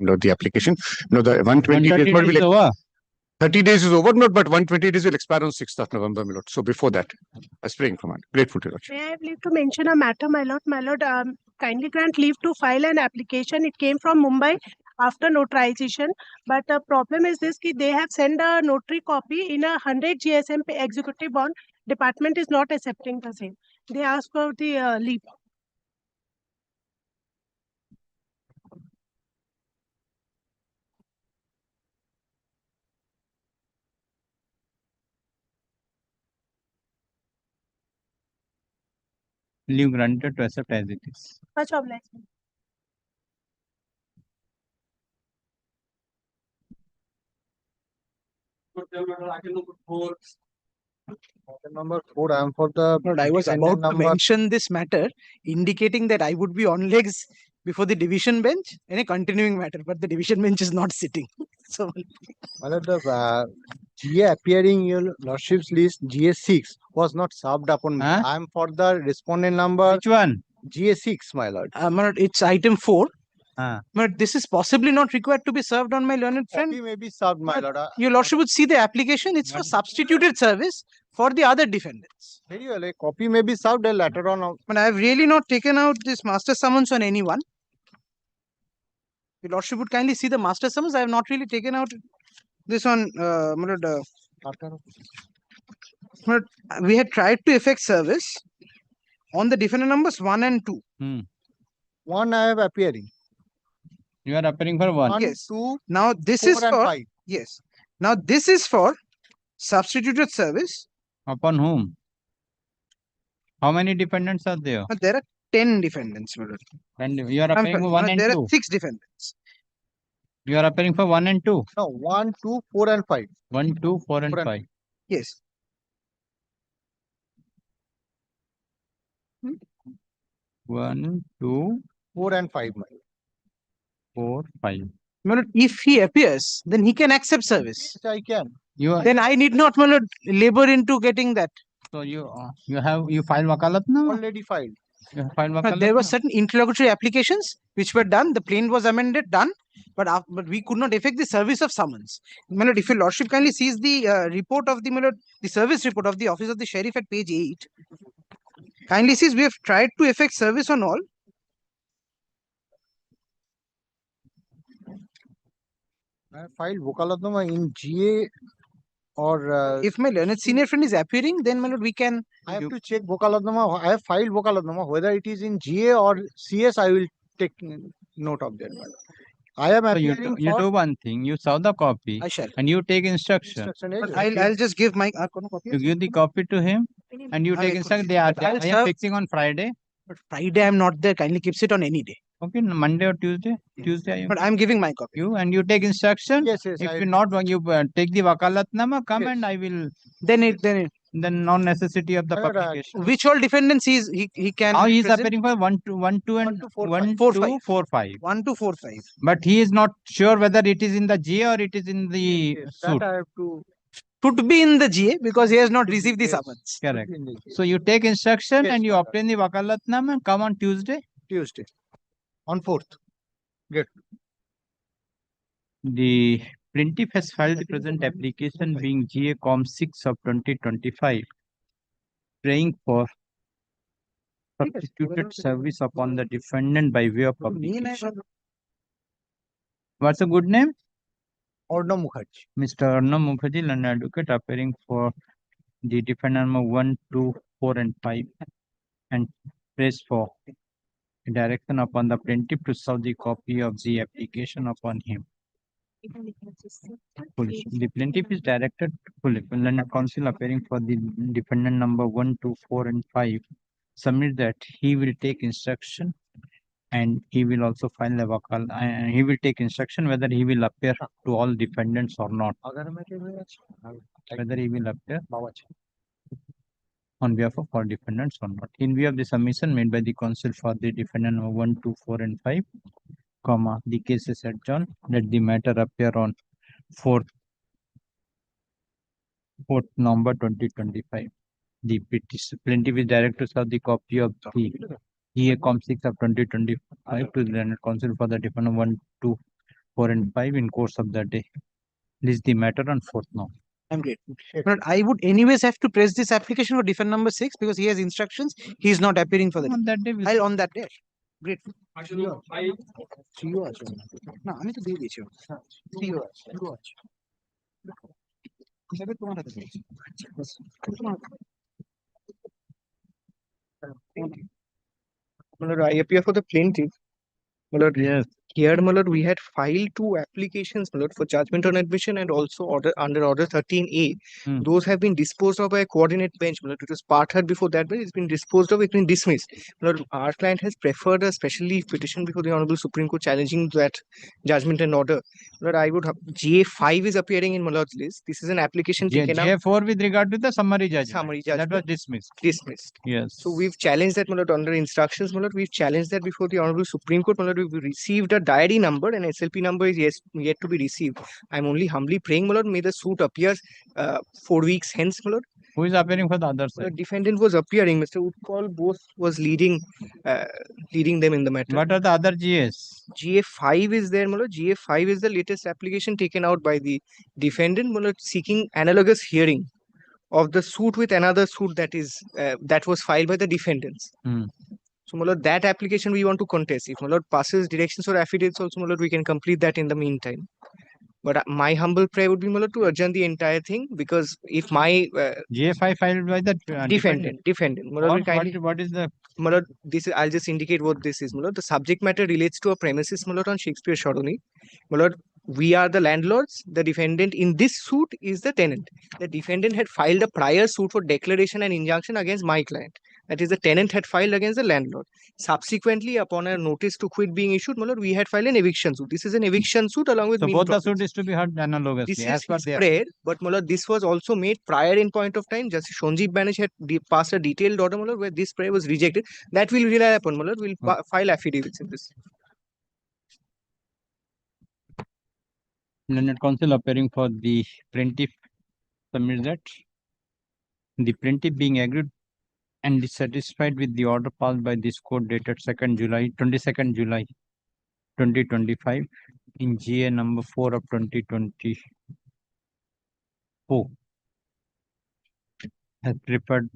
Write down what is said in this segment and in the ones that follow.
the application. The 120 days 130 days over. 30 days is over, but 120 days will expire on 6th of November, my lord. So before that, I praying for grateful to you. May I have leave to mention a matter, my lord? My lord, kindly grant leave to file an application. It came from Mumbai after notarization, but the problem is this: ki they have sent a notary copy in a 100 GSM executive bond. Department is not accepting the same. They ask for the leave. Leave granted to accept as it is. Much obliged. Number 4, I am for the. But I was about to mention this matter, indicating that I would be on legs before the division bench in a continuing matter, but the division bench is not sitting. So, the GA appearing in your lordship's list, GA6 was not served upon me. Huh? I am for the respondent number Which one? GA6, my lord. my lord, it's item 4. Ah. But this is possibly not required to be served on my learned friend. Copy may be served, my lord. Your lordship would see the application. It's for substituted service for the other defendants. Very well. A copy may be served later on. But I have really not taken out this master summons on anyone. Your lordship would kindly see the master summons. I have not really taken out this on my lord, we had tried to effect service on the defendant numbers 1 and 2. 1 I have appearing. You are appearing for 1. Yes. 2, Now this 4 is and for 5. yes. Now this is for substituted service. Upon whom? How many defendants are there? There are 10 defendants, my lord. And you are appearing for 1 and there 2. are 6 defendants. You are appearing for 1 and 2. No, 1, 2, 4 and 5. 1, 2, 4 and 4 and 5. Yes. 1, 2, 4 and 5, my lord. 4, 5. My lord, if he appears, then he can accept service. Yes, I can. You are, Then I need not, my lord, labor into getting that. so you file wakalat now? Already filed. You have filed wakalat There were now? certain interlocutory applications which were done. The plaint was amended, done, but we could not effect the service of summons. My lord, if your lordship kindly sees the report of the my lord, the service report of the office of the sheriff at page 8, kindly sees we have tried to effect service on all. I have filed Vokalatnama in GA or. If my learned senior friend is appearing, then my lord, we can. I have to check Vokalatnama. I have filed Vokalatnama. Whether it is in GA or CS, I will take note of that. I am So you appearing do for one thing. You serve the copy I shall. and you take instruction. instruction. But I'll just give my copy. You give the copy to him and you I take will instruction. put it. But I'll I am serve- fixing on Friday. But Friday I'm not there. Kindly keeps it on any day. Okay, Monday or Tuesday. Tuesday I am. But I'm giving my copy. You and you take instruction. Yes, yes. If you not, you take the wakalatnama, come Yes. and I will. Then No necessity of the Alright. publication. which all defendants he can. Now he is present? appearing for 1, 2, 1, 2 and 1, 4, 2, 5. 4, 5. 1 to 4, 5. But he is not sure whether it is in the G or it is in the Yes, suit. that I have to. Should be in the GA because he has not received the Yes. summons. Correct. in the So you take instruction Yes, and you my lord. obtain the wakalatnama and come on Tuesday. Tuesday. On 4th. The plaintiff has filed the present application being GA Com 6 of 2025, praying for substituted service upon the defendant by way of publication. What's the good name? Arnab Mukherjee. Mr. Arnab Mukherjee, learned advocate, appearing for the defendant number 1, 2, 4 and 5 and prays for direction upon the plaintiff to serve the copy of the application upon him. The plaintiff is directed to learned counsel appearing for the defendant number 1, 2, 4 and 5 submit that he will take instruction and he will also file a wakal and he will take instruction whether he will appear to all defendants or not. Whether he will appear on behalf of all defendants or not. In view of the submission made by the counsel for the defendant number 1, 2, 4 and 5, comma, the case is adjourned, let the matter appear on 4th November 2025. The plaintiff is directed to serve the copy of the EA Com 6 of 2025 to the learned counsel for the defendant 1, 2, 4 and 5 in course of the day. List the matter on 4th now. I'm grateful. But I would anyways have to press this application for defendant number 6 because he has instructions. He is not appearing for the. On that day, we'll I'll on that day. Grateful. CEO আছে না আমি তো দিয়ে দিয়েছি CEO আছে CEO আছে হিসাবে তোমার হাতে দিয়েছি My lord, I appear for the plaintiff. My lord, yes. here, my lord, we had filed two applications, my lord, for judgment on admission and also order under order 13A. Hmm. Those have been disposed of by a coordinate bench. My lord, it was part heard before that, but it's been disposed of, it's been dismissed. My lord, our client has preferred a special leave petition before the Honorable Supreme Court challenging that judgment and order. My lord, I would have GA5 is appearing in my lord's list. This is an application taken up. J4 with regard to the summary judgment. Summary That was judgment. dismissed. Dismissed. Yes. So we've challenged that, my lord, under instructions, my lord. We've challenged that before the Honorable Supreme Court, my lord. We've received a diary number and SLP number is yet to be received. I'm only humbly praying, my lord, may the suit appear 4 weeks hence, my lord. Who is appearing for the other The side? defendant was appearing. Mr. Utkal both was leading them in the matter. What are the other GS? GA5 is there, my lord. GA5 is the latest application taken out by the defendant, my lord, seeking analogous hearing of the suit with another suit that was filed by the defendants. Hmm. So, my lord, that application we want to contest. If my lord passes directions or affidavits also, my lord, we can complete that in the meantime. But my humble prayer would be, my lord, to adjourn the entire thing because if my GA5 filed by the defendant, my lord, will kindly, what is the my lord, I'll just indicate what this is, my lord. The subject matter relates to a premises, my lord, on Shakespeare Sharoni. My lord, we are the landlords. The defendant in this suit is the tenant. The defendant had filed a prior suit for declaration and injunction against my client. That is, the tenant had filed against the landlord. Subsequently, upon a notice to quit being issued, my lord, we had filed an eviction suit. This is an eviction suit along with so mean both the profits. suit is to be heard analogously This as is per his their prayer, but my lord, this was also made prior in point of time. Justice Sanjeev Banerjee had passed a detailed order, my lord, where this prayer was rejected. That will rely upon, my lord. We'll file affidavits in this. learned counsel appearing for the plaintiff submits that the plaintiff being agreed and dissatisfied with the order passed by this court dated 22nd July 2025 in GA number 4 of 2024 has prepared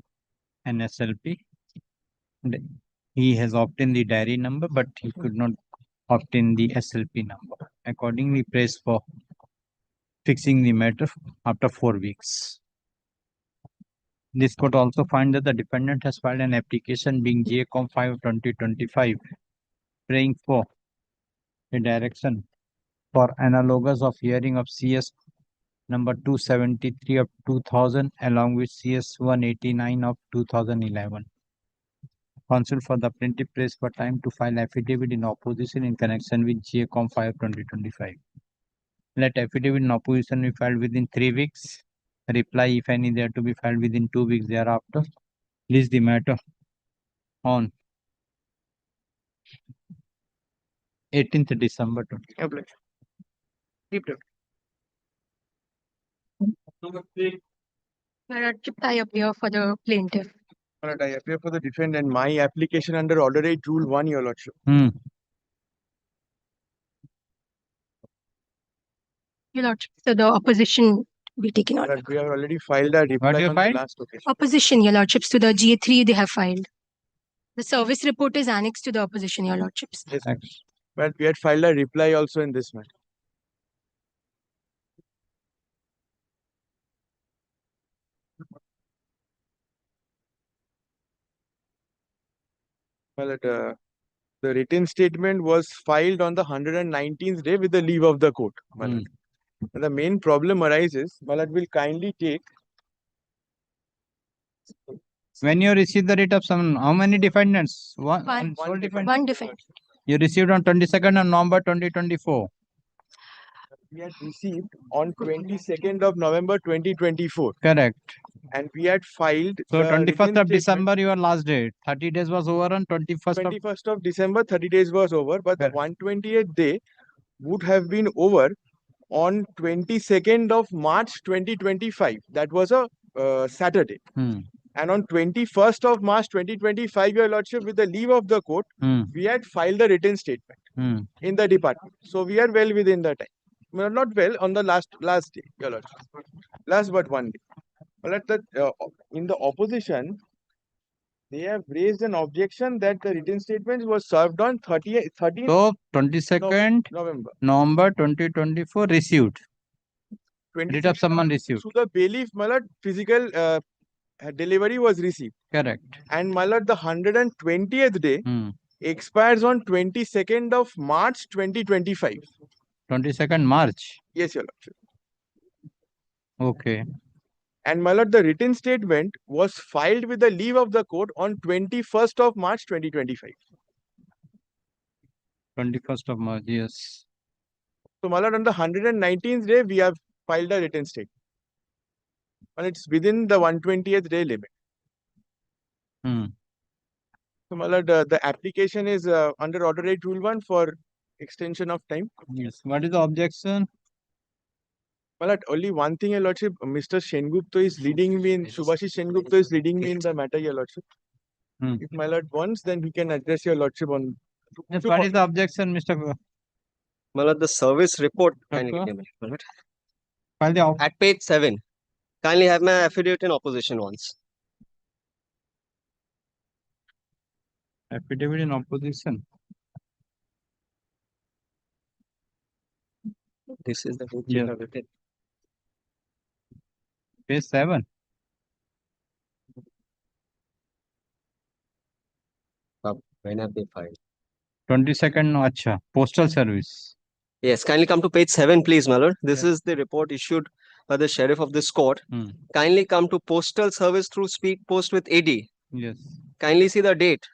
an SLP. He has obtained the diary number, but he could not obtain the SLP number. Accordingly, prays for fixing the matter after 4 weeks. This court also find that the defendant has filed an application being GACOM 5 of 2025, praying for a direction for analogous of hearing of CS number 273 of 2000 along with CS 189 of 2011. Counsel for the plaintiff prays for time to file affidavit in opposition in connection with GACOM 5 of 2025. Let affidavit in opposition be filed within 3 weeks. Reply, if any, there to be filed within 2 weeks thereafter. List the matter on 18th December 20. Obliged. Deep dive. My lordship, I appear for the plaintiff. My lord, I appear for the defendant. My application under Order 8, Rule 1, Your Lordship. Your lordship, so the opposition be taken My on. lord, we have already filed a reply you on the filed? last occasion. Opposition, your lordships, to the GA3 they have filed. The service report is annexed to the opposition, your lordships. Yes, ma'am. But we had filed a reply also in this matter. My lord, the written statement was filed on the 119th day with the leave of the court. My lord. And the main problem arises, my lord, will kindly take When you received the writ of summons, how many defendants? One One. sole defendant. One defendant. You received on 22nd of November 2024. we had received on 22nd of November 2024 Correct. and we had filed So the 21st written of statement. December, your last date. 30 days was over on 21st of 21st of December, 30 days was over, but the Correct. 128th day would have been over on 22nd of March 2025. That was a Saturday. And on 21st of March 2025, Your Lordship, with the leave of the court, we had filed the written statement. Hmm. in the department. So we are well within the time. We are not well on the last day, your lordship. Last but one day. Well, in the opposition, they have raised an objection that the written statement was served on 13th So 22nd November. November 2024 received. Writ of 22nd summons received. So the bailiff, my lord, physical delivery was received. Correct. And my lord, the 120th day Hmm. expires on 22nd of March 2025. 22nd March. Yes, your lordship. Okay. And my lord, the written statement was filed with the leave of the court on 21st of March 2025. 21st of March. Yes. So my lord, on the 119th day, we have filed a written statement. And it's within the 120th day limit. Hmm. So my lord, the application is under Order 8 Rule 1 for extension of time. Yes. What is the objection? My lord, only one thing, your lordship, Mr. Sengupta is leading me in, Subhashi Sengupta is leading me in the matter, your lordship. Hmm. If my lord wants, then he can address your lordship on. Yes. What is the objection, Mr. Malad, the service report. Kindly Doctor? give me a minute, Malad. File the At page 7, kindly have my affidavit in opposition once. affidavit in opposition. This is the which Yeah. you have written. Page 7. When have they filed? 22nd. Acha. Postal service. Yes, kindly come to page 7, please, Malad. This Yeah. is the report issued by the sheriff of this court. Hmm. Kindly come to postal service through speed post with AD. Yes. Kindly see the date.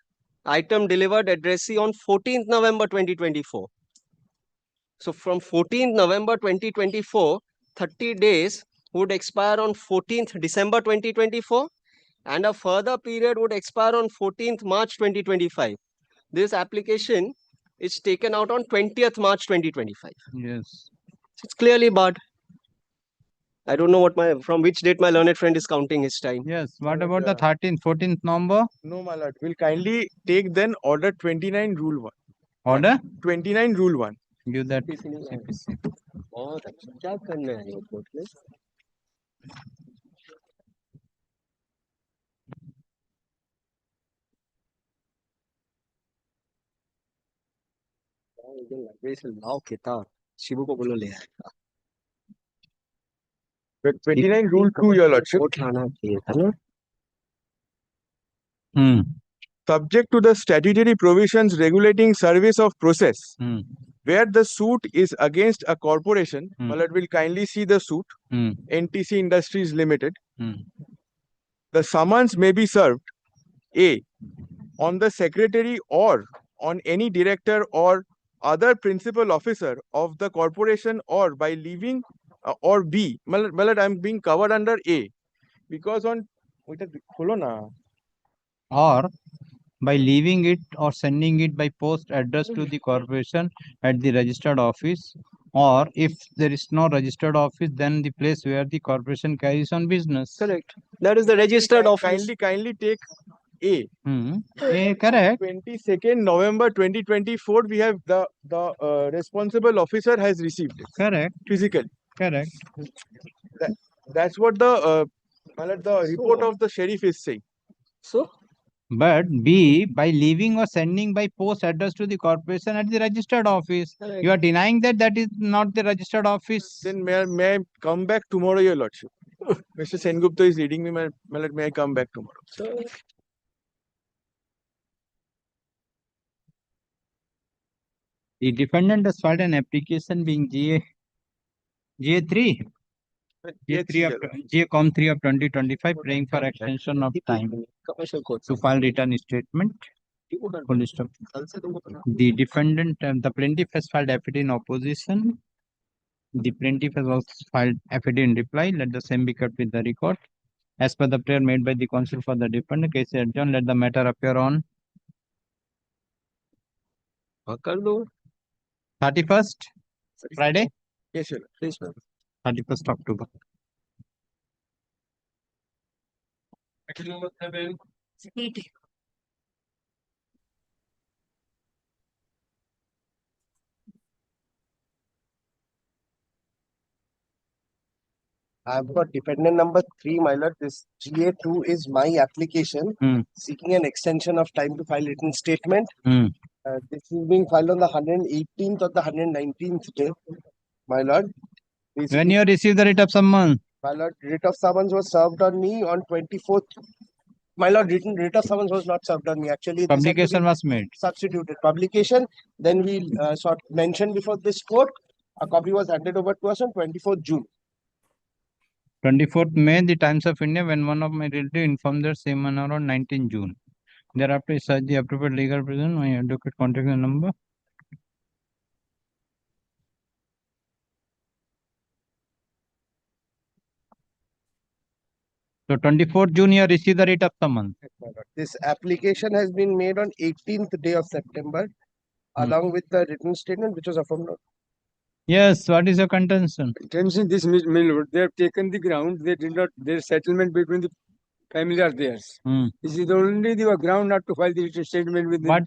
Item delivered addressee on 14th November 2024. So from 14th November 2024, 30 days would expire on 14th December 2024 and a further period would expire on 14th March 2025. This application is taken out on 20th March 2025. Yes. It's clearly barred. I don't know from which date my learned friend is counting his time. Yes. What about the 13th, 14th number? No, my lord. We'll kindly take then Order 29 Rule 1. Order? 29 Rule 1. Give that. CPC. बहुत अच्छा क्या करना है ये court में लाओ किताब शिवू को बोलो ले आए 29 Rule 2, your lordship. कोर्ट लाना चाहिए था ना Hmm. Subject to the statutory provisions regulating service of process, Hmm. where the suit is against a corporation, Hmm. my lord, will kindly see the suit, Hmm. NTC Industries Limited. Hmm. The summons may be served A. on the secretary or on any director or other principal officer of the corporation or by leaving or B. My lord, I'm being covered under A because on Or by leaving it or sending it by post addressed to the corporation at the registered office, or if there is no registered office, then the place where the corporation carries on business. correct that is the registered office kindly take A. Correct. 22nd November 2024, we have the responsible officer has received it Correct. physically. Correct. That's what the report of the sheriff is saying. so But B, by leaving or sending by post addressed to the corporation at the registered office. correct. You are denying that that is not the registered office. Then may I come back tomorrow, your lordship? Mr. Sengupta is leading me. May I come back tomorrow? So The defendant has filed an application being GA3. GA-Com 3 of 2025, praying for extension of time commercial court to file return statement. Full stop. The defendant, the plaintiff has filed affidavit in opposition. The plaintiff has also filed affidavit in reply. Let the same be kept with the record. As per the prayer made by the counsel for the defendant, case adjourned. Let the matter appear on 31st, Friday, Yes, sir. please ma'am 31st October. I've got defendant number 3, my lord. This GA2 is my application Hmm. seeking an extension of time to file written statement. Hmm. This is being filed on the 118th or the 119th day, my lord. When Basically, you receive the writ of summons, my lord, writ of summons was served on me on 24th. My lord, writ of summons was not served on me. Actually, this had to be publication was made. substituted. Publication, then we sort mentioned before this court, a copy was handed over to us on 24th June. 24th May, the Times of India, when one of my relative informed the same manner on 19 June. Thereafter, I search the appropriate legal person, my advocate contact the number. So 24th June, you received the writ of summons. This application has been made on 18th day of September, along with the written statement which was affirmed. Yes, what is your contention? Attention, this Milord, they have taken the ground, they did not, their settlement between the family are theirs. Hmm. This is only the ground not to file the written statement with the What?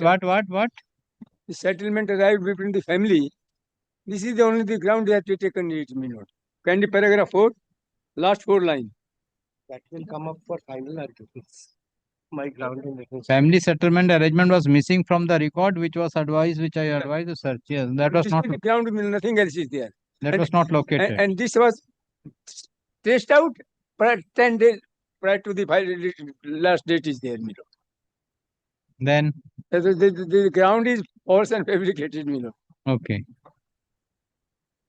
The settlement arrived between the family. This is the only the ground they have taken it, Milord. Can the paragraph 4, last 4 line. That will come up for final arguments. My ground in written Family settlement arrangement was missing from the record, which was advised, which I advised to search. Yes, that was This not, is the ground, nothing else is there. that and- was not located. And this was traced out 10 days prior to the last date is there, Milord. Then, The ground is false and fabricated, Milord. okay.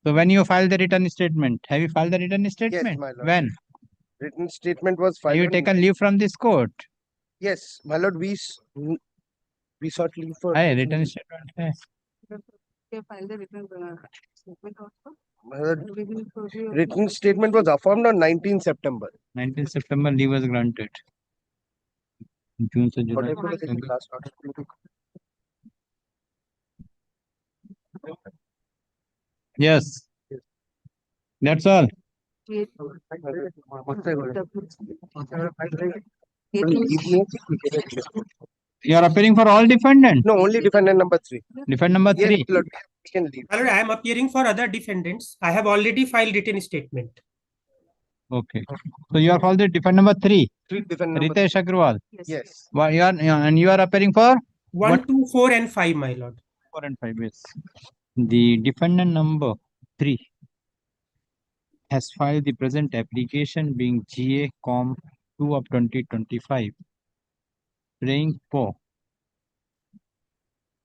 So when you file the written statement, have you filed the written statement? my lord. When? Written statement was Have filed. you on- taken leave from this court? Yes, my lord, we sought leave for. Hey, written statement. Hey. My lord, written statement was affirmed on 19th September. 19 September leave was granted. June se July. Whatever is in the last order. Yes. That's all. You are appearing for all defendant. No, only defendant number 3. Defendant number Yes, 3. Lord, we can leave. My lord, I am appearing for other defendants. I have already filed written statement. Okay. So you are filed the defendant number 3. Defendant number Ritesh Agrawal. Yes. Why you are and you are appearing for 1, 2, 4, and 5, my lord. 4 and 5. Yes. The defendant number 3 has filed the present application being GA-2 of 2025, praying for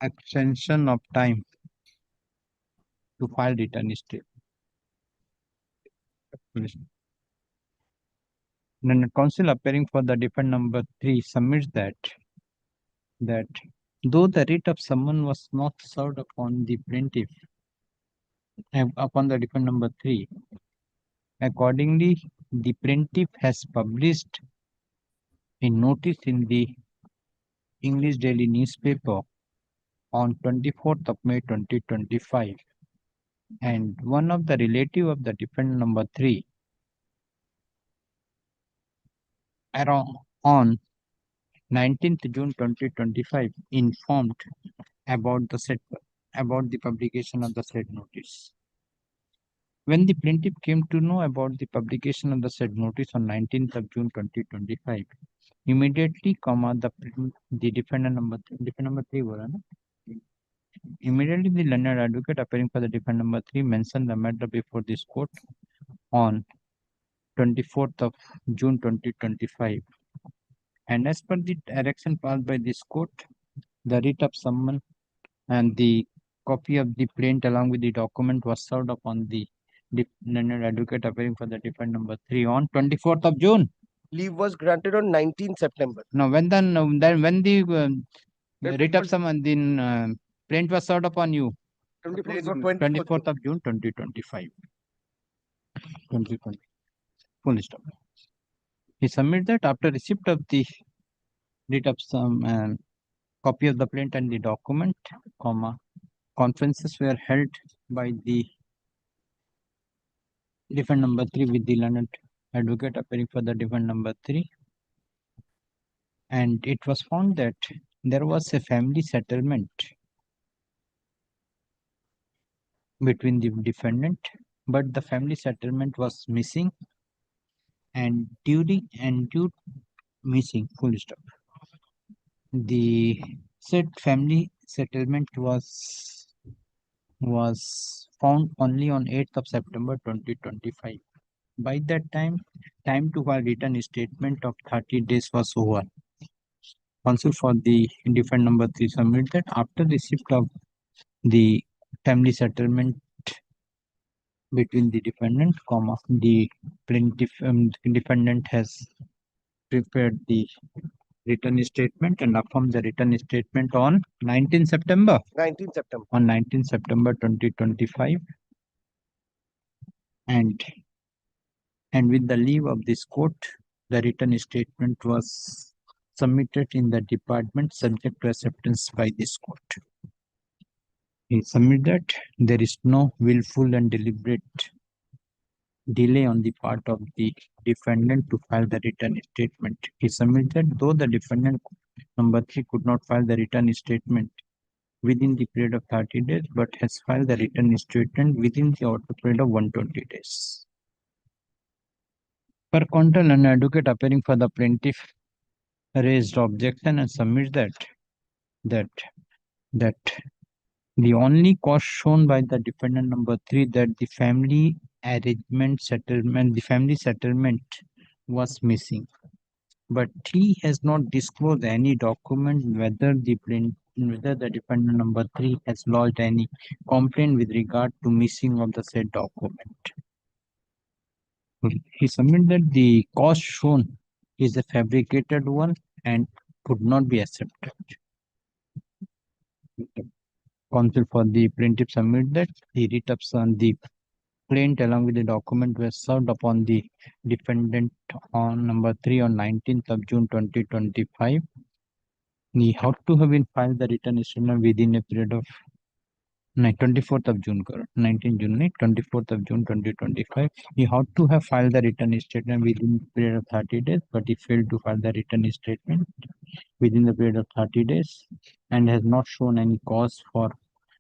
extension of time to file return statement. Then the counsel appearing for the defendant number 3 submits that though the writ of summons was not served upon the plaintiff upon the defendant number 3, accordingly the plaintiff has published a notice in the English daily newspaper on 24th of May 2025, and one of the relative of the defendant number 3 around on 19th June 2025 informed about the publication of the said notice. When the plaintiff came to know about the publication of the said notice on 19th of June 2025, immediately, the defendant number 3 bola na? Immediately the learned advocate appearing for the defendant number 3 mentioned the matter before this court on 24th of June 2025. And as per the direction passed by this court, the writ of summons and the copy of the plaint along with the document was served upon the learned advocate appearing for the defendant number 3 on 24th of June. Leave was granted on 19th September. Now, when when the writ of summons, the plaint was served upon you? 24th of June 2025. 2020. Full stop. He submits that after receipt of the writ of some copy of the plaint and the document, conferences were held by the defendant number 3 with the learned advocate appearing for the defendant number 3, and it was found that there was a family settlement between the defendant, but the family settlement was missing and due missing, full stop. The said family settlement was found only on 8th of September 2025. By that time to file written statement of 30 days was over. Counsel for the defendant number 3 submit that after receipt of the family settlement between the defendant, the plaintiff defendant has prepared the written statement and affirmed the written statement on 19 September. 19th September. On 19 September 2025, and with the leave of this court, the written statement was submitted in the department subject to acceptance by this court. He submitted that there is no willful and deliberate delay on the part of the defendant to file the written statement. He submitted that though the defendant number 3 could not file the written statement within the period of 30 days, but has filed the written statement within the outer period of 120 days. Per contra, an advocate appearing for the plaintiff raised objection and submits that the only cause shown by the defendant number 3 that the family settlement was missing, but he has not disclosed any document whether the defendant number 3 has lodged any complaint with regard to missing of the said document. He submitted that the cause shown is a fabricated one and could not be accepted. Counsel for the plaintiff submitted that the writ on the plaint along with the document was served upon the defendant on number 3 on 19th of June 2025. He had to have been filed the written statement within a period of 24th of June, 19 June, 24th of June 2025. He had to have filed the written statement within the period of 30 days, but he failed to file the written statement within the period of 30 days and has not shown any cause for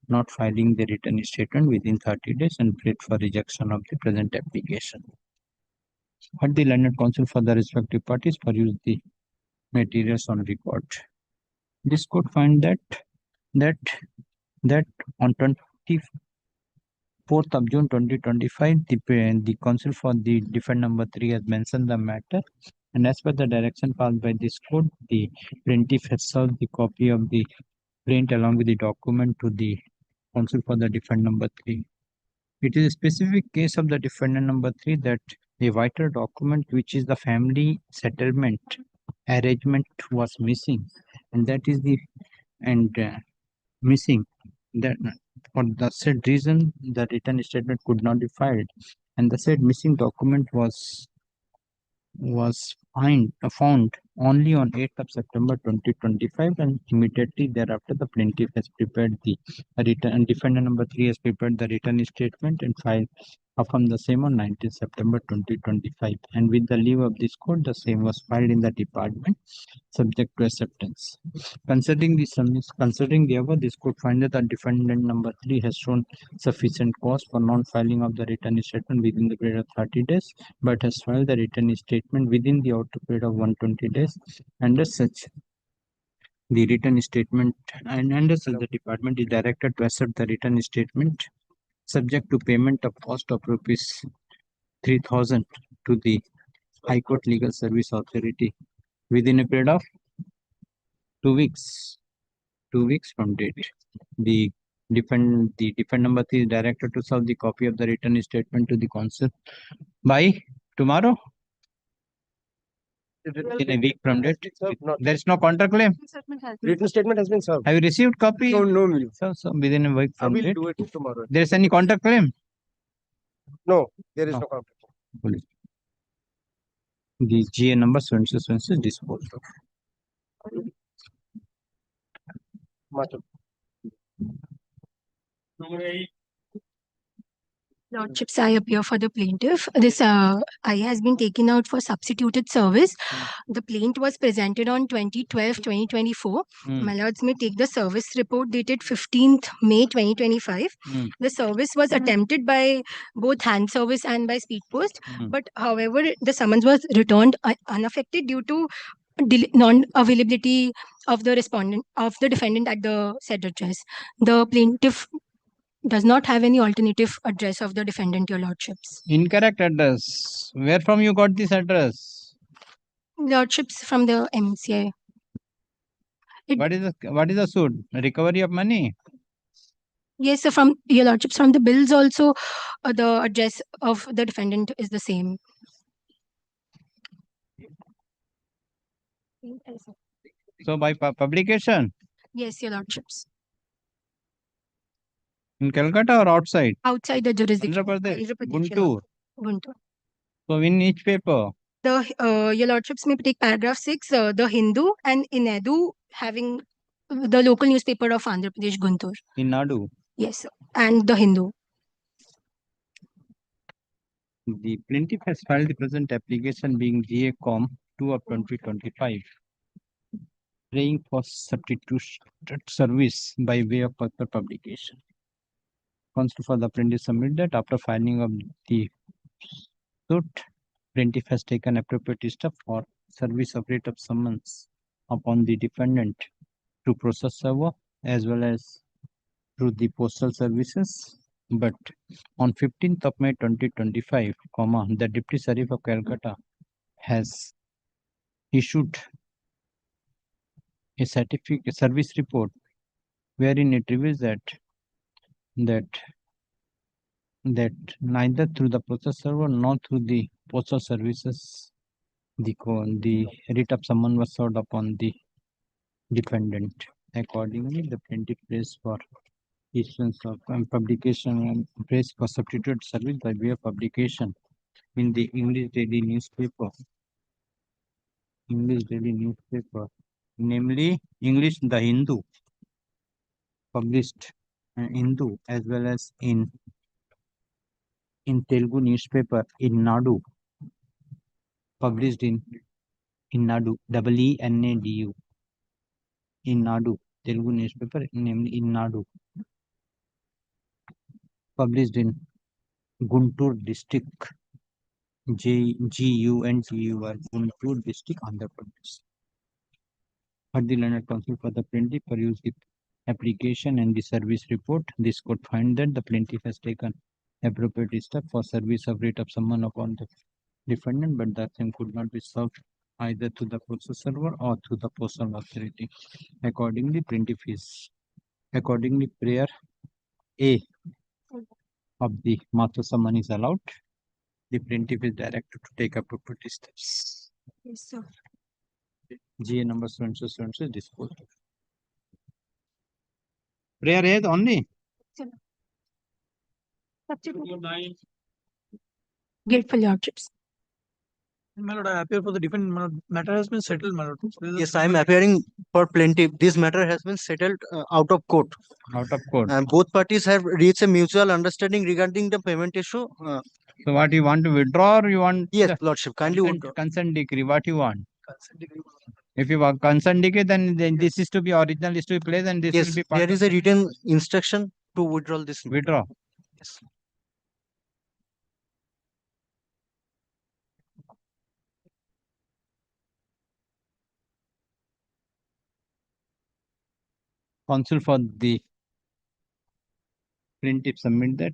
not filing the written statement within 30 days and plead for rejection of the present application. Had the learned counsel for the respective parties peruse the materials on record. This court find that on 24th of June 2025, the counsel for the defendant number 3 has mentioned the matter, and as per the direction passed by this court, the plaintiff has served the copy of the plaint along with the document to the counsel for the defendant number 3. It is a specific case of the defendant number 3 that a vital document, which is the family settlement arrangement, was missing, and that is the missing. That for the said reason, the written statement could not be filed, and the said missing document was found only on 8th of September 2025, and immediately thereafter the plaintiff has prepared the written, defendant number 3 has prepared the written statement and filed affirm the same on 19th September 2025, and with the leave of this court, the same was filed in the department subject to acceptance. Considering the above, this court find that the defendant number 3 has shown sufficient cause for non-filing of the written statement within the period of 30 days, but has filed the written statement within the outer period of 120 days, and as such, the written statement and as such, the department is directed to accept the written statement subject to payment of cost of rupees 3,000 to the High Court Legal Service Authority within a period of 2 weeks. 2 weeks from date. The defendant number 3 is directed to serve the copy of the written statement to the counsel by tomorrow. In a week from date. There is no counterclaim. Written statement has been served. Have you received copy? No, Milo. So within a week I from will date. do it tomorrow. There is any counterclaim? No, there is No. no counter. The GA number 7676 disposed of. Much of- Lordships, I appear for the plaintiff. This I has been taken out for substituted service. The plaint was presented on 2012-2024. My lords may take the service report dated 15th May 2025. The service was attempted by both hand service and by speed post, but however, the summons was returned unaffected due to non-availability of the defendant at the said address. The plaintiff does not have any alternative address of the defendant, your lordships. Incorrect address. Where from you got this address? Lordships from the MCI. What is the suit? Recovery of money? Yes, sir, from your lordships, from the bills also, the address of the defendant is the same. So by publication Yes, your lordships. in Calcutta or outside? Outside the jurisdiction. Andhra Pradesh, Andhra Pradesh, your Guntur. Guntur. So in each paper. Your lordships may take paragraph 6, the Hindu, and Inedu having the local newspaper of Andhra Pradesh, Guntur. In Nadu. Yes, sir. And the Hindu. The plaintiff has filed the present application being GA Com 2 of 2025, praying for substituted service by way of further publication. Counsel for the plaintiff submit that after filing of the suit, plaintiff has taken appropriate step for service of writ of summons upon the defendant through process server as well as through the postal services. But on 15th of May 2025, the Deputy Sheriff of Calcutta has issued a service report wherein it reveals that neither through the process server nor through the postal services the writ of summons was served upon the defendant. Accordingly, the plaintiff prays for issuance of publication and prays for substituted service by way of publication in the English daily newspaper. Namely English The Hindu, published Hindu, as well as in Telugu newspaper in Nadu, published in Nadu, EENADU, in Nadu, Telugu newspaper, namely in Nadu, published in Guntur district, GUNTUR, Guntur district, Andhra Pradesh. At the learned counsel for the plaintiff peruse the application and the service report. This court find that the plaintiff has taken appropriate step for service of writ of summons upon the defendant, but the same could not be served either to the process server or to the postal authority. Accordingly, prayer A of the master summons is allowed. The plaintiff is directed to take appropriate steps. Yes, sir. GA number so and so is disposed of. Prayer A only. Grateful lordships. My lord, I appear for the defendant. My lord, matter has been settled, my lord. Yes, I am appearing for plaintiff. This matter has been settled out of court. Out of court. And both parties have reached a mutual understanding regarding the payment issue. So what you want to withdraw or you want? Yes, lordship, kindly withdraw. Consent decree, what you want? Consent decree. If you want consent decree, then this is to be original, is to be placed, and this Yes, will be part there is a written instruction to withdraw this. withdraw. Yes. Counsel for the plaintiff submit that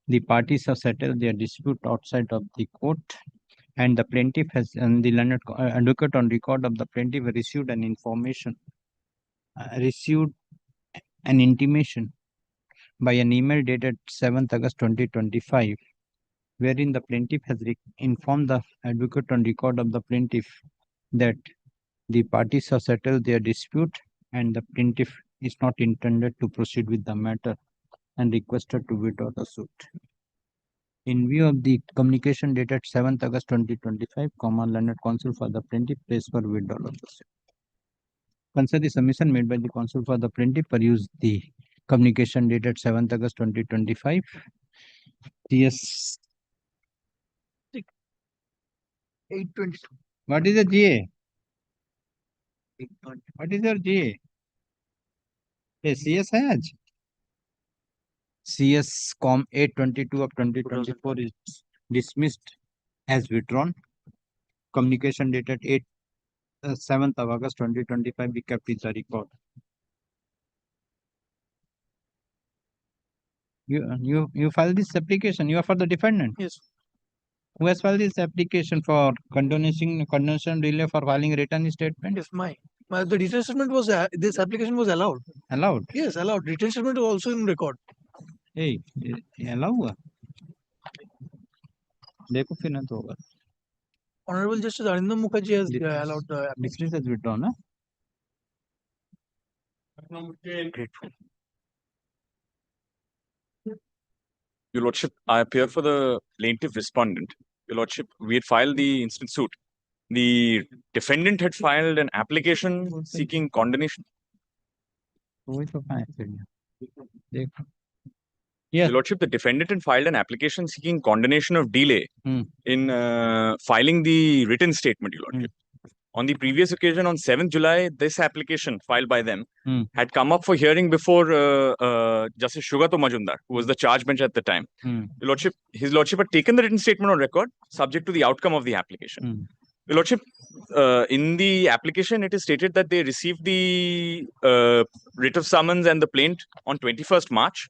the parties have settled their dispute outside of the court, and the plaintiff has, and the learned advocate on record of the plaintiff received an intimation by an email dated 7th August 2025, wherein the plaintiff has informed the advocate on record of the plaintiff that the parties have settled their dispute and the plaintiff is not intended to proceed with the matter and requested to withdraw the suit. In view of the communication dated 7th August 2025, learned counsel for the plaintiff prays for withdrawal of the suit. Consider the submission made by the counsel for the plaintiff peruse the communication dated 7th August 2025. Yes. 822. What is the GA? What is your GA? ये CS है आज? CS Com 822 of 2024 is dismissed as withdrawn. Communication dated 7th of August 2025 be kept in the record. You file this application. You are for the defendant. Yes. Who has filed this application for condonation delay for filing a written statement? Yes, the return statement was this application was allowed. Allowed. Yes, allowed. Return statement was also in record. Hey, allow हुआ? देखो फिर ना तो होगा. Honorable Justice Arindam Mukherjee has allowed the application. Dismiss as withdrawn, huh? Grateful. Your Lordship, I appear for the plaintiff respondent. Your Lordship, we had filed the instant suit. The defendant had filed an application seeking condonation. वही तो कहाँ है फिर ये? देखो. Your Lordship, the defendant had filed an application seeking condonation of delay in filing the written statement, Your Lordship. On the previous occasion, on 7th July, this application filed by them had come up for hearing before Justice Shugato Majumdar, who was the charge bench at the time. Your Lordship, His Lordship had taken the written statement on record, subject to the outcome of the application. Your Lordship, in the application, it is stated that they received the writ of summons and the plaint on 21st March.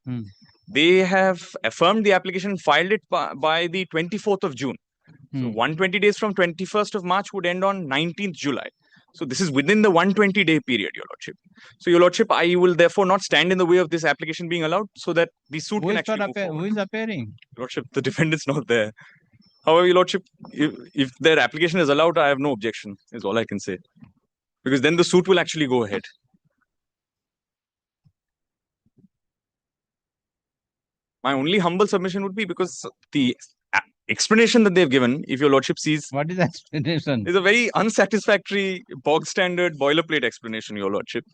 They have affirmed the application and filed it by the 24th of June. So 120 days from 21st of March would end on 19th July. So this is within the 120-day period, Your Lordship. So, Your Lordship, I will therefore not stand in the way of this application being allowed so that the suit can actually move forward. Who is appearing? Your Lordship, the defendant's not there. However, Your Lordship, if their application is allowed, I have no objection, is all I can say. Because then the suit will actually go ahead. My only humble submission would be because the explanation that they've given, if Your Lordship sees, what is the explanation? Is a very unsatisfactory, bog standard boilerplate explanation, Your Lordship.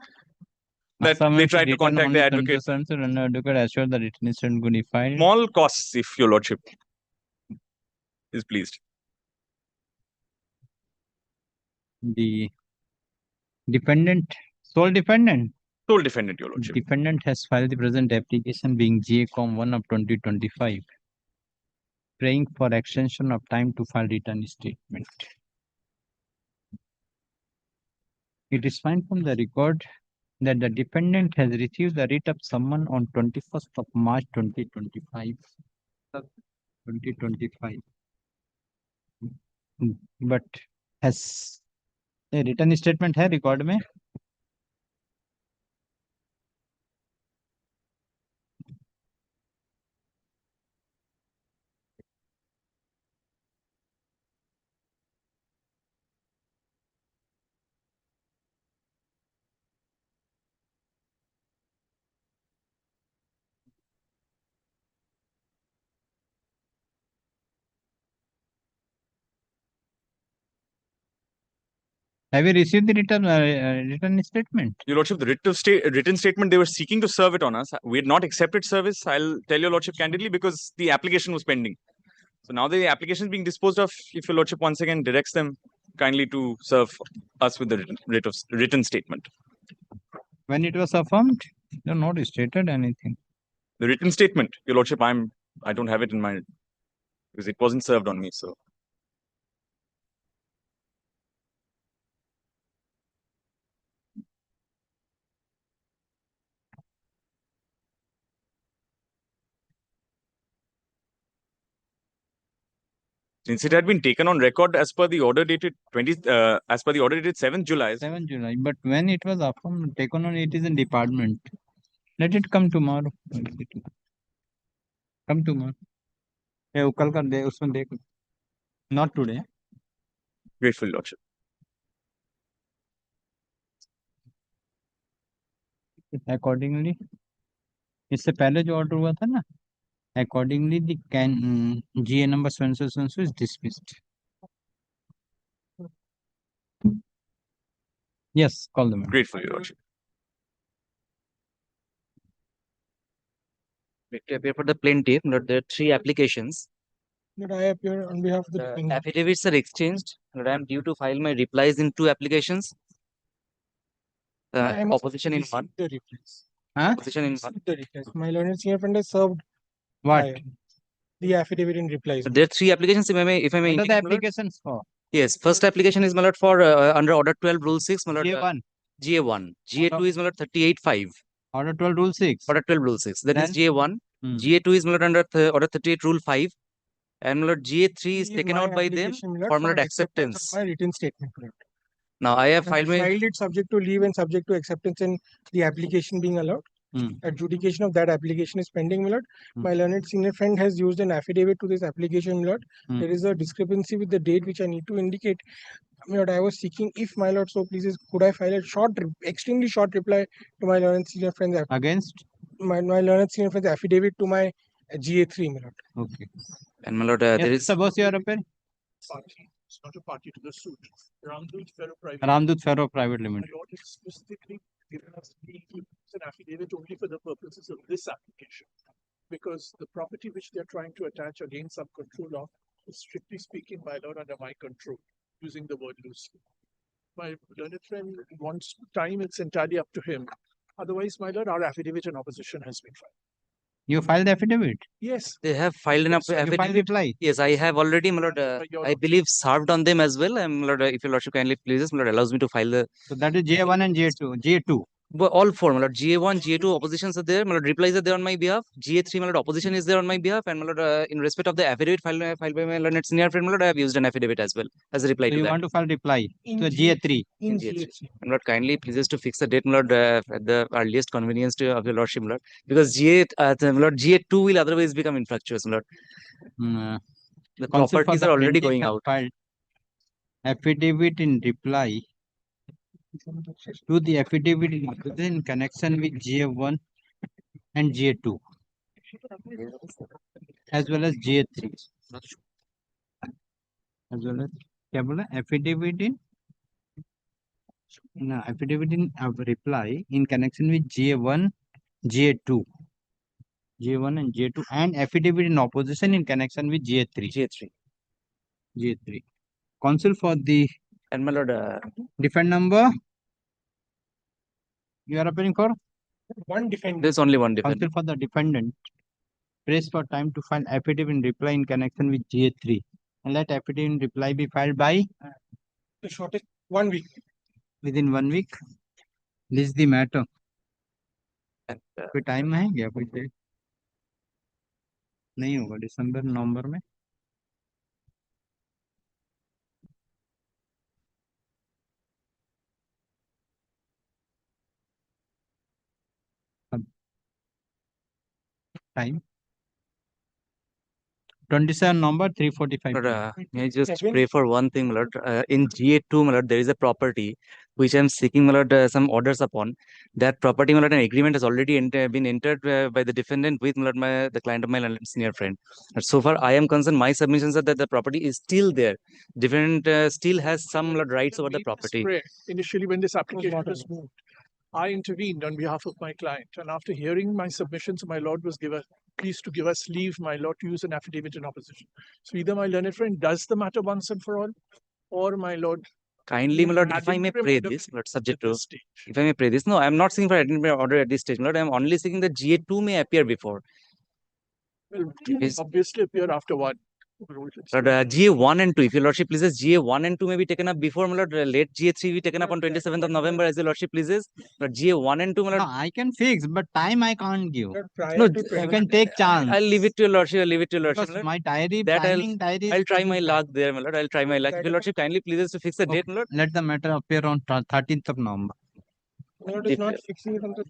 That they tried to contact the advocate. Advocate assured the written statement could be filed. Small costs, if Your Lordship is pleased. The defendant, sole defendant. Sole defendant, Your Lordship. Defendant has filed the present application being GACOM 1 of 2025. Praying for extension of time to file written statement. It is found from the record that the defendant has received the writ of summons on 21st of March 2025. But has a written statement है record में? Have you received the written statement? Your Lordship, the written statement, they were seeking to serve it on us. We had not accepted service. I'll tell Your Lordship candidly because the application was pending. So now the application is being disposed of. If Your Lordship once again directs them kindly to serve us with the written statement. When it was affirmed, you not stated anything. The written statement, Your Lordship, I don't have it in mind because it wasn't served on me. So. Since it had been taken on record as per the order dated 7th July. 7th July. But when it was affirmed, taken on, it is in department. Let it come tomorrow. Come tomorrow. कल कर दे उसमें देख. Not today. Grateful, Lordship. Accordingly, इससे पहले जो order हुआ था ना, accordingly the GA number so is dismissed. Yes, call them. Grateful, Your Lordship. To appear for the plaintiff, there are 3 applications. That I appear on behalf of the The defendant. affidavits are exchanged, and I am due to file my replies in 2 applications. I must Opposition in receive 1. the replies. Huh? Opposition in 1. The replies. My learned senior friend has served What? the affidavit in replies. So there are 3 applications, if I may What are the indicate, my lord. applications for? Yes, first application is, my lord, for under Order 12, Rule 6, my lord. GA1. GA1. GA2 is, my lord, 38.5. Order 12 Rule 6. Order 12, Rule 6. That is Then? GA1. GA2 is, my lord, under Order 38, Rule 5. And, my lord, GA3 is taken out by them for, my lord, acceptance. My written statement. Now, I have I filed my... filed it subject to leave and subject to acceptance and the application being allowed. Adjudication of that application is pending, my lord. My learned senior friend has used an affidavit to this application, my lord. There is a discrepancy with the date which I need to indicate. My lord, I was seeking, if my lord so pleases, could I file a short, extremely short reply to my learned senior friend's against my learned senior friend's affidavit to my GA3, my lord. Okay. And, my lord, there Yes, is... suppose you are appearing. Party. It's not a party to the suit. Ramdut Ferro Private. Ramdut Ferro Private Limited. My lord has specifically given us an affidavit only for the purposes of this application, because the property which they are trying to attach again some control of is, strictly speaking, my lord, under my control, using the word loosely. My learned friend wants time, it's entirely up to him. Otherwise, my lord, our affidavit in opposition has been filed. You filed the affidavit? Yes. They have filed an Yes, sir. You filed affidavit. reply? Yes, I have already, my lord, I believe, served on them as well. And, my lord, if your lordship kindly pleases, my lord, allows me to file the... So that is GA1 and GA2. GA2. But all 4, my lord, GA1, GA2 oppositions are there, my lord, replies are there on my behalf. GA3, my lord, opposition is there on my behalf. And, my lord, in respect of the affidavit filed by my learned senior friend, my lord, I have used an affidavit as well as a reply So to you that. want to file reply to GA3? In GA3. My lord, kindly pleases to fix the date, my lord, at the earliest convenience of your lordship, my lord, because my lord, GA2 will otherwise become infructuous, my lord. The properties are already going out. Filed affidavit in reply to the affidavit in connection with GA1 and GA2 as well as GA3 as well as क्या बोला affidavit in reply in connection with GA1 GA2 and GA2 and affidavit in opposition in connection with GA3 counsel for the and my lord defend number you are appearing for one defendant. There's only one defendant. Counsel for the defendant press for time to file affidavit in reply in connection with GA3 and let affidavit in reply be filed by The shortest 1 week. within 1 week. This is the matter. And, कोई time है क्या कोई date नहीं होगा दिसंबर नवंबर में time 27 November 3:45 Lord, may I just pray for one thing, my lord. In GA2, my lord, there is a property which I am seeking, my lord, some orders upon. That property, my lord, an agreement has already been entered by the defendant with, my lord, the client of my senior friend. And so far, I am concerned, my submissions are that the property is still there. Defendant still has some, my lord, rights over the property. Initially, when this application was moved, I intervened on behalf of my client, and after hearing my submissions, my lord was pleased to give us leave, my lord, to use an affidavit in opposition. So either my learned friend does the matter once and for all, or my lord. Kindly, my lord, if I may pray this, but subject to, if I may pray this, no, I am not seeking for administrative order at this stage, my lord. I am only seeking that GA2 may appear before. Well, obviously appear after one. But GA1 and 2, if your lordship pleases, GA1 and 2 may be taken up before, my lord. Late GA3 be taken up on 27th of November, as your lordship pleases. But GA1 and 2, my lord. No, I can fix, but time I can't give. No, you can take chance. I'll leave it to your lordship. I'll leave it to your lordship. Because my diary, that timing diary. I'll try my luck there, my lord. I'll try my luck. If your lordship kindly pleases to fix the date, my lord. Let the matter appear on 13th of November. Lord is not fixing it on the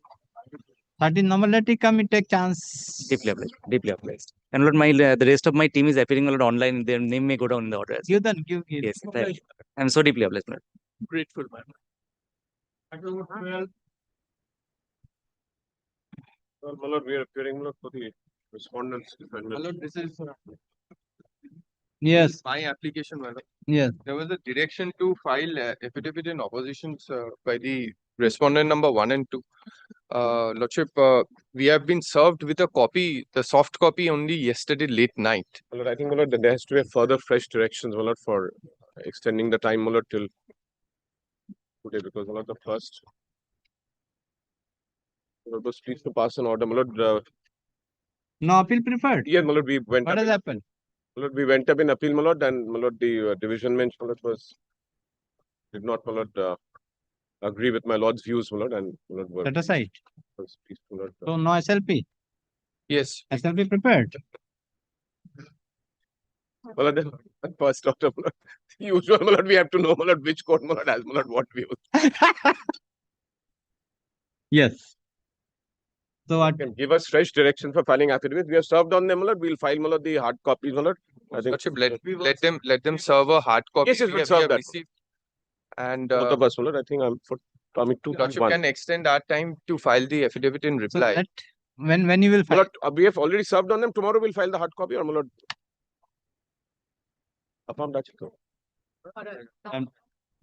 13th November, let it come, it take chance. Deeply obliged. Deeply obliged. And Lord, the rest of my team is appearing, Lord, online. Their name may go down in the order. Give them, give. Yes, I'm so deeply obliged, Lord. Grateful, man. Well, my lord, we are appearing, my lord, for the respondents. My lord, this is yes my application, my lord. Yes. There was a direction to file affidavit in oppositions by the respondent number 1 and 2. Lordship, We have been served with a copy, the soft copy only yesterday late night. Well, I think well, there has to be further fresh directions well, for extending the time well, till today because well, the first was pleased to pass an order. No appeal preferred. Yes, Malad, we went What up has happened? Malad, we went up in appeal, Malad, and Malad, the division bench Malad, did not Malad, agree with my lord's views, Malad, and Malad, Set aside. was pleased to, Malad, So no SLP. Yes. SLP prepared. Malad, first order, Malad. Usual, Malad, we have to know Malad, which court Malad has Malad, what views. Yes. So what? Can give us fresh direction for filing affidavits. We have served on them, Malad. We'll file Malad, the hard copies, Malad. I think. Lordship, let them serve a hard copy. Yes, yes, We we'll have serve that. received. And Both of us, Malad. I think I'm for Tommy 2. Lordship can extend our time to file the affidavit in So reply. that when you will file. Malad, we have already served on them. Tomorrow we'll file the hard copy or Malad. Affirmed, Achiko.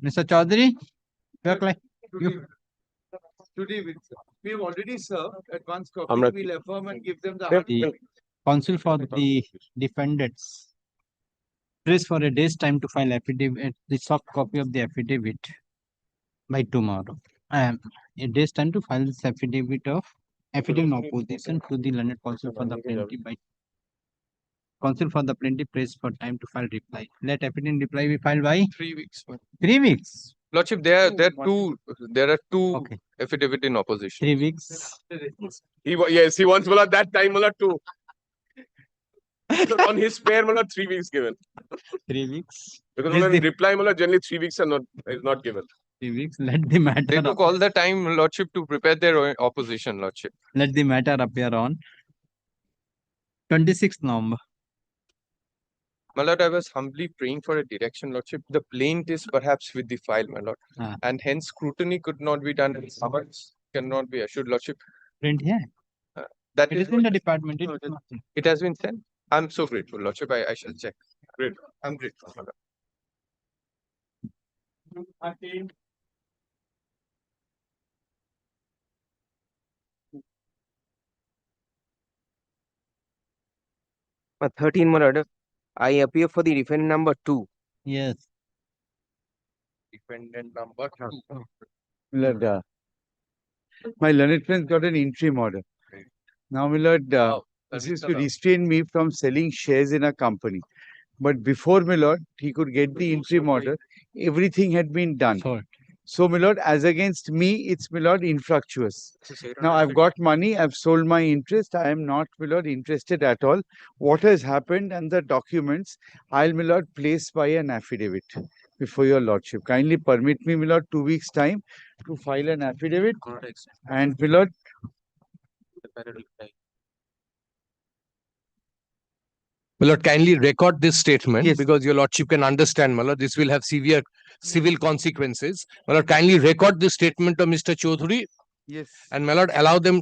Mr. Chaudhary, you. Today we have already served advance copy. Amrit. We'll affirm and give them the Yep. hard The copy. counsel for the defendants press for a day's time to file affidavit, the soft copy of the affidavit by tomorrow. A day's time to file this affidavit of opposition to the learned counsel for the plaintiff by counsel for the plaintiff press for time to file reply. Let affidavit reply be filed by 3 weeks. 3 weeks. Lordship, there are two Okay. affidavit in opposition. 3 weeks. Yes, he wants Malad that time Malad too. So on his spare Malad 3 weeks given. 3 weeks. Because Is Malad, the- in reply Malad generally 3 weeks are not given. 3 weeks. Let the matter. They took all the time, Lordship, to prepare their opposition, Lordship. Let the matter appear on 26th November. My lord, I was humbly praying for a direction, Lordship. The plaint is perhaps with the file, my lord. Ah. And hence scrutiny could not be done. Summons cannot be assured, Lordship. Print here. That It is is in the department. It is not. it has been sent. I'm so grateful, Lordship. I shall check. Great. I'm grateful, my lord. But 13 more order. I appear for the defendant number 2. Yes. Defendant number 2. Milord, my learned friends got an interim order. Now, Milord, this is to restrain me from selling shares in a company. But before, Milord, he could get the interim order. Everything had been done. So, Milord, as against me, it's, Milord, infructuous. Now, I've got money. I've sold my interest. I am not, Milord, interested at all. What has happened and the documents, I'll, Milord, place by an affidavit before your lordship. Kindly permit me, Milord, 2 weeks' time to file an affidavit. And, Milord, My lord, kindly record this statement because your lordship can understand, my lord, this will have severe civil consequences. My lord, kindly record this statement of Mr. Chaudhary. Yes. And my lord, allow them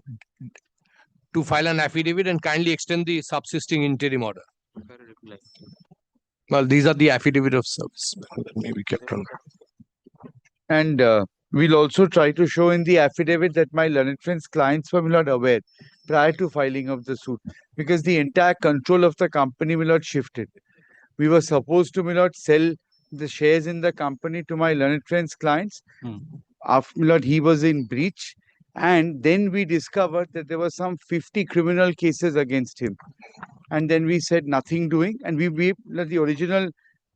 to file an affidavit and kindly extend the subsisting interim order. Well, these are the affidavit of service. Maybe kept on. and we'll also try to show in the affidavit that my learned friends' clients were not aware prior to filing of the suit because the entire control of the company shifted. We were supposed to sell the shares in the company to my learned friends' clients. After he was in breach, and then we discovered that there were some 50 criminal cases against him. And then we said nothing doing, and the original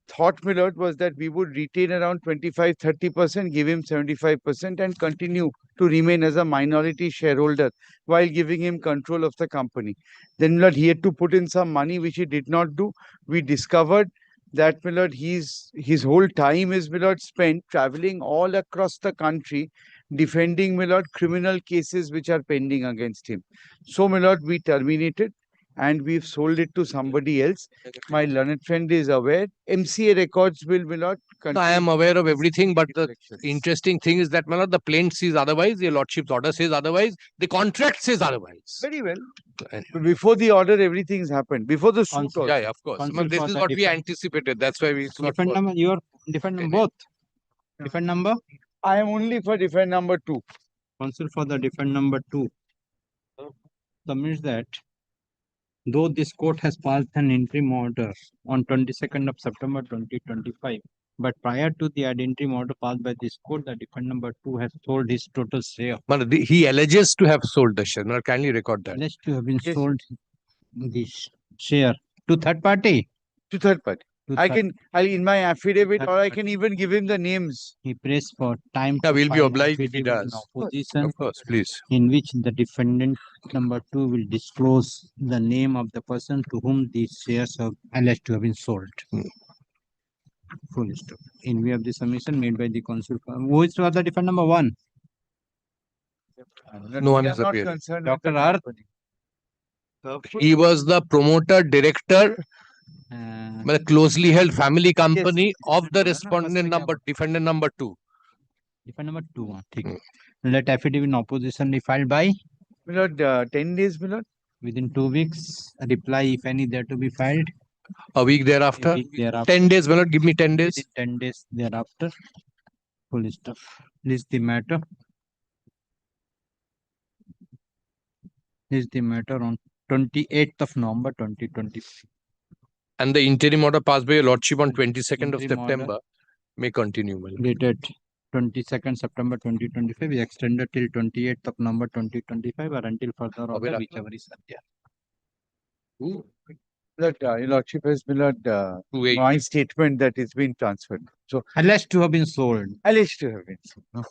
thought, Milord, was that we would retain around 25-30%, give him 75%, and continue to remain as a minority shareholder while giving him control of the company. Then, Milord, he had to put in some money, which he did not do. We discovered that, Milord, his whole time is, Milord, spent traveling all across the country, defending, Milord, criminal cases which are pending against him. So, Milord, we terminated. And we've sold it to somebody else. My learned friend is aware. MCA records will not continue. I am aware of everything, but the interesting thing is that, my lord, the plaint says otherwise, your lordship's order says otherwise, the contract says otherwise. Very well. But before the order, everything's happened. Before the suit also. Yeah, of course. But this is what we anticipated. That's why we Defend number, your defend number both. Defend number? I am only for defend number 2. Counsel for the defend number 2. submits that though this court has passed an interim order on 22nd of September 2025, but prior to the interim order passed by this court, the defendant number 2 has sold his total share. He alleges to have sold the share. Now, kindly record that. Alleged to have been sold this share to third party. To third party. I'll in my affidavit, Third or I can even give him the names. He prays for time Yeah, to we'll be file obliged if he affidavit in does. opposition, Of course, please. in which the defendant number 2 will disclose the name of the person to whom these shares are alleged to have been sold. Full stop. In view of the submission made by the counsel, who is the defendant number 1? No one We are is not appearing. concerned with Dr. the Arth. company. He was the promoter director, closely held family company of the respondent number, defendant number 2. Defendant number 2. ठीक. Let affidavit in opposition be filed by My lord, 10 days, my lord. within 2 weeks. A reply, if any, there to be filed. A week thereafter. A week thereafter. 10 days, will give me 10 days. Within 10 days thereafter. Full stop. This is the matter. This is the matter on 28th of November 2020. And the interim order passed by your lordship on 22nd of Interim order. September may continue. My lord. Dated 22nd September 2025 is extended till 28th of November 2025 or until further order, whichever is there. That your lordship has been my statement that it's been transferred. So Alleged to have been sold. alleged to have been sold.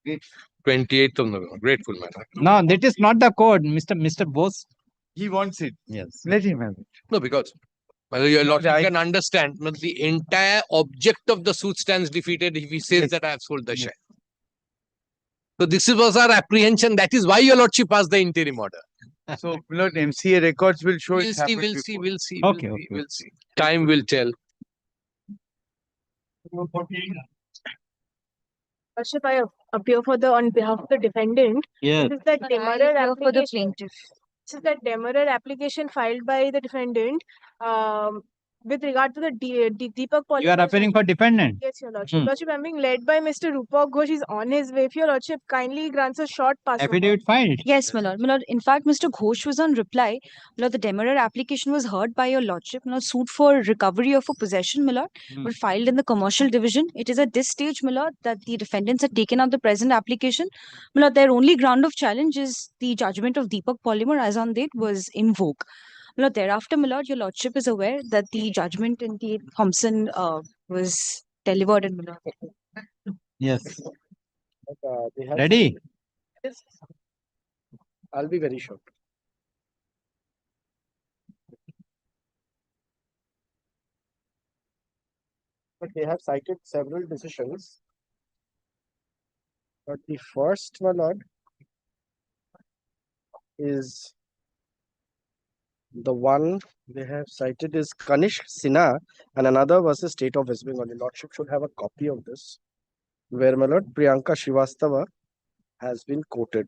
Okay. 28th of November. Grateful, man. No, that is not the code, Mr. Bose. He wants it. Yes. Let him have it. No, because your lordship can understand the entire object of the suit stands defeated if he says that I have sold the share. So this was our apprehension. That is why your lordship passed the interim order. So, Lord, MCA records will show it happened We'll before. see. Okay, We'll see. Time will tell. Worship, I appear for on behalf of the defendant. Yes. This is that demurrer application. This is that demurrer application filed by the defendant with regard to the Deepak You are appearing for defendant. Yes, Your Lordship. Lordship, I'm being led by Mr. Rupak Ghosh. He's on his way. If Your Lordship kindly grants a short pass. Affidavit filed. Yes, my lord. My lord, in fact, Mr. Ghosh was on reply. My lord, the demurrer application was heard by your lordship. My lord, suit for recovery of a possession, my lord, were filed in the commercial division. It is at this stage, my lord, that the defendants had taken up the present application. My lord, their only ground of challenge is the judgment of Deepak Polymer as on date was in vogue. My lord, thereafter, my lord, your lordship is aware that the judgment in the Thompson was delivered in my lord. Yes. They have Ready? Yes. I'll be very short. But they have cited several decisions. But the first, my lord, is the one they have cited is Kanishk Sinha, and another was the state of West Bengal. The lordship should have a copy of this, where my lord Priyanka Srivastava has been quoted.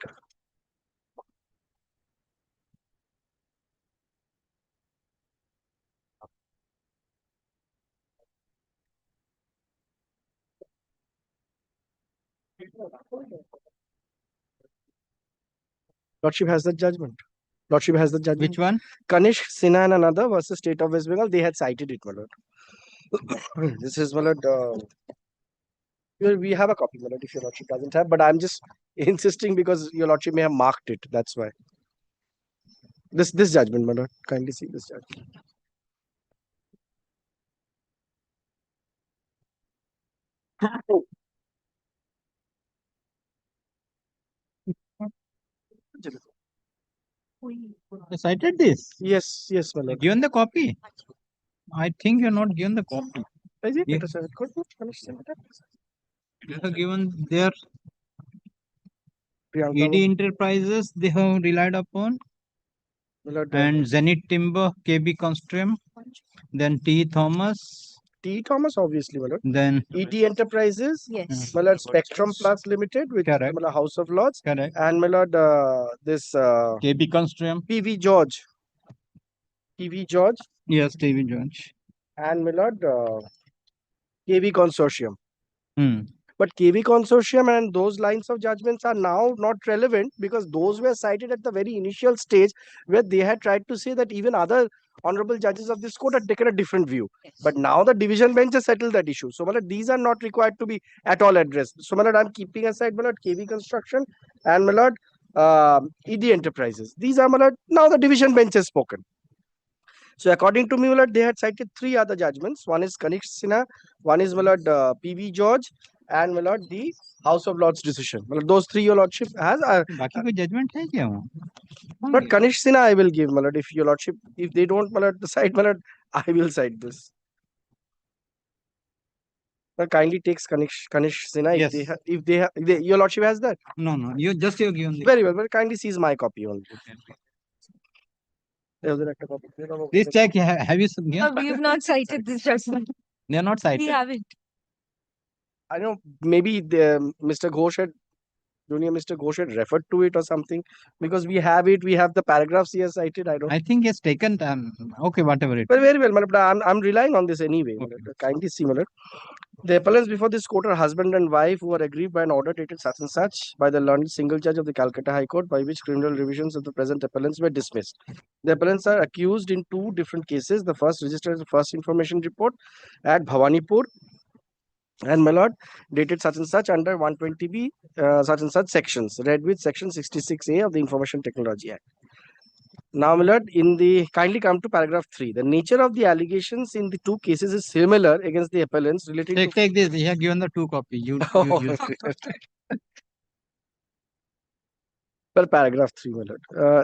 Lordship has the judgment. Lordship has the judgment. Which one? Kanishk Sinha and another was the state of West Bengal. They had cited it, my lord. This is, my lord. We have a copy, my lord, if your lordship doesn't have, but I'm just insisting because your lordship may have marked it. That's why. This judgment, my lord. Kindly see this judgment. You cited this? Yes, my lord. Given the copy? I think you're not given the copy. Is it? Yeah. You have given their ED Enterprises they have relied upon, and Zenith Timber, KB Constream, then T. Thomas. T. Thomas, obviously, my lord. Then ED Enterprises, yes, my lord, Spectrum Plus Limited, which is my lord, House of Lords, correct, and my lord, this KB Constream. PV George. PV George. Yes, TV George. And my lord, KB Consortium. But KV consortium and those lines of judgments are now not relevant because those were cited at the very initial stage where they had tried to say that even other honorable judges of this court had taken a different view. But now the division bench has settled that issue. So these are not required to be at all addressed. So I'm keeping aside KV construction and ED enterprises. These are now the division bench has spoken. So according to me, they had cited 3 other judgments. One is Kanishk Sinha, one is PB George, and the House of Lords decision. Those 3 your lordship has. बाकी कोई judgment है क्या वहाँ? But Kanishk Sinha I will give, if your lordship, if they don't decide, I will cite this. Kindly takes Kanish Sinha. Yes. If they have, your lordship has that. No, you just you given. Very well, but kindly seize my copy only. Please check. Have you? Yeah? We have not cited this judgment. They are not cited. We haven't. I know maybe Mr. Ghosh had, Junior Mr. Ghosh had referred to it or something because we have it. We have the paragraphs he has cited. I think he has taken. Okay, whatever it. But very well, I'm relying on this anyway. Okay. Kindly see, the appellants before this court are husband and wife who are aggrieved by an order dated such and such by the learned single judge of the Calcutta High Court, by which criminal revisions of the present appellants were dismissed. The appellants are accused in 2 different cases. The first registered as the first information report at Bhawanipur, and dated such and such under 120B such and such sections, read with section 66A of the Information Technology Act. Now, in the kindly come to paragraph 3. The nature of the allegations in the 2 cases is similar against the appellants relating to. Take this. He has given the 2 copy. You Well, paragraph 3,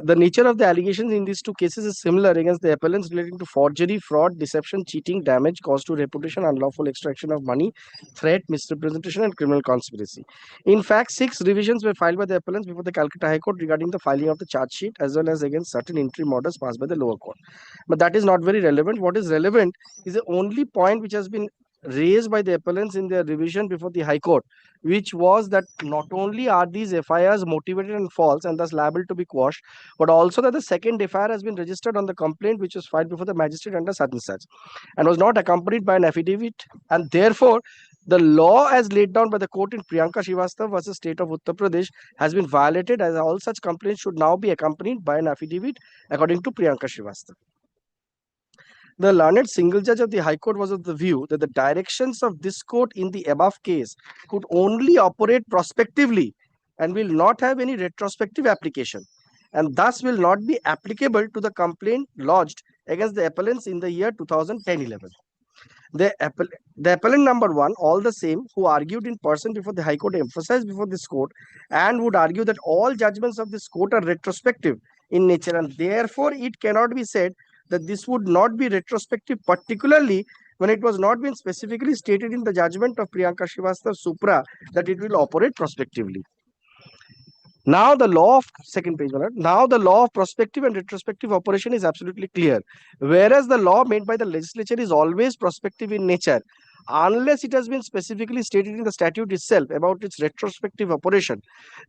the nature of the allegations in these 2 cases is similar against the appellants relating to forgery, fraud, deception, cheating, damage caused to reputation, unlawful extraction of money, threat, misrepresentation, and criminal conspiracy. In fact, 6 revisions were filed by the appellants before the Calcutta High Court regarding the filing of the charge sheet as well as against certain interim orders passed by the lower court. But that is not very relevant. What is relevant is the only point which has been raised by the appellants in their revision before the High Court, which was that not only are these FIRs motivated and false and thus liable to be quashed, but also that the second FIR has been registered on the complaint which was filed before the magistrate under such and was not accompanied by an affidavit, and therefore the law as laid down by the court in Priyanka Srivastava versus State of Uttar Pradesh has been violated, as all such complaints should now be accompanied by an affidavit according to Priyanka Srivastava. The learned single judge of the High Court was of the view that the directions of this court in the above case could only operate prospectively and will not have any retrospective application, and thus will not be applicable to the complaint lodged against the appellants in the year 2010-11. The appellant number 1, all the same, who argued in person before the High Court, emphasized before this court and would argue that all judgments of this court are retrospective in nature, and therefore it cannot be said that this would not be retrospective, particularly when it was not been specifically stated in the judgment of Priyanka Srivastava Supra that it will operate prospectively. Now the law of second page, now the law of prospective and retrospective operation is absolutely clear. Whereas the law made by the legislature is always prospective in nature, unless it has been specifically stated in the statute itself about its retrospective operation.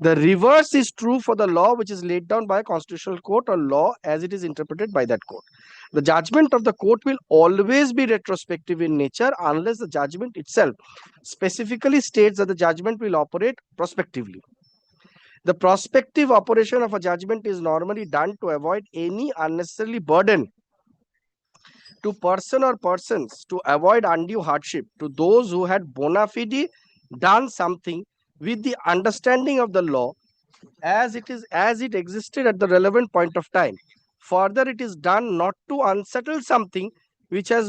The reverse is true for the law which is laid down by a constitutional court or law as it is interpreted by that court. The judgment of the court will always be retrospective in nature unless the judgment itself specifically states that the judgment will operate prospectively. The prospective operation of a judgment is normally done to avoid any unnecessary burden to person or persons, to avoid undue hardship to those who had bona fide done something with the understanding of the law as it existed at the relevant point of time. Further, it is done not to unsettle something which has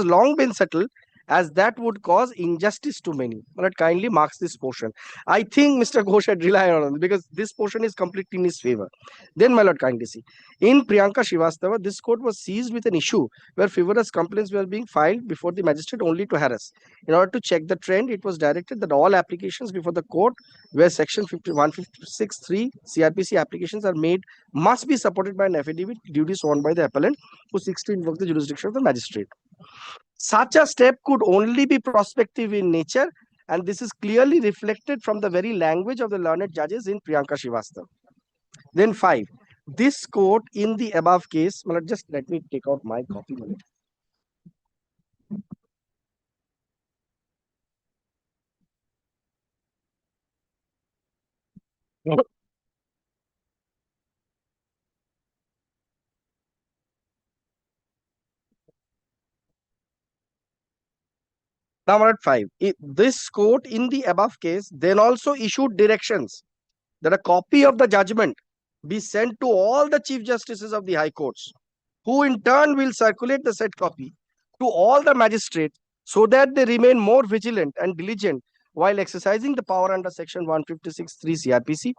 long been settled, as that would cause injustice to many. But it kindly marks this portion. I think Mr. Ghosh had relied on it because this portion is completely in his favor. Then, my lord, kindly see. In Priyanka Srivastava, this court was seized with an issue where frivolous complaints were being filed before the magistrate only to harass. In order to check the trend, it was directed that all applications before the court where section 156(3) CRPC applications are made must be supported by an affidavit duly sworn by the appellant who seeks to invoke the jurisdiction of the magistrate. Such a step could only be prospective in nature, and this is clearly reflected from the very language of the learned judges in Priyanka Srivastava. Then 5. This court in the above case, just let me take out my copy. Number 5. This court in the above case then also issued directions that a copy of the judgment be sent to all the chief justices of the high courts, who in turn will circulate the said copy to all the magistrates so that they remain more vigilant and diligent while exercising the power under section 156(3) CRPC.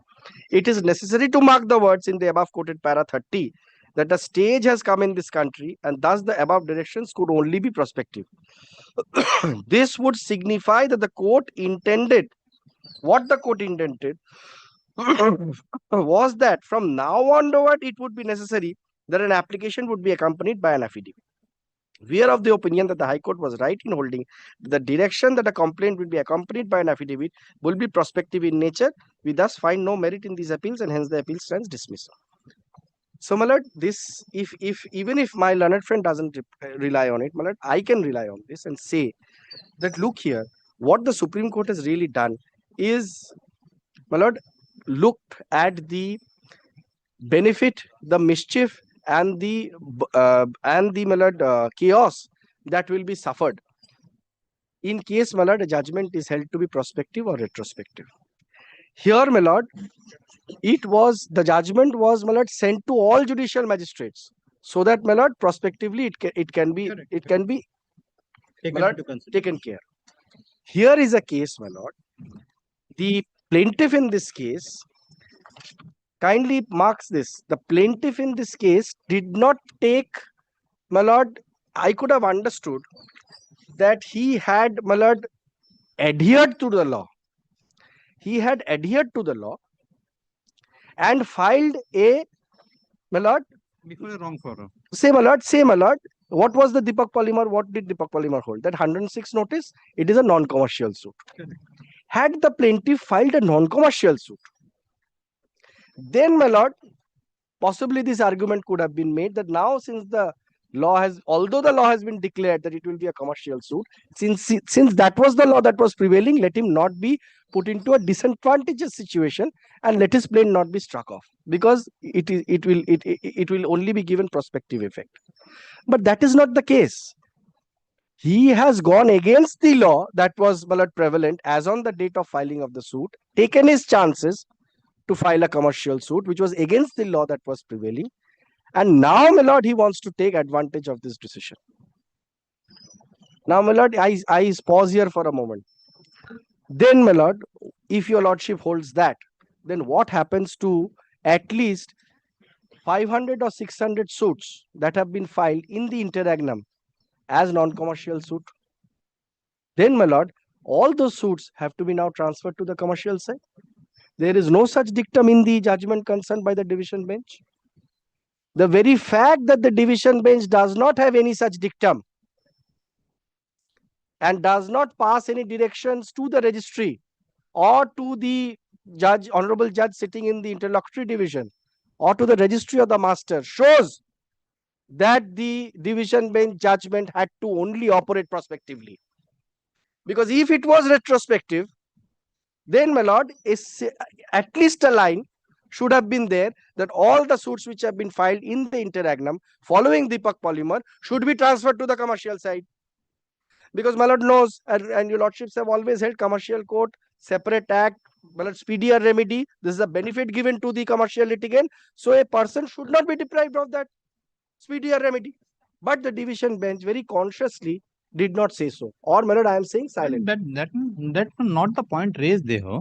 It is necessary to mark the words in the above quoted para 30 that a stage has come in this country and thus the above directions could only be prospective. This would signify that the court intended, what the court intended was that from now onward it would be necessary that an application would be accompanied by an affidavit. We are of the opinion that the High Court was right in holding the direction that a complaint will be accompanied by an affidavit will be prospective in nature. We thus find no merit in these appeals and hence the appeal stands dismissal. So, my lord, this, even if my learned friend doesn't rely on it, my lord, I can rely on this and say that look here, what the Supreme Court has really done is, my lord, looked at the benefit, the mischief, and the my lord, chaos that will be suffered in case, my lord, a judgment is held to be prospective or retrospective. Here, my lord, the judgment was, my lord, sent to all judicial magistrates so that, my lord, prospectively it can be taken care. Here is a case, my lord. The plaintiff in this case, kindly marks this, the plaintiff in this case did not take, my lord, I could have understood that he had, my lord, adhered to the law. He had adhered to the law and filed a, my lord, before a wrong forum. Say, my lord, what was the Deepak Polymer? What did Deepak Polymer hold? That 106 notice, it is a non-commercial suit. Had the plaintiff filed a non-commercial suit, then, my lord, possibly this argument could have been made that now, since the law has, although the law has been declared that it will be a commercial suit, since that was the law that was prevailing, let him not be put into a disadvantageous situation and let his plaint not be struck off, because it will only be given prospective effect. But that is not the case. He has gone against the law that was, my lord, prevalent as on the date of filing of the suit, taken his chances to file a commercial suit which was against the law that was prevailing, and now, my lord, he wants to take advantage of this decision. Now, my lord, I pause here for a moment. Then, my lord, if your lordship holds that, then what happens to at least 500 or 600 suits that have been filed in the interregnum as non-commercial suit? Then, my lord, all those suits have to be now transferred to the commercial side. There is no such dictum in the judgment concerned by the division bench. The very fact that the division bench does not have any such dictum and does not pass any directions to the registry or to the judge, honorable judge sitting in the interlocutory division or to the registry of the master shows that the division bench judgment had to only operate prospectively. Because if it was retrospective, then, my lord, at least a line should have been there that all the suits which have been filed in the interregnum following Deepak Polymer should be transferred to the commercial side. Because, my lord, knows, and your lordships have always held commercial court, separate act, my lord, speedier remedy. This is a benefit given to the commercial litigant. So a person should not be deprived of that speedier remedy. But the division bench very consciously did not say so. Or, my lord, I am saying silent. That's not the point raised there.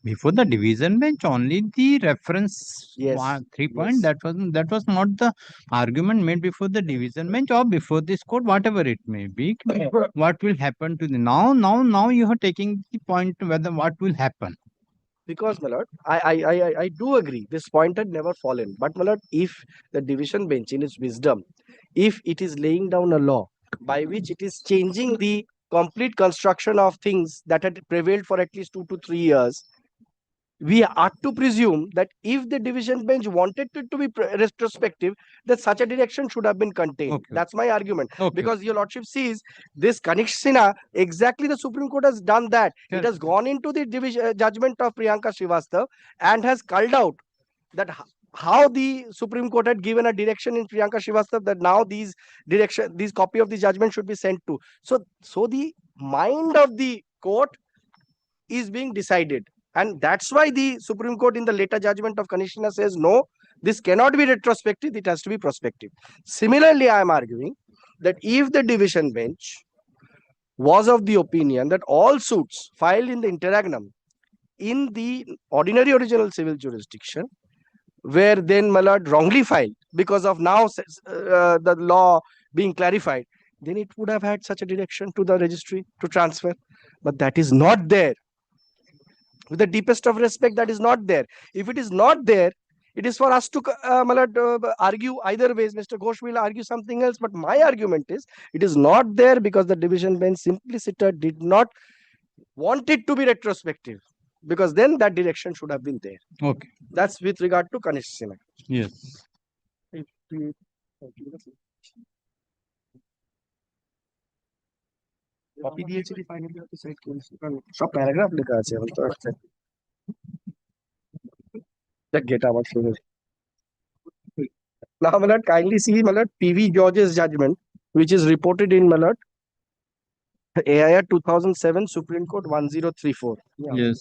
Before the division bench, only the reference 3 point, that was not the argument made before the division bench or before this court, whatever it may be. What will happen to the now you are taking the point whether what will happen. Because, my lord, I do agree this point had never fallen. But, my lord, if the division bench in its wisdom, if it is laying down a law by which it is changing the complete construction of things that had prevailed for at least 2 to 3 years, we are to presume that if the division bench wanted it to be retrospective, that such a direction should have been contained. Okay. That's my argument. Okay. Because your lordship sees this Kanishk exactly the Supreme Court has done that. It Correct. has gone into the division judgment of Priyanka Srivastav and has culled out that how the Supreme Court had given a direction in Priyanka Srivastav that now these copy of the judgment should be sent to. So the mind of the court is being decided. And that's why the Supreme Court in the later judgment of Kanishk says, no, this cannot be retrospective, it has to be prospective. Similarly, I am arguing that if the division bench was of the opinion that all suits filed in the interregnum in the ordinary original civil jurisdiction were then, my lord, wrongly filed because of now the law being clarified, then it would have had such a direction to the registry to transfer. But that is not there. With the deepest of respect, that is not there. If it is not there, it is for us to argue either ways. Mr. Ghosh will argue something else, but my argument is it is not there because the division bench simpliciter did not want it to be retrospective, because then that direction should have been there. Okay. That's with regard to Kanishk Sinha. Yes. Copy দিয়েছিলি finally decide করিস সব paragraph লেখা আছে এখন তো দেখ গেটা আবার শুরু now my lord, kindly see my lord PV George's judgment which is reported in my lord AIR 2007 Supreme Court 1034. Yes.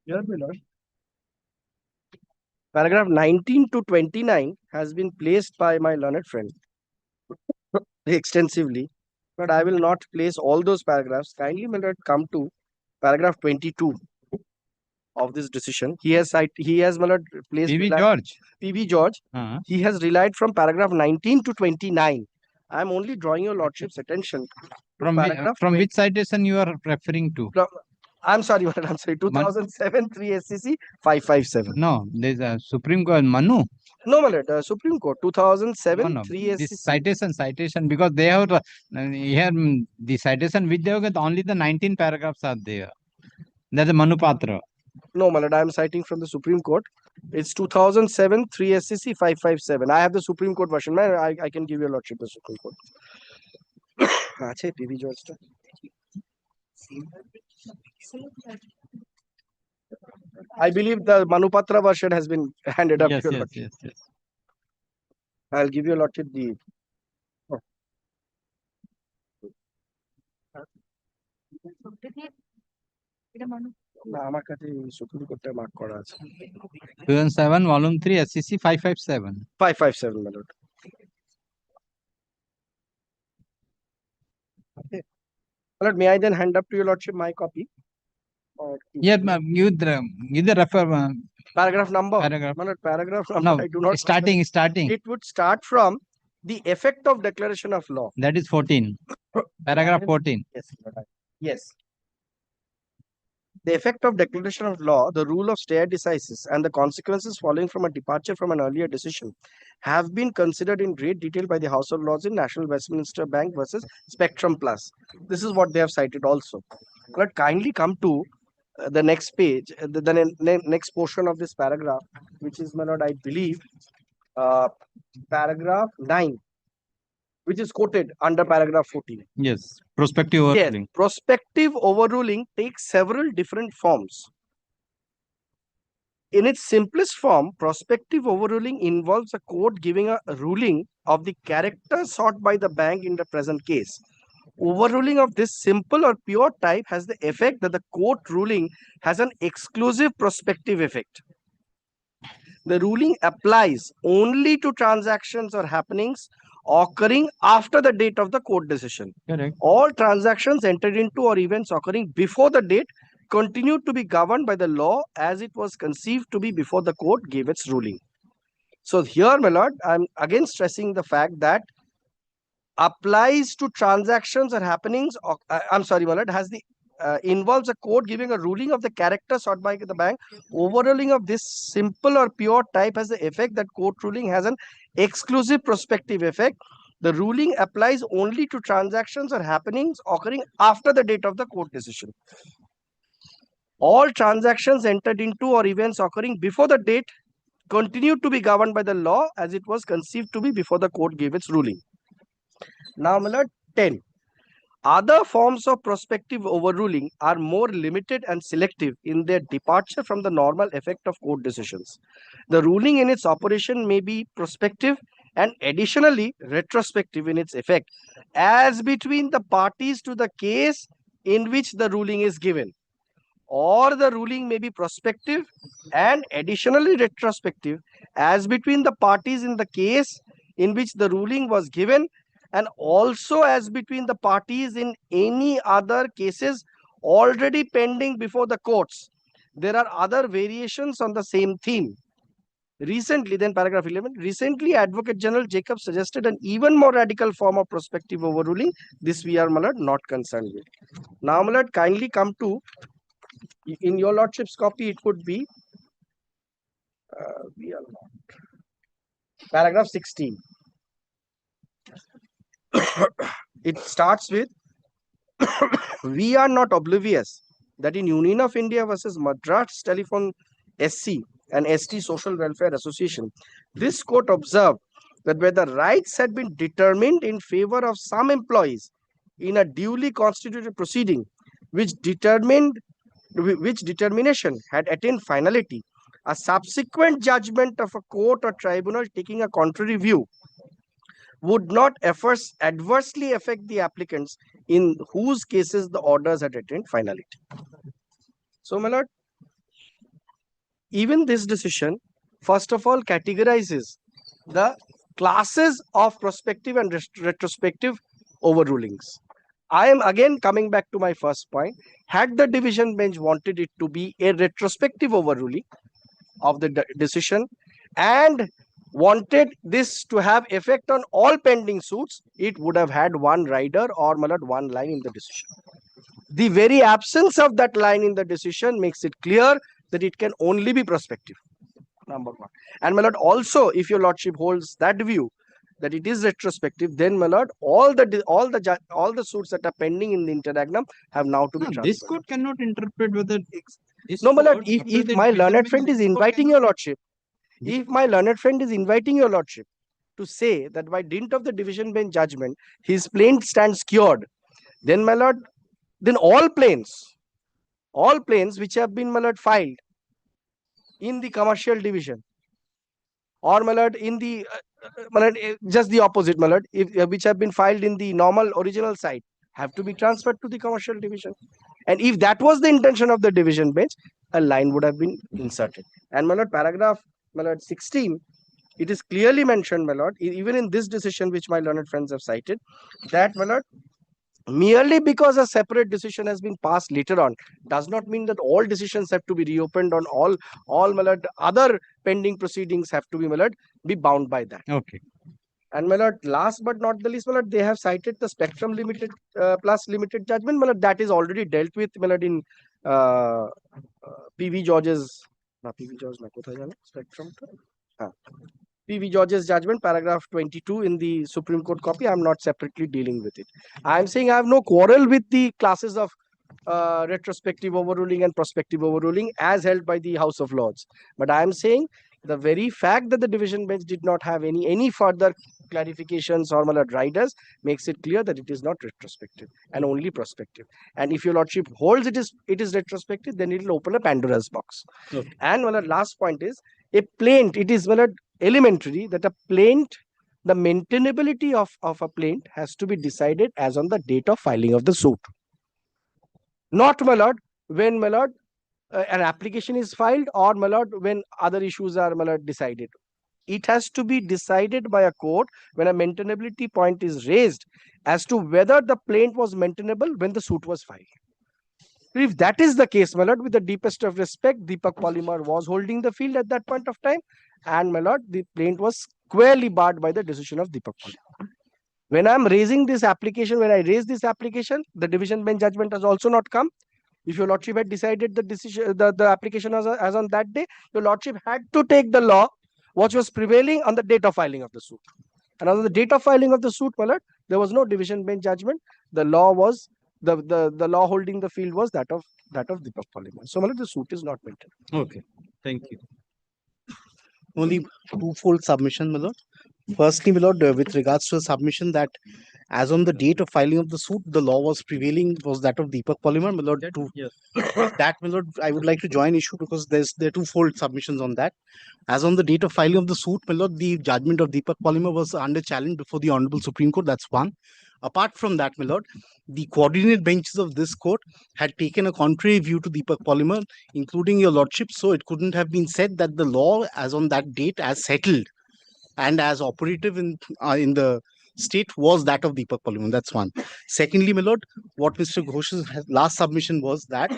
Here, my lord, paragraph 19 to 29 has been placed by my learned friend extensively, but I will not place all those paragraphs. Kindly, my lord, come to paragraph 22 of this decision. He has my lord, placed PV George. PV George. He has relied from paragraph 19 to 29. I am only drawing your lordship's attention to paragraph From which citation you are referring to? I'm sorry, my lord, I'm sorry. 2007 3 SCC 557. No, there's a Supreme Court Manu. No, my lord, Supreme Court 2007 No, 3 this SCC. citation, because they have here the citation which they have got, only the 19 paragraphs are there. That's a Manu Patra. No, my lord, I am citing from the Supreme Court. It's 2007 3 SCC 557. I have the Supreme Court version. I can give your lordship the Supreme Court. Ache PV George ta. I believe the Manupatra version has been handed up. Yes, to your yes, lordship. yes, yes. I'll give your lordship the. না আমার কাছে supreme কোর্টে mark করা আছে 2007 volume 3 SCC 557. 557, my lord. Okay. My lord, may I then hand up to your lordship my copy? Or Yeah, you the refer paragraph number. paragraph. My lord, paragraph number. No, I do not. starting. It would start from the effect of declaration of law. That is 14. Paragraph 14. Yes, my lord. Yes. The effect of declaration of law, the rule of stare decisis, and the consequences following from a departure from an earlier decision have been considered in great detail by the House of Lords in National Westminster Bank versus Spectrum Plus. This is what they have cited also. But kindly come to the next page, the next portion of this paragraph, which is, my lord, I believe, paragraph 9, which is quoted under paragraph 14. Yes, prospective overruling. Yes, prospective overruling takes several different forms. In its simplest form, prospective overruling involves a court giving a ruling of the character sought by the bank in the present case. Overruling of this simple or pure type has the effect that the court ruling has an exclusive prospective effect. The ruling applies only to transactions or happenings occurring after the date of the court decision. Correct. All transactions entered into or events occurring before the date continue to be governed by the law as it was conceived to be before the court gave its ruling. So here, my lord, I'm again stressing the fact that applies to transactions or happenings. I'm sorry, my lord, has the involves a court giving a ruling of the character sought by the bank. Overruling of this simple or pure type has the effect that court ruling has an exclusive prospective effect. The ruling applies only to transactions or happenings occurring after the date of the court decision. All transactions entered into or events occurring before the date continued to be governed by the law as it was conceived to be before the court gave its ruling. Now, my lord, 10. Other forms of prospective overruling are more limited and selective in their departure from the normal effect of court decisions. The ruling in its operation may be prospective and additionally retrospective in its effect, as between the parties to the case in which the ruling is given. Or the ruling may be prospective and additionally retrospective, as between the parties in the case in which the ruling was given, and also as between the parties in any other cases already pending before the courts. There are other variations on the same theme. Recently, then paragraph 11, recently Advocate General Jacob suggested an even more radical form of prospective overruling. This we are, my lord, not concerned with. Now, my lord, kindly come to, in your lordship's copy, it would be, we are not, paragraph 16. It starts with, we are not oblivious that in Union of India versus Madras Telephone SC and ST Social Welfare Association, this court observed that where the rights had been determined in favor of some employees in a duly constituted proceeding, which determination had attained finality, a subsequent judgment of a court or tribunal taking a contrary view would not adversely affect the applicants in whose cases the orders had attained finality. So, my lord, even this decision, first of all, categorizes the classes of prospective and retrospective overrulings. I am again coming back to my first point. Had the division bench wanted it to be a retrospective overruling of the decision and wanted this to have effect on all pending suits, it would have had one rider or, my lord, one line in the decision. The very absence of that line in the decision makes it clear that it can only be prospective. Number one. And, my lord, also, if your lordship holds that view that it is retrospective, then, my lord, all the suits that are pending in the interregnum have now to be transferred. This court cannot interpret whether no, my lord, if my learned friend is inviting your lordship, if my learned friend is inviting your lordship to say that by dint of the division bench judgment, his plaint stands cured, then, my lord, then all plaints which have been, my lord, filed in the commercial division, or, my lord, in the my lord, just the opposite, my lord, which have been filed in the normal original side, have to be transferred to the commercial division. And if that was the intention of the division bench, a line would have been inserted. And, my lord, paragraph, my lord, 16, it is clearly mentioned, my lord, even in this decision which my learned friends have cited, that, my lord, merely because a separate decision has been passed later on does not mean that all decisions have to be reopened on all, my lord, other pending proceedings have to be, my lord, be bound by that. Okay. And, my lord, last but not the least, my lord, they have cited the spectrum limited plus limited judgment, my lord, that is already dealt with, my lord, in PV George's spectrum. PV George's judgment, paragraph 22 in the Supreme Court copy. I am not separately dealing with it. I am saying I have no quarrel with the classes of retrospective overruling and prospective overruling as held by the House of Lords. But I am saying the very fact that the division bench did not have any further clarifications or, my lord, riders makes it clear that it is not retrospective and only prospective. And if your lordship holds it is retrospective, then it will open a Pandora's box. Okay. And, my lord, last point is a plaint. It is, my lord, elementary that a plaint, the maintainability of a plaint has to be decided as on the date of filing of the suit. Not, my lord, when, my lord, an application is filed, or, my lord, when other issues are, my lord, decided. It has to be decided by a court when a maintainability point is raised as to whether the plaint was maintainable when the suit was filed. If that is the case, my lord, with the deepest of respect, Deepak Polymer was holding the field at that point of time, and, my lord, the plaint was squarely barred by the decision of Deepak Polymer. When I am raising this application, when I raise this application, the division bench judgment has also not come. If your lordship had decided the decision, the application as on that day, your lordship had to take the law which was prevailing on the date of filing of the suit. And as on the date of filing of the suit, my lord, there was no division bench judgment. The law was the law holding the field was that of Deepak Polymer. So, my lord, the suit is not maintained. Okay, thank you. Only twofold submission, my lord. Firstly, my lord, with regards to the submission that as on the date of filing of the suit, the law was prevailing was that of Deepak Polymer, my lord. Yes. That, my lord, I would like to join issue because there are twofold submissions on that. As on the date of filing of the suit, my lord, the judgment of Deepak Polymer was under challenge before the Honorable Supreme Court. That's one. Apart from that, my lord, the coordinate benches of this court had taken a contrary view to Deepak Polymer, including your lordship. So it couldn't have been said that the law, as on that date, as settled and as operative in the state, was that of Deepak Polymer. That's one. Secondly, my lord, what Mr. Ghosh's last submission was that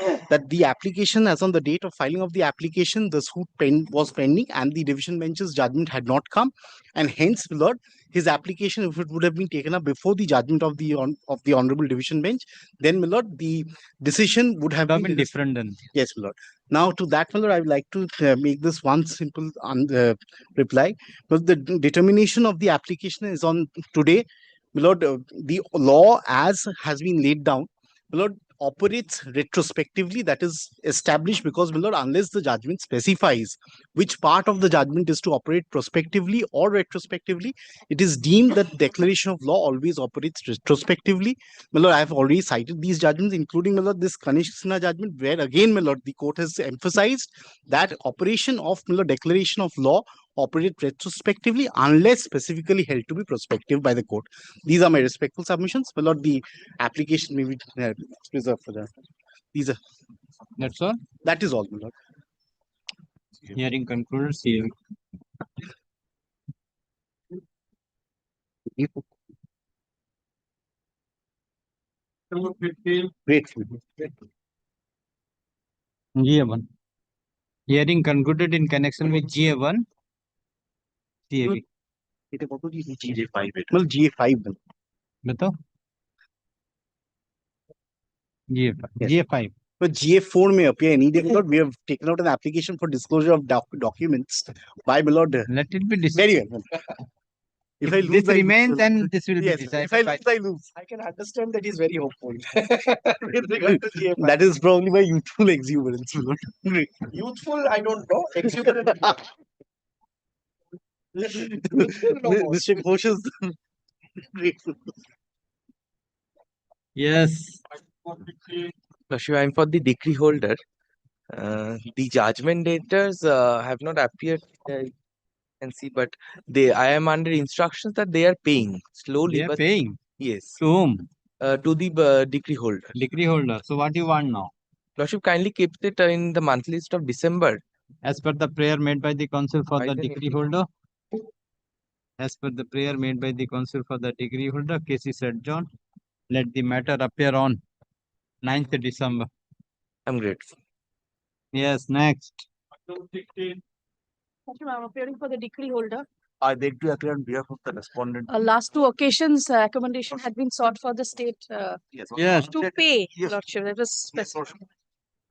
the application, as on the date of filing of the application, the suit was pending and the division bench's judgment had not come, and hence, my lord, his application, if it would have been taken up before the judgment of the honorable division bench, then, my lord, the decision would have been different then. Yes, my lord. Now, to that, my lord, I would like to make this one simple reply. But the determination of the application is on today. My lord, the law as has been laid down, my lord, operates retrospectively. That is established because, my lord, unless the judgment specifies which part of the judgment is to operate prospectively or retrospectively, it is deemed that declaration of law always operates retrospectively. My lord, I have already cited these judgments, including, my lord, this Kanishk Sinha judgment, where again, my lord, the court has emphasized that operation of, my lord, declaration of law operate retrospectively unless specifically held to be prospective by the court. These are my respectful submissions. My lord, the application may be preserved for that. These are. That's all. That is all, my lord. Hearing concluded. See you. Grateful. GA1. Hearing concluded in connection with GA1. CAB. GA5. Well, GA5. बताओ GA5. Yes. GA5. But GA4 may appear any day, my lord. We have taken out an application for disclosure of documents by, my lord. Let it be Very well. If I lose, this I remains, lose. then this will Yes, be decided. if I lose, I lose. I can understand that he's very hopeful. With regard to GA5. That is probably my youthful exuberance, my lord. Youthful, I don't know. Exuberant. Mr. Ghosh is grateful. Yes. Lordship, I'm for the decree holder. The judgment debtors have not appeared. You can see, but I am under instructions that they are paying slowly. They are but paying. Yes. To whom? To the decree holder. Decree holder. So what do you want now? Lordship, kindly keep it in the monthly list of December. As per the prayer made by the council for By the the decree holder. As per the prayer made by the council for the decree holder, case is adjourned. Let the matter appear on 9th December. I'm grateful. Yes, next. Thank you, I'm appearing for the decree holder. I beg to appear on behalf of the respondent. Last two occasions, accommodation had been sought for the state Yes. to pay, Yes. Lordship. That was Yes, specific. Lordship.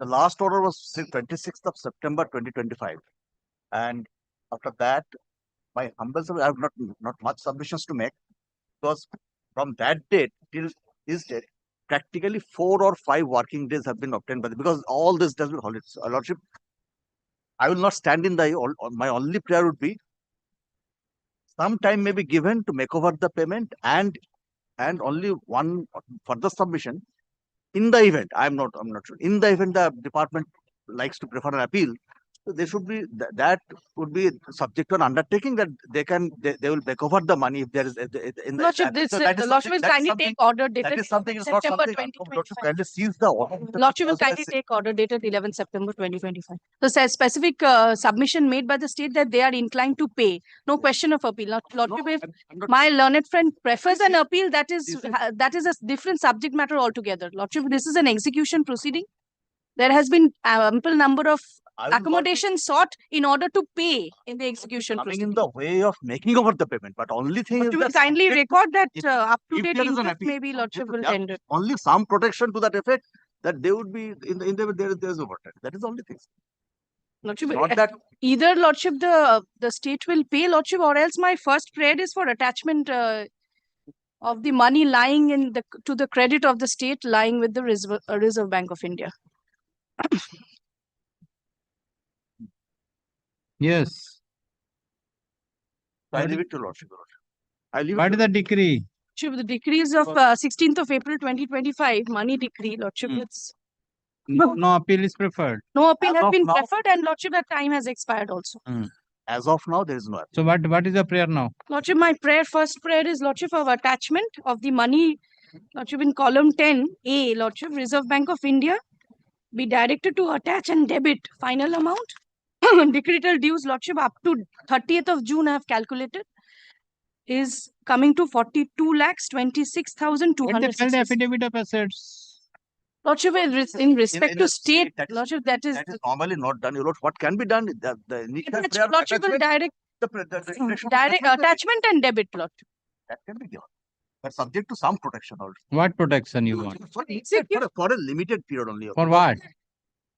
The last order was 26th of September 2025. And after that, my humble service, I have not much submissions to make, because from that date till this date, practically 4 or 5 working days have been obtained by because all this does with holidays. Lordship, I will not stand in the my only prayer would be some time may be given to make over the payment and only one further submission. In the event, I'm not sure. In the event the department likes to prefer an appeal, so they should be that would be subject to an undertaking that they will make over the money if there is in the Lordship, this Lordship will kindly take order dated that is something is not September something. 2025. Lordship, kindly seize the order. Lordship will kindly take order dated 11 September 2025. So says specific submission made by the state that they are inclined to pay. No question of appeal. Lordship, if my learned friend prefers an appeal, that is a different subject matter altogether. Lordship, this is an execution proceeding. There has been ample number of accommodations sought in order to pay in the execution Coming proceeding. in the way of making over the payment, but only thing is You will that kindly record that up to if date there is an interest appeal, maybe Lordship will yeah, tender. only some protection to that effect that they would be in the there is overtime. That is the only thing. Lordship, Not that either Lordship the state will pay Lordship, or else my first prayer is for attachment of the money lying in the to the credit of the state lying with the Reserve Bank of India. Yes. I leave it to Lordship. I leave it What to is the decree? Lordship, the decree is of 16th of April 2025, money decree, Lordship. It's No appeal is preferred. no appeal As has of been now- preferred, and Lordship, that time has expired also. As of now, there is no appeal. So what is the prayer now? Lordship, my first prayer is Lordship of attachment of the money, Lordship, in column 10A, Lordship, Reserve Bank of India be directed to attach and debit final amount. Decretal dues, Lordship, up to 30th of June, I have calculated, is coming to 42,26,200. But they filed the affidavit of assets. Lordship, in respect in to a state, that is- Lordship, that is normally not done. Your Lord, what can be done? The initial attach- prayer Lordship will attachment, direct the direction of direct attachment and debit, Lordship. that can be given. But subject to some protection also. What protection you want? For a limited period only. For what?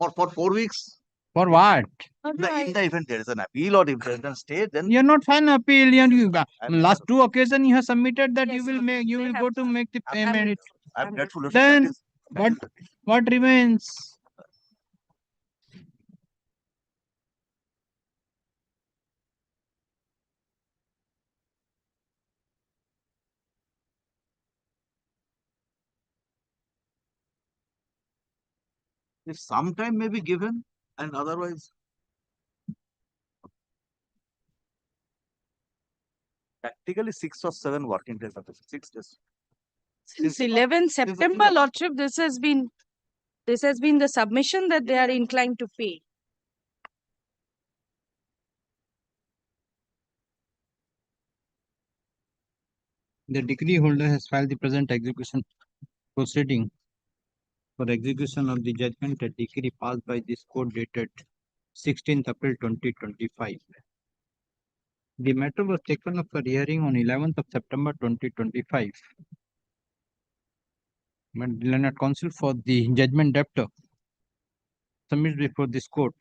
For 4 weeks. For what? In the event there is an appeal or if there is a stay, then You are not fine appeal. You I'm last two occasions you have submitted that you will go to make the payment. I'm grateful. Then what remains? If some time may be given and otherwise practically 6 or 7 working days after 6 days. Since 11 September, Lordship, this has been the submission that they are inclined to pay. The decree holder has filed the present execution proceeding for execution of the judgment and decree passed by this court dated 16th April 2025. The matter was taken up for hearing on 11th of September 2025. Learned counsel for the judgment debtor submits before this court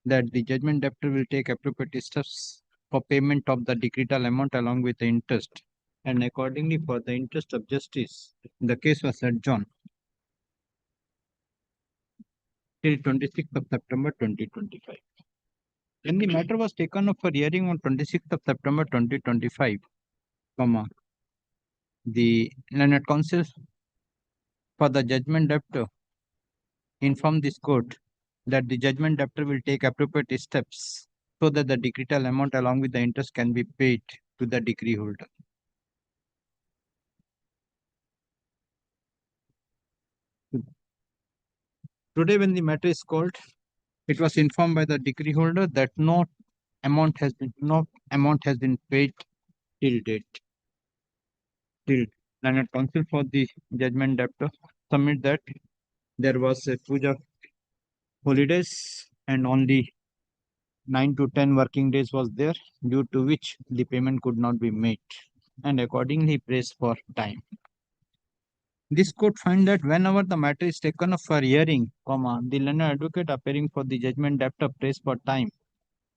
that the judgment debtor will take appropriate steps for payment of the decretal amount along with the interest, and accordingly for the interest of justice, the case was adjourned till 26th of September 2025. When the matter was taken up for hearing on 26th of September 2025, the learned counsel for the judgment debtor informed this court that the judgment debtor will take appropriate steps so that the decretal amount along with the interest can be paid to the decree holder. Today, when the matter is called, it was informed by the decree holder that no amount has been paid till date. Till learned counsel for the judgment debtor submit that there was a puja holidays and only 9 to 10 working days was there, due to which the payment could not be made, and accordingly prays for time. This court find that whenever the matter is taken up for hearing, the learned advocate appearing for the judgment debtor prays for time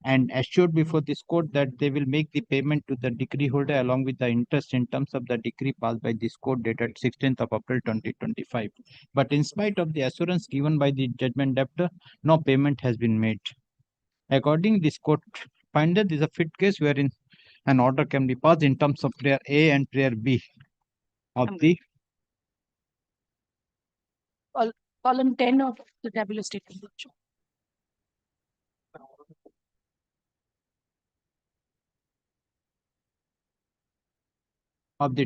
and assured before this court that they will make the payment to the decree holder along with the interest in terms of the decree passed by this court dated 16th of April 2025. But in spite of the assurance given by the judgment debtor, no payment has been made. According this court find that this is a fit case wherein an order can be passed in terms of prayer A and prayer B of the Column 10 of the tabular statement.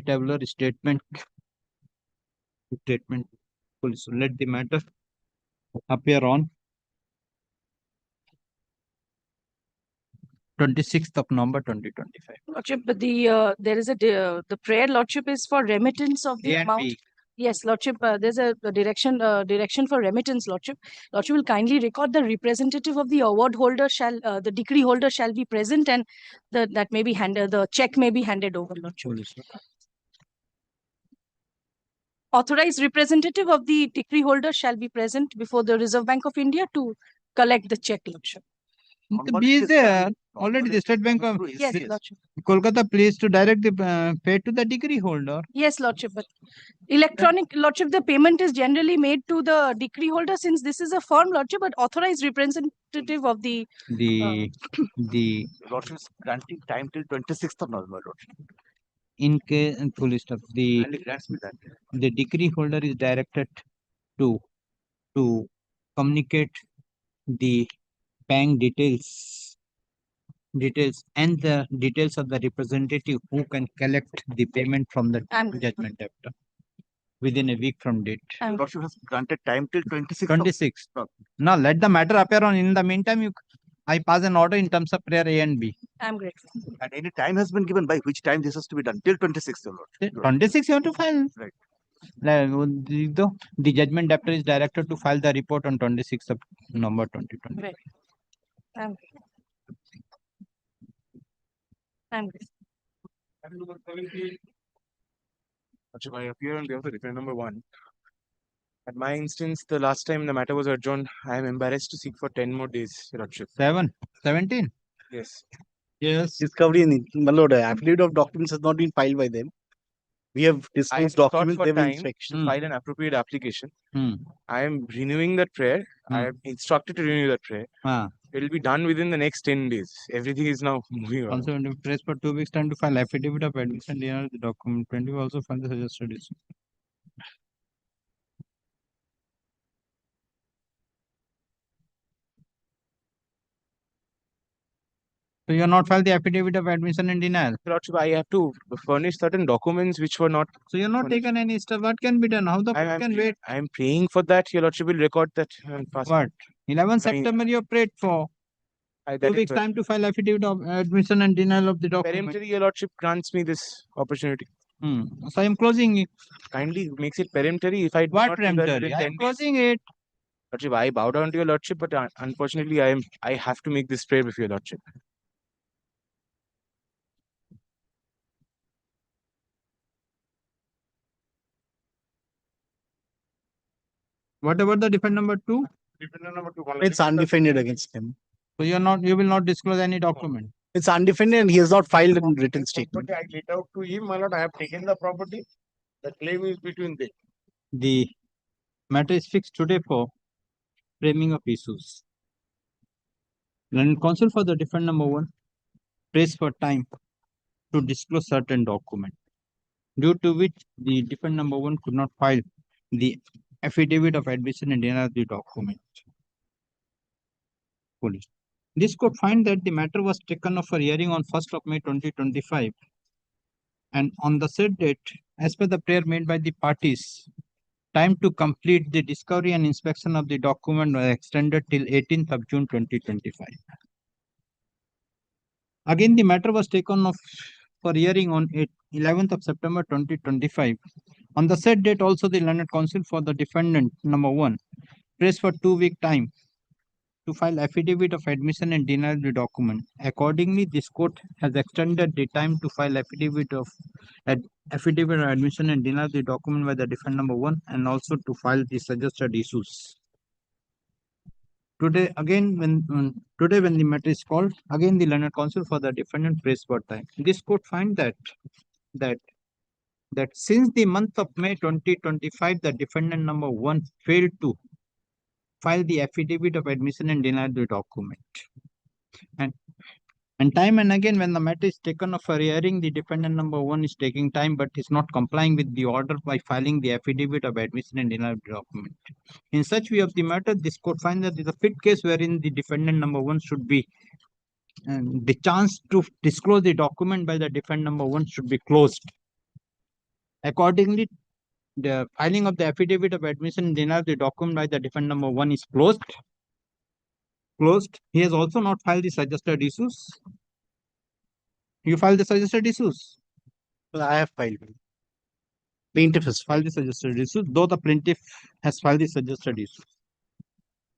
tabular statement. So let the matter appear on 26th of November 2025. Lordship, but there is the prayer, Lordship, is for remittance of the A and amount. B. Yes, Lordship, there's a direction for remittance, Lordship. Lordship will kindly record the representative of the award holder the decree holder shall be present, and that may be handed, the check may be handed over, Lordship. Authorized representative of the decree holder shall be present before the Reserve Bank of India to collect the check, Lordship. The B is there. Already the State Bank of Yes, Lordship. Kolkata pleased to direct the pay to the degree holder. Yes, Lordship, but electronic, Lordship, the payment is generally made to the decree holder since this is a firm, Lordship, but authorized representative of the. The Lordship is granting time till 26th of November, Lordship. in case police stuff, Kindly grants me that. the decree holder is directed to communicate the bank details and the details of the representative who can collect the payment from the judgment debtor within a week from date. Lordship has granted time till 26th. 26th. Now let the matter appear on. In the meantime, I pass an order in terms of prayer A and B. I'm grateful. And any time has been given by which time this has to be done till 26th, Lord. 26 you have to file. Right. The judgment debtor is directed to file the report on 26th of November 2020. Right. I'm grateful. I appear on behalf of the defendant number 1. At my instance, the last time the matter was adjourned, I am embarrassed to seek for 10 more days, Your Lordship. 17? Yes. Yes. Discovery in my lord, affidavit of documents has not been filed by them. We have I disclosed sought documents, for they will time inspection. to file an appropriate application. Hmm. I am renewing that prayer. I am instructed to renew that prayer. It will be done within the next 10 days. Everything is now moving on. Also, when you press for 2 weeks time to file affidavit of admission, the document 20 will also file the suggested issue. So you have not filed the affidavit of admission and denial. Lordship, I have to furnish certain documents which were not. So you have not taken any step. What can be done? How the court can wait? I am praying for that. Your Lordship will record that. What? 11 September you have prayed for. 2 weeks time to file affidavit of admission and denial of the document. Peremptory, Your Lordship grants me this opportunity. So I am closing it. Kindly makes it peremptory. If I do What not do that peremptory? within I 10 am days. closing it. Lordship, I bow down to Your Lordship, but unfortunately, I have to make this prayer before Your Lordship. What about the defendant number 2? Defendant number 2. It's undefended against him. So you will not disclose any document. It's undefended and he has not filed a written statement. I get out to him, my lord. I have taken the property. The claim is between them. The matter is fixed today for framing of issues. Learned counsel for the defendant number 1 prays for time to disclose certain document, due to which the defendant number 1 could not file the affidavit of admission and denial of the document. Police. This court find that the matter was taken up for hearing on 1st of May 2025, and on the said date, as per the prayer made by the parties, time to complete the discovery and inspection of the document was extended till 18th of June 2025. Again, the matter was taken up for hearing on 11th of September 2025. On the said date, also the learned counsel for the defendant number 1 prays for 2 week time to file affidavit of admission and denial of the document. Accordingly, this court has extended the time to file affidavit of admission and denial of the document by the defendant number 1 and also to file the suggested issues. Today, again, when the matter is called, again the learned counsel for the defendant prays for time. This court find that since the month of May 2025, the defendant number 1 failed to file the affidavit of admission and denial the document. And time and again, when the matter is taken up for hearing, the defendant number 1 is taking time but is not complying with the order by filing the affidavit of admission and denial of the document. In such view of the matter, this court finds that is a fit case wherein the defendant number 1 should be the chance to disclose the document by the defendant number 1 should be closed. Accordingly, the filing of the affidavit of admission and denial of the document by the defendant number 1 is closed. He has also not filed the suggested issues. You filed the suggested issues? Well, I have filed. Plaintiff has filed the suggested issues, though the plaintiff has filed the suggested issues.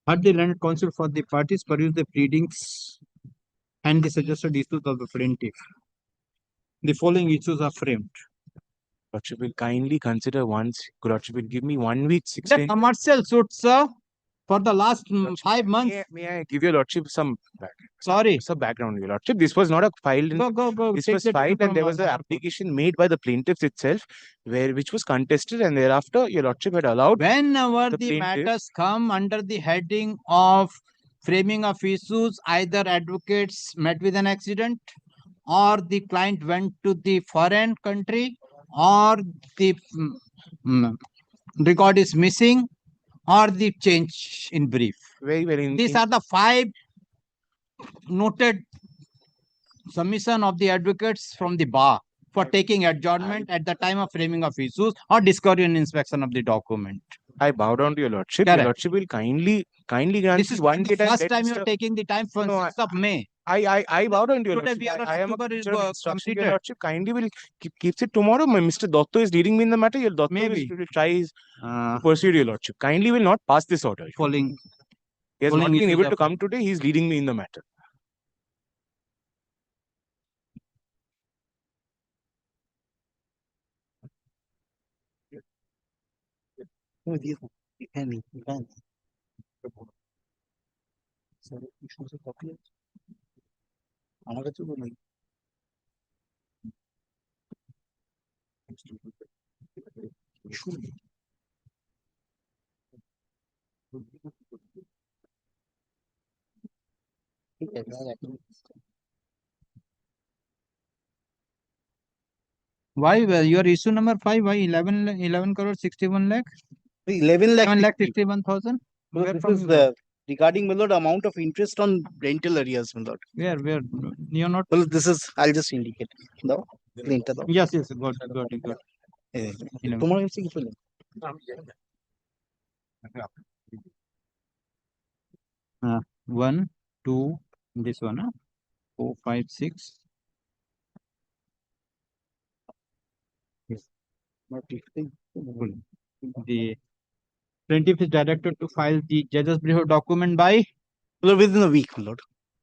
Had the learned counsel for the parties peruse the pleadings and the suggested issues of the plaintiff, the following issues are framed. Lordship will kindly consider once. Lordship will give me 1 week, 6 The days. commercial suit, sir, for the last 5 months. May I give your Lordship some back? Sorry. So background, Your Lordship. This was not a filed. Go. This Take was the filed, from and there was an application made by the plaintiffs itself, which was contested, and thereafter, Your Lordship had allowed. Whenever the plaintiff. matters come under the heading of framing of issues, either advocates met with an accident, or the client went to the foreign country, or the record is missing, or the change in brief. Very well. These are the 5 noted submission of the advocates from the bar for taking adjournment at the time of framing of issues or discovery and inspection of the document. I bow down to Your Lordship. Correct. Your Lordship will kindly grant This is one the day first time you are taking the time for 6th of May. I bow down to Your Today Lordship. we are I am a October is creature of instruction. Your completed. Lordship kindly will keeps it tomorrow. Mr. Dotto is leading me in the matter. Your Dotto will try his pursue, Your Lordship. Kindly will not pass this order. Following. He has not been able to come today. He is leading me in the matter. আমার কাছে তো নেই Why your issue number 5? Why 11 crore 61 lakh? 11 lakh 61,000. This is regarding Milord amount of interest on rental arrears, Milord. Where you're not? Well, this is I'll just indicate. No, later. Yes, got it. Tomorrow you see it. 1, 2, this one, 4, 5, 6. Yes. The plaintiff is directed to file the judge's brief of document by within a week, Lord.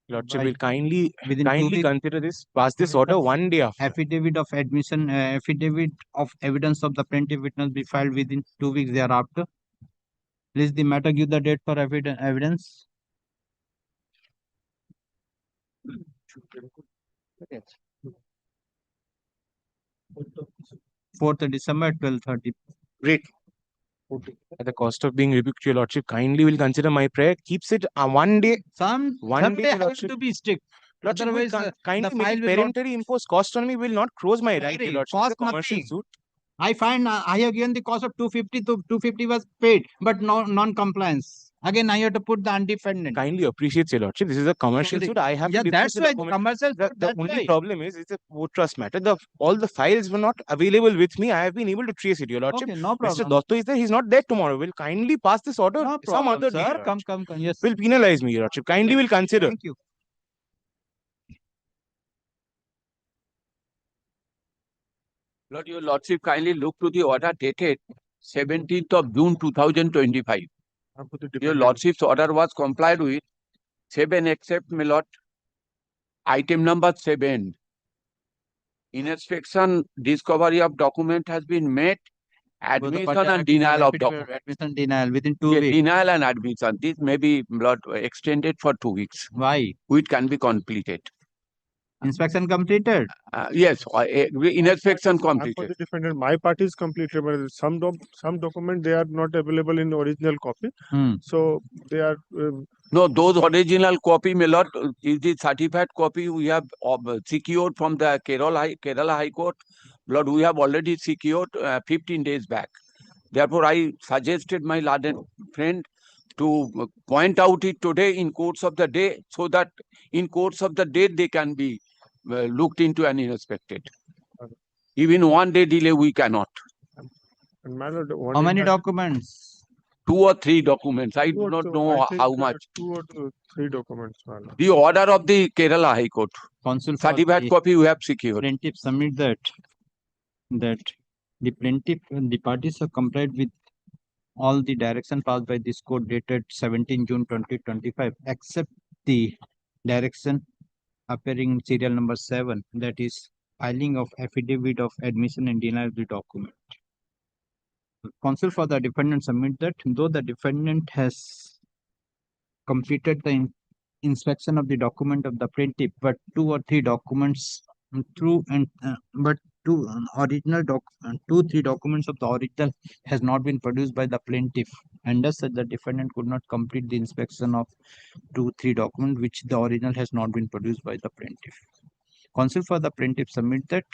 Lordship will kindly within 2 weeks, consider this, pass this order one day after. Affidavit of admission, affidavit of evidence of the plaintiff witness be filed within 2 weeks thereafter. Please the matter give the date for evidence. 4th of December 12:30. Great. At the cost of being rebuked, Your Lordship kindly will consider my prayer. Keeps it one day. One day has to be strict. Lordship, Otherwise, kindly the make file it will not- peremptory impose cost on me will not close my right, Your Lordship. Cost It's a commercial nothing. suit. I find I have given the cost of 250. 250 was paid, but no non-compliance. Again, I have to put the undefended. Kindly appreciate, Your Lordship. This is a commercial suit. I have to discuss that's the why document. commercial. The only problem is it's a board trust matter. All the files were not available with me. I have been able to trace it, Your Lordship. Okay, no Mr. problem. Dotto is there. He's not there tomorrow. Will kindly pass this order No some problem, other day. sir. Your Lordship. Come. Yes. Will penalize me, Your Lordship. Kindly will consider. Thank you. Lord, Your Lordship, kindly look to the order dated 17th of June 2025. Your Lordship's order was complied with. 7 except, my Lord. Item number 7. Inspection discovery of document has been made. Admission and denial of document. Admission denial within 2 weeks. Denial and admission. This may be, Lord, extended for 2 weeks. Why? Which can be completed. Inspection completed. Yes, inspection For completed. the defendant, my part is completed, but some document they are not available in original copy. So they are. No, those original copy, my lord, is the certified copy we have secured from the Kerala High Court. Lord, we have already secured 15 days back. Therefore, I suggested my learned friend to point out it today in course of the day, so that in course of the day they can be looked into and inspected. Even 1 day delay we cannot. And my lord, How many documents? 2 or 3 documents. I do not know how much. 2 or 3 documents, my lord. The order of the Kerala High Court. Consul certified copy we have secured. Plaintiff submit that the plaintiff and the parties have complied with all the direction passed by this court dated 17 June 2025, except the direction appearing in serial number 7, that is filing of affidavit of admission and denial of the document. Counsel for the defendant submit that though the defendant has completed the inspection of the document of the plaintiff, but 2 or 3 documents through and but two original 2-3 documents of the original has not been produced by the plaintiff, and thus the defendant could not complete the inspection of 2-3 documents which the original has not been produced by the plaintiff. Counsel for the plaintiff submit that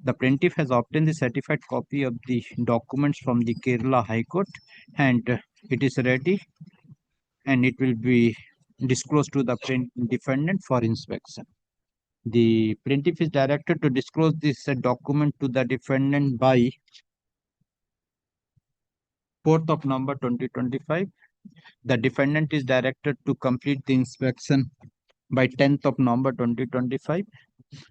the plaintiff has obtained the certified copy of the documents from the Kerala High Court, and it is ready and it will be disclosed to the defendant for inspection. The plaintiff is directed to disclose this document to the defendant by 4th of November 2025. The defendant is directed to complete the inspection by 10th of November 2025.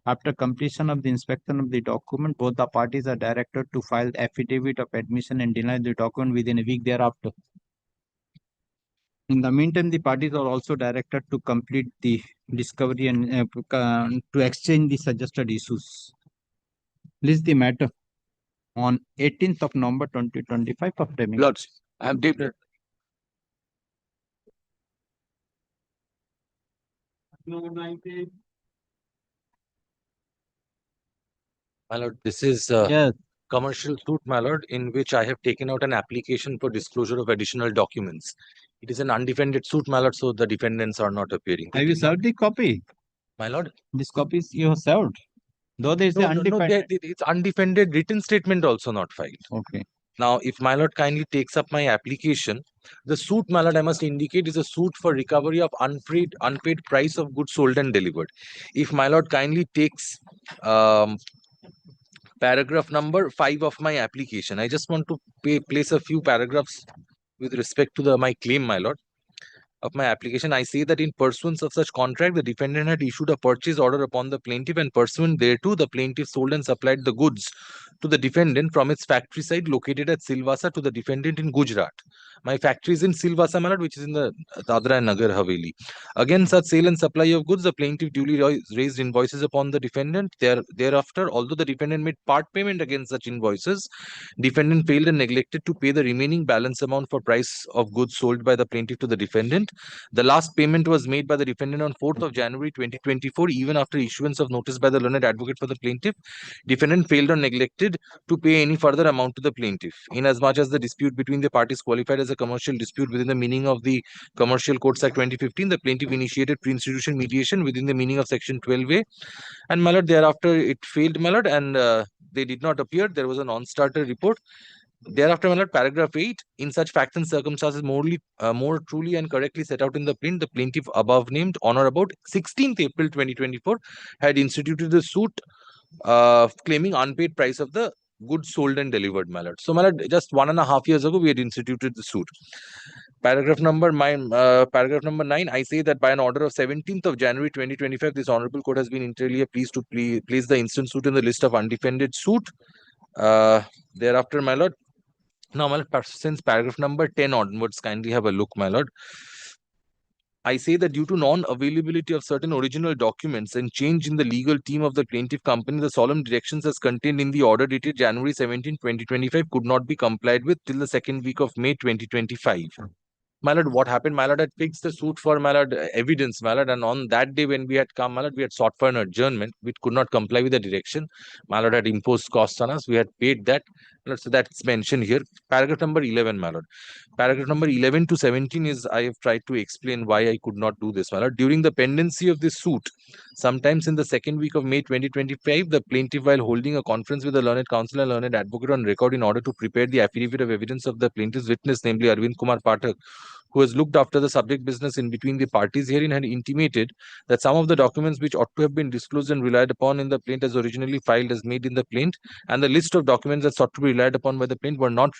After completion of the inspection of the document, both the parties are directed to file affidavit of admission and deny the document within a week thereafter. In the meantime, the parties are also directed to complete the discovery and to exchange the suggested issues. List the matter on 18th of November 2025 of Deming. Lords, I am deep. My lord, this is commercial suit, my lord, in which I have taken out an application for disclosure of additional documents. It is an undefended suit, my lord, so the defendants are not appearing. Have you served the copy? My lord? This copy is you have served. Though there is No, undefended. it's undefended written statement also not filed. Okay. Now, if my lord kindly takes up my application, the suit, my lord, I must indicate is a suit for recovery of unpaid price of goods sold and delivered. If my lord kindly takes paragraph number 5 of my application, I just want to place a few paragraphs with respect to my claim, my lord. Of my application, I say that in pursuance of such contract, the defendant had issued a purchase order upon the plaintiff, and pursuant thereto, the plaintiff sold and supplied the goods to the defendant from its factory site located at Silvassa to the defendant in Gujarat. My factory is in Silvassa, my lord, which is in the Dadra and Nagar Haveli. Again, such sale and supply of goods, the plaintiff duly raised invoices upon the defendant. Thereafter, although the defendant made part payment against such invoices, defendant failed and neglected to pay the remaining balance amount for price of goods sold by the plaintiff to the defendant. The last payment was made by the defendant on 4th of January 2024, even after issuance of notice by the learned advocate for the plaintiff. Defendant failed or neglected to pay any further amount to the plaintiff. Inasmuch as the dispute between the parties qualified as a commercial dispute within the meaning of the Commercial Codes Act 2015, the plaintiff initiated pre-institution mediation within the meaning of Section 12A. And, my lord, thereafter it failed, my lord, and they did not appear. There was a non-starter report. Thereafter, my lord, paragraph 8, in such facts and circumstances more truly and correctly set out in the plaint, the plaintiff above named on or about 16th April 2024 had instituted the suit claiming unpaid price of the goods sold and delivered, my lord. So, my lord, just 1.5 years ago, we had instituted the suit. Paragraph number 9, I say that by an order of 17th of January 2025, this honorable court has been inter pleased to place the instant suit in the list of undefended suit. Thereafter, my lord, now, my lord, since paragraph number 10 onwards, kindly have a look, my lord. I say that due to non-availability of certain original documents and change in the legal team of the plaintiff company, the solemn directions as contained in the order dated January 17, 2025 could not be complied with till the second week of May 2025. My lord, what happened? My lord had fixed the suit for, my lord, evidence, my lord, and on that day when we had come, my lord, we had sought for an adjournment, which could not comply with the direction. My lord had imposed costs on us. We had paid that. So that's mentioned here. Paragraph number 11, my lord. Paragraph number 11 to 17 is, I have tried to explain why I could not do this, my lord. During the pendency of this suit, sometimes in the second week of May 2025, the plaintiff, while holding a conference with the learned counsel and learned advocate on record in order to prepare the affidavit of evidence of the plaintiff's witness, namely Arvind Kumar Pathak, who has looked after the subject business in between the parties herein, had intimated that some of the documents which ought to have been disclosed and relied upon in the plaint as originally filed as made in the plaint, and the list of documents that sought to be relied upon by the plaint were not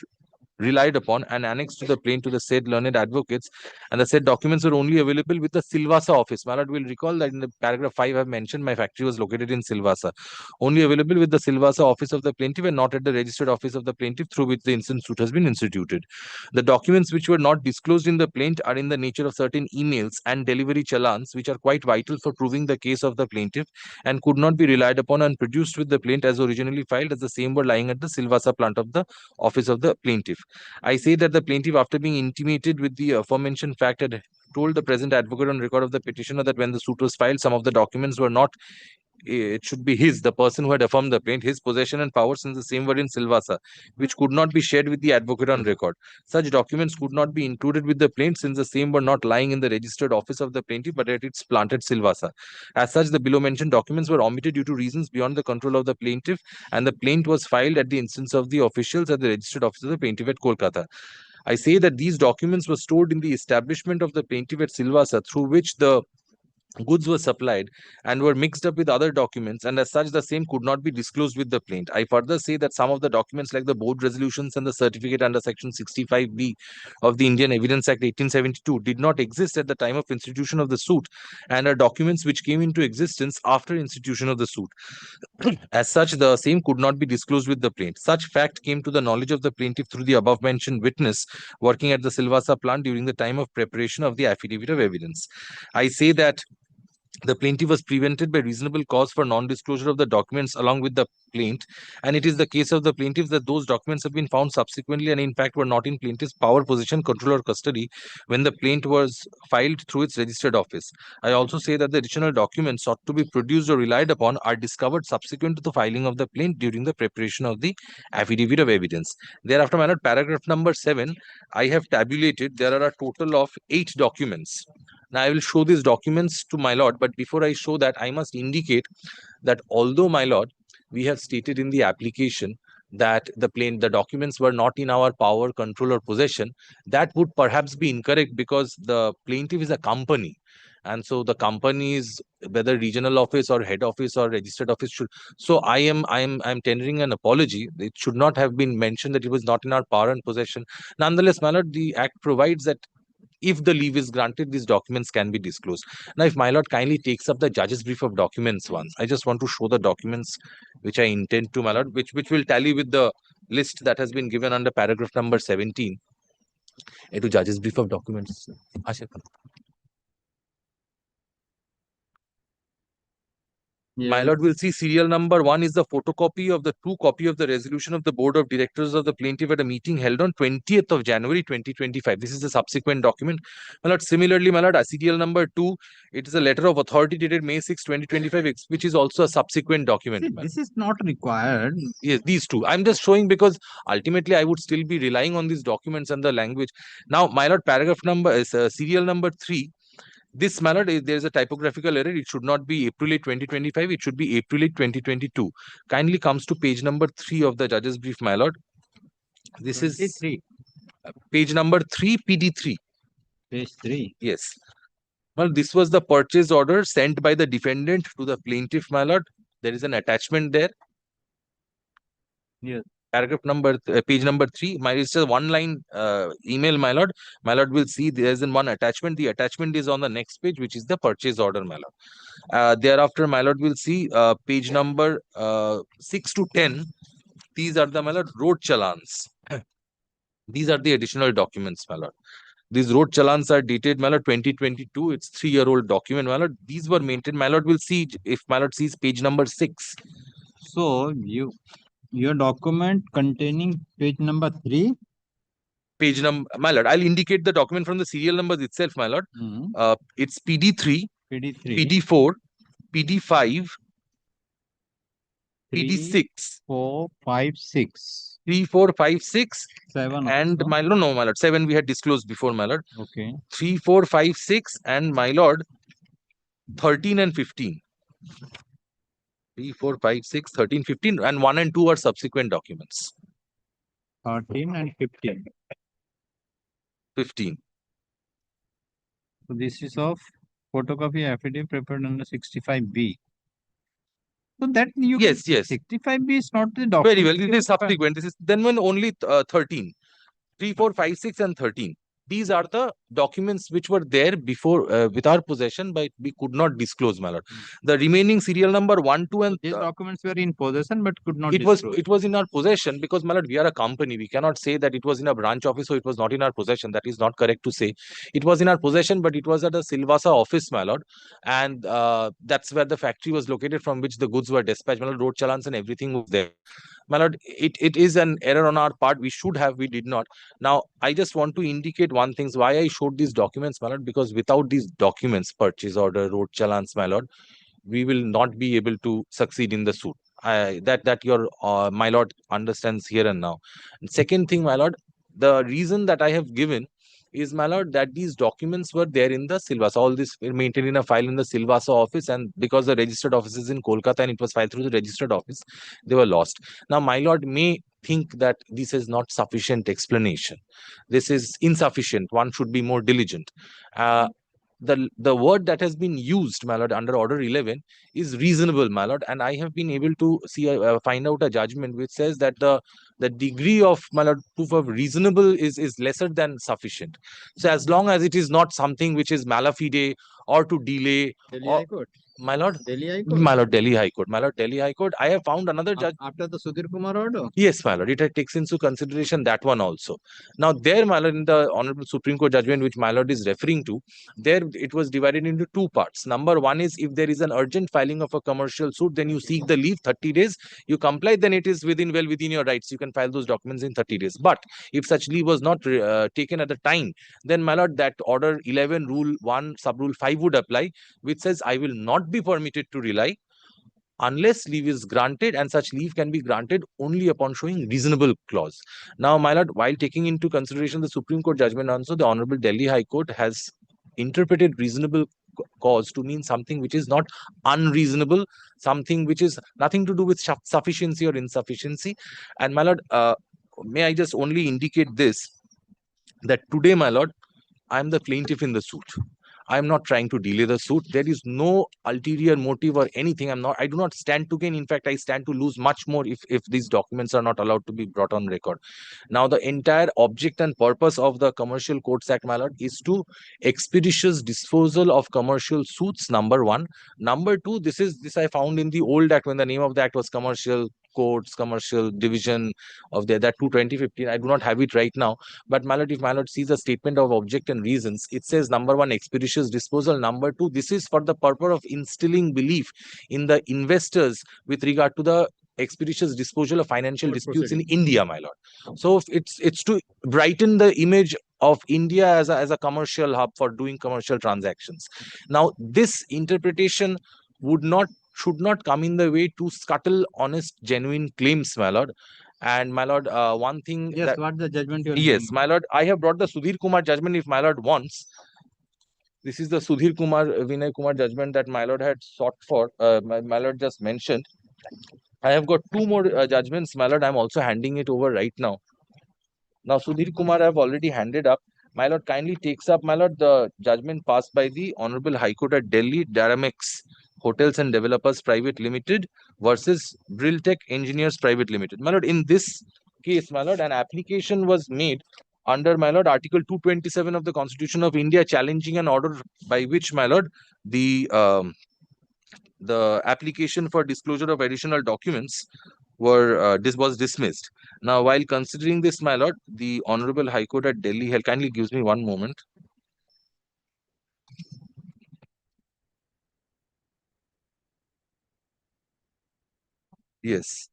relied upon and annexed to the plaint to the said learned advocates, and the said documents were only available with the Silvassa office. My lord will recall that in the paragraph 5 I have mentioned my factory was located in Silvassa. Only available with the Silvassa office of the plaintiff and not at the registered office of the plaintiff through which the instant suit has been instituted. The documents which were not disclosed in the plaint are in the nature of certain emails and delivery challans which are quite vital for proving the case of the plaintiff and could not be relied upon and produced with the plaint as originally filed, as the same were lying at the Silvassa plant of the office of the plaintiff. I say that the plaintiff, after being intimated with the aforementioned fact, had told the present advocate on record of the petitioner that when the suit was filed, some of the documents were not, it should be his, the person who had affirmed the plaint, his possession and power, since the same were in Silvassa, which could not be shared with the advocate on record. Such documents could not be included with the plaint, since the same were not lying in the registered office of the plaintiff, but at its planted Silvassa. As such, the below mentioned documents were omitted due to reasons beyond the control of the plaintiff, and the plaint was filed at the instance of the officials at the registered office of the plaintiff at Kolkata. I say that these documents were stored in the establishment of the plaintiff at Silvassa, through which the goods were supplied and were mixed up with other documents, and as such the same could not be disclosed with the plaint. I further say that some of the documents like the board resolutions and the certificate under section 65B of the Indian Evidence Act 1872 did not exist at the time of institution of the suit, and are documents which came into existence after institution of the suit. As such, the same could not be disclosed with the plaint. Such fact came to the knowledge of the plaintiff through the above mentioned witness working at the Silvassa plant during the time of preparation of the affidavit of evidence. I say that the plaintiff was prevented by reasonable cause for non-disclosure of the documents along with the plaint, and it is the case of the plaintiff that those documents have been found subsequently and in fact were not in plaintiff's power, possession, control or custody when the plaint was filed through its registered office. I also say that the additional documents sought to be produced or relied upon are discovered subsequent to the filing of the plaint during the preparation of the affidavit of evidence. Thereafter, my lord, paragraph number 7, I have tabulated there are a total of 8 documents. Now, I will show these documents to my lord, but before I show that, I must indicate that although, my lord, we have stated in the application that the documents were not in our power, control or possession, that would perhaps be incorrect because the plaintiff is a company. And so the company's, whether regional office or head office or registered office should. So I am tendering an apology. It should not have been mentioned that it was not in our power and possession. Nonetheless, my lord, the Act provides that if the leave is granted, these documents can be disclosed. Now, if my lord kindly takes up the judge's brief of documents once, I just want to show the documents which I intend to, my lord, which will tally with the list that has been given under paragraph number 17. To judge's brief of documents. My lord will see serial number 1 is the photocopy of the true copy of the resolution of the board of directors of the plaintiff at a meeting held on 20th of January 2025. This is the subsequent document. My lord, similarly, my lord, serial number 2, it is a letter of authority dated May 6, 2025, which is also a subsequent document. See, this is not required. Yes, these two. I'm just showing because ultimately I would still be relying on these documents and the language. Now, my lord, paragraph number is serial number 3. This, my lord, there is a typographical error. It should not be April 8, 2025. It should be April 8, 2022. Kindly comes to page number 3 of the judge's brief, my lord. This 23. Is page number 3, PD3. Page 3. Yes. Well, this was the purchase order sent by the defendant to the plaintiff, my lord. There is an attachment there. Yes. Paragraph number, page number 3. It's just one line email, my lord. My lord will see there is one attachment. The attachment is on the next page, which is the purchase order, my lord. Thereafter, my lord will see page number 6 to 10. These are the, my lord, road challans. These are the additional documents, my lord. These road challans are dated, my lord, 2022. It's 3-year-old document, my lord. These were maintained. My lord will see, if my lord sees page number 6. So, your document containing page number 3? Page number, my lord, I'll indicate the document from the serial numbers itself, my lord. It's PD3, PD4, PD5, PD6, 4, 5, 6. 3, 4, 5, 6, 7. And also. my lord, no, my lord, 7 we had disclosed before, my lord. Okay. 3, 4, 5, 6, and my lord, 13 and 15. 3, 4, 5, 6, 13, 15, and 1 and 2 are subsequent documents. 13 and 15. 15. So this is of photocopy affidavit prepared under 65B. So that you yes. 65B is not the document. Very well. It is subsequent. This is then when only 13. 3, 4, 5, 6, and 13. These are the documents which were there before with our possession, but we could not disclose, my lord. The remaining serial number 1, 2, and These documents were in possession but could not it was disclose. in our possession because, my lord, we are a company. We cannot say that it was in a branch office, so it was not in our possession. That is not correct to say. It was in our possession, but it was at a Silvassa office, my lord, and that's where the factory was located from which the goods were dispatched. My lord, road challans and everything was there. My lord, it is an error on our part. We should have, we did not. Now, I just want to indicate one thing. Why I showed these documents, my lord, because without these documents, purchase order, road challans, my lord, we will not be able to succeed in the suit. That your my lord understands here and now. And second thing, my lord, the reason that I have given is, my lord, that these documents were there in the Silvassa. All this maintained in a file in the Silvassa office, and because the registered office is in Kolkata and it was filed through the registered office, they were lost. Now, my lord may think that this is not sufficient explanation. This is insufficient. One should be more diligent. The word that has been used, my lord, under order 11 is reasonable, my lord, and I have been able to see find out a judgment which says that the degree of, my lord, proof of reasonable is lesser than sufficient. So as long as it is not something which is malafide or to delay, Delhi or, High Court. my lord, Delhi High Court. my lord, Delhi High Court, my lord, Delhi High Court. I have found another judge After the Sudhir Kumar order. Yes, my lord, it takes into consideration that one also. Now, there, my lord, in the Honorable Supreme Court judgment, which my lord is referring to, there it was divided into two parts. Number one is, if there is an urgent filing of a commercial suit, then you seek the leave 30 days, you comply, then it is within your rights. You can file those documents in 30 days. But if such leave was not taken at the time, then, my lord, that order 11, rule 1, sub rule 5 would apply, which says I will not be permitted to rely unless leave is granted, and such leave can be granted only upon showing reasonable clause. Now, my lord, while taking into consideration the Supreme Court judgment also, the Honorable Delhi High Court has interpreted reasonable cause to mean something which is not unreasonable, something which is nothing to do with sufficiency or insufficiency. And, my lord, may I just only indicate this, that today, my lord, I am the plaintiff in the suit. I am not trying to delay the suit. There is no ulterior motive or anything. I do not stand to gain. In fact, I stand to lose much more if these documents are not allowed to be brought on record. Now, the entire object and purpose of the Commercial Courts Act, my lord, is to expeditious disposal of commercial suits, number one. Number two, this I found in the old act when the name of the act was Commercial Courts, Commercial Division of that 2015. I do not have it right now. But, my lord, if my lord sees a statement of object and reasons, it says, number one, expeditious disposal. Number two, this is for the purpose of instilling belief in the investors with regard to the expeditious disposal of financial disputes in India, my lord. So it's to brighten the image of India as a commercial hub for doing commercial transactions. Now, this interpretation should not come in the way to scuttle honest, genuine claims, my lord. And, my lord, one thing. Yes, what the judgment you are Yes, giving? my lord, I have brought the Sudhir Kumar judgment if my lord wants. This is the Sudhir Kumar, Vinay Kumar judgment that my lord had sought for, my lord just mentioned. I have got two more judgments, my lord. I'm also handing it over right now. Now, Sudhir Kumar I have already handed up. My lord kindly takes up, my lord, the judgment passed by the Honorable High Court at Delhi, Daramex Hotels and Developers Private Limited versus Brilltech Engineers Private Limited. My lord, in this case, my lord, an application was made under, my lord, Article 227 of the Constitution of India, challenging an order by which, my lord, the application for disclosure of additional documents was dismissed. Now, while considering this, my lord, the Honorable High Court at Delhi kindly gives me one moment. Yes.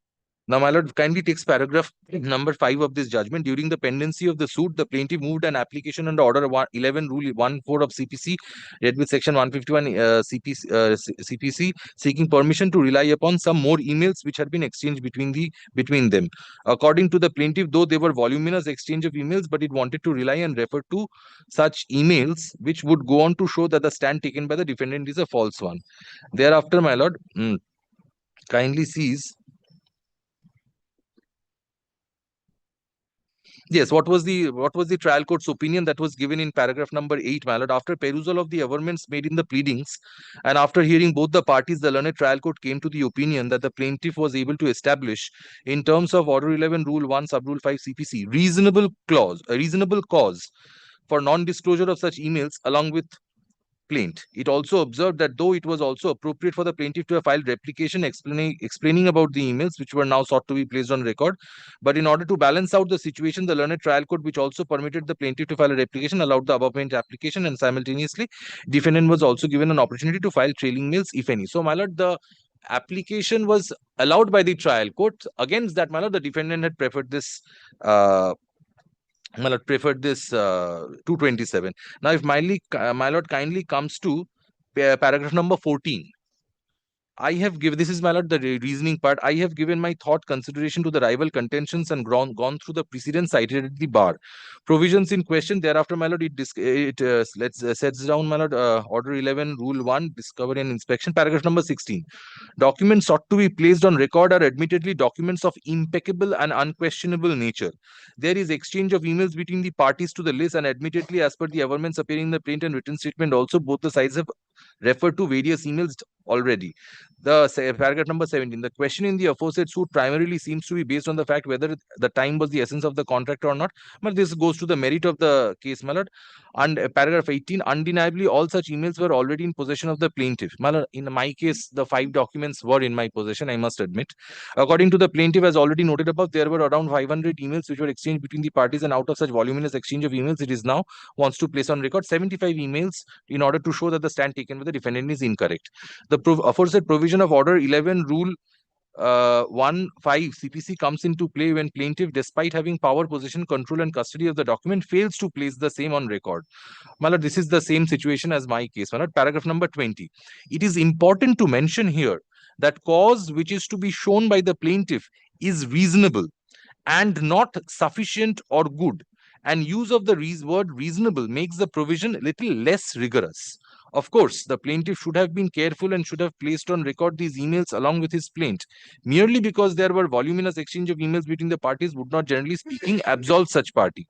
Now, my lord, kindly takes paragraph number 5 of this judgment. During the pendency of the suit, the plaintiff moved an application under Order 11, Rule 14 of CPC, read with Section 151 CPC, seeking permission to rely upon some more emails which had been exchanged between them. According to the plaintiff, though they were voluminous exchange of emails, but it wanted to rely and refer to such emails which would go on to show that the stand taken by the defendant is a false one. Thereafter, my lord, kindly sees. Yes, what was the trial court's opinion that was given in paragraph number 8, my lord? After perusal of the averments made in the pleadings and after hearing both the parties, the learned trial court came to the opinion that the plaintiff was able to establish, in terms of Order 11, Rule 1, Sub Rule 5 CPC, reasonable cause for non-disclosure of such emails along with plaint. It also observed that though it was also appropriate for the plaintiff to have filed replication explaining about the emails which were now sought to be placed on record, but in order to balance out the situation, the learned trial court, which also permitted the plaintiff to file a replication, allowed the above named application, and simultaneously defendant was also given an opportunity to file trailing mails, if any. So, my lord, the application was allowed by the trial court. Against that, my lord, the defendant had preferred this 227. Now, if my lord kindly comes to paragraph number 14. I have given, this is my lord the reasoning part. I have given my thought consideration to the rival contentions and gone through the precedents cited at the bar. Provisions in question. Thereafter, my lord, sets down, my lord, Order 11, Rule 1, Discovery and Inspection. Paragraph number 16. Documents sought to be placed on record are admittedly documents of impeccable and unquestionable nature. There is exchange of emails between the parties to the list, and admittedly, as per the averments appearing in the plaint and written statement, also both the sides have referred to various emails already. Paragraph number 17. The question in the aforesaid suit primarily seems to be based on the fact whether the time was the essence of the contract or not. But this goes to the merit of the case, my lord. And paragraph 18. Undeniably, all such emails were already in possession of the plaintiff. My lord, in my case, the 5 documents were in my possession, I must admit. According to the plaintiff, as already noted above, there were around 500 emails which were exchanged between the parties, and out of such voluminous exchange of emails, it is now wants to place on record 75 emails in order to show that the stand taken by the defendant is incorrect. The aforesaid provision of Order 11, Rule 1.5 CPC comes into play when plaintiff, despite having power, possession, control and custody of the document, fails to place the same on record. My lord, this is the same situation as my case. My lord, paragraph number 20. It is important to mention here that cause which is to be shown by the plaintiff is reasonable and not sufficient or good, and use of the word reasonable makes the provision a little less rigorous. Of course, the plaintiff should have been careful and should have placed on record these emails along with his plaint. Merely because there were voluminous exchange of emails between the parties would not, generally speaking, absolve such party.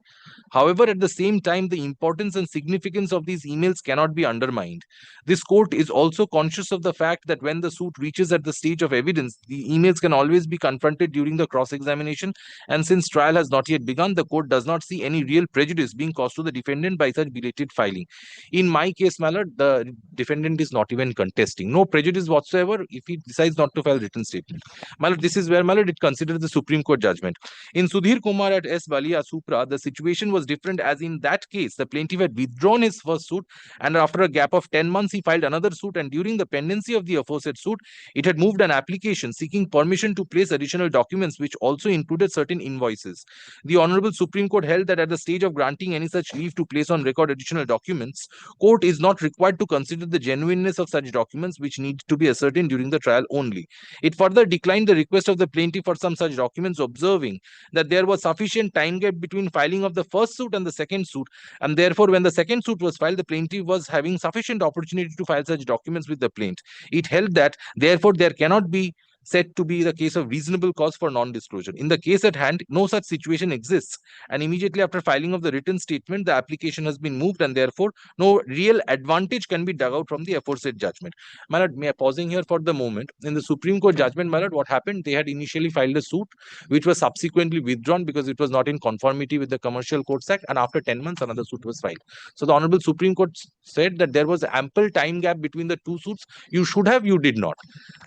However, at the same time, the importance and significance of these emails cannot be undermined. This court is also conscious of the fact that when the suit reaches at the stage of evidence, the emails can always be confronted during the cross-examination, and since trial has not yet begun, the court does not see any real prejudice being caused to the defendant by such belated filing. In my case, my lord, the defendant is not even contesting. No prejudice whatsoever if he decides not to file written statement. My lord, this is where, my lord, it considers the Supreme Court judgment. In Sudhir Kumar at S. Balia Supra, the situation was different, as in that case, the plaintiff had withdrawn his first suit, and after a gap of 10 months, he filed another suit, and during the pendency of the aforesaid suit, it had moved an application seeking permission to place additional documents, which also included certain invoices. The Honorable Supreme Court held that at the stage of granting any such leave to place on record additional documents, court is not required to consider the genuineness of such documents, which need to be ascertained during the trial only. It further declined the request of the plaintiff for some such documents, observing that there was sufficient time gap between filing of the first suit and the second suit, and therefore when the second suit was filed, the plaintiff was having sufficient opportunity to file such documents with the plaint. It held that therefore there cannot be said to be the case of reasonable cause for non-disclosure. In the case at hand, no such situation exists, and immediately after filing of the written statement, the application has been moved, and therefore no real advantage can be dug out from the aforesaid judgment. My lord, pausing here for the moment, in the Supreme Court judgment, my lord, what happened? They had initially filed a suit which was subsequently withdrawn because it was not in conformity with the Commercial Courts Act, and after 10 months another suit was filed. So the Honorable Supreme Court said that there was ample time gap between the two suits. You should have, you did not.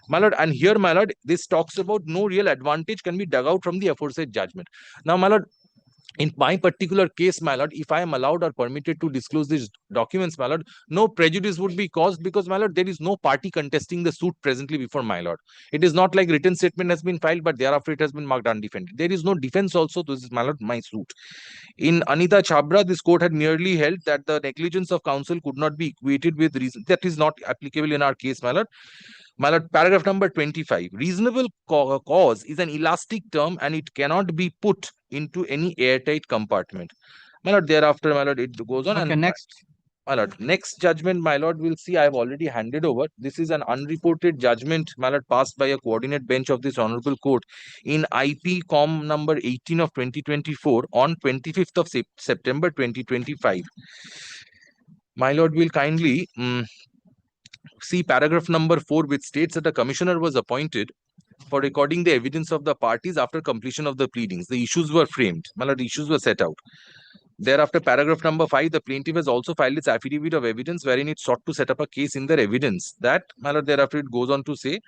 My lord, and here, my lord, this talks about no real advantage can be dug out from the aforesaid judgment. Now, my lord, in my particular case, my lord, if I am allowed or permitted to disclose these documents, my lord, no prejudice would be caused because, my lord, there is no party contesting the suit presently before my lord. It is not like written statement has been filed, but thereafter it has been marked undefended. There is no defense also to this, my lord, my suit. In Anita Chabra, this court had merely held that the negligence of counsel could not be equated with reason. That is not applicable in our case, my lord. My lord, paragraph number 25. Reasonable cause is an elastic term and it cannot be put into any airtight compartment. My lord, thereafter, my lord, it goes on. Okay, and next. My lord, next judgment, my lord, we'll see. I have already handed over. This is an unreported judgment, my lord, passed by a coordinate bench of this honorable court in IP Com number 18 of 2024 on 25th of September 2025. My lord, will kindly see paragraph number 4, which states that a commissioner was appointed for recording the evidence of the parties after completion of the pleadings. The issues were framed. My lord, the issues were set out. Thereafter, paragraph number 5, the plaintiff has also filed its affidavit of evidence wherein it sought to set up a case in their evidence. That, my lord, thereafter it goes on to say,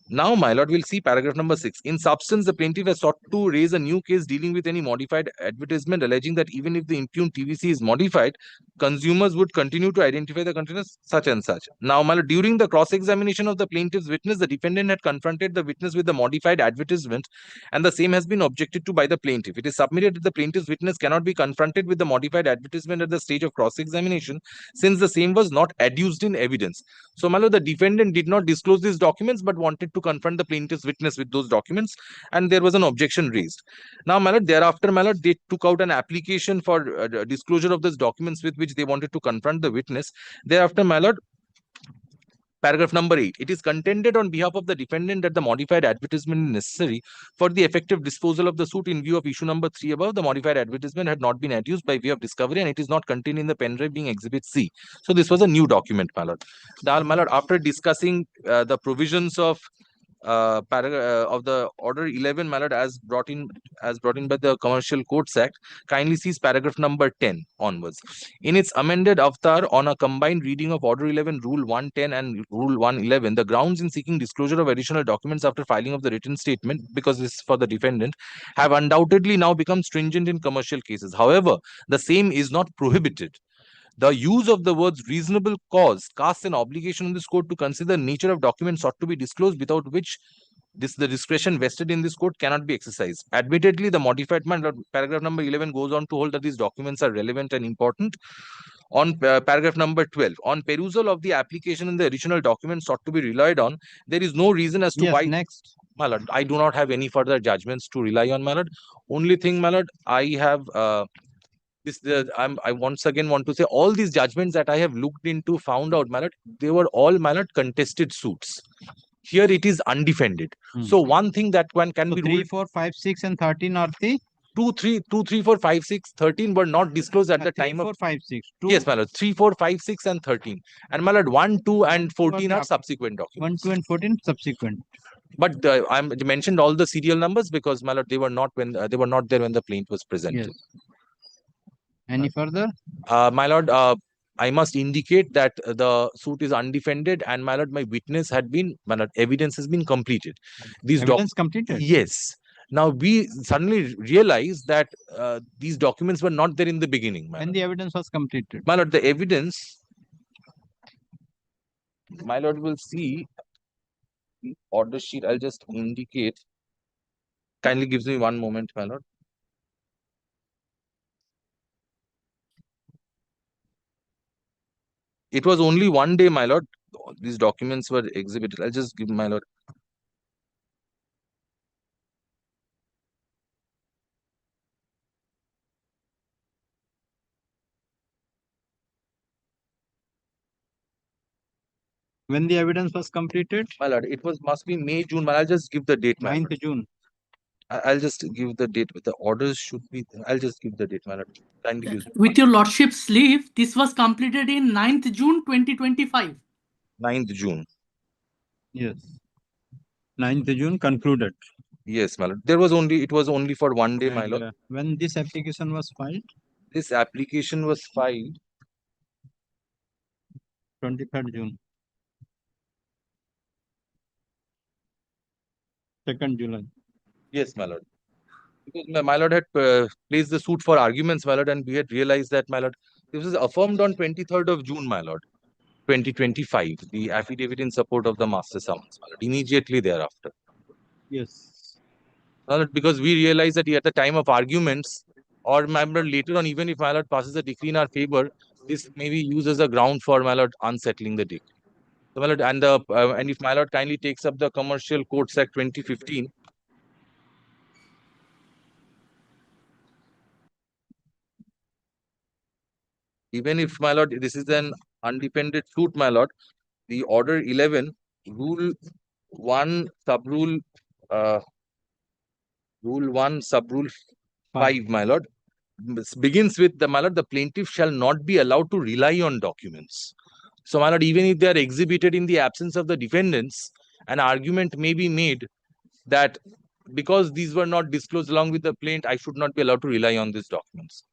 now, my lord, we'll see paragraph number 6. In substance, the plaintiff has sought to raise a new case dealing with any modified advertisement, alleging that even if the impugned TVC is modified, consumers would continue to identify the content as such and such. Now, my lord, during the cross-examination of the plaintiff's witness, the defendant had confronted the witness with the modified advertisement, and the same has been objected to by the plaintiff. It is submitted that the plaintiff's witness cannot be confronted with the modified advertisement at the stage of cross-examination, since the same was not adduced in evidence. So, my lord, the defendant did not disclose these documents, but wanted to confront the plaintiff's witness with those documents, and there was an objection raised. Now, my lord, thereafter, my lord, they took out an application for disclosure of those documents with which they wanted to confront the witness. Thereafter, my lord, paragraph number 8, it is contended on behalf of the defendant that the modified advertisement is necessary for the effective disposal of the suit in view of issue number 3 above. The modified advertisement had not been adduced by way of discovery, and it is not contained in the pen drive being Exhibit C. So this was a new document, my lord. Now, my lord, after discussing the provisions of of the order 11, my lord, as brought in by the Commercial Courts Act, kindly sees paragraph number 10 onwards. In its amended avatar on a combined reading of order 11, rule 110 and rule 111, the grounds in seeking disclosure of additional documents after filing of the written statement, because this is for the defendant, have undoubtedly now become stringent in commercial cases. However, the same is not prohibited. The use of the words reasonable cause casts an obligation on this court to consider the nature of documents sought to be disclosed, without which the discretion vested in this court cannot be exercised. Admittedly, the modified paragraph number 11 goes on to hold that these documents are relevant and important. On paragraph number 12, on perusal of the application and the additional documents sought to be relied on, there is no reason as to why. Next. My lord, I do not have any further judgments to rely on, my lord. Only thing, my lord, I have I once again want to say all these judgments that I have looked into, found out, my lord, they were all, my lord, contested suits. Here it is undefended. So one thing that one can be 3, 4, 5, 6 and 13 are the 2, 3, 4, 5, 6, 13 were not disclosed at the 3, time 4, of 5, 6. 2, yes, my lord, 3, 4, 5, 6 and 13. And my lord, 1, 2 and 14 are subsequent 1, documents. 2 and 14 subsequent. But I mentioned all the serial numbers because, my lord, they were not when they were not there when the plaint was presented. Yes. Any further? My lord, I must indicate that the suit is undefended, and my lord, my witness had been, my lord, evidence has been completed. These Evidence completed? Yes. Now we suddenly realize that these documents were not there in the beginning. When the evidence was completed? My lord, the evidence, my lord, will see the order sheet. I'll just indicate. Kindly gives me one moment, my lord. It was only one day, my lord. These documents were exhibited. I'll just give my lord. When the evidence was completed? My lord, it must be May, June. I'll just give the date, my 9th June. I'll just give the date. The orders should be. I'll just give the date, my lord. Kindly use With your lordship's leave, this was completed in 9th June 2025. 9th June. Yes. 9th June concluded. Yes, my lord. It was only for one day, my lord. When this application was filed? This application was filed 23rd June. 2nd July. Yes, my lord. Because my lord had placed the suit for arguments, my lord, and we had realized that, my lord, this was affirmed on 23rd of June, my lord, 2025, the affidavit in support of the master summons, my lord, immediately thereafter. Yes. My lord, because we realized that at the time of arguments, or my lord, later on, even if my lord passes a decree in our favor, this may be used as a ground for, my lord, unsettling the decree. So, my lord, and if my lord kindly takes up the Commercial Courts Act 2015, even if, my lord, this is an undependent suit, my lord, the order 11, rule 1, subrule, rule 1, subrule 5, my lord, begins with my lord, the plaintiff shall not be allowed to rely on documents. So, my lord, even if they are exhibited in the absence of the defendants, an argument may be made that because these were not disclosed along with the plaint, I should not be allowed to rely on these documents.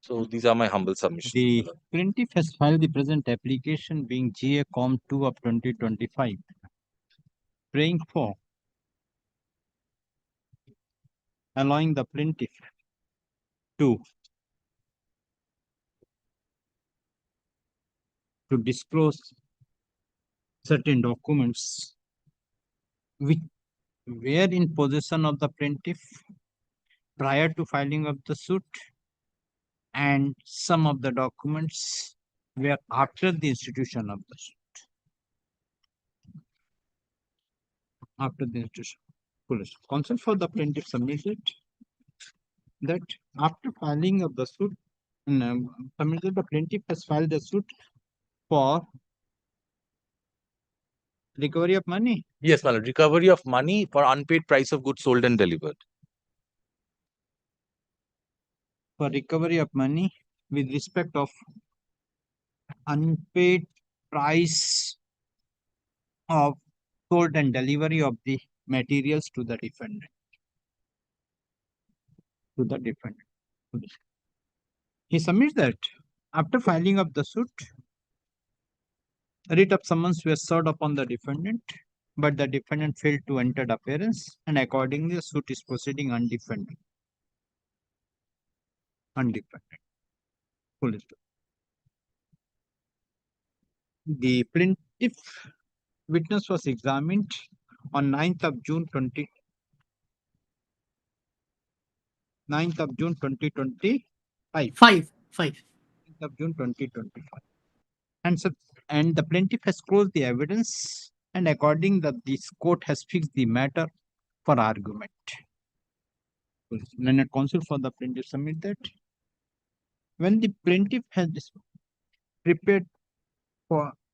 So these are my humble submissions. The plaintiff has filed the present application being GA Com 2 of 2025, praying for allowing the plaintiff to disclose certain documents which were in possession of the plaintiff prior to filing of the suit, and some of the documents were after the institution of the suit. After the institution. Police. Counsel for the plaintiff submitted that after filing of the suit, submitted the plaintiff has filed the suit for recovery of money. Yes, my lord. Recovery of money for unpaid price of goods sold and delivered. For recovery of money with respect of unpaid price of sold and delivery of the materials to the defendant. He submits that after filing of the suit, writ of summons was served upon the defendant, but the defendant failed to enter the appearance, and accordingly the suit is proceeding undefended. Full stop. The plaintiff witness was examined on 9th of June 2025. 9th of June 2025. And the plaintiff has closed the evidence, and according that this court has fixed the matter for argument. Learned counsel for the plaintiff submit that when the plaintiff has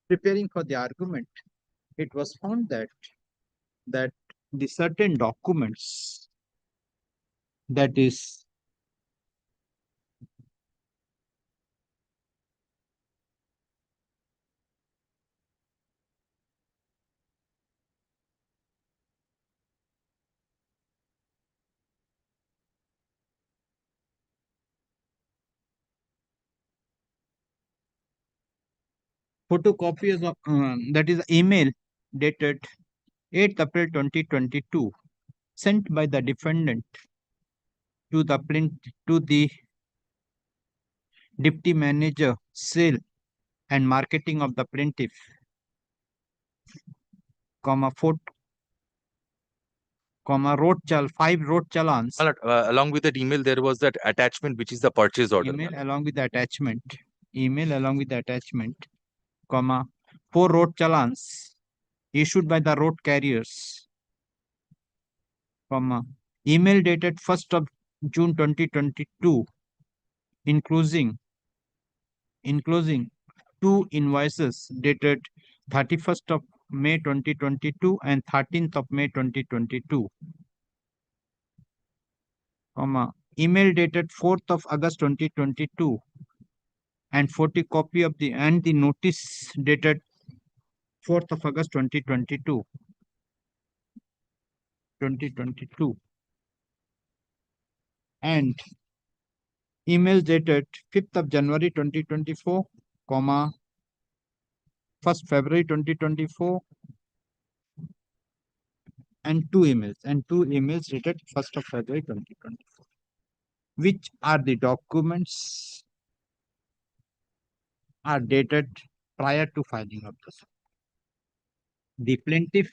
preparing for the argument, it was found that the certain documents, that is photocopies of that is email dated 8th April 2022 sent by the defendant to the deputy manager sale and marketing of the plaintiff, five road challans. Along with that email, there was that attachment, which is the purchase order. Email along with the attachment. 4 road challans issued by the road carriers, email dated 1st of June 2022, including 2 invoices dated 31st of May 2022 and 13th of May 2022, email dated 4th of August 2022, and photocopy of the notice dated 4th of August 2022. And emails dated 5th of January 2024, 1st February 2024, and 2 emails dated 1st of February 2024, which are the documents are dated prior to filing of the suit. The plaintiff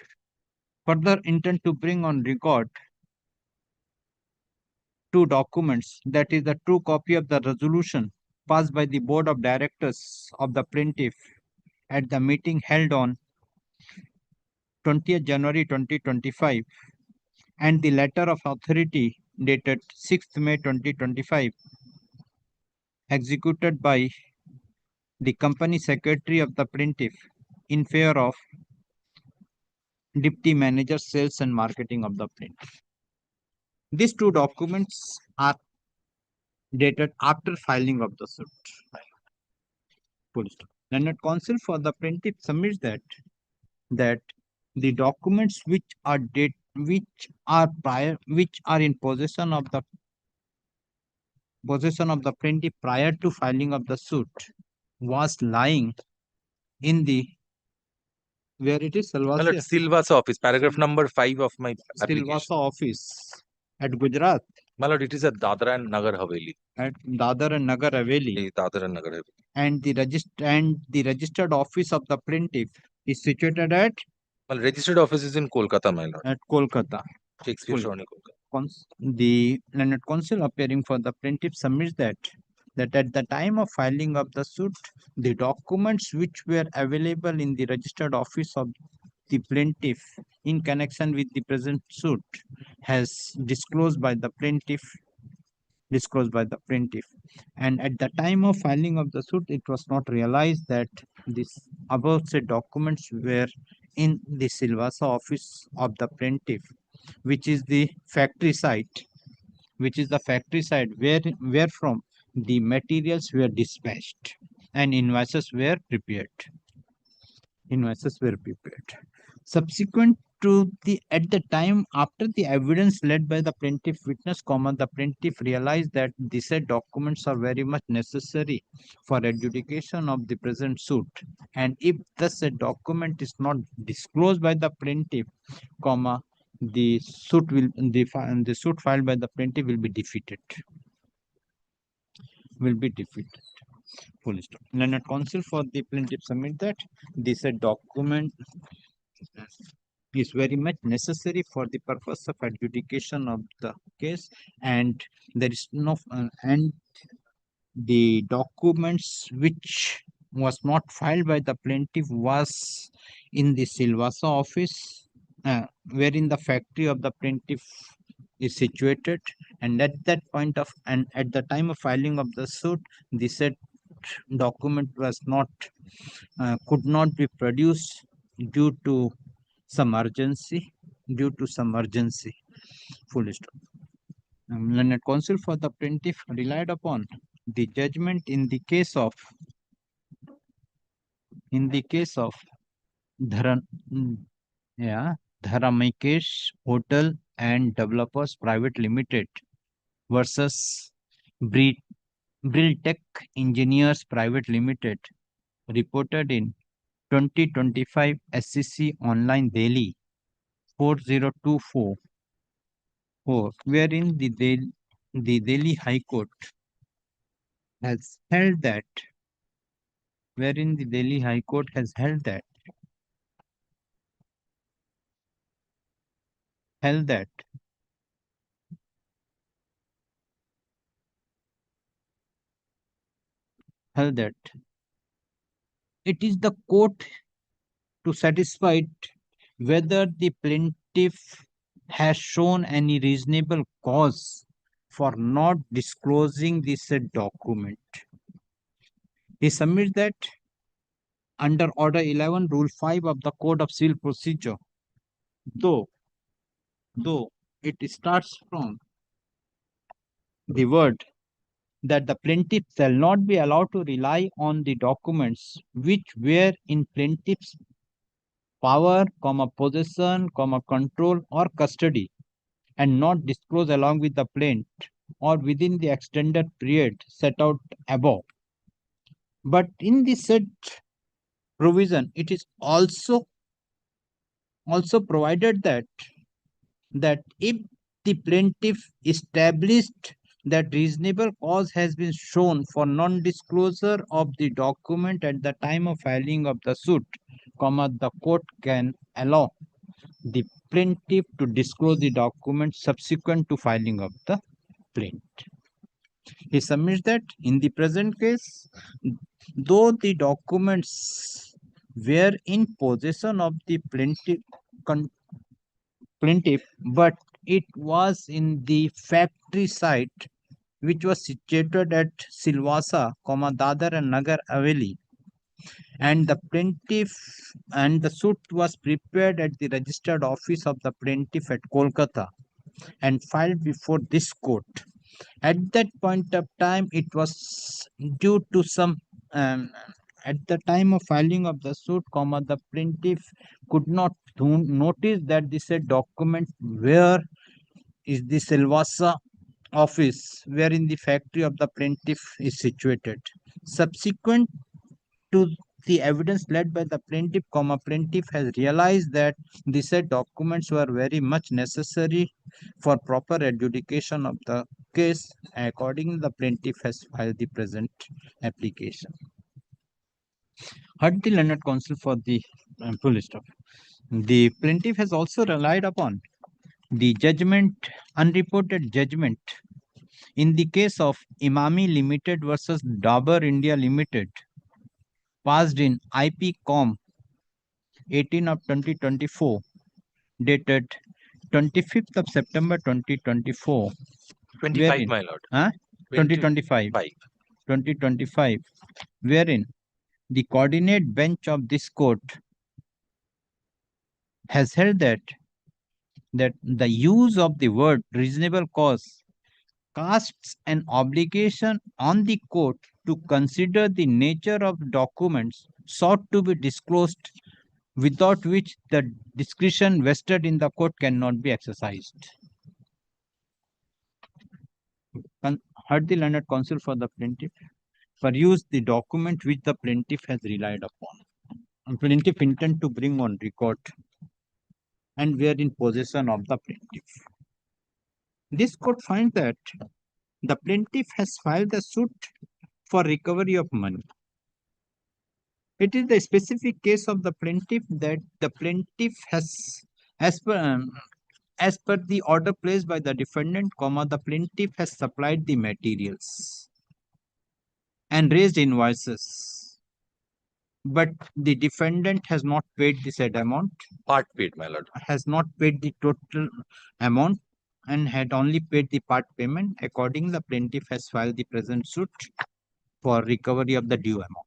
further intend to bring on record 2 documents, that is the true copy of the resolution passed by the board of directors of the plaintiff at the meeting held on 20th January 2025, and the letter of authority dated 6th May 2025, executed by the company secretary of the plaintiff in favor of deputy manager sales and marketing of the plaintiff. These 2 documents are dated after filing of the suit. Learned counsel for the plaintiff submits that the documents which are in possession of possession of the plaintiff prior to filing of the suit was lying in the where it is My lord, Silvassa Silvassa office, paragraph number 5 of my application. Silvassa office at Gujarat My lord, it is at Dadra and Nagar Haveli. at Dadar and Nagar Haveli, Dadra and Nagar Haveli. and the registered office of the plaintiff is situated at Well, registered office is in Kolkata, my lord. at Kolkata. Shakespeare Sharoni, Kolkata. The learned counsel appearing for the plaintiff submits that at the time of filing of the suit, the documents which were available in the registered office of the plaintiff in connection with the present suit has disclosed by the plaintiff, and at the time of filing of the suit it was not realized that this above said documents were in the Silvassa office of the plaintiff, which is the factory site where from the materials were dispatched and invoices were prepared. Subsequent to at the time after the evidence led by the plaintiff witness, the plaintiff realized that the said documents are very much necessary for adjudication of the present suit, and if the said document is not disclosed by the plaintiff, the suit filed by the plaintiff will be defeated. Full stop. Learned counsel for the plaintiff submit that this document is very much necessary for the purpose of adjudication of the case, and there is no and the documents which was not filed by the plaintiff was in the Silvassa office, wherein the factory of the plaintiff is situated, and at the time of filing of the suit, the said document was not could not be produced due to some urgency. Full stop. Learned counsel for the plaintiff relied upon the judgment in the case of Dharamikesh Hotel and Developers Private Limited versus Briltech Engineers Private Limited, reported in 2025 SCC Online Delhi 4024, wherein the Delhi High Court has held that it is the court to satisfy whether the plaintiff has shown any reasonable cause for not disclosing this said document. He submits that under Order 11, Rule 5 of the Code of Civil Procedure, though it starts from the word that the plaintiff shall not be allowed to rely on the documents which were in plaintiff's power, possession, control or custody, and not disclose along with the plaintiff or within the extended period set out above. But in the said provision, it is also provided that if the plaintiff established that reasonable cause has been shown for non-disclosure of the document at the time of filing of the suit, the court can allow the plaintiff to disclose the document subsequent to filing of the plaint. He submits that in the present case, though the documents were in possession of the plaintiff, but it was in the factory site which was situated at Silvassa, Dadar and Nagar Haveli, and the plaintiff and the suit was prepared at the registered office of the plaintiff at Kolkata and filed before this court. At that point of time, it was due to some at the time of filing of the suit, the plaintiff could not notice that this document where is the Silvassa office wherein the factory of the plaintiff is situated. Subsequent to the evidence led by the plaintiff, plaintiff has realized that the said documents were very much necessary for proper adjudication of the case. Accordingly, the plaintiff has filed the present application. Heard the learned counsel for the police staff. The plaintiff has also relied upon the judgment, unreported judgment in the case of Imami Limited versus Dabur India Limited, passed in IP Com 18 of 2024, dated 25th of September 2024. 25, wherein, my lord. 2025. 2025, wherein the coordinate bench of this court has held that the use of the word reasonable cause casts an obligation on the court to consider the nature of documents sought to be disclosed, without which the discretion vested in the court cannot be exercised. Heard the learned counsel for the plaintiff peruse the document which the plaintiff has relied upon. Plaintiff intend to bring on record and were in possession of the plaintiff. This court finds that the plaintiff has filed a suit for recovery of money. It is the specific case of the plaintiff that the plaintiff has, as per the order placed by the defendant, the plaintiff has supplied the materials and raised invoices, but the defendant has not paid the said amount. Part paid, my lord. Has not paid the total amount and had only paid the part payment. Accordingly, the plaintiff has filed the present suit for recovery of the due amount.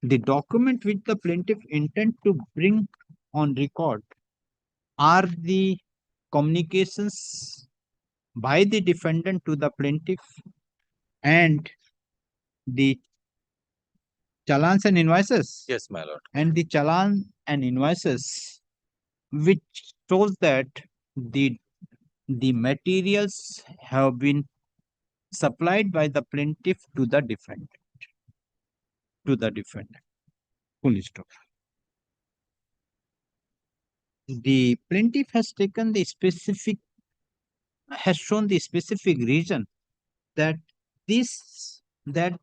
The document which the plaintiff intend to bring on record are the communications by the defendant to the plaintiff and the challans and invoices. Yes, my lord. And the challan and invoices which shows that the materials have been supplied by the plaintiff to the defendant. Full stop. The plaintiff has taken the specific, has shown the specific reason that that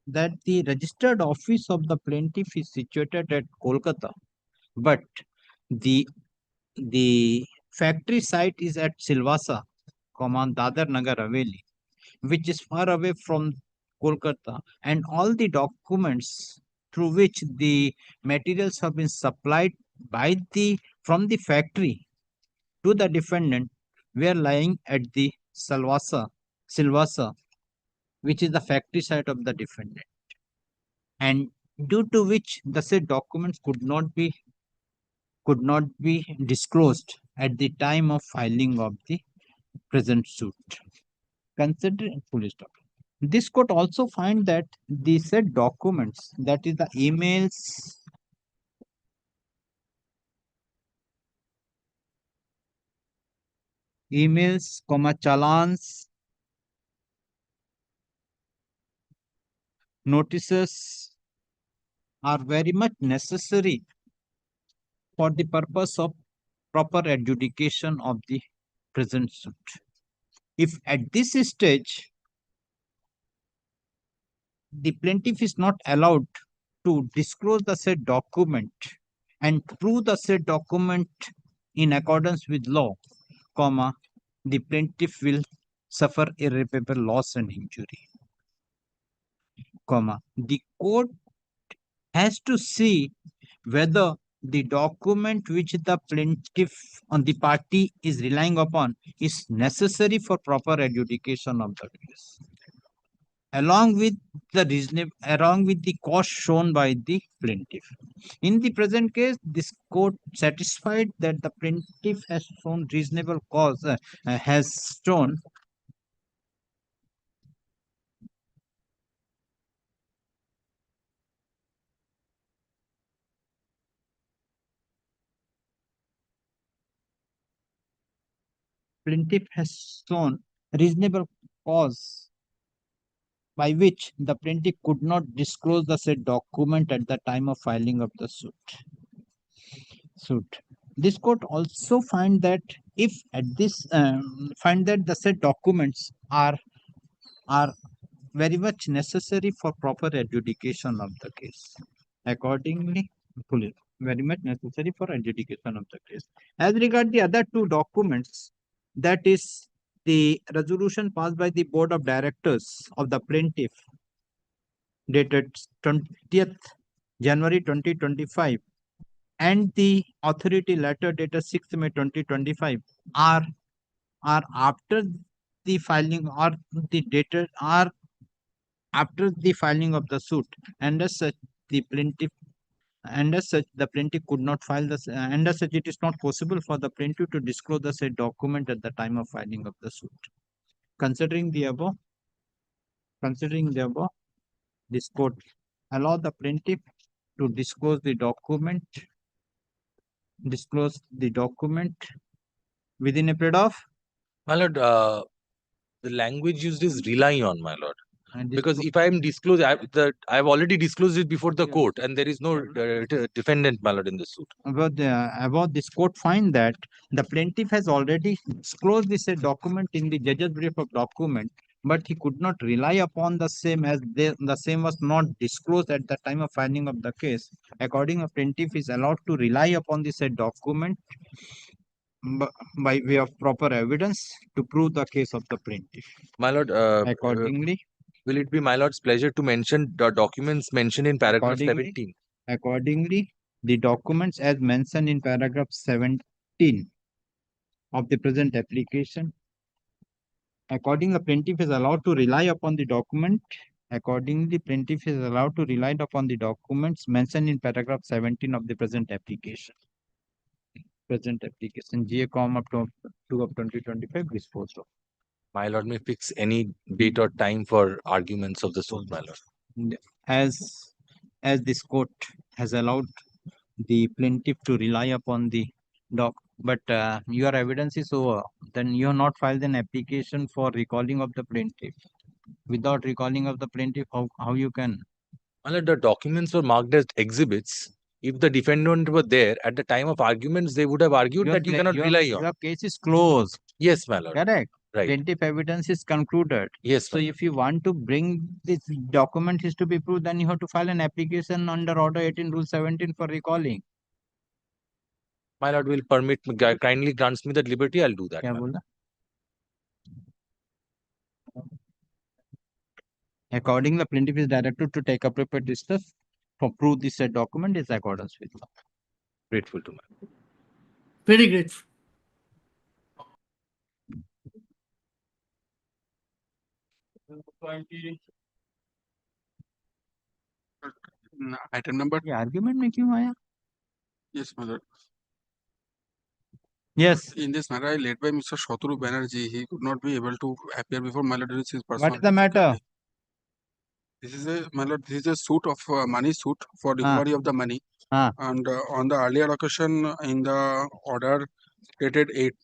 the registered office of the plaintiff is situated at Kolkata, but the factory site is at Silvassa, Dadar Nagar Haveli, which is far away from Kolkata, and all the documents through which the materials have been supplied from the factory to the defendant were lying at the Silvassa, which is the factory site of the defendant, and due to which the said documents could not be disclosed at the time of filing of the present suit. Considering full stop. This court also find that the said documents, that is the emails, challans, notices are very much necessary for the purpose of proper adjudication of the present suit. If at this stage the plaintiff is not allowed to disclose the said document and prove the said document in accordance with law, the plaintiff will suffer irreparable loss and injury. The court has to see whether the document which the plaintiff on the party is relying upon is necessary for proper adjudication of the case, along with the cost shown by the plaintiff. In the present case, this court satisfied that the plaintiff has shown reasonable cause, has shown plaintiff has shown reasonable cause by which the plaintiff could not disclose the said document at the time of filing of the suit. This court also find that if at this find that the said documents are very much necessary for proper adjudication of the case. Accordingly, very much necessary for adjudication of the case. As regard the other two documents, that is the resolution passed by the Board of Directors of the plaintiff dated 20th January 2025 and the authority letter dated 6th May 2025 are after the filing or the dated are after the filing of the suit, and as such the plaintiff could not file this, and as such it is not possible for the plaintiff to disclose the said document at the time of filing of the suit. Considering the above, this court allow the plaintiff to disclose the document within a period of. My lord, the language used is rely on, my lord. Because if I am disclosed, I've already disclosed it before the court, and there is no defendant, my lord, in the suit. About this court find that the plaintiff has already disclosed this document in the judge's brief of document, but he could not rely upon the same as the same was not disclosed at the time of filing of the case. Accordingly, a plaintiff is allowed to rely upon this document by way of proper evidence to prove the case of the plaintiff. My lord, accordingly, will it be my lord's pleasure to mention the documents mentioned in paragraph 17? Accordingly, the documents as mentioned in paragraph 17 of the present application, accordingly, the plaintiff is allowed to rely upon the document. Accordingly, plaintiff is allowed to rely upon the documents mentioned in paragraph 17 of the present application. GA, 2 of 2025 disposed of. My lord may fix any date or time for arguments of the suit, my lord. As this court has allowed the plaintiff to rely upon the but your evidence is over, then you have not filed an application for recalling of the plaintiff. Without recalling of the plaintiff, how you can? My lord, the documents were marked as exhibits. If the defendant were there at the time of arguments, they would have argued that you cannot rely on. Your case is closed. Yes, my lord. Correct. Right. Plaintiff evidence is concluded. Yes. So if you want to bring this document is to be proved, then you have to file an application under Order 18, Rule 17 for recalling. My lord will permit, kindly grants me that liberty, I'll do that. Accordingly, the plaintiff is directed to take appropriate steps for prove this said document is accordance with law. Grateful to me. Very grateful. Item number. Argument में क्यों आया? Yes, my lord. Yes. In this matter, led by Mr. Shoturu Banerjee, he could not be able to appear before my lord due to his personal. What is the matter? This is a, my lord, this is a suit of money suit for recovery of the money. And on the earlier occasion in the order dated 8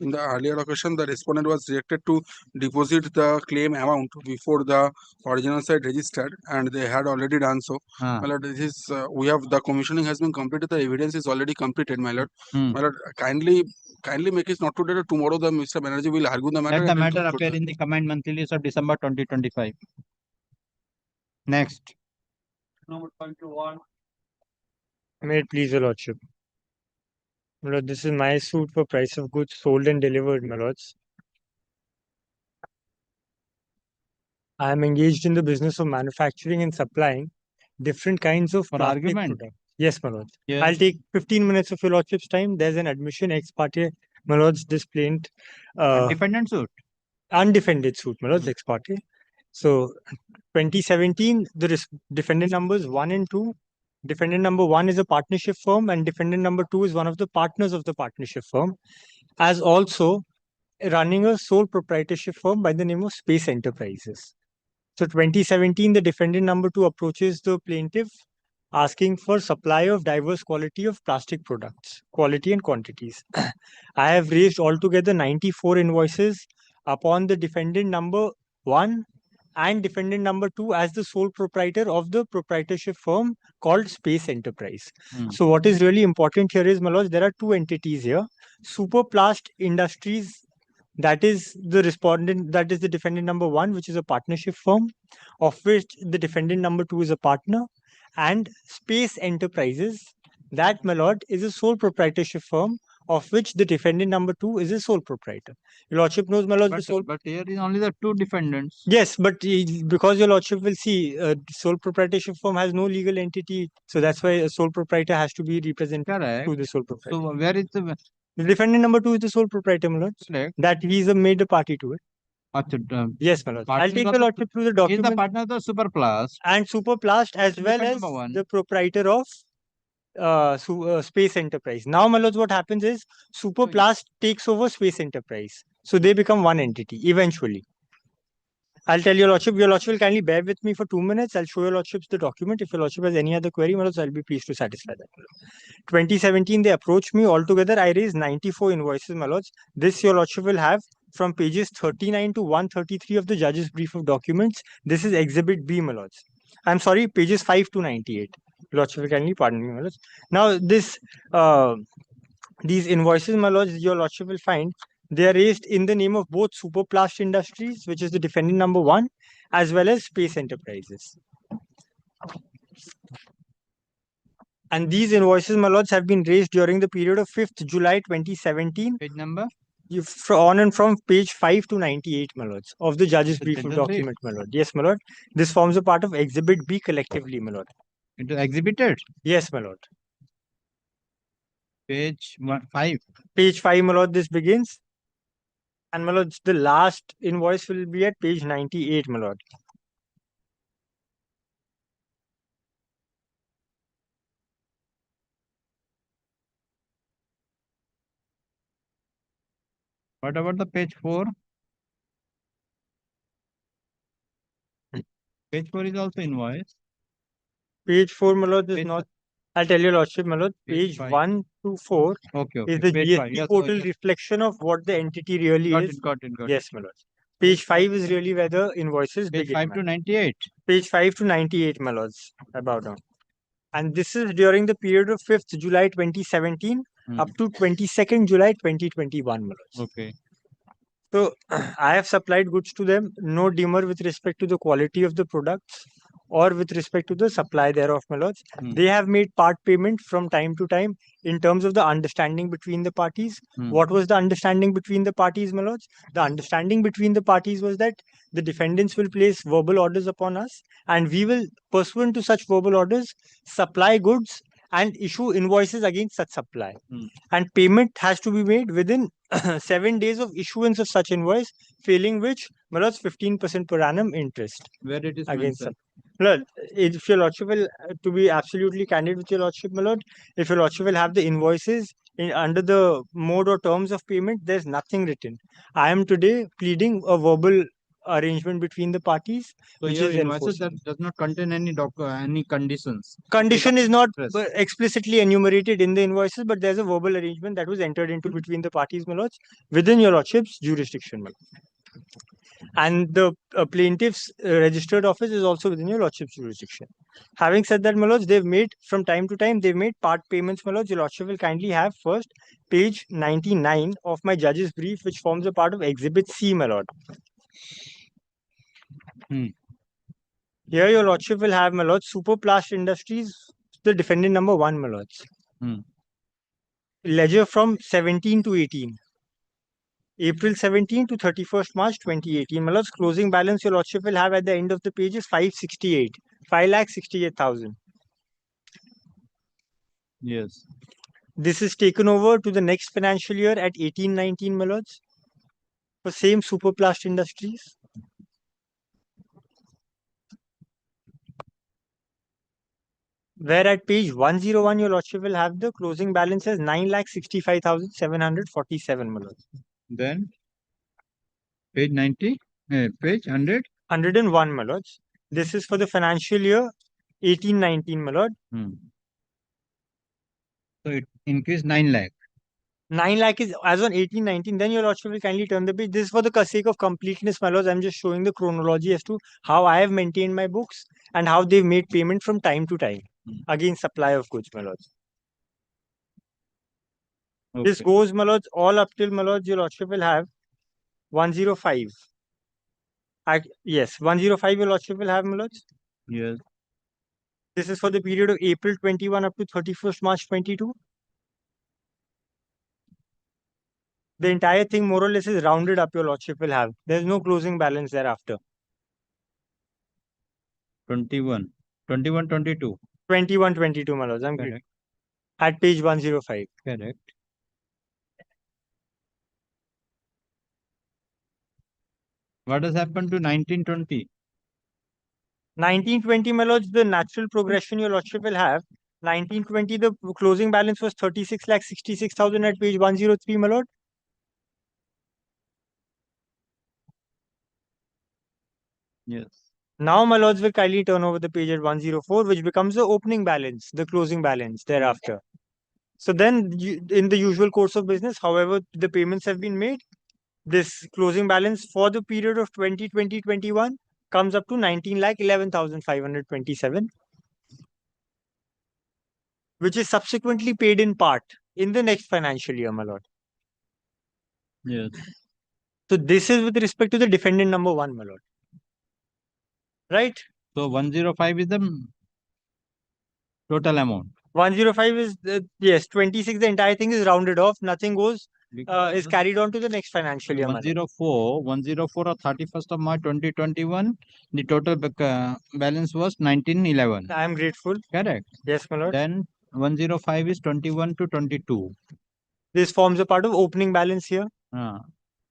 in the earlier occasion, the respondent was directed to deposit the claim amount before the original side registered, and they had already done so. My lord, this is we have the commissioning has been completed. The evidence is already completed, my lord. My lord, kindly make it not today. Tomorrow, the Mr. Banerjee will argue the matter. Let the matter appear in the combined monthly list of December 2025. Next. Number 21. May it please your lordship. My lord, this is my suit for price of goods sold and delivered, my lords. I am engaged in the business of manufacturing and supplying different kinds of plastic argument. products. Yes, my lords. Yes. I'll take 15 minutes of your lordship's time. There's an admission ex parte, my lords, this plaint. Undefended suit. Undefended suit, my lords, ex parte. So, 2017, the defendant numbers 1 and 2. Defendant number 1 is a partnership firm, and defendant number 2 is one of the partners of the partnership firm, as also running a sole proprietorship firm by the name of Space Enterprises. So 2017, the defendant number 2 approaches the plaintiff asking for supply of diverse quality of plastic products, quality and quantities. I have raised altogether 94 invoices upon the defendant number 1 and defendant number 2 as the sole proprietor of the proprietorship firm called Space Enterprise. So what is really important here is, my lords, there are two entities here. Superplast Industries, that is the respondent, that is the defendant number 1, which is a partnership firm, of which the defendant number 2 is a partner, and Space Enterprises, that, my lord, is a sole proprietorship firm, of which the defendant number 2 is a sole proprietor. Your lordship knows, my lord, the sole. But here is only the two defendants. Yes, but because your lordship will see, sole proprietorship firm has no legal entity, so that's why a sole proprietor has to be represented to the sole proprietor. So where is the defendant number 2 is the sole proprietor, my lord. Correct. That he's made a party to it. Yes, my lord. I'll take your lordship through the document. Is the partner of the Superplast And Superplast as well as the proprietor of Space Enterprise. Now, my lords, what happens is Superplast takes over Space Enterprise. So they become one entity eventually. I'll tell your lordship will kindly bear with me for 2 minutes. I'll show your lordships the document. If your lordship has any other query, my lords, I'll be pleased to satisfy that. 2017, they approached me. Altogether, I raised 94 invoices, my lords. This your lordship will have from pages 39 to 133 of the judge's brief of documents. This is Exhibit B, my lords. I'm sorry, pages 5 to 98. Lordship will kindly pardon me, my lords. Now, these invoices, my lords, your lordship will find they are raised in the name of both Superplast Industries, which is the defendant number 1, as well as Space Enterprises. And these invoices, my lords, have been raised during the period of 5th July 2017. Page number? On and from page 5 to 98, my lords, of the judge's brief of document, my lord. Yes, my lord. This forms a part of Exhibit B collectively, my lord. It is exhibited? Yes, my lord. Page 5. Page 5, my lord, this begins. And my lord, the last invoice will be at page 98, my lord. What about the page 4? Page 4 is also invoice. Page 4, my lord, is not. I'll tell you, lordship, my lord. Page 1 to 4 is the GST portal reflection of what the entity really is. Got it. Yes, my lord. Page 5 is really where the invoices Page begin. 5 to 98. Page 5 to 98, my lords. I bow down. And this is during the period of 5th July 2017 up to 22nd July 2021, my lords. Okay. So I have supplied goods to them, no demur with respect to the quality of the products or with respect to the supply thereof, my lords. They have made part payment from time to time in terms of the understanding between the parties. What was the understanding between the parties, my lords? The understanding between the parties was that the defendants will place verbal orders upon us and we will, pursuant to such verbal orders, supply goods and issue invoices against such supply. And payment has to be made within 7 days of issuance of such invoice, failing which, my lords, 15% per annum interest. Where it is Against mentioned? Lord, if your lordship will, to be absolutely candid with your lordship, my lord, if your lordship will have the invoices under the mode or terms of payment, there's nothing written. I am today pleading a verbal arrangement between the parties, So which your is invoices enforceable. that does not contain any conditions. Condition is not Interest. explicitly enumerated in the invoices, but there's a verbal arrangement that was entered into between the parties, my lords, within your lordship's jurisdiction, my lord. And the plaintiff's registered office is also within your lordship's jurisdiction. Having said that, my lords, they've made from time to time, they've made part payments, my lords. Your lordship will kindly have first page 99 of my judge's brief, which forms a part of Exhibit C, my lord. Here, your lordship will have, my lord, Superplast Industries, the defendant number 1, my lords. Ledger from 17 to 18. April 17 to 31st March 2018. My lords, closing balance your lordship will have at the end of the page is 568. 5,68,000. Yes. This is taken over to the next financial year at 18-19, my lords. For same Superplast Industries. Where at page 101, your lordship will have the closing balance as 9,65,747, my lords. Then page 90, page 100. 101, my lords. This is for the financial year 1819, my lord. So it increased 9 lakh. 9 lakh is as on 1819. Then your lordship will kindly turn the page. This is for the sake of completeness, my lords. I'm just showing the chronology as to how I have maintained my books and how they've made payment from time to time against supply of goods, my lords. This goes, my lords, all up till, my lords, your lordship will have 105. Yes, 105 your lordship will have, my lords. Yes. This is for the period of April 21 up to 31st March 22. The entire thing more or less is rounded up, your lordship will have. There's no closing balance thereafter. 21, 22. 22, my lords. I'm correct. At page 105. Correct. What has happened to 1920? 1920, my lords, the natural progression your lordship will have. 1920, the closing balance was 36,66,000 at page 103, my lord. Yes. Now, my lords will kindly turn over the page at 104, which becomes the opening balance, the closing balance thereafter. So then, in the usual course of business, however the payments have been made, this closing balance for the period of 2020-21 comes up to 19,11,527, which is subsequently paid in part in the next financial year, my lord. Yes. So this is with respect to the defendant number 1, my lord. Right? So 105 is the total amount. 105 is, yes, 26, the entire thing is rounded off. Nothing goes, is carried on to the next financial year. 104 or 31st of March 2021, the total balance was 1911. I am grateful. Correct. Yes, my lord. Then 105 is 21 to 22. This forms a part of opening balance here. Ah.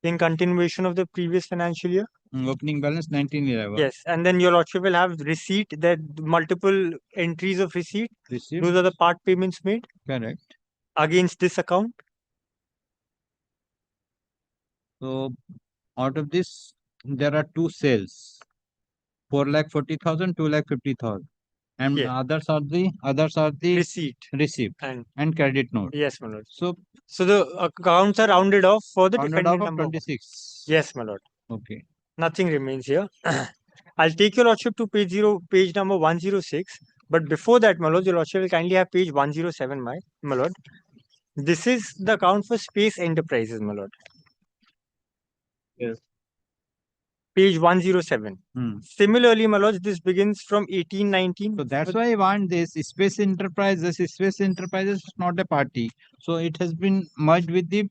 In continuation of the previous financial year. Opening balance 1911. Yes, and then your lordship will have receipt, that multiple entries of receipt. Receipt. Those are the part payments made. Correct. Against this account. So out of this, there are 2 sales. 4,40,000, 2,50,000. And others are the receipt and credit note. Yes, my lord. So the accounts are rounded off for the rounded defendant off of number 26. Yes, my lord. Okay. Nothing remains here. I'll take your lordship to page number 106. But before that, my lord, your lordship will kindly have page 107, my lord. This is the account for Space Enterprises, my lord. Yes. Page 107. Similarly, my lords, this begins from 1819. So that's why I want this Space Enterprises. Space Enterprises is not a party. So it has been merged with the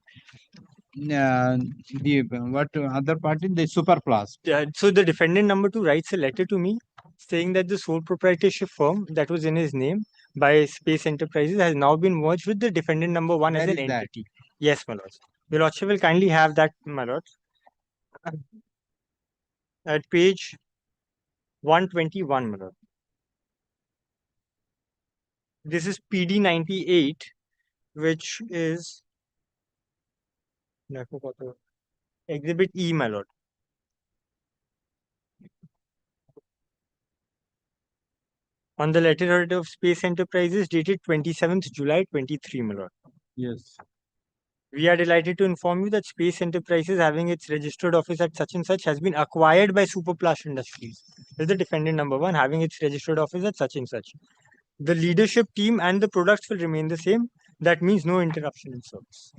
other party, the Superplast. So the defendant number 2 writes a letter to me saying that the sole proprietorship firm that was in his name by Space Enterprises has now been merged with the defendant number 1 as an entity. Yes, my lords. Your lordship will kindly have that, my lords. At page 121, my lord. This is PD 98, which is Exhibit E, my lord. On the letterhead of Space Enterprises dated 27th July 23, my lord. Yes. We are delighted to inform you that Space Enterprises, having its registered office at such and such, has been acquired by Superplast Industries. This is the defendant number 1, having its registered office at such and such. The leadership team and the products will remain the same. That means no interruption in service.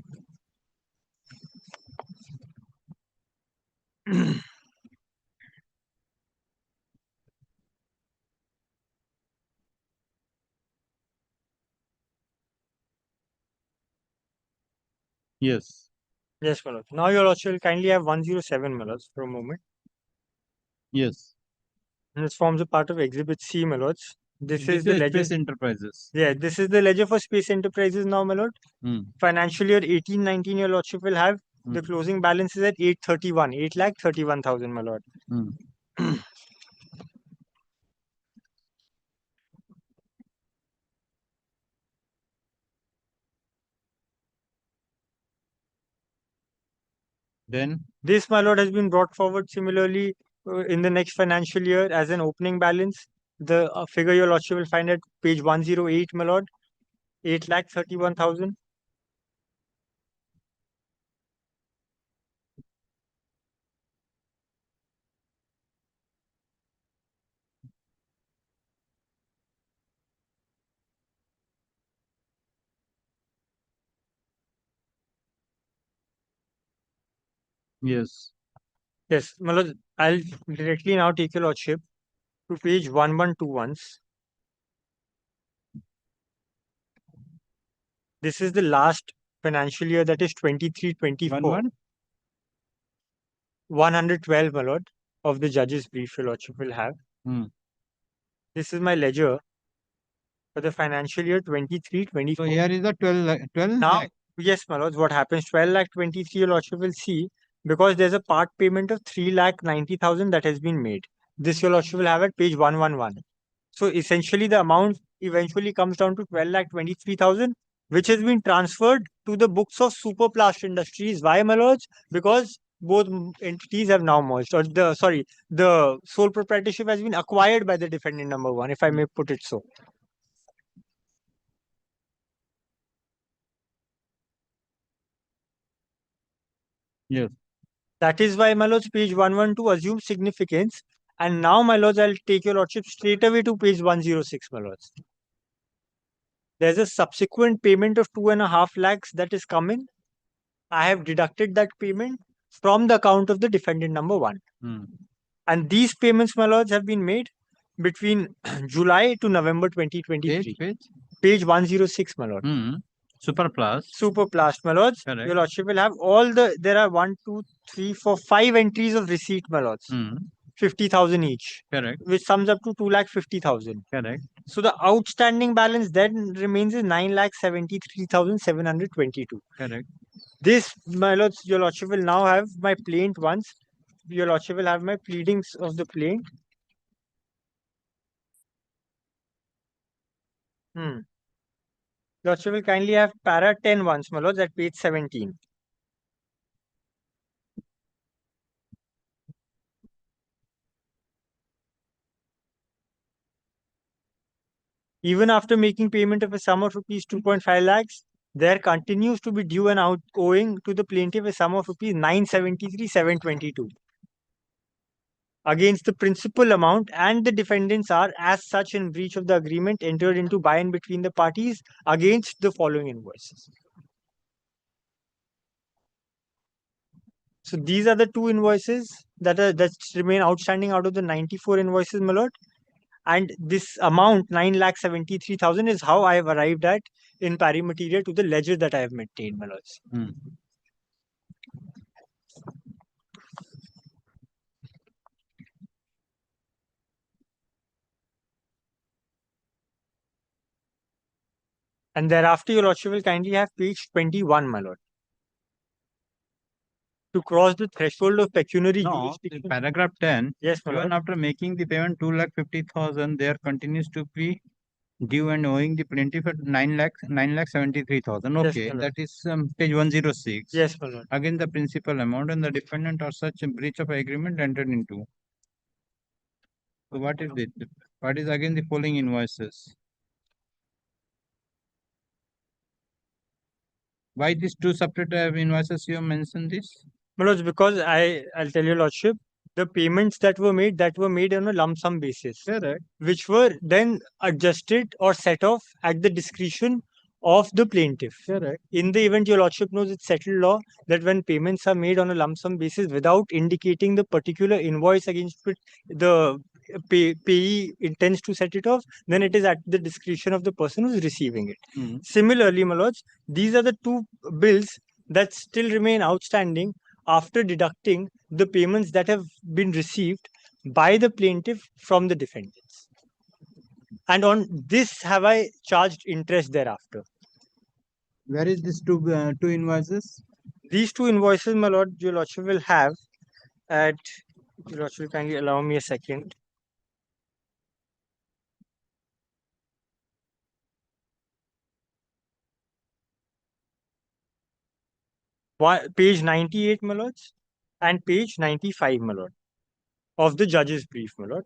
Yes. Yes, my lord. Now your lordship will kindly have 107, my lords, for a moment. Yes. And this forms a part of Exhibit C, my lords. This is the Space ledger. Enterprises. Yeah, this is the ledger for Space Enterprises now, my lord. Financial year 18-19, your lordship will have the closing balance is at 831, 8,31,000, my lord. Then this, my lord, has been brought forward similarly in the next financial year as an opening balance The figure your lordship will find at page 108, my lord, 8,31,000. Yes. Yes, my lord, I'll directly now take your lordship to page 1121. This is the last financial year, that is 23-24. 112, my lord, of the judge's brief your lordship will have. This is my ledger for the financial year 23-24. So here is the 12 Now, lakh. yes, my lords, what happens? 12,23,000 your lordship will see, because there's a part payment of 3,90,000 that has been made. This your lordship will have at page 111. So essentially, the amount eventually comes down to 12,23,000, which has been transferred to the books of Superplast Industries. Why, my lords? Because both entities have now merged, or the sole proprietorship has been acquired by the defendant number one, if I may put it so. Yes. That is why, my lords, page 112 assumes significance. And now, my lords, I'll take your lordship straight away to page 106, my lords. There's a subsequent payment of 2.5 lakhs that is coming. I have deducted that payment from the account of the defendant number one. And these payments, my lords, have been made between July to November 2023. Page 106, my lord. Superplast, my lords. Correct. Your lordship will have all there are 1, 2, 3, 4, 5 entries of receipt, my lords. 50,000 each. Correct. Which sums up to 2,50,000. Correct. So the outstanding balance then remains is 9,73,722. Correct. This, my lords, your lordship will now have my plaint once. Your lordship will have my pleadings of the plaint. Lordship will kindly have para 10 once, my lords, at page 17. Even after making payment of a sum of rupees 2.5 lakhs, there continues to be due and out owing to the plaintiff a sum of rupees 973,722 against the principal amount, and the defendants are as such in breach of the agreement entered into by and between the parties against the following invoices. So these are the two invoices that remain outstanding out of the 94 invoices, my lord. And this amount, 9,73,000, is how I have arrived at in pari materia to the ledger that I have maintained, my lords. And thereafter, your lordship will kindly have page 21, my lord. To cross the threshold of pecuniary jurisdiction. Paragraph 10. Yes, my Even lord. after making the payment 2,50,000, there continues to be due and owing the plaintiff at 9,73,000. Yes, Okay, my lord. that is page 106. Yes, my lord. Again, the principal amount and the defendant are such a breach of agreement entered into. So what is it? What is again the following invoices? Why these two separate invoices you have mentioned this? My lords, because I'll tell your lordship, the payments that were made on a lump sum basis. Correct. Which were then adjusted or set off at the discretion of the plaintiff. Correct. In the event your lordship knows, it's settled law that when payments are made on a lump sum basis without indicating the particular invoice against which the payee intends to set it off, then it is at the discretion of the person who's receiving it. Similarly, my lords, these are the two bills that still remain outstanding after deducting the payments that have been received by the plaintiff from the defendants. And on this have I charged interest thereafter. Where is this two invoices? These two invoices, my lord, your lordship will have at, your lordship, kindly allow me a second. Page 98, my lords, and page 95, my lord, of the judge's brief, my lord.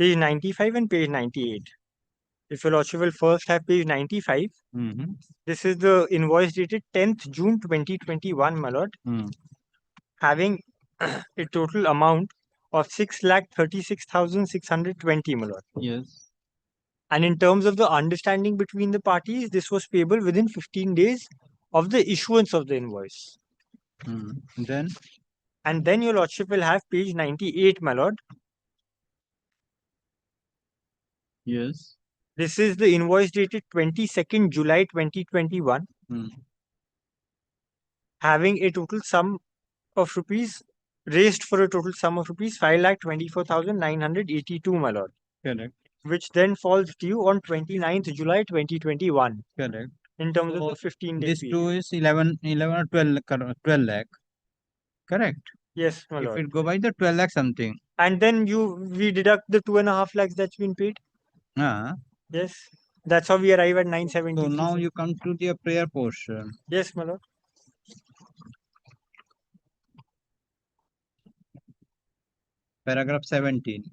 page 95 and page 98. If your lordship will first have page 95, this is the invoice dated 10th June 2021, my lord, having a total amount of 6,36,620, my lord. Yes. And in terms of the understanding between the parties, this was payable within 15 days of the issuance of the invoice. Then? And then your lordship will have page 98, my lord. Yes. This is the invoice dated 22nd July 2021, having a total sum of rupees raised for a total sum of rupees 5,24,982, my lord. Correct. Which then falls due on 29th July 2021. Correct. In terms So of the 15-day this period. two is 11 or 12 lakh. Correct. Yes, my lord. If it go by the 12 lakh something. And then we deduct the 2.5 lakhs that's been paid. Yes. That's how we arrive at 970. So now you come to the prayer portion. Yes, my lord. Paragraph 17.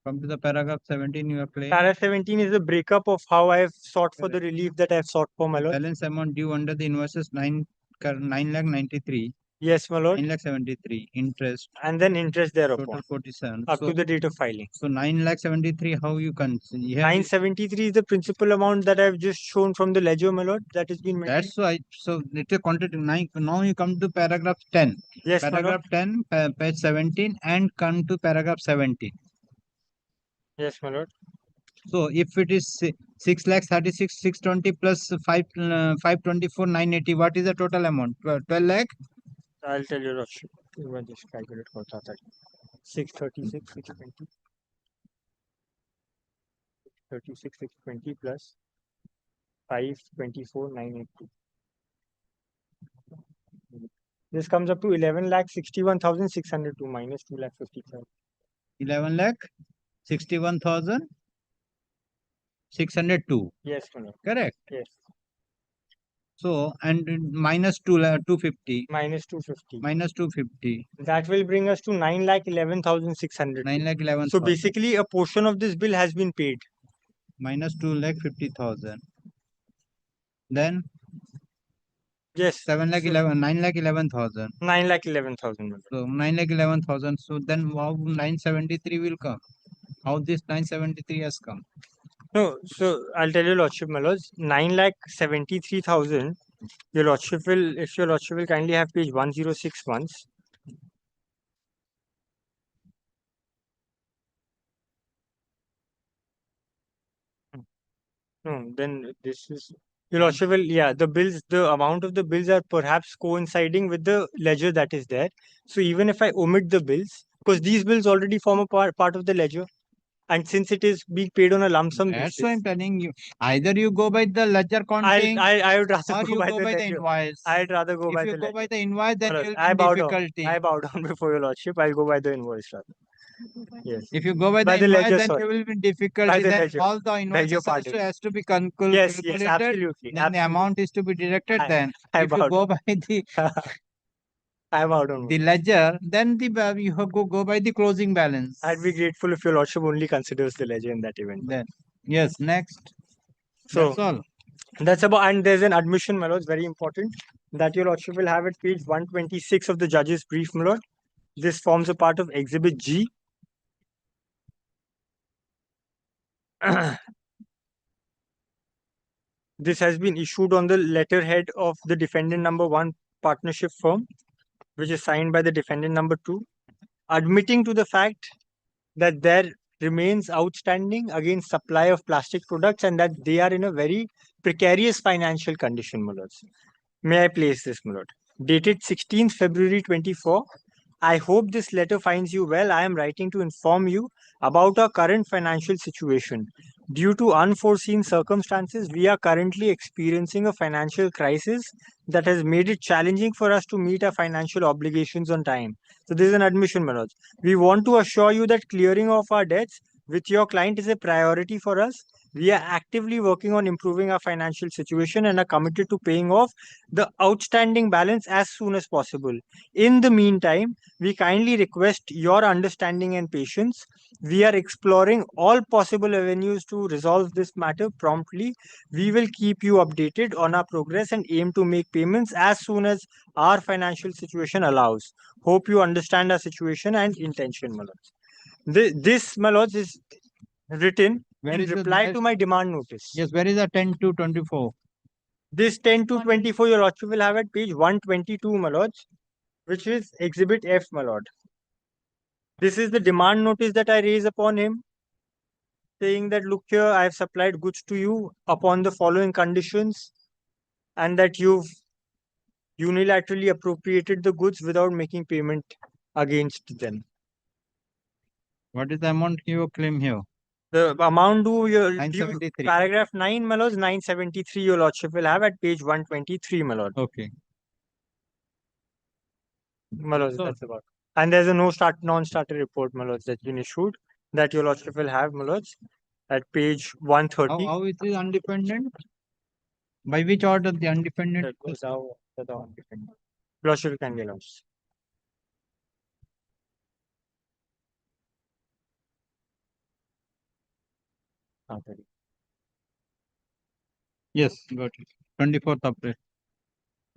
Come to the paragraph 17, you have claimed. Paragraph 17 is the breakup of how I have sought for the relief that I have sought for, my lord. Balance amount due under the invoices 9,93. Yes, my lord. 9,73. Interest. And then interest thereupon. Total 47. Up to the date of filing. So 9,73, how you can see? 973 is the principal amount that I have just shown from the ledger, my lord, that has been maintained. That's why. So let us contact 9. Now you come to paragraph 10. Yes, my lord. Paragraph 10, page 17, and come to paragraph 17. Yes, my lord. So if it is 6,36,620 plus 524,980, what is the total amount? 12 lakh? I'll tell you, lordship. You will just calculate for that. 636, 620. 36, 620 plus 524, 980. This comes up to 11,61,602 minus 2,50,000. 11 lakh 61,602. Yes, my lord. Correct. Yes. So and minus 250. Minus 250. Minus 250. That will bring us to 9,11,600. 9,11,000. So basically, a portion of this bill has been paid. Minus 2,50,000. Then. Yes. 9,11,000. 9,11,000. So 9,11,000. So then how 973 will come? How this 973 has come? No, so I'll tell you, lordship, my lords, 9,73,000. Your lordship will, if your lordship will kindly have page 106 once. No, then this is your lordship will, yeah, the bills, the amount of the bills are perhaps coinciding with the ledger that is there. So even if I omit the bills, because these bills already form a part of the ledger. And since it is being paid on a lump sum That's basis, why I'm telling you. Either you go by the ledger counting, I would rather or go you by go the by the ledger. invoice. I'd rather go by If the you go ledger. by the invoice, then you will I be bow in difficulty. down. I bow down before your lordship. I'll go by the invoice rather. Yes. If you go by the ledger, invoice, then sorry. you will be in By difficulty. the Then ledger. all the Beg your invoices also pardon. has to be Yes, calculated. yes, absolutely. Then the amount is to be deducted. Then I if you bow go by the I bow down. the ledger, then you have go by the closing balance. I'd be grateful if your lordship only considers the ledger in that event. Then yes, next. So That's all. That's about, and there's an admission, my lord, very important, that your lordship will have at page 126 of the judge's brief, my lord. This forms a part of Exhibit G. This has been issued on the letterhead of the defendant number 1 partnership firm, which is signed by the defendant number 2, admitting to the fact that there remains outstanding against supply of plastic products and that they are in a very precarious financial condition, my lords. May I place this, my lord? Dated 16th February 24. I hope this letter finds you well. I am writing to inform you about our current financial situation. Due to unforeseen circumstances, we are currently experiencing a financial crisis that has made it challenging for us to meet our financial obligations on time. So this is an admission, my lords. We want to assure you that clearing of our debts with your client is a priority for us. We are actively working on improving our financial situation and are committed to paying off the outstanding balance as soon as possible. In the meantime, we kindly request your understanding and patience. We are exploring all possible avenues to resolve this matter promptly. We will keep you updated on our progress and aim to make payments as soon as our financial situation allows. Hope you understand our situation and intention, my lords. This, my lords, is written Where in is the reply next- to my demand notice. Yes, where is the 10 to 24? This 10 to 24, your lordship will have at page 122, my lords, which is Exhibit F, my lord. This is the demand notice that I raise upon him, saying that, look here, I have supplied goods to you upon the following conditions, and that you've unilaterally appropriated the goods without making payment against them. What is the amount you claim here? The amount due, your 973. paragraph 9, my lords, 973, your lordship will have at page 123, my lord. Okay. My lords, that's about. And there's a non-starter report, my lords, that's been issued that your lordship will have, my lords, at page 130. How it is undependent? By which order the undependent? That goes out to the undependent. Lordship can be announced. Yes, got it. 24th April.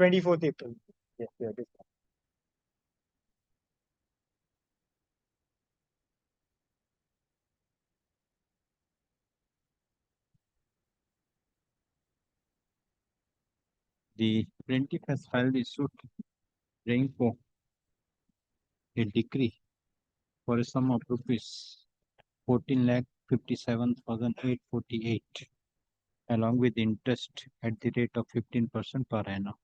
24th April. Yes, yeah, this one. The plaintiff has filed a suit praying for a decree for a sum of rupees 14,57,848 along with interest at the rate of 15% per annum,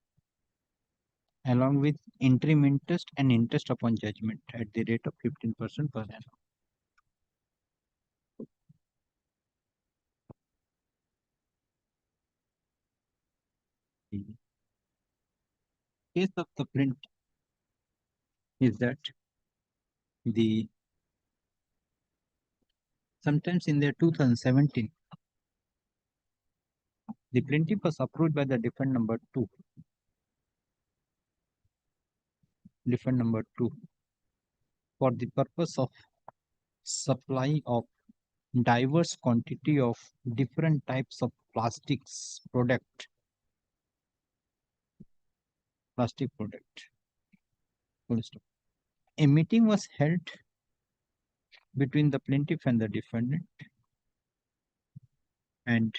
along with interim interest and interest upon judgment at the rate of 15% per annum. The case of the plaintiff is that sometimes in the 2017, the plaintiff was approved by the defendant number 2. Defendant number 2 for the purpose of supply of diverse quantity of different types of plastic product. A meeting was held between the plaintiff and the defendant, and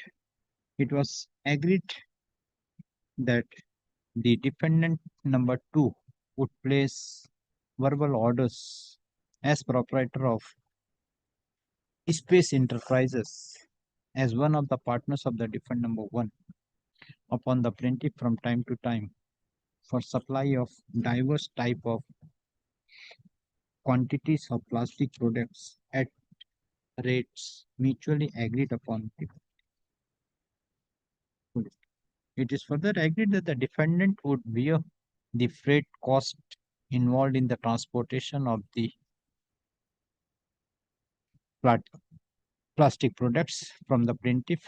it was agreed that the defendant number 2 would place verbal orders as proprietor of Space Enterprises as one of the partners of the defendant number 1 upon the plaintiff from time to time for supply of diverse type of quantities of plastic products at rates mutually agreed upon. It is further agreed that the defendant would bear the freight cost involved in the transportation of the plastic products from the plaintiff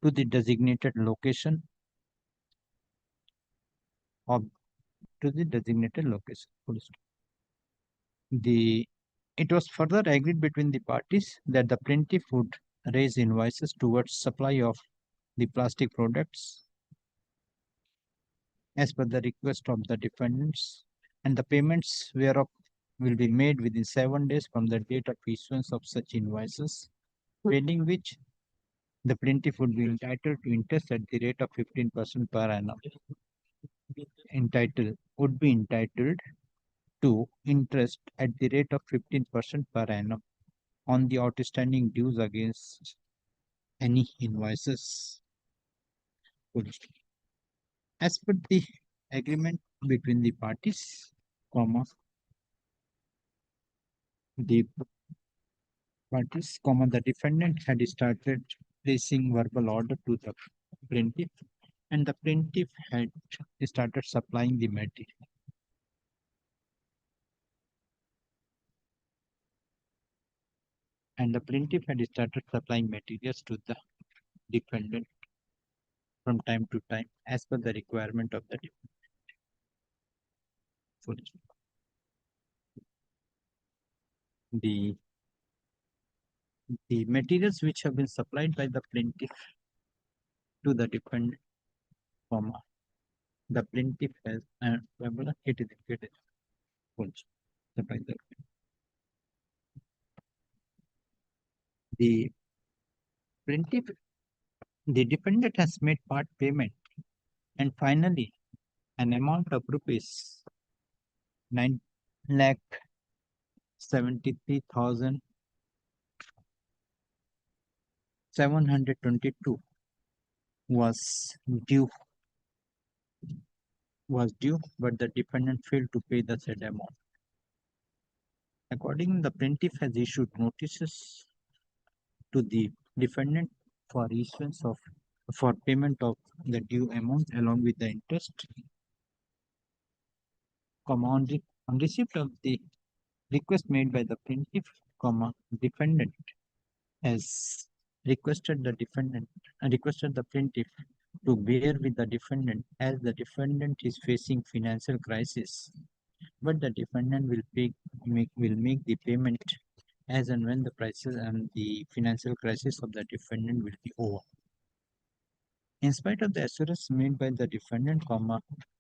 to the designated location It was further agreed between the parties that the plaintiff would raise invoices towards supply of the plastic products as per the request of the defendants, and the payments whereof will be made within 7 days from the date of issuance of such invoices, pending which the plaintiff would be entitled to interest at the rate of 15% per annum. Would be entitled to interest at the rate of 15% per annum on the outstanding dues against any invoices. As per the agreement between the parties, the defendant had started placing verbal order to the plaintiff, and the plaintiff had started supplying the material. and the plaintiff had started supplying materials to the defendant from time to time as per the requirement of the defendant. The materials which have been supplied by the plaintiff to the defendant, the plaintiff has the plaintiff, the defendant has made part payment, and finally an amount of rupees 9,73,722 was due, but the defendant failed to pay the said amount. Accordingly, the plaintiff has issued notices to the defendant for issuance of payment of the due amount along with the interest. On receipt of the request made by the plaintiff, defendant has requested the plaintiff to bear with the defendant as the defendant is facing financial crisis, but the defendant will make the payment as and when the prices and the financial crisis of the defendant will be over. In spite of the assurance made by the defendant,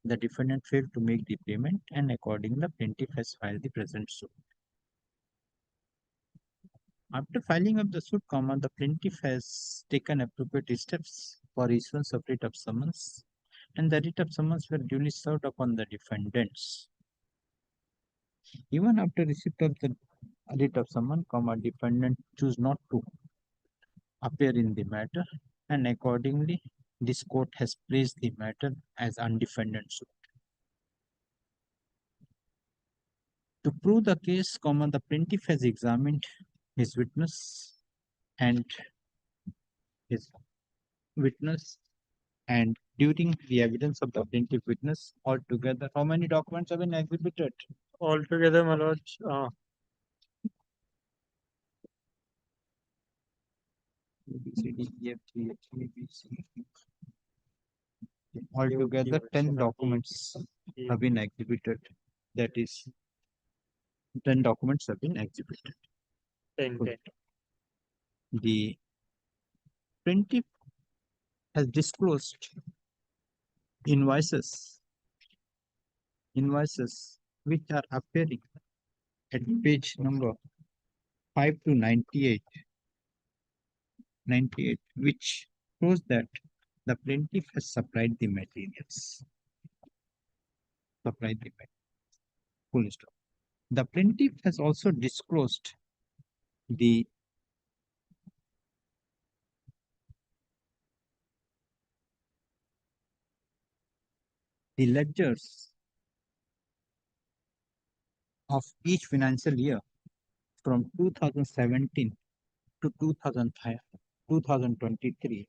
the defendant failed to make the payment, and accordingly the plaintiff has filed the present suit. After filing of the suit, the plaintiff has taken appropriate steps for issuance of writ of summons, and the writ of summons were duly served upon the defendants. Even after receipt of the writ of summons, defendant choose not to appear in the matter, and accordingly this court has placed the matter as undefended suit. To prove the case, the plaintiff has examined his witness and during the evidence of the plaintiff witness, altogether how many documents have been exhibited? Altogether, my lord, Altogether 10 documents have been exhibited. That is, 10 documents have been exhibited. 10. The plaintiff has disclosed invoices which are appearing at page number 5 to 98, which shows that the plaintiff has supplied the materials. Full stop. The plaintiff has also disclosed the ledgers of each financial year from 2017 to 2023,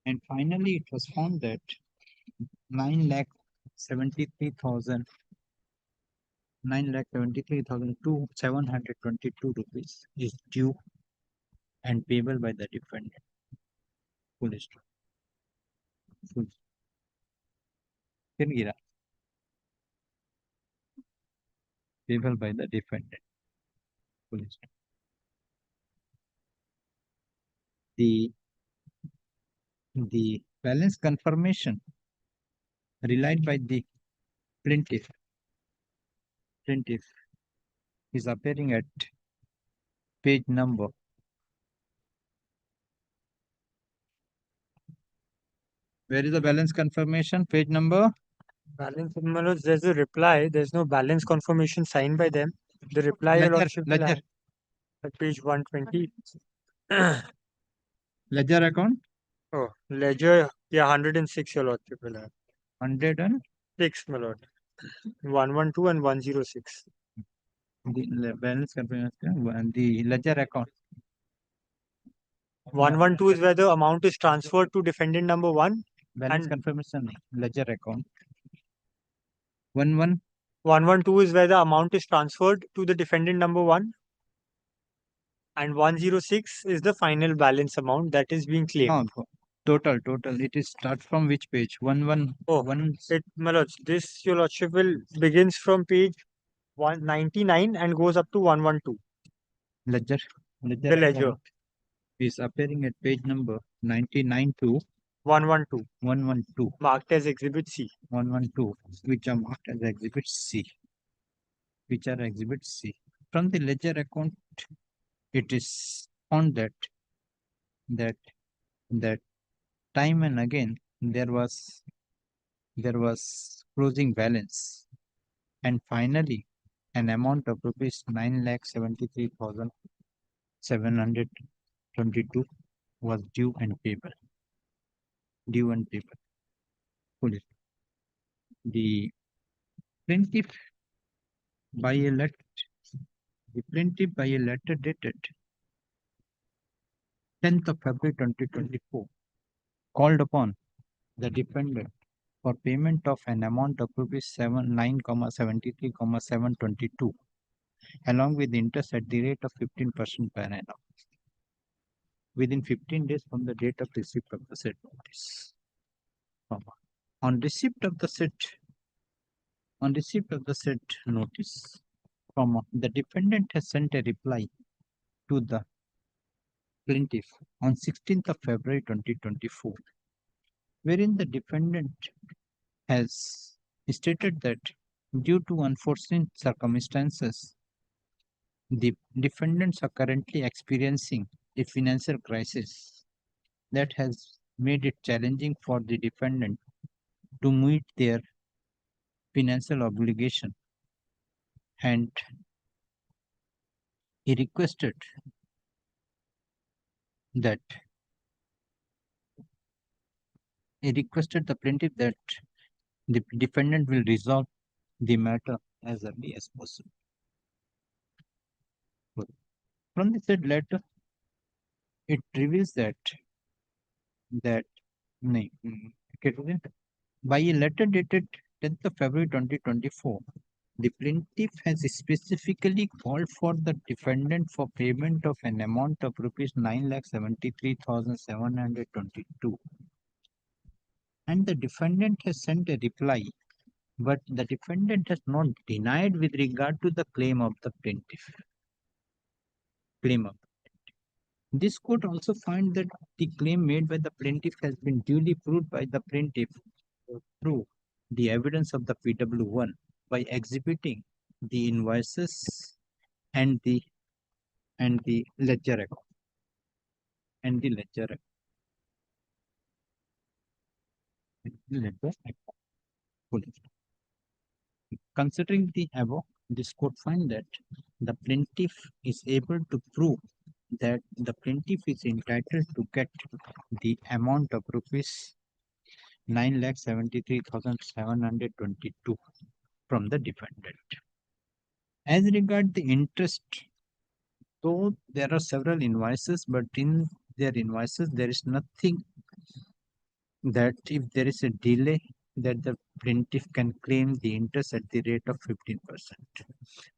and finally it was found that 9,73,722 rupees is due and payable by the defendant. Full stop. Payable by the defendant. Full stop. The balance confirmation relied by the plaintiff is appearing at page number 'Where is the balance confirmation? Page number? Balance, my lord, there's a reply. There's no balance confirmation signed by them. The reply, your lordship, will have at page 120. Ledger account? Oh, ledger, yeah, 106, your lordship will have. 106, my lord. 112 and 106. The balance confirmation and the ledger account. 112 is where the amount is transferred to defendant number 1. Balance confirmation, ledger account. 112 is where the amount is transferred to the defendant number 1. and 106 is the final balance amount that is being claimed. No, total. It is start from which page? My lords, this, your lordship, will begins from page 199 and goes up to 112. Ledger. The ledger. account is appearing at page number 99 to 112. 112. Marked as Exhibit C. 112, which are marked as Exhibit C. From the ledger account, it is on that time and again there was closing balance, and finally an amount of rupees 9,73,722 was due and payable. Fully. The plaintiff by a letter dated 10th of February 2024 called upon the defendant for payment of an amount of rupees 9,73,722 along with interest at the rate of 15% per annum within 15 days from the date of receipt of the said notice. On receipt of the said notice, the defendant has sent a reply to the plaintiff on 16th of February 2024, wherein the defendant has stated that due to unforeseen circumstances, the defendants are currently experiencing a financial crisis that has made it challenging for the defendant to meet their financial obligation, and he requested the plaintiff that the defendant will resolve the matter as early as possible. From the said letter, it reveals that by a letter dated 10th of February 2024, the plaintiff has specifically called for the defendant for payment of an amount of rupees 9,73,722. And the defendant has sent a reply, but the defendant has not denied with regard to the claim of the plaintiff. This court also finds that the claim made by the plaintiff has been duly proved by the plaintiff through the evidence of the PW1 by exhibiting the invoices and the ledger account. Considering the above, this court finds that the plaintiff is able to prove that the plaintiff is entitled to get the amount of rupees 9,73,722 from the defendant. As regard the interest, though there are several invoices, but in their invoices there is nothing that if there is a delay that the plaintiff can claim the interest at the rate of 15%.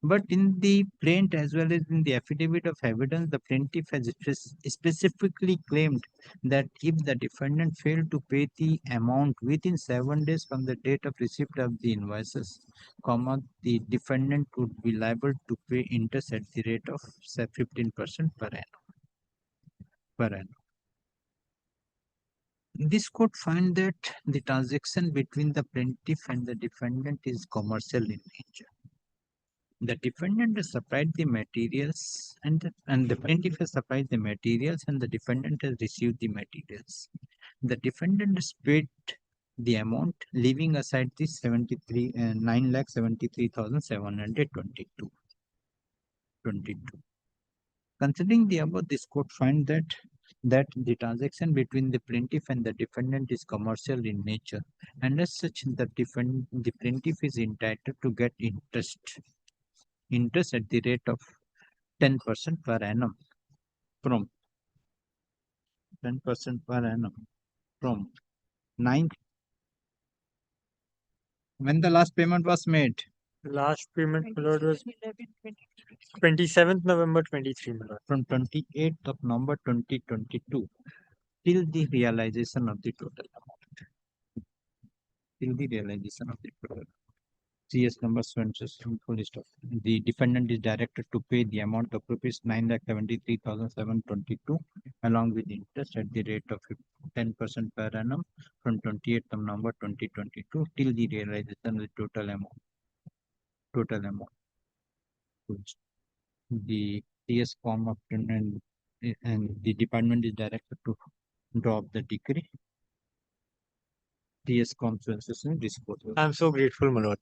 But in the plaint as well as in the affidavit of evidence, the plaintiff has specifically claimed that if the defendant failed to pay the amount within 7 days from the date of receipt of the invoices, the defendant would be liable to pay interest at the rate of 15% per annum. This court finds that the transaction between the plaintiff and the defendant is commercial in nature. The defendant has supplied the materials and the plaintiff has supplied the materials and the defendant has received the materials. The defendant has paid the amount, leaving aside the 9,73,722. Considering the above, this court finds that the transaction between the plaintiff and the defendant is commercial in nature, and as such the plaintiff is entitled to get interest at the rate of 10% per annum from 9th when the last payment was made. Last payment, my lord, was 27th November 23, my lord. From 28th of November 2022 till the realization of the total amount. Till the realization of the total. CS number full list of the defendant is directed to pay the amount of rupees 9,73,722 along with interest at the rate of 10% per annum from 28th of November 2022 till the realization of the total amount. The CS form of and the department is directed to drop the decree. TS conferences and disposal. I'm so grateful, my lord.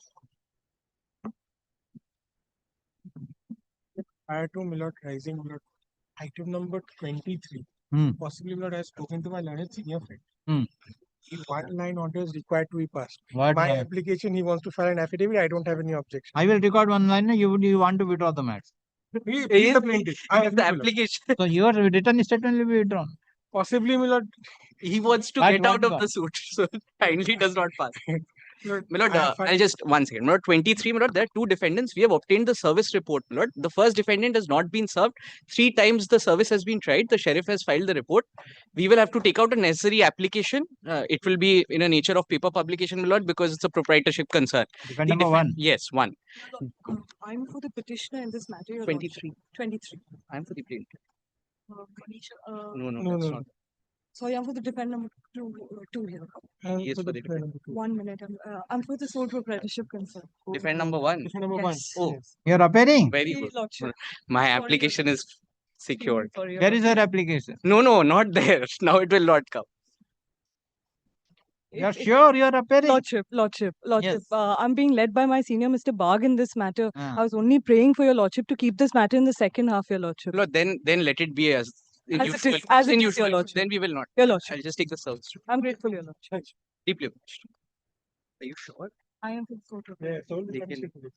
Prior to my lord rising, my lord, item number 23. Possibly, my lord, I have spoken to my learned senior friend. If one line order is required to be passed. What My line? application, he wants to file an affidavit. I don't have any objection. I will record one line. You want to withdraw the matter. He is the plaintiff. I am the application. So your written statement will be withdrawn. Possibly, my lord. He wants to But get what out of got? the suit, so kindly does not pass. My lord, I have I'll just one second. My lord, 23, my lord, there are two defendants. We have obtained the service report, my lord. The first defendant has not been served. 3 times the service has been tried. The sheriff has filed the report. We will have to take out a necessary application. It will be in a nature of paper publication, my lord, because it's a proprietorship concern. Defendant number 1. Yes, 1. I'm for the petitioner in this matter. Your 23. lordship. 23. I'm for the plaintiff. No, That's not. Sorry, I'm for the defendant number two here. Yes, for the defendant. 1 minute. I'm for the sole proprietorship concern. Defendant number 1. Defendant number Yes. Oh, You're appearing? very Your good. lordship. My Sorry, application is secured. Sorry, your Where is lordship. your application? No, not there. Now it will not come. You're sure you're appearing? Lordship. Yes. I'm being led by my senior, Mr. Bagh, in this matter. Ah. I was only praying for your lordship to keep this matter in the second half, your lordship. Lord, then let it be as As usual. it is, as In it is, your usual. lordship. Then we will not. Your lordship. I'll just take the service. I'm grateful, your lordship. Deeply obliged. Are you sure? I am for the sole proprietorship. sole They can- proprietorship.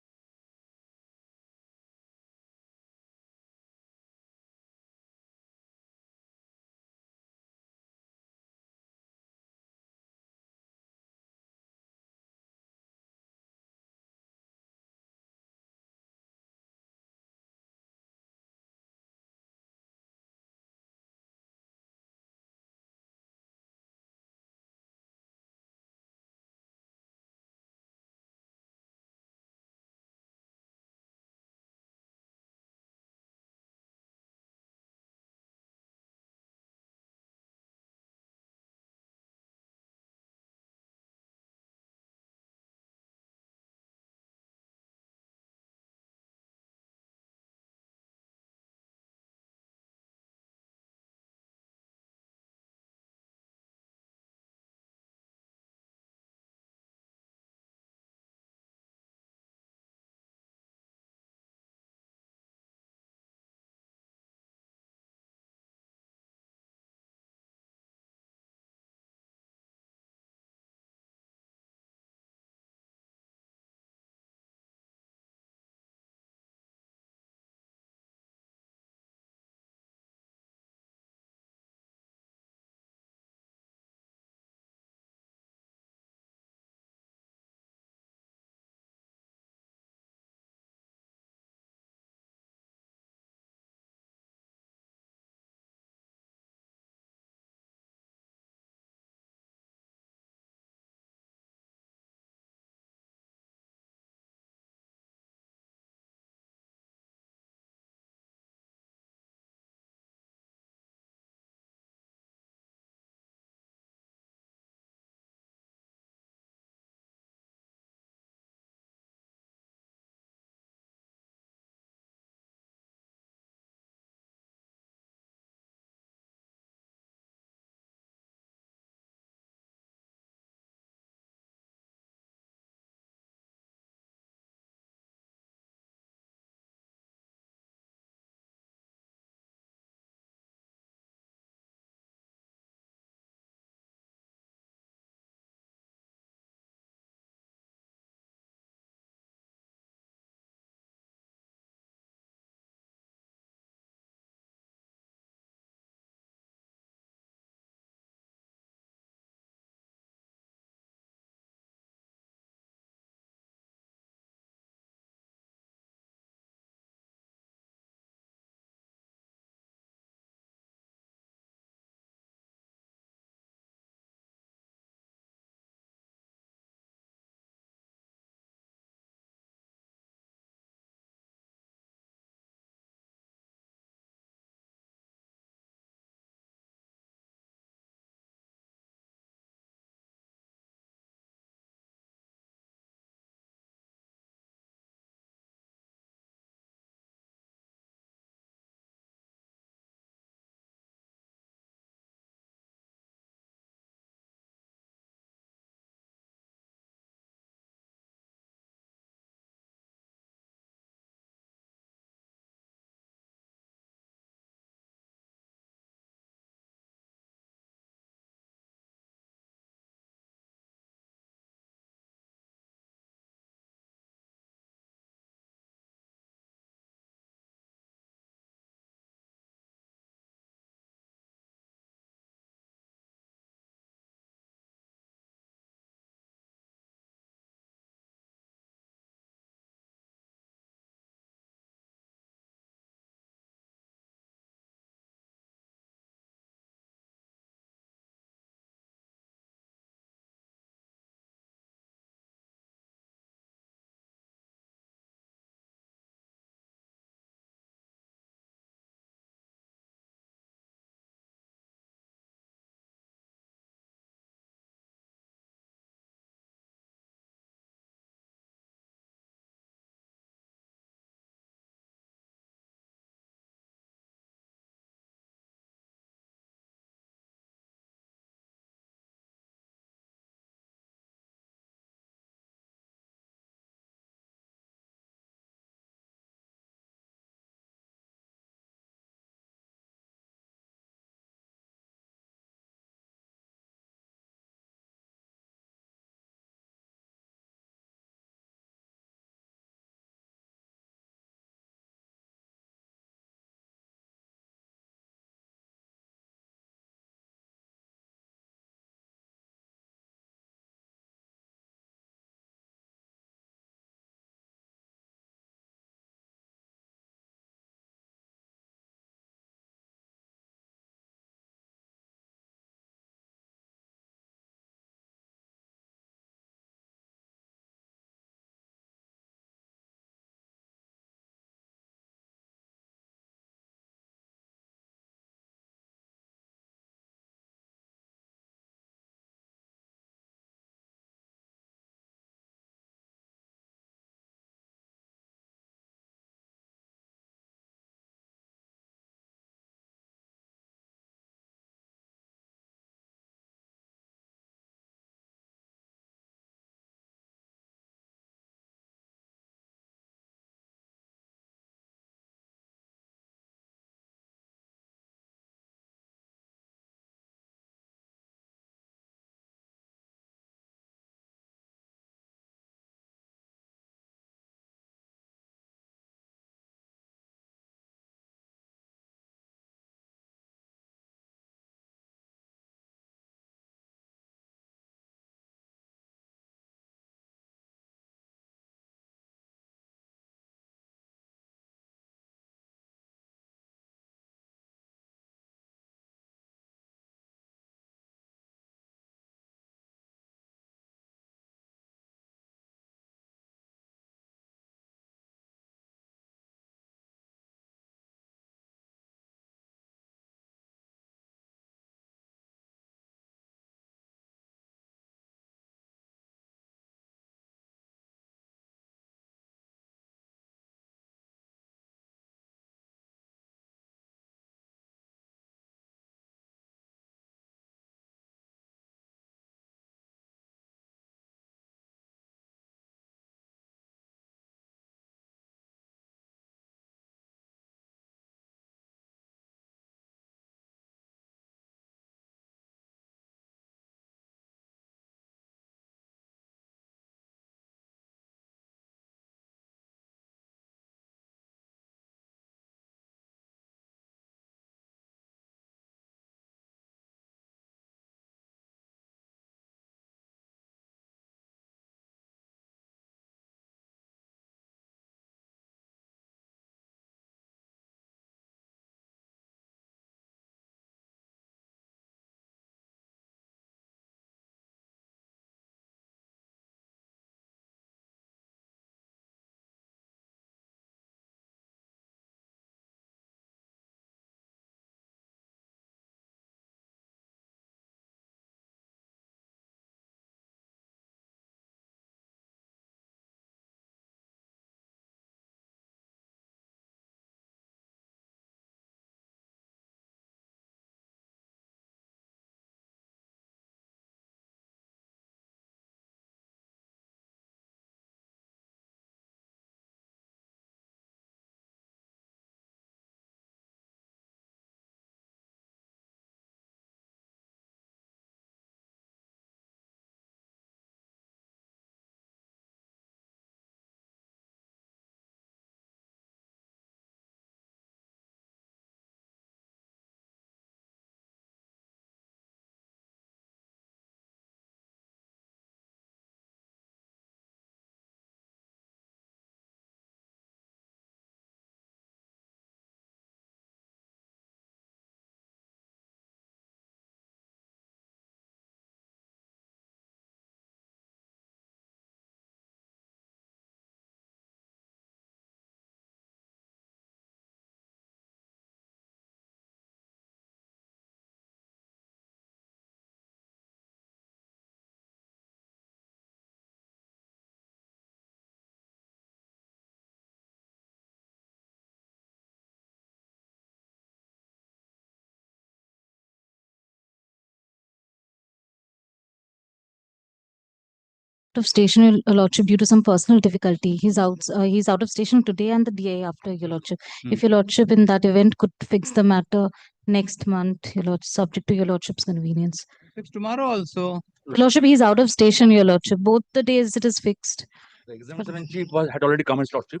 of station, Your Lordship, due to some personal difficulty. He's out of station today and the day after, Your Lordship. If Your Lordship in that event could fix the matter next month, Your Lordship, subject to Your Lordship's convenience. Fix tomorrow also. Your Lordship, he's out of station, Your Lordship. Both the days it is fixed. The examination in chief had already commenced, Lordship.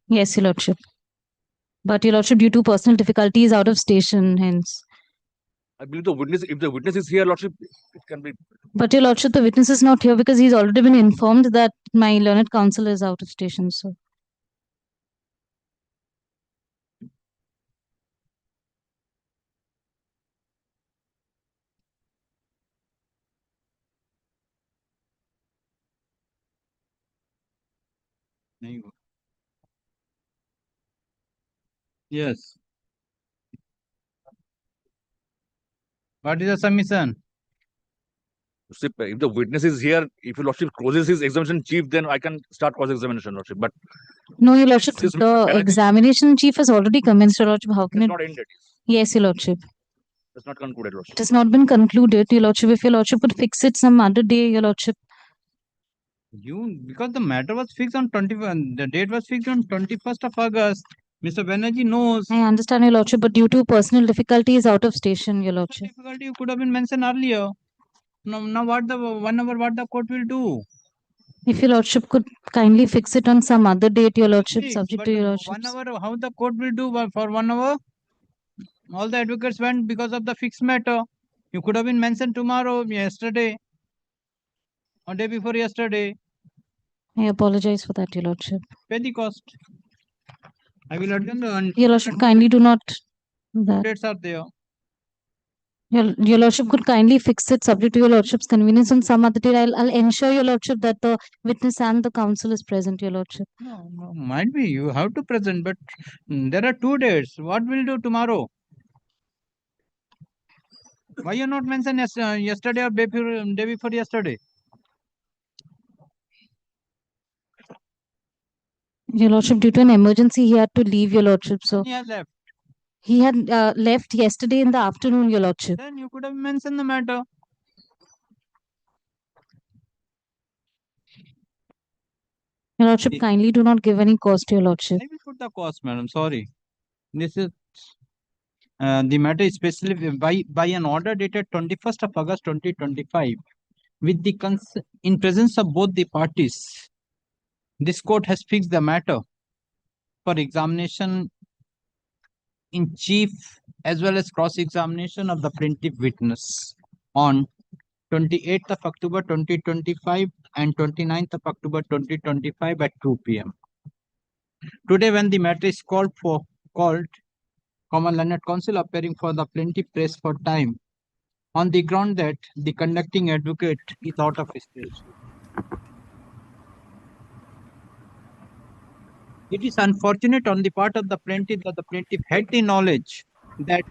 Yes, Your Lordship. But Your Lordship, due to personal difficulty, is out of station, hence. I believe the witness, if the witness is here, Lordship, it can be. But Your Lordship, the witness is not here because he's already been informed that my learned counsel is out of station, so. Yes. What is the submission? If the witness is here, if your Lordship closes his examination in chief, then I can start cross-examination, Lordship. But No, Your Lordship, the examination chief has already commenced, Your Lordship. How can it's it? not ended. Yes, Your Lordship. It's not concluded, Lordship. It has not been concluded, Your Lordship. If Your Lordship could fix it some other day, Your Lordship. Because the matter was fixed on 21, the date was fixed on 21st of August. Mr. Banerjee knows. I understand, Your Lordship, but due to personal difficulty, is out of station, Your Lordship. Difficulty you could have been mentioned earlier. Now what the 1 hour, what the court will do? If Your Lordship could kindly fix it on some other date, Your Lordship, Fix, subject but to Your 1 Lordship. hour, how the court will do for 1 hour? All the advocates went because of the fixed matter. You could have been mentioned tomorrow, yesterday, or day before yesterday. I apologize for that, Your Lordship. Pay the cost. I will attend the Your Lordship, kindly do not. That. dates are there. Your Lordship could kindly fix it subject to Your Lordship's convenience on some other date. I'll ensure Your Lordship that the witness and the counsel is present, Your Lordship. No, might be you have to present, but there are 2 dates. What will do tomorrow? Why you not mention yesterday or day before yesterday? Your Lordship, due to an emergency, he had to leave, Your Lordship. So He has left. he had left yesterday in the afternoon, Your Lordship. Then you could have mentioned the matter. Your Lordship, kindly do not give any cost to Your Lordship. I will put the cost, madam. Sorry. This is the matter is specifically by an order dated 21st of August 2025 with the in presence of both the parties. This court has fixed the matter for examination in chief as well as cross-examination of the plaintiff witness on 28th of October 2025 and 29th of October 2025 at 2 p.m. Today, when the matter is called, Common Learned Counsel appearing for the plaintiff press for time on the ground that the conducting advocate is out of station. It is unfortunate on the part of the plaintiff that the plaintiff had the knowledge that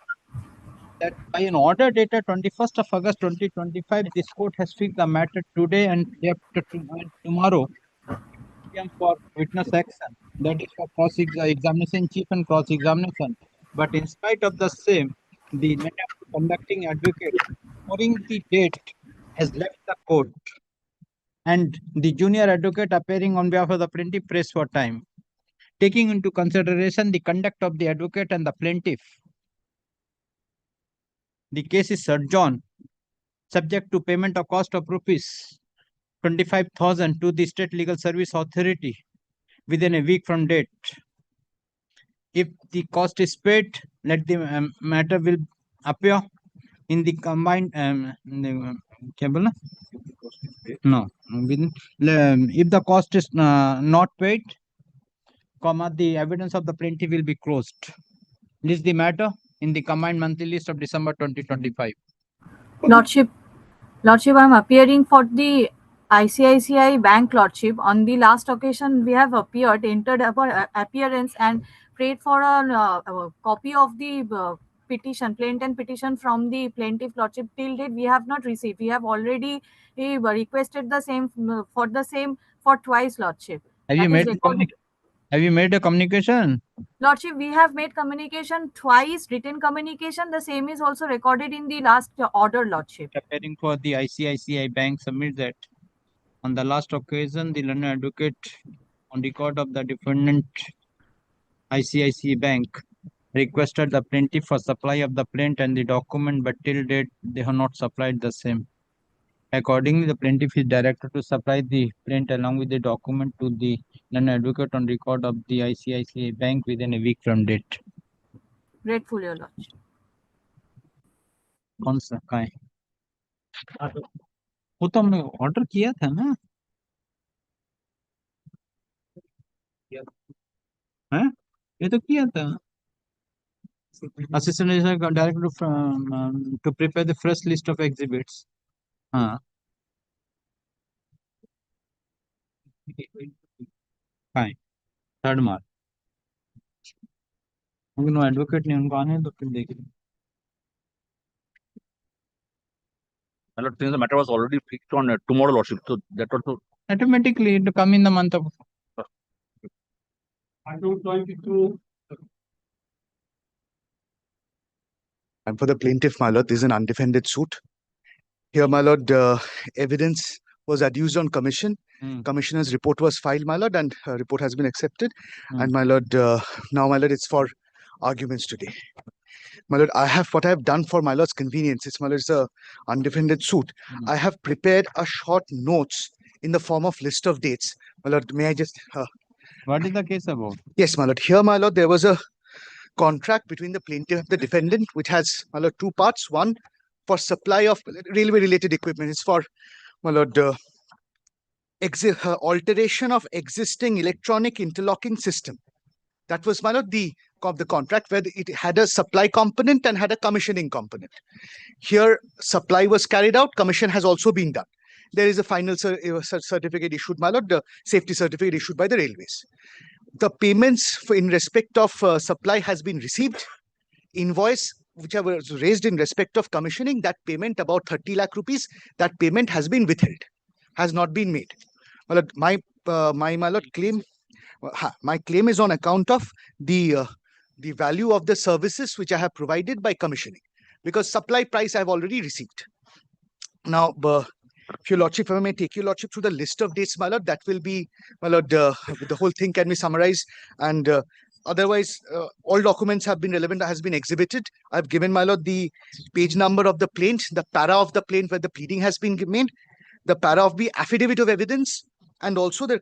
by an order dated 21st of August 2025, this court has fixed the matter today and tomorrow for witness action. That is for cross-examination, chief and cross-examination. But in spite of the same, the conducting advocate during the date has left the court and the junior advocate appearing on behalf of the plaintiff press for time. Taking into consideration the conduct of the advocate and the plaintiff, the case is adjourned, subject to payment of cost of rupees 25,000 to the State Legal Service Authority within a week from date. If the cost is paid, let the matter will appear in the combined if the cost is not paid, the evidence of the plaintiff will be closed. This is the matter in the combined monthly list of December 2025. Lordship, I'm appearing for the ICICI Bank, Lordship. On the last occasion, we have entered our appearance and prayed for a copy of the petition, plaintiff petition from the plaintiff, Lordship. Till date, we have not received. We have already requested the same for twice, Lordship. Have you made a communication? Lordship, we have made communication twice, written communication. The same is also recorded in the last order, Lordship. Preparing for the ICICI Bank, submit that. On the last occasion, the learned advocate on record of the defendant ICICI Bank requested the plaintiff for supply of the plaint and the document, but till date they have not supplied the same. Accordingly, the plaintiff is directed to supply the plaint along with the document to the learned advocate on record of the ICICI Bank within a week from date. Grateful, Your Lordship. कौन सा का है वो तो हमने order किया था ना हैं ये तो किया था assistant director to prepare the fresh list of exhibits हाँ फाइन थर्ड मार्क उनको एडवोकेट ने उनको आने तो फिर देखेंगे My lord, since the matter was already fixed on tomorrow, lordship, so that also automatically it will come in the month of And for the plaintiff, my lord, this is an undefended suit. Here, my lord, evidence was adduced on commission. Commissioner's report was filed, my lord, and report has been accepted. And my lord, now, my lord, it's for arguments today. My lord, what I have done for my lord's convenience, it's my lord, it's a undefended suit. I have prepared a short notes in the form of list of dates. My lord, may I just... what is the case about? Yes, my lord. Here, my lord, there was a contract between the plaintiff and the defendant, which has, my lord, two parts. One, for supply of railway-related equipment. It's for, my lord, alteration of existing electronic interlocking system. That was, my lord, the contract where it had a supply component and had a commissioning component. Here, supply was carried out. Commission has also been done. There is a final certificate issued, my lord, the safety certificate issued by the railways. The payments in respect of supply has been received. Invoice, which was raised in respect of commissioning, that payment about 30 lakh rupees, that payment has been withheld, has not been made. My lord, my lord, claim, my claim is on account of the value of the services which I have provided by commissioning, because supply price I have already received. Now, if your lordship, if I may take your lordship through the list of dates, my lord, that will be, my lord, the whole thing can be summarized, and otherwise all documents have been relevant, has been exhibited. I've given, my lord, the page number of the plaint, the para of the plaint where the pleading has been made, the para of the affidavit of evidence, and also the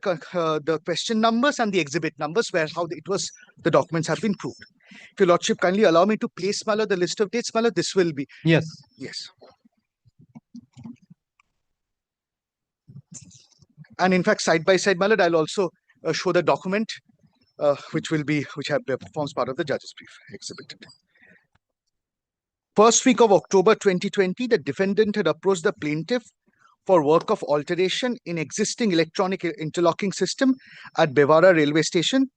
question numbers and the exhibit numbers where the documents have been proved. If your lordship kindly allow me to place, my lord, the list of dates, my lord, this will be. Yes. Yes. And in fact, side by side, my lord, I'll also show the document which forms part of the judge's brief exhibited. First week of October 2020, the defendant had approached the plaintiff for work of alteration in existing electronic interlocking system at Bevara railway station,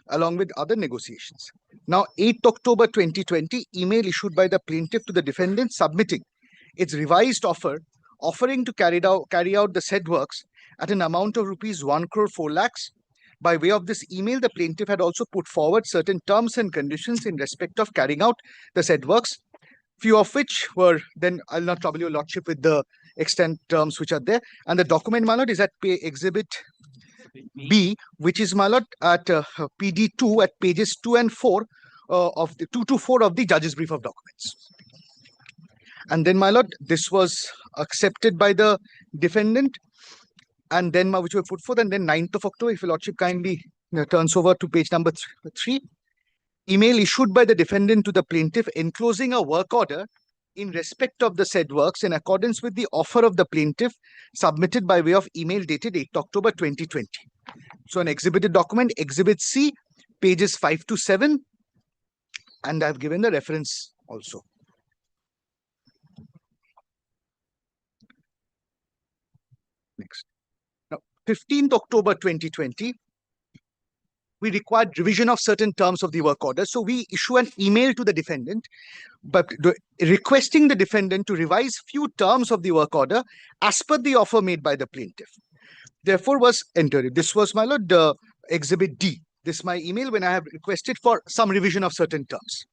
along with other negotiations. Now, 8th October 2020, email issued by the plaintiff to the defendant submitting its revised offer, offering to carry out the said works at an amount of rupees 1 crore 4 lakhs. By way of this email, the plaintiff had also put forward certain terms and conditions in respect of carrying out the said works, few of which were, then I'll not trouble your lordship with the extent terms which are there. And the document, my lord, is at exhibit B, which is, my lord, at PD2 at pages 2 and 4 of the 2 to 4 of the judge's brief of documents. And then, my lord, this was accepted by the defendant, and then which were put forth, and then 9th of October, if your lordship kindly turns over to page number 3, email issued by the defendant to the plaintiff enclosing a work order in respect of the said works in accordance with the offer of the plaintiff submitted by way of email dated 8th October 2020. So an exhibited document, exhibit C, pages 5 to 7, and I've given the reference also. Next. Now, 15th October 2020, we required revision of certain terms of the work order. So we issue an email to the defendant, but requesting the defendant to revise few terms of the work order as per the offer made by the plaintiff. Therefore, was entered. This was, my lord, exhibit D. This is my email when I have requested for some revision of certain terms.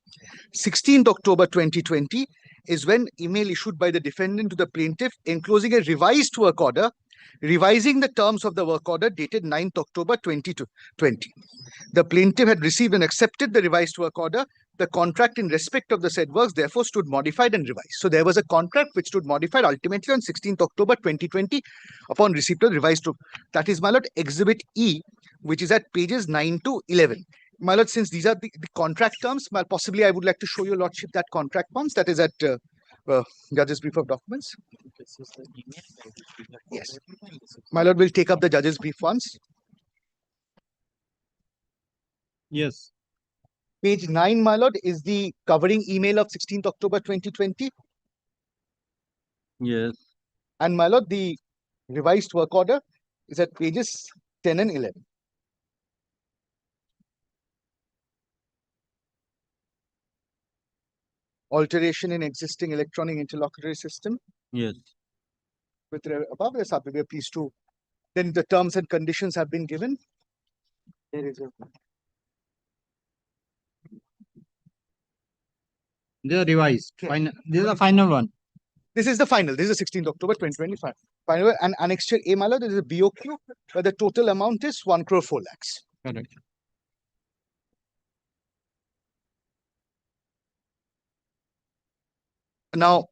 16th October 2020 is when email issued by the defendant to the plaintiff enclosing a revised work order revising the terms of the work order dated 9th October 2020. The plaintiff had received and accepted the revised work order. The contract in respect of the said works therefore stood modified and revised. So there was a contract which stood modified ultimately on 16th October 2020 upon receipt of the revised. That is, my lord, Exhibit E, which is at pages 9 to 11. My lord, since these are the contract terms, possibly I would like to show your lordship that contract once. That is at Judge's Brief of Documents. Yes. My lord will take up the Judge's Brief once. Yes. Page 9, my lord, is the covering email of 16th October 2020. Yes. And my lord, the revised work order is at pages 10 and 11. Alteration in existing electronic interlocutory system. Yes. With above the sub, we are pleased to. Then the terms and conditions have been given. There is a. They are revised. Final. This is the final one. This is the final. This is the 16th October 2025. Final and annexure A, my lord, there is a BOQ where the total amount is 1 crore 4 lakhs. Correct. Now,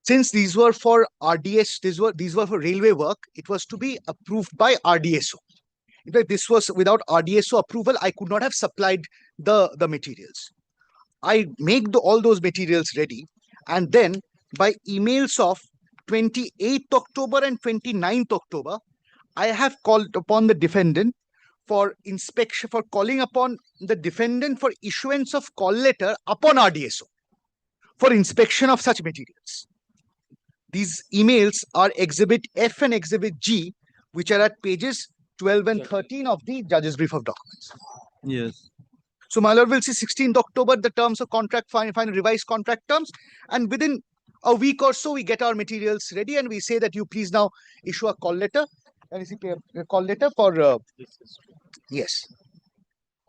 since these were for RDS, these were for railway work, it was to be approved by RDSO. In fact, this was without RDSO approval, I could not have supplied the materials. I make all those materials ready, and then by emails of 28th October and 29th October, I have called upon the defendant for inspection, for calling upon the defendant for issuance of call letter upon RDSO for inspection of such materials. These emails are Exhibit F and Exhibit G, which are at pages 12 and 13 of the Judge's Brief of Documents. Yes. So my lord will see 16th October, the terms of contract, final revised contract terms, and within a week or so, we get our materials ready and we say that you please now issue a call letter. And you see a call letter for, yes,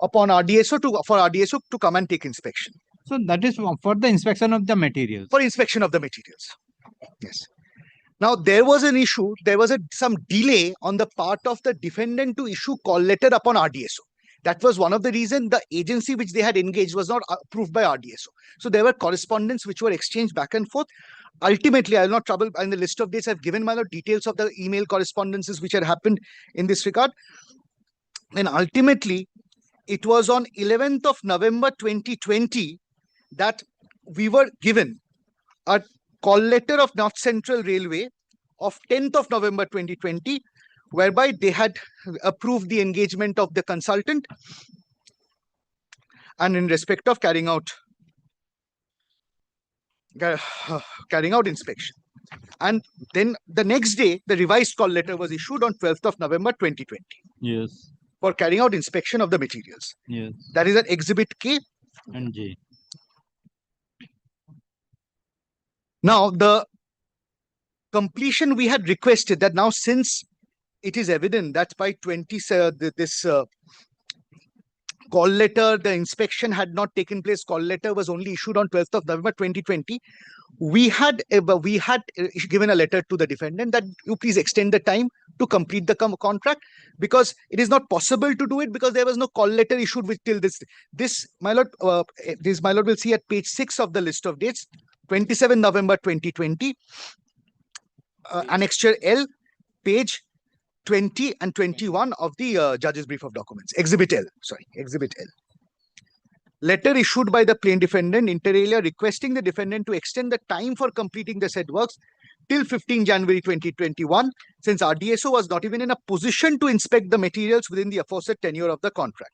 upon RDSO for RDSO to come and take inspection. So that is for the inspection of the materials. For inspection of the materials. Yes. Now, there was an issue. There was some delay on the part of the defendant to issue call letter upon RDSO. That was one of the reasons the agency which they had engaged was not approved by RDSO. So there were correspondence which were exchanged back and forth. Ultimately, I will not trouble in the list of dates. I've given my details of the email correspondences which had happened in this regard. And ultimately, it was on 11th of November 2020 that we were given a call letter of North Central Railway of 10th of November 2020, whereby they had approved the engagement of the consultant and in respect of carrying out inspection. And then the next day, the revised call letter was issued on 12th of November 2020. Yes. For carrying out inspection of the materials. Yes. That is at Exhibit K and J. Now, the completion we had requested that now, since it is evident that by this call letter, the inspection had not taken place, call letter was only issued on 12th of November 2020, we had given a letter to the defendant that you please extend the time to complete the contract, because it is not possible to do it because there was no call letter issued till this. This, my lord will see at page 6 of the list of dates, 27 November 2020, annexure L, page 20 and 21 of the Judge's Brief of Documents. Exhibit L. Letter issued by the plaintiff defendant inter alia requesting the defendant to extend the time for completing the said works till 15 January 2021, since RDSO was not even in a position to inspect the materials within the aforesaid tenure of the contract.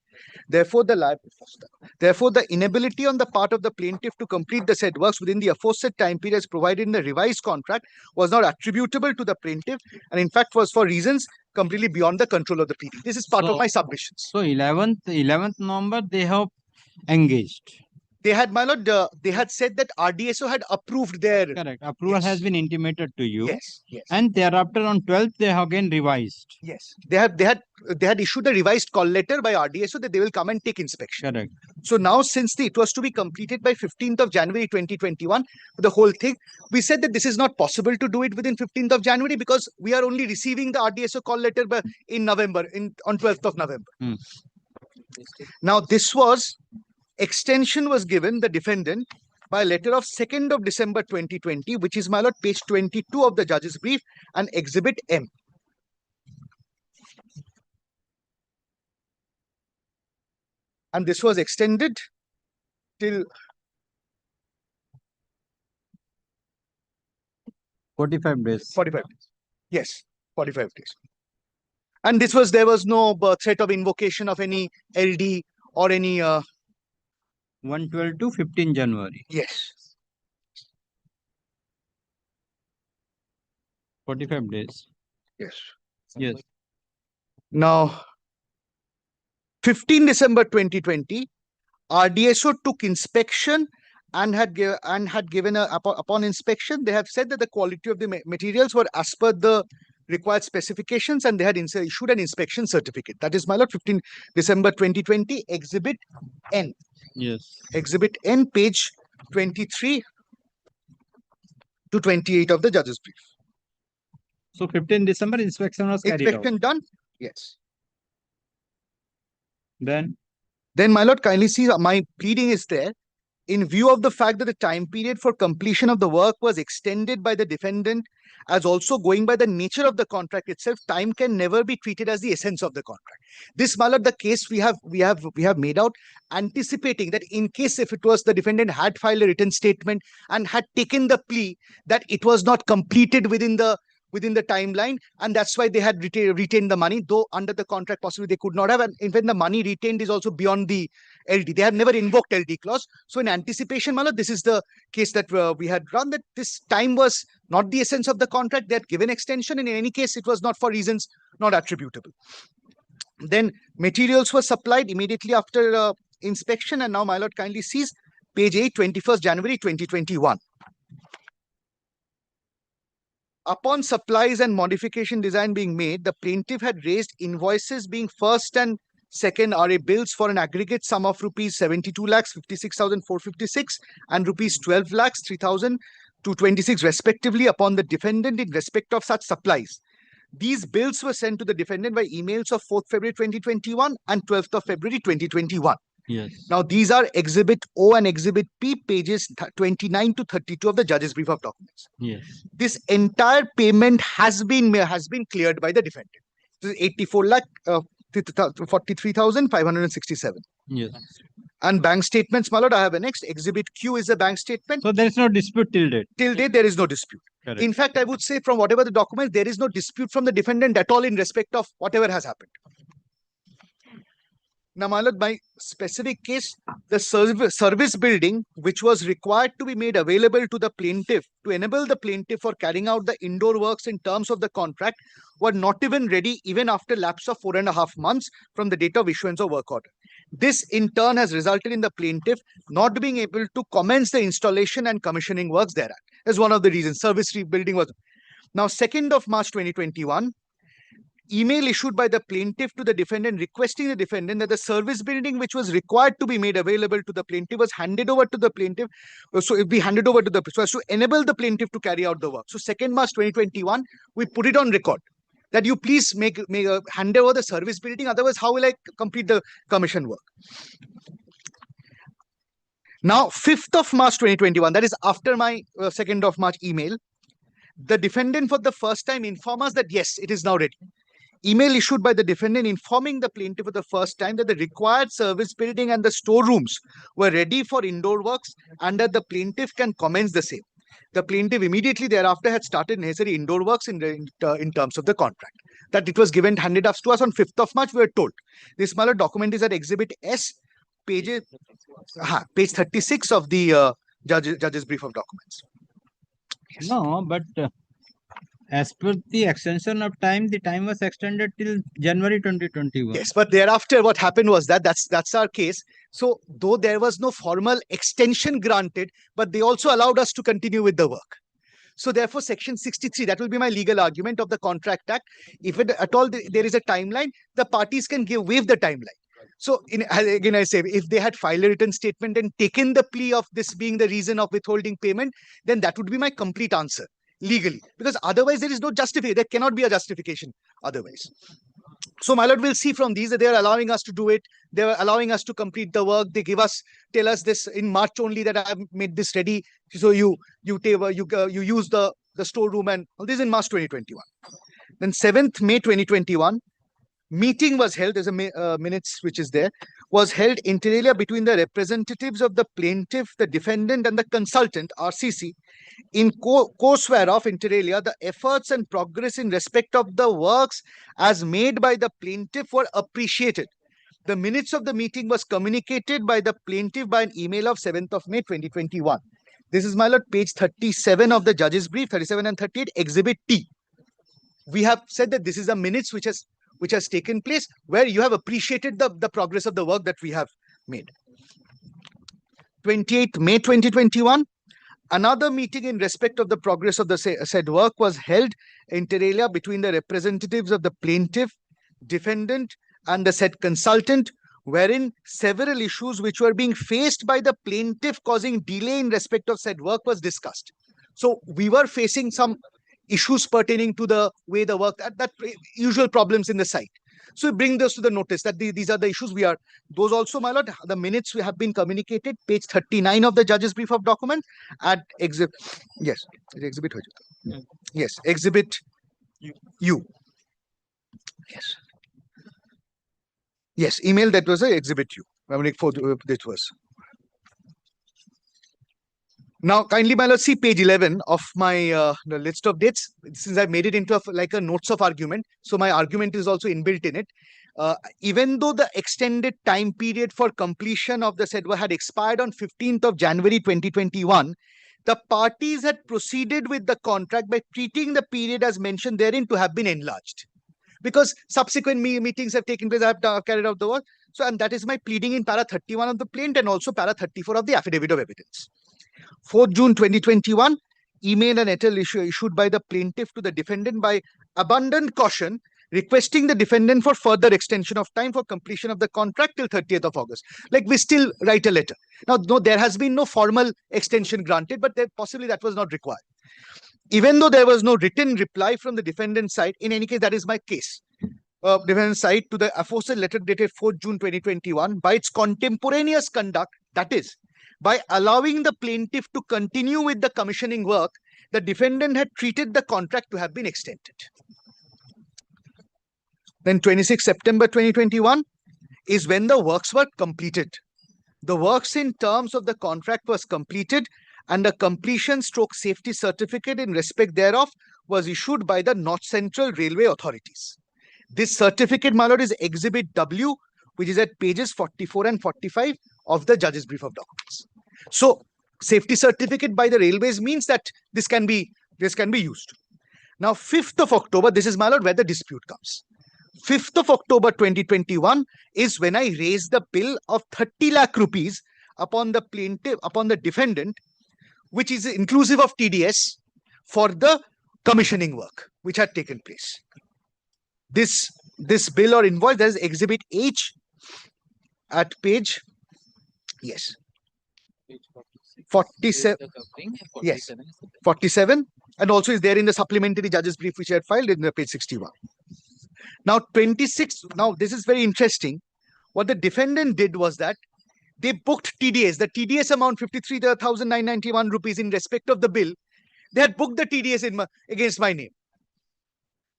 Therefore, the inability on the part of the plaintiff to complete the said works within the aforesaid time periods provided in the revised contract was not attributable to the plaintiff, and in fact was for reasons completely beyond the control of the PD. This is part of my submissions. So 11th November they have engaged. They had, my lord, they had said that RDSO had approved their. Correct. Approval has been intimated to you. Yes, yes. And thereafter on 12th, they have again revised. Yes, they had issued a revised call letter by RDSO that they will come and take inspection. Correct. So now, since it was to be completed by 15th of January 2021, the whole thing, we said that this is not possible to do it within 15th of January because we are only receiving the RDSO call letter in November, on 12th of November. Now, this was extension was given the defendant by a letter of 2nd of December 2020, which is, my lord, page 22 of the judge's brief and Exhibit M. And this was extended till 45 days. 45 days. Yes, 45 days. And this was, there was no threat of invocation of any LD or any 112 to 15 January. Yes. 45 days. Yes. Yes. Now, 15 December 2020, RDSO took inspection and had given upon inspection, they have said that the quality of the materials were as per the required specifications and they had issued an inspection certificate. That is, my lord, 15 December 2020, Exhibit N. Yes. Exhibit N, page 23 to 28 of the judge's brief. So 15 December inspection was carried out. Inspection done? Yes. Then, my lord, kindly see my pleading is there. In view of the fact that the time period for completion of the work was extended by the defendant, as also going by the nature of the contract itself, time can never be treated as the essence of the contract. This, my lord, the case we have made out, anticipating that in case if it was the defendant had filed a written statement and had taken the plea that it was not completed within the timeline, and that's why they had retained the money, though under the contract possibly they could not have, and even the money retained is also beyond the LD. They have never invoked LD clause. So in anticipation, my lord, this is the case that we had run, that this time was not the essence of the contract. They had given extension, and in any case, it was not for reasons not attributable. Then materials were supplied immediately after inspection, and now, my lord, kindly sees page 8, 21st January 2021. Upon supplies and modification design being made, the plaintiff had raised invoices being first and second RA bills for an aggregate sum of rupees 72 lakhs 56,456 and rupees 12 lakhs 3,226 respectively upon the defendant in respect of such supplies. These bills were sent to the defendant by emails of 4th February 2021 and 12th of February 2021. Yes. Now, these are Exhibit O and Exhibit P, pages 29 to 32 of the judge's brief of documents. Yes. This entire payment has been cleared by the defendant. This is 84 lakh 43,567. Yes. And bank statements, my lord, I have annexed. Exhibit Q is a bank statement. So there is no dispute till date. Till date, there is no dispute. Correct. In fact, I would say from whatever the documents, there is no dispute from the defendant at all in respect of whatever has happened. Now, my lord, my specific case, the service building, which was required to be made available to the plaintiff to enable the plaintiff for carrying out the indoor works in terms of the contract, were not even ready even after lapse of 4.5 months from the date of issuance of work order. This in turn has resulted in the plaintiff not being able to commence the installation and commissioning works thereat. As one of the reasons, service rebuilding was. Now, 2nd of March 2021, email issued by the plaintiff to the defendant requesting the defendant that the service building which was required to be made available to the plaintiff was handed over to the plaintiff. So it be handed over to the, so as to enable the plaintiff to carry out the work. So 2nd March 2021, we put it on record that you please hand over the service building. Otherwise, how will I complete the commission work? Now, 5th of March 2021, that is after my 2nd of March email, the defendant for the first time informed us that yes, it is now ready. Email issued by the defendant informing the plaintiff for the first time that the required service building and the storerooms were ready for indoor works and that the plaintiff can commence the same. The plaintiff immediately thereafter had started necessary indoor works in terms of the contract. That it was handed up to us on 5th of March, we were told. This smaller document is at Exhibit S, page 36 of the judge's brief of documents. Yes. No, but As per the extension of time, the time was extended till January 2021. Yes, but thereafter what happened was that's our case. So though there was no formal extension granted, but they also allowed us to continue with the work. So therefore, Section 63, that will be my legal argument of the Contract Act. If it, at all there is a timeline, the parties can waive the timeline. So again, I say, if they had filed a written statement and taken the plea of this being the reason of withholding payment, then that would be my complete answer legally. Because otherwise there is no justification. There cannot be a justification otherwise. So my lord, we'll see from these that they are allowing us to do it. They are allowing us to complete the work. They tell us this in March only that I have made this ready. So you use the storeroom, and all this in March 2021. Then 7th May 2021, meeting was held. There's a minutes which is there. Was held inter alia between the representatives of the plaintiff, the defendant, and the consultant (RCC). In course whereof, inter alia, the efforts and progress in respect of the works as made by the plaintiff were appreciated. The minutes of the meeting was communicated by the plaintiff by an email of 7th of May 2021. This is, my lord, page 37 of the judge's brief, 37 and 38, Exhibit T. We have said that this is a minutes which has taken place, where you have appreciated the progress of the work that we have made. 28th May 2021. Another meeting in respect of the progress of the said work was held inter alia between the representatives of the plaintiff, defendant, and the said consultant, wherein several issues which were being faced by the plaintiff causing delay in respect of said work was discussed. So we were facing some issues pertaining to the way the work, that usual problems in the site. So we bring those to the notice that these are the issues we are. Those also, my lord, the minutes we have been communicated, page 39 of the judge's brief of document at exhibit. Yes, exhibit. Yes, exhibit U. Yes. Yes, email that was a exhibit U. That was. Now, kindly, my lord, see page 11 of my the list of dates. Since I made it into like a notes of argument, so my argument is also inbuilt in it. Even though the extended time period for completion of the said work had expired on 15th of January 2021, the parties had proceeded with the contract by treating the period as mentioned therein to have been enlarged. Because subsequent meetings have taken place, I have carried out the work. So, and that is my pleading in para 31 of the plaint and also para 34 of the affidavit of evidence. 4th June 2021, email and letter issued by the plaintiff to the defendant by abundant caution, requesting the defendant for further extension of time for completion of the contract till 30th of August. Like we still write a letter. Now, no, there has been no formal extension granted, but possibly that was not required. Even though there was no written reply from the defendant's side, in any case, that is my case. Defendant's side to the aforesaid letter dated 4th June 2021, by its contemporaneous conduct, that is, by allowing the plaintiff to continue with the commissioning work, the defendant had treated the contract to have been extended. Then 26 September 2021 is when the works were completed. The works in terms of the contract was completed and a completion stroke safety certificate in respect thereof was issued by the North Central Railway authorities. This certificate, my lord, is Exhibit W, which is at pages 44 and 45 of the judge's brief of documents. So, safety certificate by the railways means that this can be used. Now, 5th of October, this is, my lord, where the dispute comes. 5th of October 2021 is when I raised the bill of 30 lakh rupees upon the plaintiff, upon the defendant, which is inclusive of TDS for the commissioning work which had taken place. This bill or invoice, that is Exhibit H at page, yes, 47. Yes, 47, and also is there in the supplementary judge's brief which I had filed in the page 61. Now 26. Now this is very interesting. What the defendant did was that they booked TDS, the TDS amount 53,991 rupees in respect of the bill. They had booked the TDS against my name,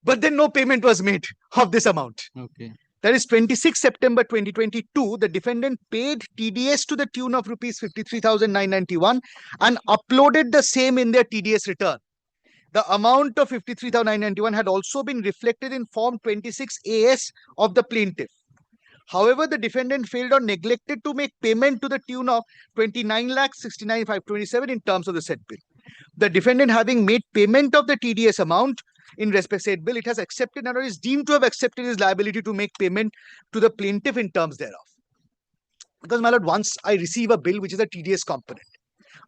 but then no payment was made of this amount. Okay. That is 26 September 2022, the defendant paid TDS to the tune of rupees 53,991 and uploaded the same in their TDS return. The amount of 53,991 had also been reflected in Form 26AS of the plaintiff. However, the defendant failed or neglected to make payment to the tune of 29,69,527 in terms of the said bill. The defendant, having made payment of the TDS amount, in respect said bill, it has accepted or is deemed to have accepted his liability to make payment to the plaintiff in terms thereof. Because, my lord, once I receive a bill which is a TDS component,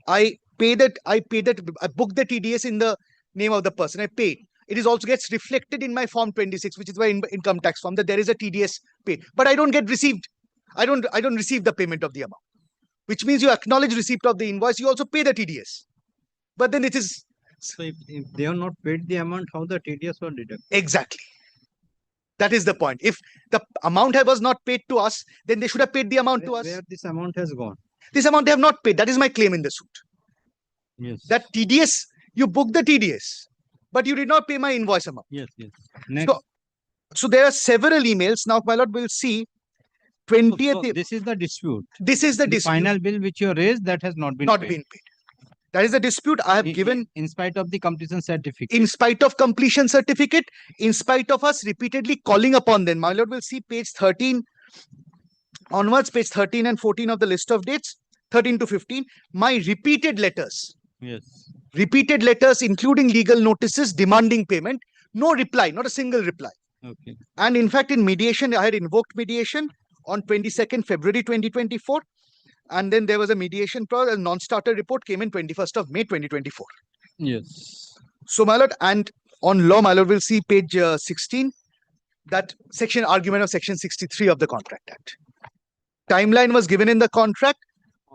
I book the TDS in the name of the person, I pay. It is also gets reflected in my form 26, which is my income tax form, that there is a TDS paid. But I don't get received. I don't receive the payment of the amount, which means you acknowledge receipt of the invoice, you also pay the TDS. But then it is. So if they have not paid the amount, how the TDS was deducted? Exactly. That is the point. If the amount was not paid to us, then they should have paid the amount to us. Where this amount has gone? This amount they have not paid. That is my claim in the suit. Yes. That TDS, you booked the TDS, but you did not pay my invoice amount. Yes, yes. Next. So there are several emails. Now, my lord, will see 20th. So this is the dispute. This is the dispute. Final bill which you raised that has not been paid. That is the dispute I have given. In spite of the completion certificate. In spite of completion certificate, in spite of us repeatedly calling upon them. My lord will see page 13 onwards, page 13 and 14 of the list of dates, 13 to 15. My repeated letters. Yes. Repeated letters, including legal notices demanding payment. No reply, not a single reply. Okay. And in fact, in mediation, I had invoked mediation on 22nd February 2024. And then there was a mediation, a non-starter report came in 21st of May 2024. Yes. So, my lord, and on law, my lord will see page 16, that section argument of section 63 of the Contract Act. Timeline was given in the contract.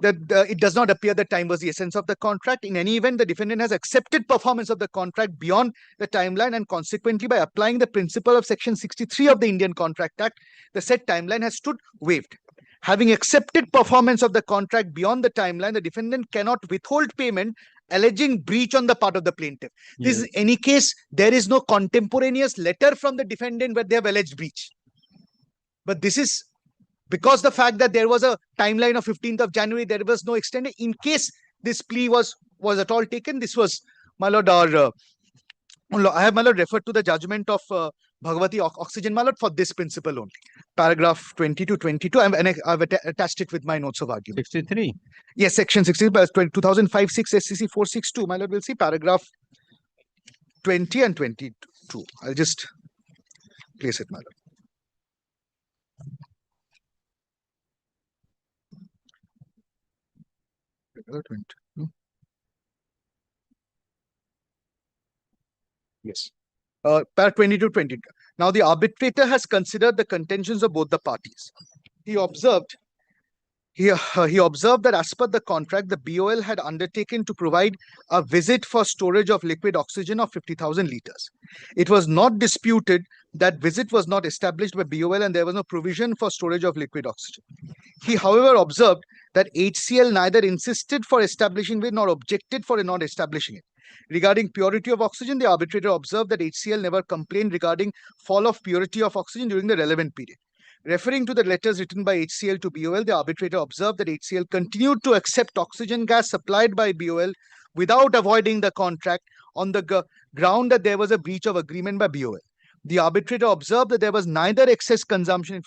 That it does not appear that time was the essence of the contract. In any event, the defendant has accepted performance of the contract beyond the timeline, and consequently, by applying the principle of section 63 of the Indian Contract Act, the said timeline has stood waived. Having accepted performance of the contract beyond the timeline, the defendant cannot withhold payment alleging breach on the part of the plaintiff. This is any case, there is no contemporaneous letter from the defendant where they have alleged breach. But this is because the fact that there was a timeline of 15th of January, there was no extended. In case this plea was at all taken, this was, my lord, I have, my lord, referred to the judgment of Bhagavati Oxygen, my lord, for this principle only. Paragraph 20 to 22, and I've attached it with my notes of argument. 63? Yes, section 60, 2005-6 SCC 462, my lord, will see paragraph 20 and 22. I'll just place it, my lord. Yes. Par 20 to 22. Now, the arbitrator has considered the contentions of both the parties. He observed that as per the contract, the BOL had undertaken to provide a visit for storage of liquid oxygen of 50,000 liters. It was not disputed that visit was not established by BOL and there was no provision for storage of liquid oxygen. He, however, observed that HCL neither insisted for establishing it nor objected for not establishing it. Regarding purity of oxygen, the arbitrator observed that HCL never complained regarding fall of purity of oxygen during the relevant period. Referring to the letters written by HCL to BOL, the arbitrator observed that HCL continued to accept oxygen gas supplied by BOL without avoiding the contract on the ground that there was a breach of agreement by BOL. The arbitrator observed that there was neither excess consumption,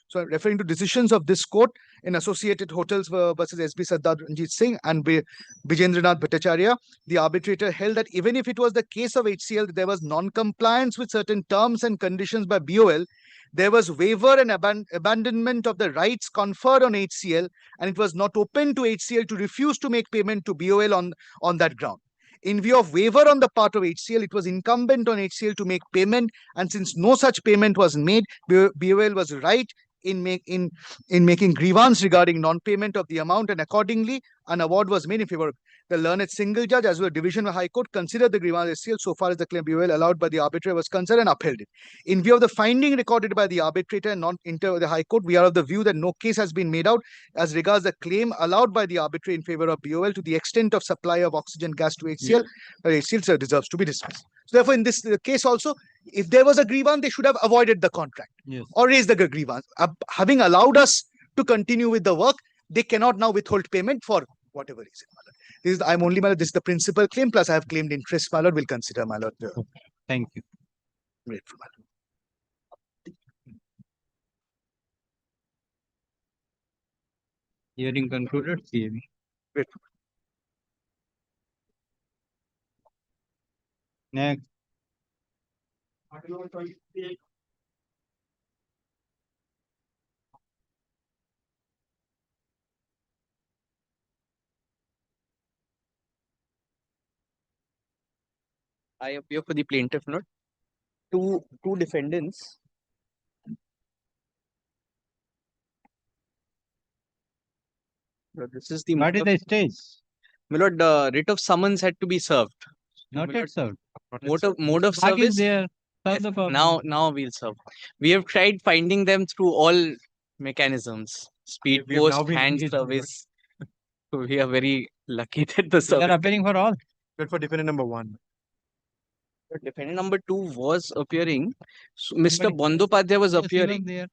so referring to decisions of this court in Associated Hotels versus SB Sardar Ranjit Singh and Bijendranath Bhattacharya, the arbitrator held that even if it was the case of HCL that there was non-compliance with certain terms and conditions by BOL, there was waiver and abandonment of the rights conferred on HCL, and it was not open to HCL to refuse to make payment to BOL on that ground. In view of waiver on the part of HCL, it was incumbent on HCL to make payment, and since no such payment was made, BOL was right in making grievance regarding non-payment of the amount, and accordingly, an award was made in favor of the learned single judge as well as Division of High Court considered the grievance HCL so far as the claim BOL allowed by the arbitrator was concerned and upheld it. In view of the finding recorded by the arbitrator and not into the High Court, we are of the view that no case has been made out as regards the claim allowed by the arbitrator in favor of BOL to the extent of supply of oxygen gas to HCL. HCL deserves to be dismissed. So therefore, in this case also, if there was a grievance, they should have avoided the contract or raised the grievance. Having allowed us to continue with the work, they cannot now withhold payment for whatever reason, my lord. This is the principal claim, plus I have claimed interest, my lord, will consider, my lord. Thank you. Grateful, my lord. Hearing concluded, CAB. Grateful. Next. I appear for the plaintiff, not two defendants. This is the What is the stage? My lord, writ of summons had to be served. Not My yet served. mode of Bag is service. there. Serve Yes, the copy. now we'll serve. We have tried finding them through all mechanisms, speed We have now post, been hand engaged, my lord. service. So we are very lucky that the We service. are appearing for all. But for defendant number 1. Defendant number 2 was appearing. So Mr. Bandopadhyay was Yes, he was appearing. there.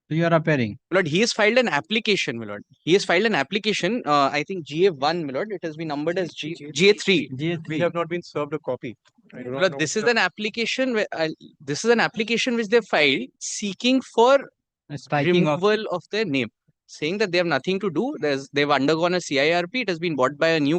So you are appearing. My lord, he has filed an application, my lord. He has filed an application, I think GA1, my lord. It has been numbered as GA3. We have not been served a copy. I do My not lord, know this is the- an application which they filed seeking for Striking of removal of their name, saying that they have nothing to do. They've undergone a CIRP. It has been bought by a new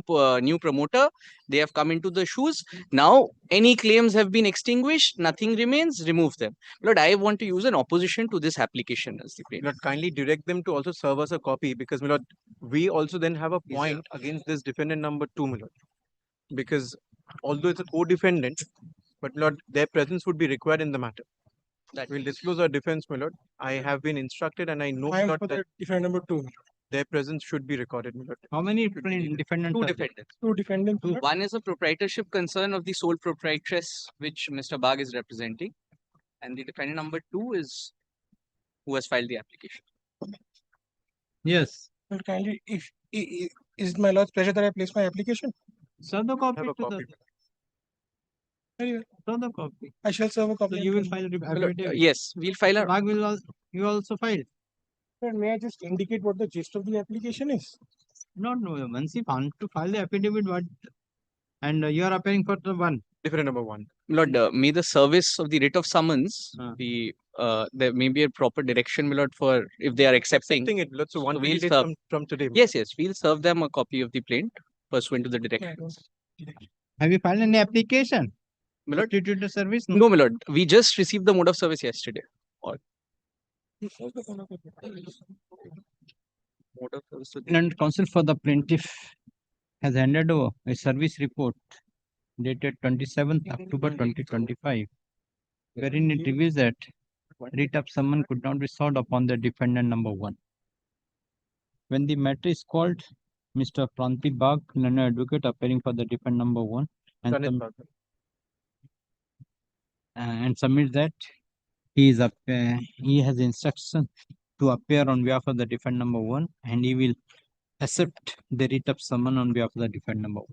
promoter. They have come into the shoes. Now any claims have been extinguished. Nothing remains. Remove them. Lord, I want to use an opposition to this application as the plaintiff. Lord, kindly direct them to also serve us a copy because, my lord, we also then have a point against this defendant number 2, my lord. Because although it's a co-defendant, but my lord, their presence would be required in the matter. We'll disclose our defense, my lord. I have been instructed and I know I am not for the that defendant number 2. their presence should be recorded, my lord. how many defendants? Two are there? defendants. Two defendants. my lord. One is a proprietorship concern of the sole proprietress, which Mr. Bag is representing, and the defendant number 2 is who has filed the application. Yes. Well, kindly, if is my lord's pleasure that I place my application? Serve the copy Have a to copy. Very well. serve the copy. I shall serve a So copy. you will file affidavit. Yes, we'll file a. Bag will you also file. Sir, may I just indicate what the gist of the application is? Not no. Once you want to file the affidavit, what and you are appearing for the one. Defendant number 1. Lord, may the service of the writ of summons be there may be a proper direction, my lord, for if they are accepting. Accepting it, my lord. So So 120 we'll days serve. from today. my Yes, we'll serve them a copy of the plaint pursuant to the Yeah, I directions. don't- Have you filed any application? My lord, Substitute service? no, my lord, we just received the mode of service yesterday. Or mode of service to the- And counsel for the plaintiff has handed over a service report dated 27th October 2025, wherein it reveals that writ of summons could not be served upon the defendant number 1. When the matter is called, Mr. Pranti Bag, learned advocate appearing for the defendant number 1, and Done it, Bag. and submits that he has instruction to appear on behalf of the defendant number 1, and he will accept the writ of summons on behalf of the defendant number 1.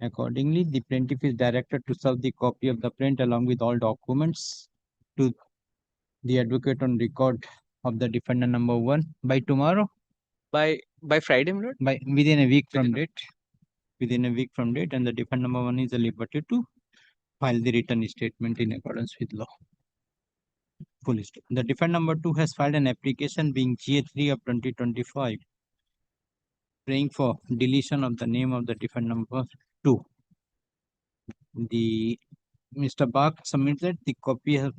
Accordingly, the plaintiff is directed to serve the copy of the plaint along with all documents to the advocate on record of the defendant number 1 by tomorrow, by Friday, my lord. by within a week from date. Within a week from date, and the defendant number 1 is at liberty to file the written statement in accordance with law. Full stop. The defendant number 2 has filed an application being GA3 of 2025, praying for deletion of the name of the defendant number 2. The Mr. Bag submits that the copy of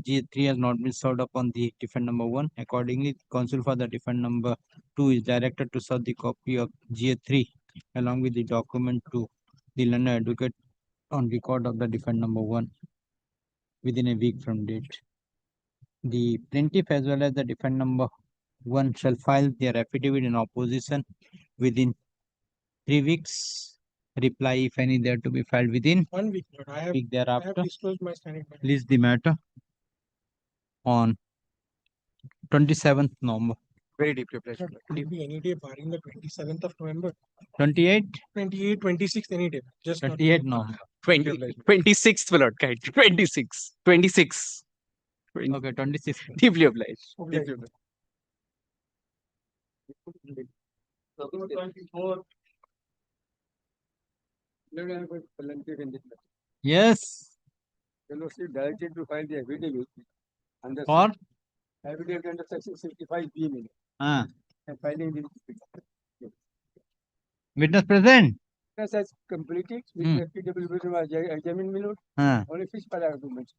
GA3 has not been served upon the defendant number 1. Accordingly, counsel for the defendant number 2 is directed to serve the copy of GA3 along with the document to the learned advocate on record of the defendant number 1 within a week from date. The plaintiff as well as the defendant number 1 shall file their affidavit in opposition within 3 weeks. Reply, if any, there to be filed within 1 week. Lord. I week have thereafter. disclosed my standing. by. Release the matter on 27th November. Very deeply obliged. Lord, could it be any day barring the 27th of November? 28, 28, 26th, any day. Just not 28 November. 26th, my lord, kind. 26. 26. Okay, 26. Deeply obliged. obliged. Deeply obliged. Yes. Fellowship directed to file the affidavit under For? affidavit under section 65B meaning Ah. and filing the Witness present. Witness has completed with FTW was examined, my lord. Only fish paragraph to mention.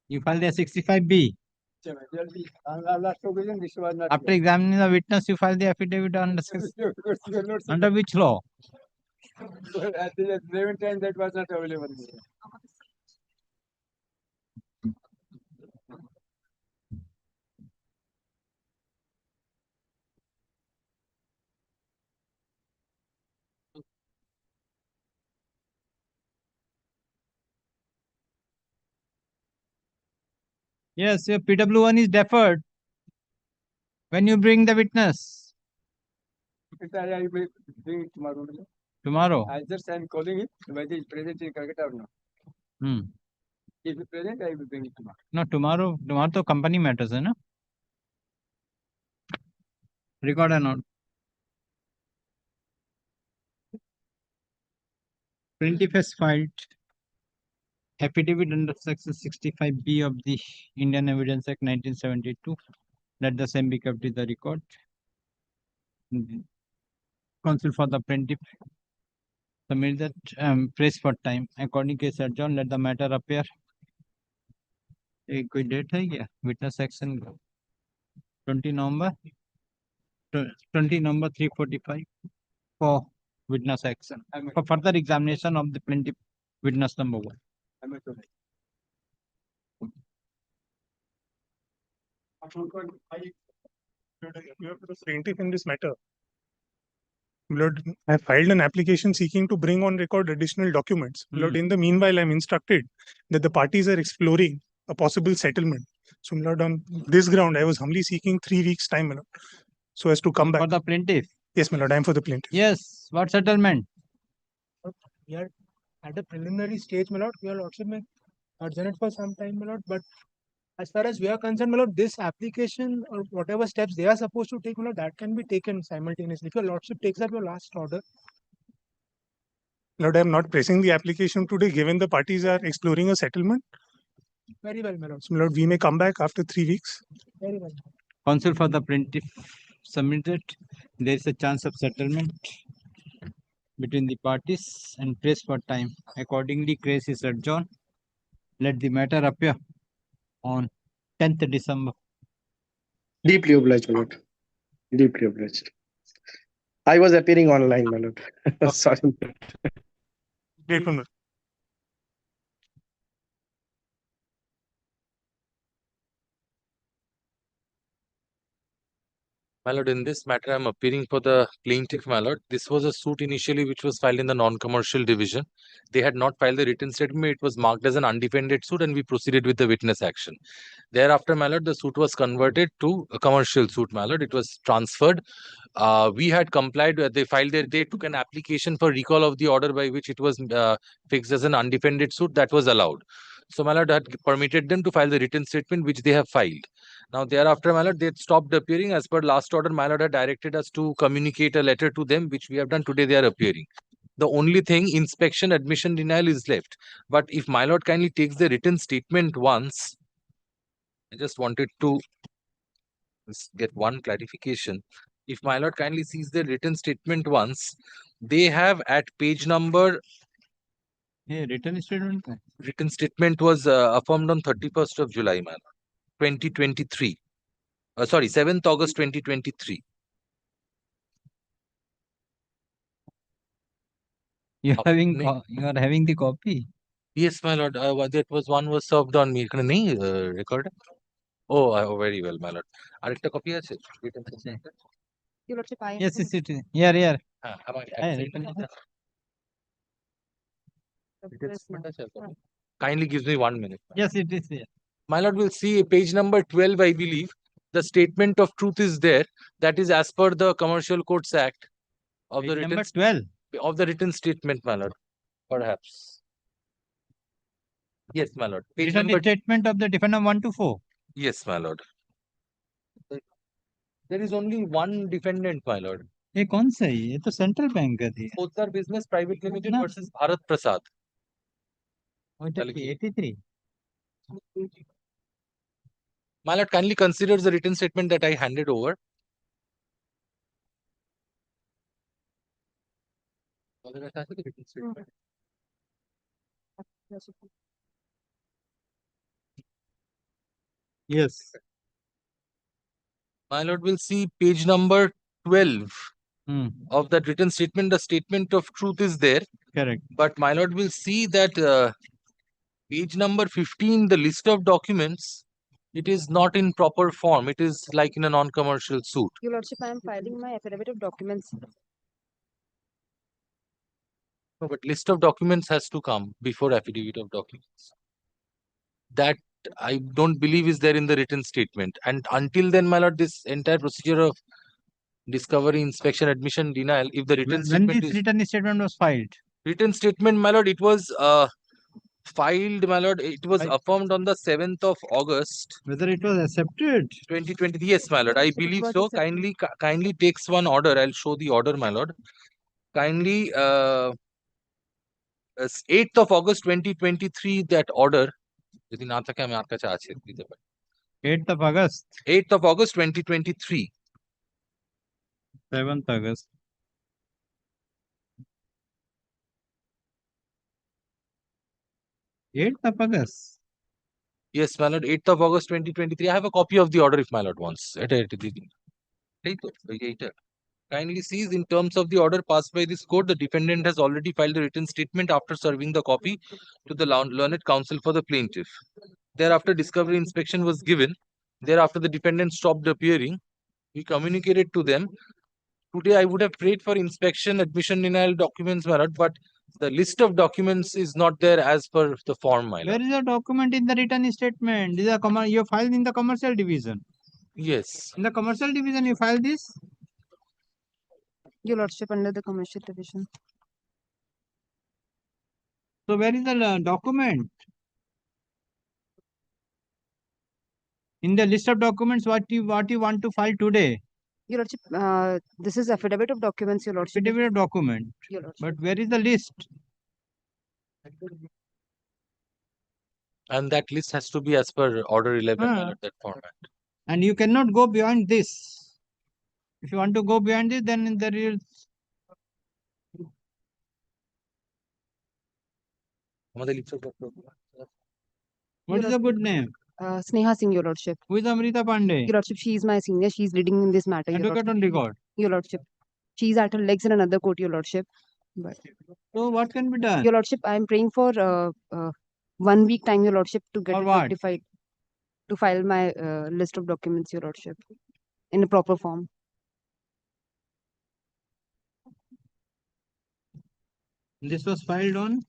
You file the 65B. Last occasion, this was not. After examining the witness, you file the affidavit under which law? At the 11 time, that was not available. Yes, your PW1 is deferred when you bring the witness. I will bring it tomorrow. Tomorrow. I just am calling it whether it's present in Calcutta or not. If it's present, I will bring it tomorrow. No, tomorrow तो company matters है ना? Record or not? Plaintiff has filed affidavit under section 65B of the Indian Evidence Act 1972. Let the same be kept in the record. Counsel for the plaintiff submit that praise for time. According case adjourned, let the matter appear. एक कोई date है क्या? Witness section 20 November 345 for witness action for further examination of the plaintiff witness number 1. Plaintiff in this matter. Lord, I filed an application seeking to bring on record additional documents. Lord, in the meanwhile, I'm instructed that the parties are exploring a possible settlement. So, Lord, on this ground, I was humbly seeking 3 weeks' time, my Lord, so as to come back. For the plaintiff? Yes, my Lord, I'm for the plaintiff. Yes, what settlement? We are at a preliminary stage, my Lord. We are also adjourned it for some time, my Lord, but as far as we are concerned, my Lord, this application or whatever steps they are supposed to take, my Lord, that can be taken simultaneously. If your Lordship takes up your last order. Lord, I am not pressing the application today, given the parties are exploring a settlement. Very well, my Lord. So, my Lord, we may come back after 3 weeks. Very well. Counsel for the plaintiff submitted. There is a chance of settlement between the parties and praise for time. Accordingly, case is adjourned. Let the matter appear on 10th December. Deeply obliged, my lord. Deeply obliged. I was appearing online, my lord. Sorry. Great, my Lord. My lord, in this matter, I'm appearing for the plaintiff, my lord. This was a suit initially which was filed in the non-commercial division. They had not filed the written statement. It was marked as an undefended suit and we proceeded with the witness action. Thereafter, my lord, the suit was converted to a commercial suit, my lord. It was transferred. We had complied. They took an application for recall of the order by which it was fixed as an undefended suit. That was allowed. So, my lord, had permitted them to file the written statement which they have filed. Now, thereafter, my lord, they had stopped appearing. As per last order, my lord had directed us to communicate a letter to them, which we have done. Today, they are appearing. The only thing, inspection, admission, denial is left. But if my lord kindly takes the written statement once, I just wanted to get one clarification. If my lord kindly sees the written statement once, they have at page number. Hey, written statement. Written statement was affirmed on 31st of July, man. 2023. Sorry, 7th August 2023. You are having the copy? Yes, my lord. That was one was served on me. Nahi record. Oh, very well, my lord. Arekta copy আছে? Written statement. Yes, it is. Here. Kindly gives me 1 minute. Yes, it is here. My lord will see page number 12, I believe. The statement of truth is there. That is as per the Commercial Courts Act of the written Number 12 of the written statement, my lord. Perhaps. Yes, my lord. Page written number statement of the defendant 1 to 4. Yes, my lord. There is only one defendant, my lord. ये कौन सा है? ये तो central bank का थी. Poddar Business Private Limited versus Bharat Prasad. ওইটা কি 83? My lord, kindly consider the written statement that I handed over. Yes. My lord will see page number 12 of that written statement. The statement of truth is there. Correct. But my lord will see that page number 15, the list of documents, it is not in proper form. It is like in a non-commercial suit. Your Lordship, I am filing my affidavit of documents. No, but list of documents has to come before affidavit of documents. That I don't believe is there in the written statement. And until then, my lord, this entire procedure of discovery, inspection, admission, denial, if the written When statement this is written statement was filed? written statement, my lord, it was filed, my lord, it was affirmed on the 7th of August. Whether it was accepted? 2020. Yes, my lord. I believe so. Kindly takes one order. I'll show the order, my lord. Kindly 8th of August 2023, that order. যদি না থাকে আমি আর কাছে আছে দিতে পারি 8th of August. 8th of August 2023. 7th August. Eighth of August. Yes, my lord. 8th of August 2023. I have a copy of the order if my lord wants. Kindly sees in terms of the order passed by this court, the defendant has already filed a written statement after serving the copy to the learned counsel for the plaintiff. Thereafter, discovery inspection was given. Thereafter, the defendant stopped appearing. We communicated to them. Today, I would have prayed for inspection, admission, denial documents, my lord, but the list of documents is not there as per the form, my lord. Where is the document in the written statement? This is you filed in the commercial division. Yes. In the commercial division, you filed this? Your Lordship, under the commercial division. So where is the document? In the list of documents, what you want to file today? Your Lordship, this is affidavit of documents, Your Lordship. Affidavit of document. Your Lordship. But where is the list? And that list has to be as per order 11, my lord, that format. And you cannot go beyond this. If you want to go beyond this, then there is. What is the good name? Sneha Singh, Your Lordship. Who is Amrita Pandey? Your Lordship, she is my senior. She is leading in this matter. Your Advocate on Lordship. record. Your Lordship. She is at her legs in another court, Your Lordship. But so what can be done? Your Lordship, I am praying for 1 week time, Your Lordship, to get For it what? rectified. To file my list of documents, Your Lordship, in a proper form. This was filed on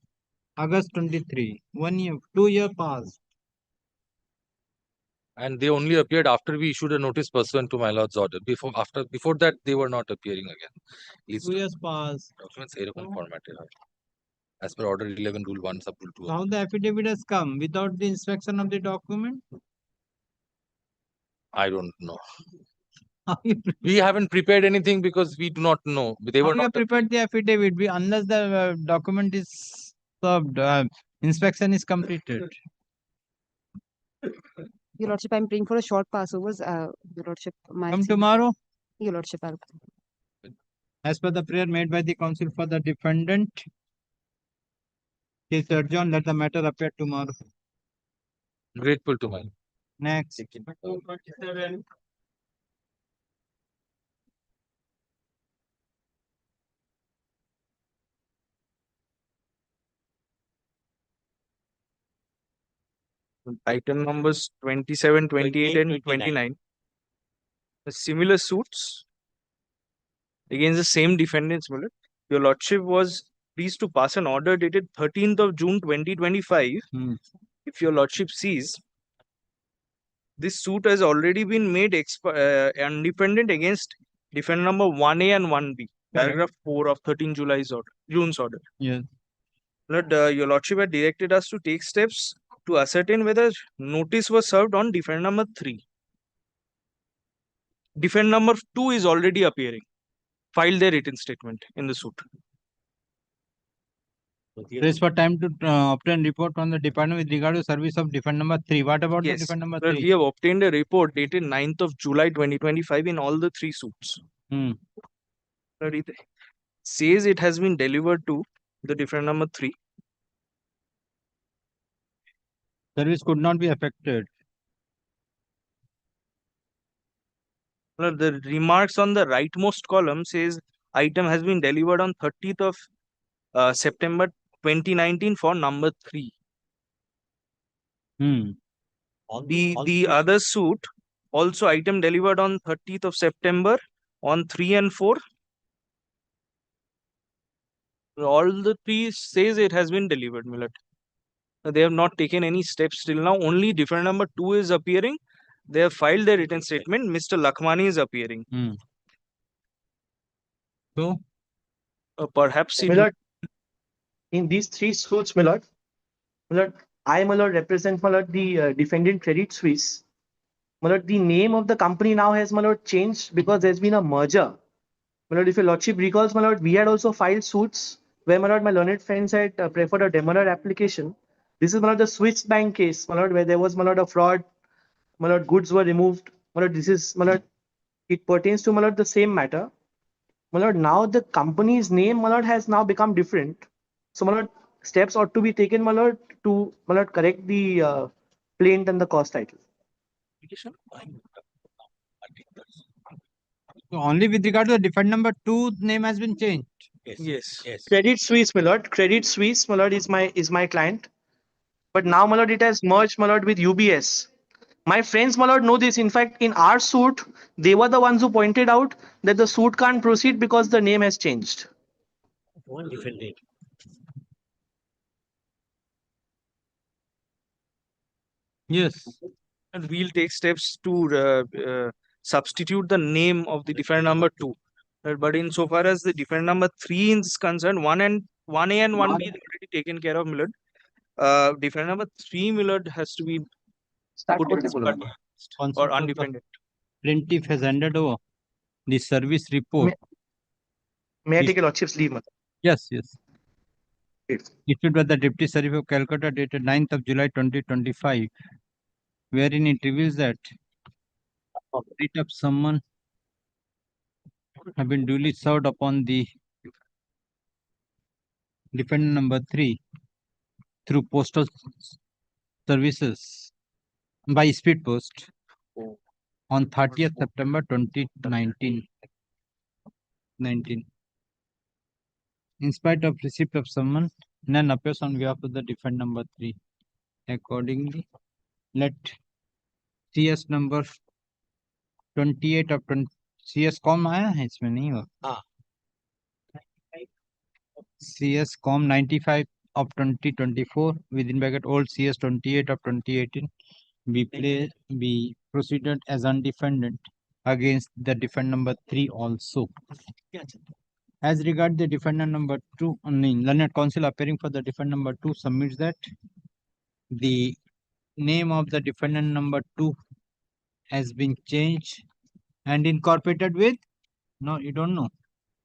August 23. 1 year, 2 year passed. And they only appeared after we issued a notice pursuant to my lord's order. Before that, they were not appearing again. List 2 years passed. documents এরকম formatted হয়. As per order 11, rule 1, sub rule 2. How the affidavit has come without the inspection of the document? I don't know. We haven't prepared anything because we do not know. They were How you not prepared the affidavit unless the document is served, inspection is completed. Your Lordship, I am praying for a short passovers. Your Lordship, Come tomorrow. Your Lordship, I'll As per the prayer made by the counsel for the defendant, case adjourned, let the matter appear tomorrow. Grateful to my. Next. Item numbers 27, 28, and 29. The similar suits against the same defendants, my lord. Your Lordship was pleased to pass an order dated 13th of June 2025. If your Lordship sees, this suit has already been made undefended against defendant number 1A and 1B, paragraph 4 of 13 June's order. Yes. Lord, your Lordship had directed us to take steps to ascertain whether notice was served on defendant number 3. Defendant number 2 is already appearing. Filed their written statement in the suit. There is for time to obtain report from the department with regard to service of defendant number 3. What about the Yes, defendant number sir, 3? we have obtained a report dated 9th of July 2025 in all the 3 suits. Sir, says it has been delivered to the defendant number 3. Service could not be affected. Well, the remarks on the rightmost column says item has been delivered on 30th of September 2019 for number 3. The other suit also item delivered on 30th of September on 3 and 4. All the 3 says it has been delivered, Millet. They have not taken any steps till now. Only defendant number 2 is appearing. They have filed their written statement. Mr. Lakhmani is appearing. So, perhaps My lord, in these 3 suits, my lord, I, my lord, represent, my lord, the defendant Credit Suisse. My lord, the name of the company now has, my lord, changed because there's been a merger. My lord, if your lordship recalls, my lord, we had also filed suits where, my lord, my learned friends had preferred a demurrer application. This is, my lord, the Swiss bank case, my lord, where there was, my lord, a fraud. My lord, goods were removed. My lord, this is, my lord, it pertains to, my lord, the same matter. My lord, now the company's name, my lord, has now become different. So, my lord, steps ought to be taken, my lord, to, my lord, correct the plaint and the cause title. So only with regard to the defendant number 2, name has been changed. Yes. Credit Suisse, my lord. Credit Suisse, my lord, is my client. But now, my lord, it has merged, my lord, with UBS. My friends, my lord, know this. In fact, in our suit, they were the ones who pointed out that the suit can't proceed because the name has changed. Undefended. Yes. And we'll take steps to substitute the name of the defendant number 2. But insofar as the defendant number 3 is concerned, 1A and 1B is already taken care of, Millard. Defendant number 3, Millard, has to be put in or undefended. Plaintiff has handed over the service report. May I take a lordship's leave, my lord? Yes, yes. Issued by the Deputy Sheriff of Calcutta dated 9th of July 2025, wherein it reveals that writ of summons have been duly served upon the defendant number 3 through postal services by speed post on 30th September 2019. In spite of receipt of summons, none appears on behalf of the defendant number 3. Accordingly, let CS number 28 of 20 CS com आया है इसमें नहीं हुआ CS com 95 of 2024 within bracket old CS 28 of 2018 be proceeded as undefended against the defendant number 3 also. As regard the defendant number 2, learned counsel appearing for the defendant number 2 submits that the name of the defendant number 2 has been changed and incorporated with, no, you don't know.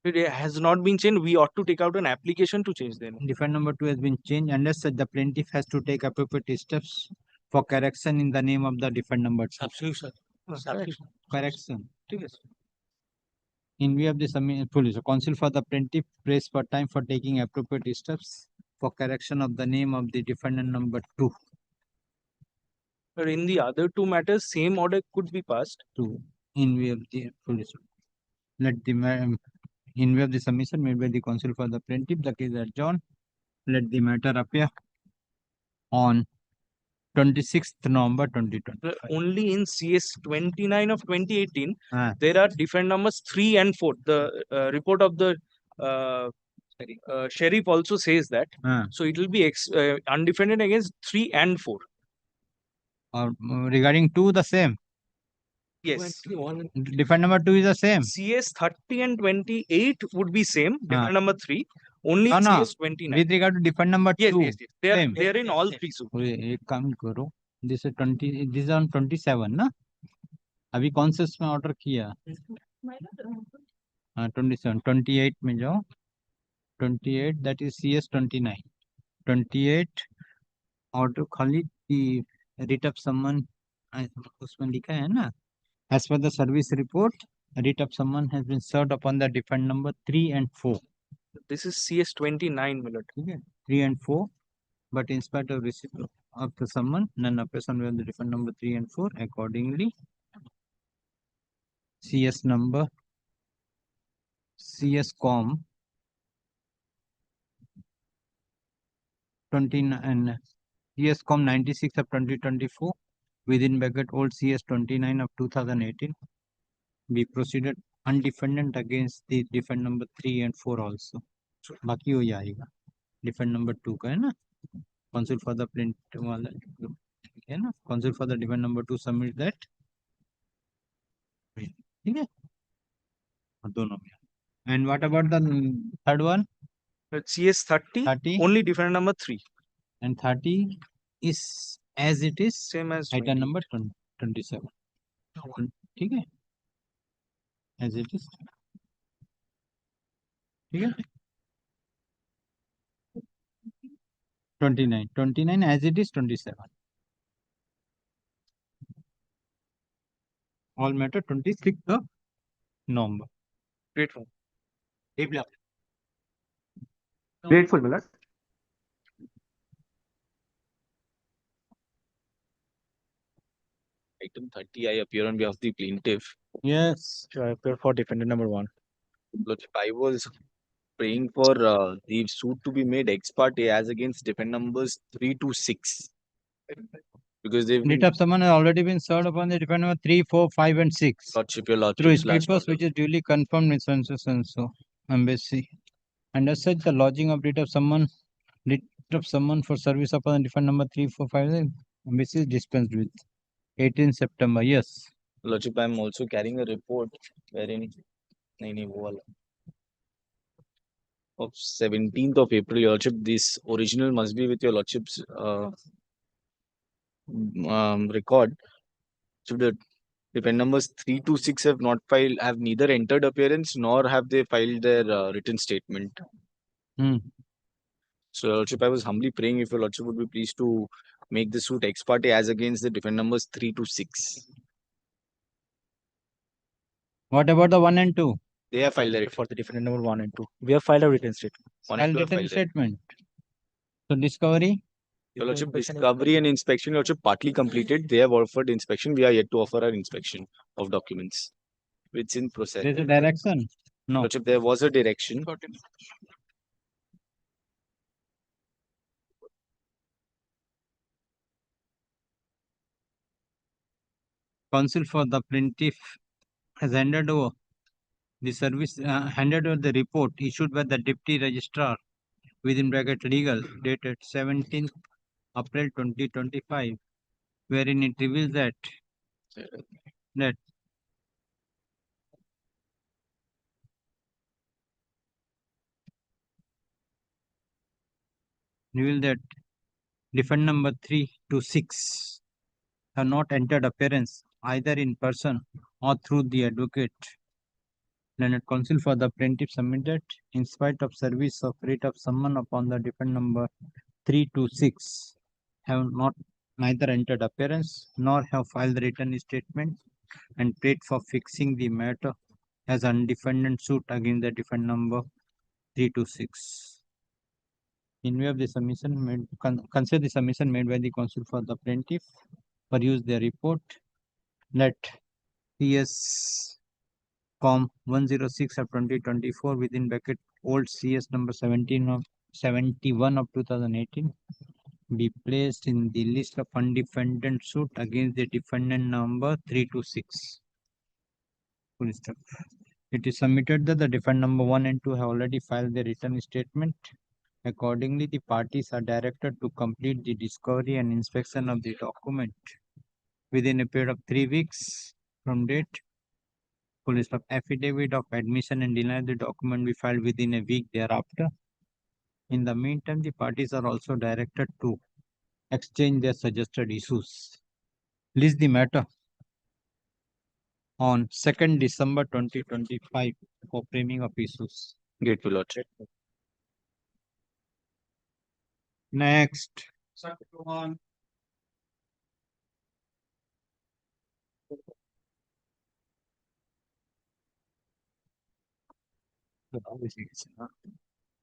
It has not been changed. We ought to take out an application to change the name. Defendant number 2 has been changed, and as such, the plaintiff has to take appropriate steps for correction in the name of the defendant number 2. Substitution. Correction. In view of the police, counsel for the plaintiff prays for time for taking appropriate steps for correction of the name of the defendant number 2. But in the other 2 matters, same order could be passed. In view of the police, let the in view of the submission made by the counsel for the plaintiff, the case adjourned. Let the matter appear on 26th November 2020. Only in CS 29 of 2018, there are defendant numbers 3 and 4. The report of the sheriff also says that. So it will be undefended against 3 and 4. Regarding 2, the same. Yes. Defendant number 2 is the same. CS 30 and 28 would be same. Defendant number 3. Only No, CS 29. With regard to defendant number 2. Yes. They are in all 3 suits. एक काम करो. This is 20. This is on 27, ना? अभी कौन से इसमें order किया? 27. 28 में जाओ. 28, that is CS 29. 28 ऑर्डर खाली की writ of summons उसमें लिखा है ना? As per the service report, writ of summons has been served upon the defendant number 3 and 4. This is CS 29, my lord. Okay. 3 and 4. But in spite of receipt of the summon, none appears on the different number 3 and 4. Accordingly, CS number CS.com 29 CS.com 96 of 2024 within bracket old CS 29 of 2018 be proceeded undefended against the defend number 3 and 4 also. बाकी हो जाएगा defend number 2 का है ना counsel for the plaintiff वाला है ना counsel for the defend number 2 submit that ठीक है दोनों में and what about the third one CS 30 only defendant number 3 and 30 is as it is same as item number 27 ठीक है as it is ठीक है 29 as it is 27 all matter 26 of November. Grateful. Grateful, my lord. Item 30, I appear on behalf of the plaintiff. Yes. I appear for defendant number 1. Lordship, I was praying for the suit to be made ex parte as against defendant numbers 3 to 6. Because they've Writ of summon has already been served upon the defendant number 3, 4, 5, and 6. Lordship, your Through his lordship, papers, which is duly confirmed with so embassy. And as such, the lodging of writ of summon for service upon the defendant number 3, 4, 5, embassy is dispensed with. 18 September, yes. Lordship, I am also carrying a report wherein of 17th of April, your lordship, this original must be with your lordship's record. So the defendant numbers 3 to 6 have not filed, have neither entered appearance nor have they filed their written statement. So, your lordship, I was humbly praying if your lordship would be pleased to make the suit ex parte as against the defendant numbers 3 to 6. What about the 1 and 2? They have filed their for the defendant number 1 and 2. We have filed a written statement. Filed written statement. So discovery? Your lordship, discovery and inspection, your lordship, partly completed. They have offered inspection. We are yet to offer our inspection of documents. It's in process. There's a direction? No. Lordship, there was a direction. Counsel for the plaintiff has handed over the service, handed over the report issued by the deputy registrar within bracket legal dated 17th April 2025, wherein it reveals that defendant number 3 to 6 have not entered appearance either in person or through the advocate. Learned counsel for the plaintiff submitted in spite of service of writ of summon upon the defendant number 3 to 6 have neither entered appearance nor have filed the written statement and prayed for fixing the matter as undefended suit against the defendant number 3 to 6. In view of the submission made, consider the submission made by the counsel for the plaintiff, peruse their report. Let CS.com 106 of 2024 within bracket old CS number 71 of 2018 be placed in the list of undefended suit against the defendant number 3 to 6. Full stop. It is submitted that the defendant number 1 and 2 have already filed their written statement. Accordingly, the parties are directed to complete the discovery and inspection of the document within a period of 3 weeks from date. Full stop. Affidavit of admission and denial the document be filed within a week thereafter. In the meantime, the parties are also directed to exchange their suggested issues. List the matter on 2nd December 2025 for framing of issues. Grateful, lordship. Next.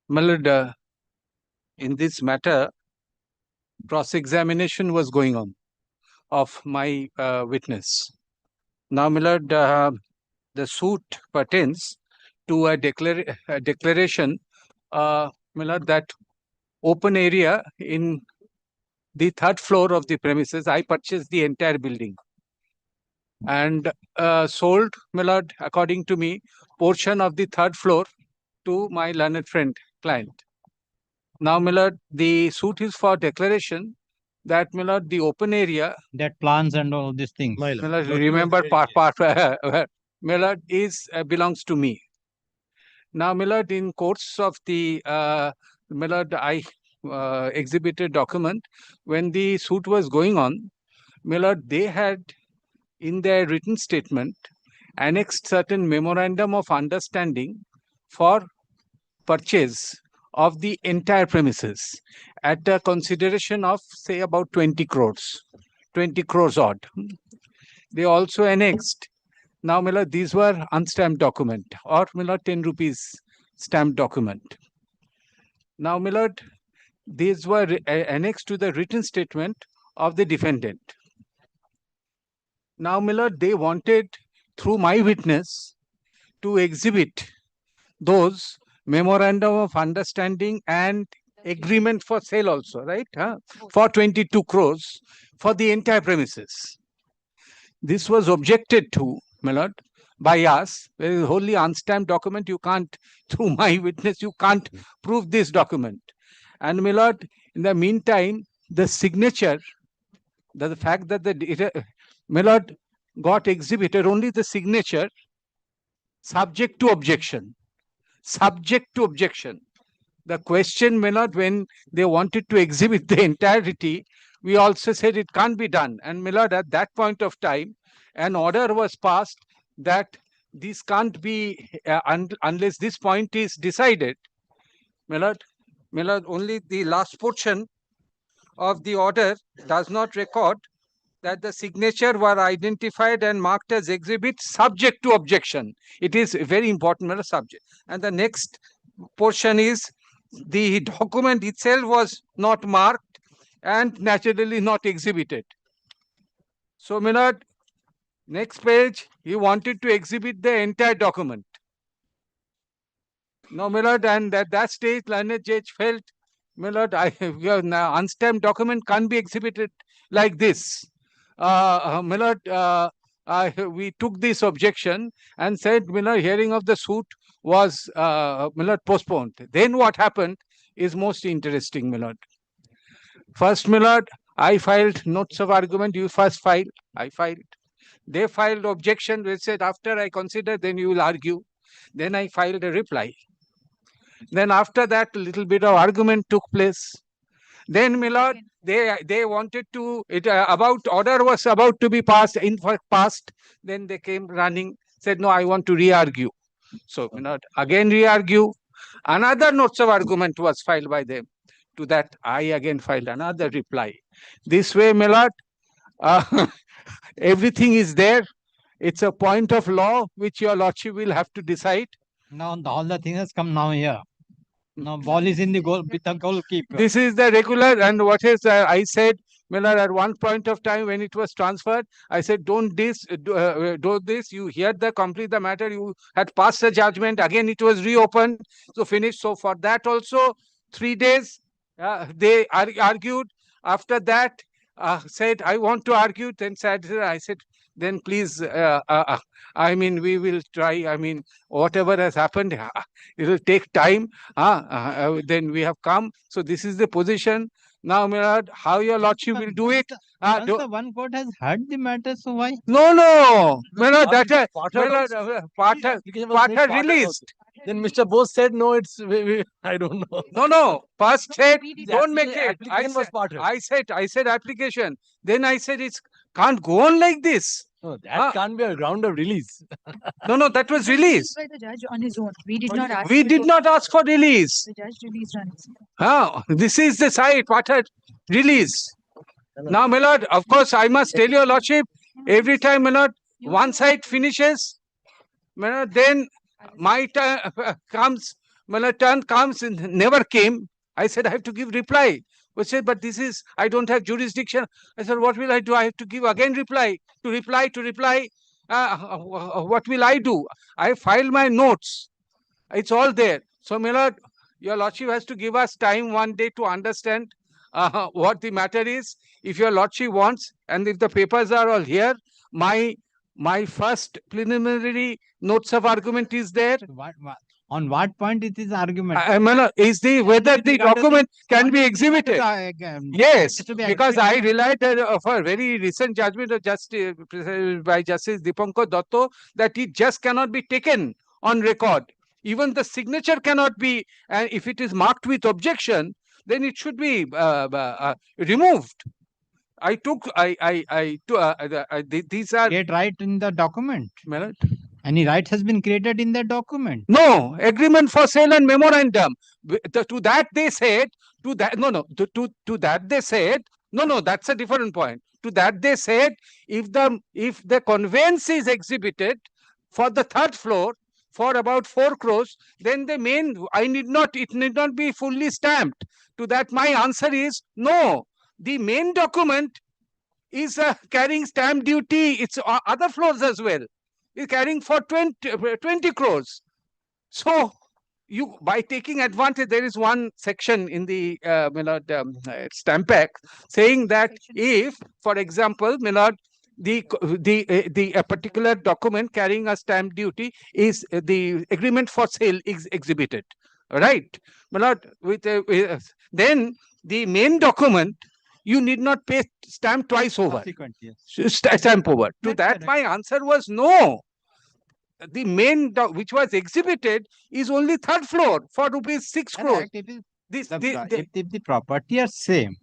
my lord, in this matter, cross-examination was going on of my witness. Now, my lord, the suit pertains to a declaration, my lord, that open area in the third floor of the premises. I purchased the entire building and sold, my lord, according to me, portion of the third floor to my learned friend client. Now, my lord, the suit is for declaration that, my lord, the open area, That plans and all these things. my lord, remember part my lord, is belongs to me. Now, my lord, in course of the my lord, I exhibited document when the suit was going on. My lord, they had in their written statement annexed certain memorandum of understanding for purchase of the entire premises at a consideration of, say, about 20 crores odd. They also annexed. Now, my lord, these were unstamped document, or, my lord, 10 rupees stamped document. Now, my lord, these were annexed to the written statement of the defendant. Now, my lord, they wanted, through my witness, to exhibit those memorandum of understanding and agreement for sale also, right? For 22 crores for the entire premises. This was objected to, my lord, by us. There is wholly unstamped document. You can't, through my witness, you can't prove this document. And, my lord, in the meantime, the signature, the fact that the my lord, got exhibited, only the signature, subject to objection. Subject to objection. The question, my lord, when they wanted to exhibit the entirety, we also said it can't be done. And, my lord, at that point of time, an order was passed that this can't be unless this point is decided. My lord, only the last portion of the order does not record that the signature were identified and marked as exhibit subject to objection. It is very important, my lord, subject. And the next portion is the document itself was not marked and naturally not exhibited. So, my lord, next page, he wanted to exhibit the entire document. Now, my lord, and at that stage, learned judge felt, my lord, unstamped document can't be exhibited like this. My lord, we took this objection and said, my lord, hearing of the suit was, my lord, postponed. Then what happened is most interesting, my lord. First, my lord, I filed notes of argument. You first filed. I filed. They filed objection. They said, after I consider, then you will argue. Then I filed a reply. Then after that, a little bit of argument took place. Then, my lord, they wanted to, order was about to be passed, in fact passed. Then they came running, said, no, I want to re-argue. So, my lord, again re-argue. Another notes of argument was filed by them. To that, I again filed another reply. This way, my lord, everything is there. It's a point of law which your lordship will have to decide. Now, all the things has come now here. Now, ball is in the goal with the goalkeeper. This is the regular, and what is I said, Miller, at one point of time when it was transferred, I said, don't do this. You hear complete the matter. You had passed the judgment. Again, it was reopened. So finished. So for that also, 3 days, they argued. After that, said, I want to argue. Then said, I said, then please, I mean, we will try. I mean, whatever has happened, it will take time. Then we have come. So this is the position. Now, my lord, how your lordship will do it? Once the one court has heard the matter, so why? No, my lord, that part had released. Then Mr. Bose said, no, it's, I don't know. No, first said, don't make it. Application was parted. I said application. Then I said, it can't go on like this. No, that can't be a ground of release. No, that was released. By the judge on his own. We did not ask. We did not ask for release. The judge released on his own. This is the site, what had release. Now, my lord, of course, I must tell your lordship, every time, my lord, one side finishes, my lord, then my turn comes When a turn comes and never came, I said, I have to give reply. We said, but this is, I don't have jurisdiction. I said, what will I do? I have to give again reply. What will I do? I filed my notes. It's all there. So, my lord, your lordship has to give us time one day to understand what the matter is. If your lordship wants, and if the papers are all here, my first preliminary notes of argument is there. On what point it is argument? My lord, is the whether the document can be exhibited? Yes, because I relied of a very recent judgment of Justice by Justice Dipankar Datta that it just cannot be taken on record. Even the signature cannot be, and if it is marked with objection, then it should be removed. These are Get right in the document. My lord. Any right has been created in that document. No, agreement for sale and memorandum. To that they said, to that they said, no, that's a different point. To that they said, if the conveyance is exhibited for the third floor for about 4 crores, then the main, it need not be fully stamped. To that my answer is no. The main document is carrying stamp duty. It's other floors as well. Is carrying for 20 crores. So, you by taking advantage, there is one section in the stamp act saying that if, for example, a particular document carrying a stamp duty is the agreement for sale is exhibited, right? Then the main document, you need not pay stamp twice over. Stamp over. To that, my answer was no. The main which was exhibited is only third floor for rupees 6 crores. If the property are same.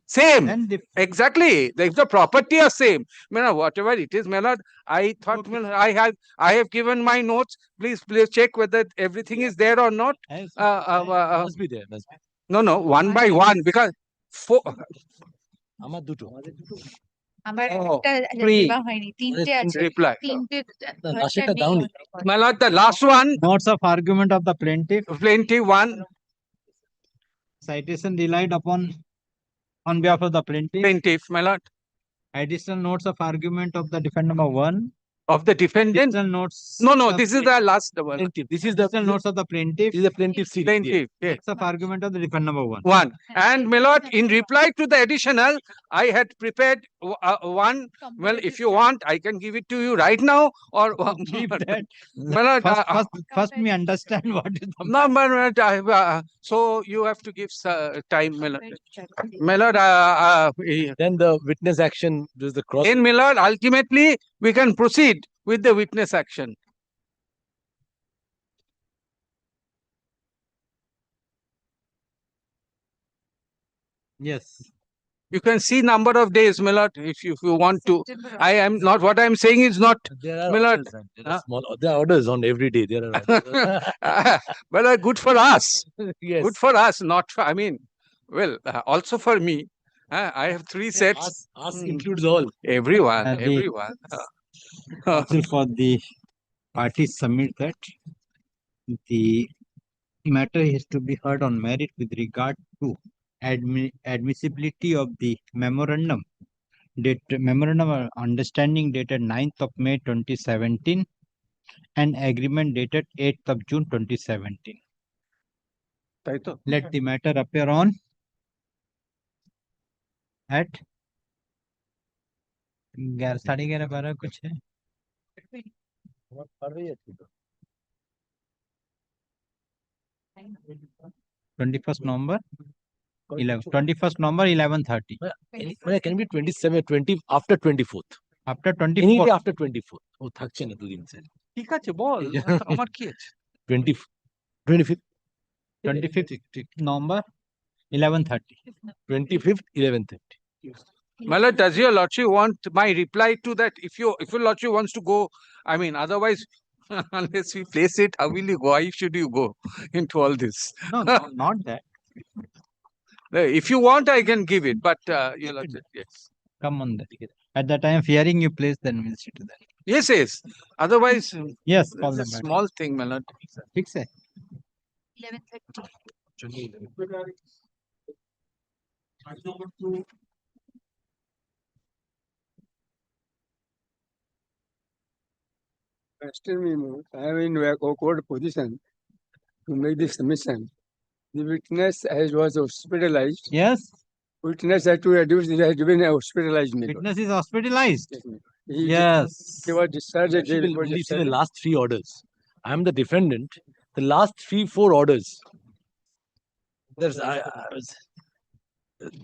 Exactly. If the property are same, whatever it is, I thought I have given my notes. Please check whether everything is there or not. Must be there. No, one by one, because আমার দুটো আমার Oh, একটা three. দেওয়া হয়নি, তিনটে আছে। Reply. তিনটে সেটা দাওনি। My lord, the last one. Notes of argument of the plaintiff. Plaintiff 1. Citation relied upon on behalf of the plaintiff. Plaintiff, my lord. Additional notes of argument of the defendant number 1. Of the defendant? Additional notes. No, this is the last one. Plaintiff. This is the Additional notes of the plaintiff. This is the plaintiff series. Plaintiff, yes. Notes of argument of the defendant number 1. And my lord, in reply to the additional, I had prepared one. Well, if you want, I can give it to you right now, or Keep that. My lord, First me understand what is the no, my lord, so you have to give time, my lord. My lord, Then the witness action is the cross. in my lord, ultimately we can proceed with the witness action. Yes. You can see number of days, my lord, if you want to. I am not, what I am saying is not, There are my lord. orders, and there are small. There are orders on every day. There are orders. Well, good for us. Yes. Good for us, not for, I mean, well, also for me. I have 3 sets. Us includes all. Everyone, And the- everyone. Counsel for the parties submit that the matter is to be heard on merit with regard to admissibility of the memorandum of understanding dated 9th of May 2017 and agreement dated 8th of June 2017. Let the matter appear on at 11:30-12 कुछ है 21st November 11:30. Can be 27, 20 after 24th. After Any day 24th. after 24th. ও থাকছে না দুদিন sir. ঠিক আছে বল আমার কি আছে 25th 25th November 11:30. 25th 11:30. My lord, does your lordship want my reply to that? If your lordship wants to go, I mean, otherwise, unless we place it, how will you go? Why should you go into all this? No, not that. If you want, I can give it, but your lordship, yes. Come on that. At the time of hearing you place, then we'll see to that. Yes. Otherwise, Yes, it's call a them back. small thing, my lord. Fix it. 11:30. Still, I am in a awkward position to make this submission. The witness was hospitalized. Yes. Witness had to reduce. He has been hospitalized. Witness is hospitalized. Yes. He was discharged a day Actually, before only see the yesterday. last three orders. I am the defendant. The last 3-4 orders. There's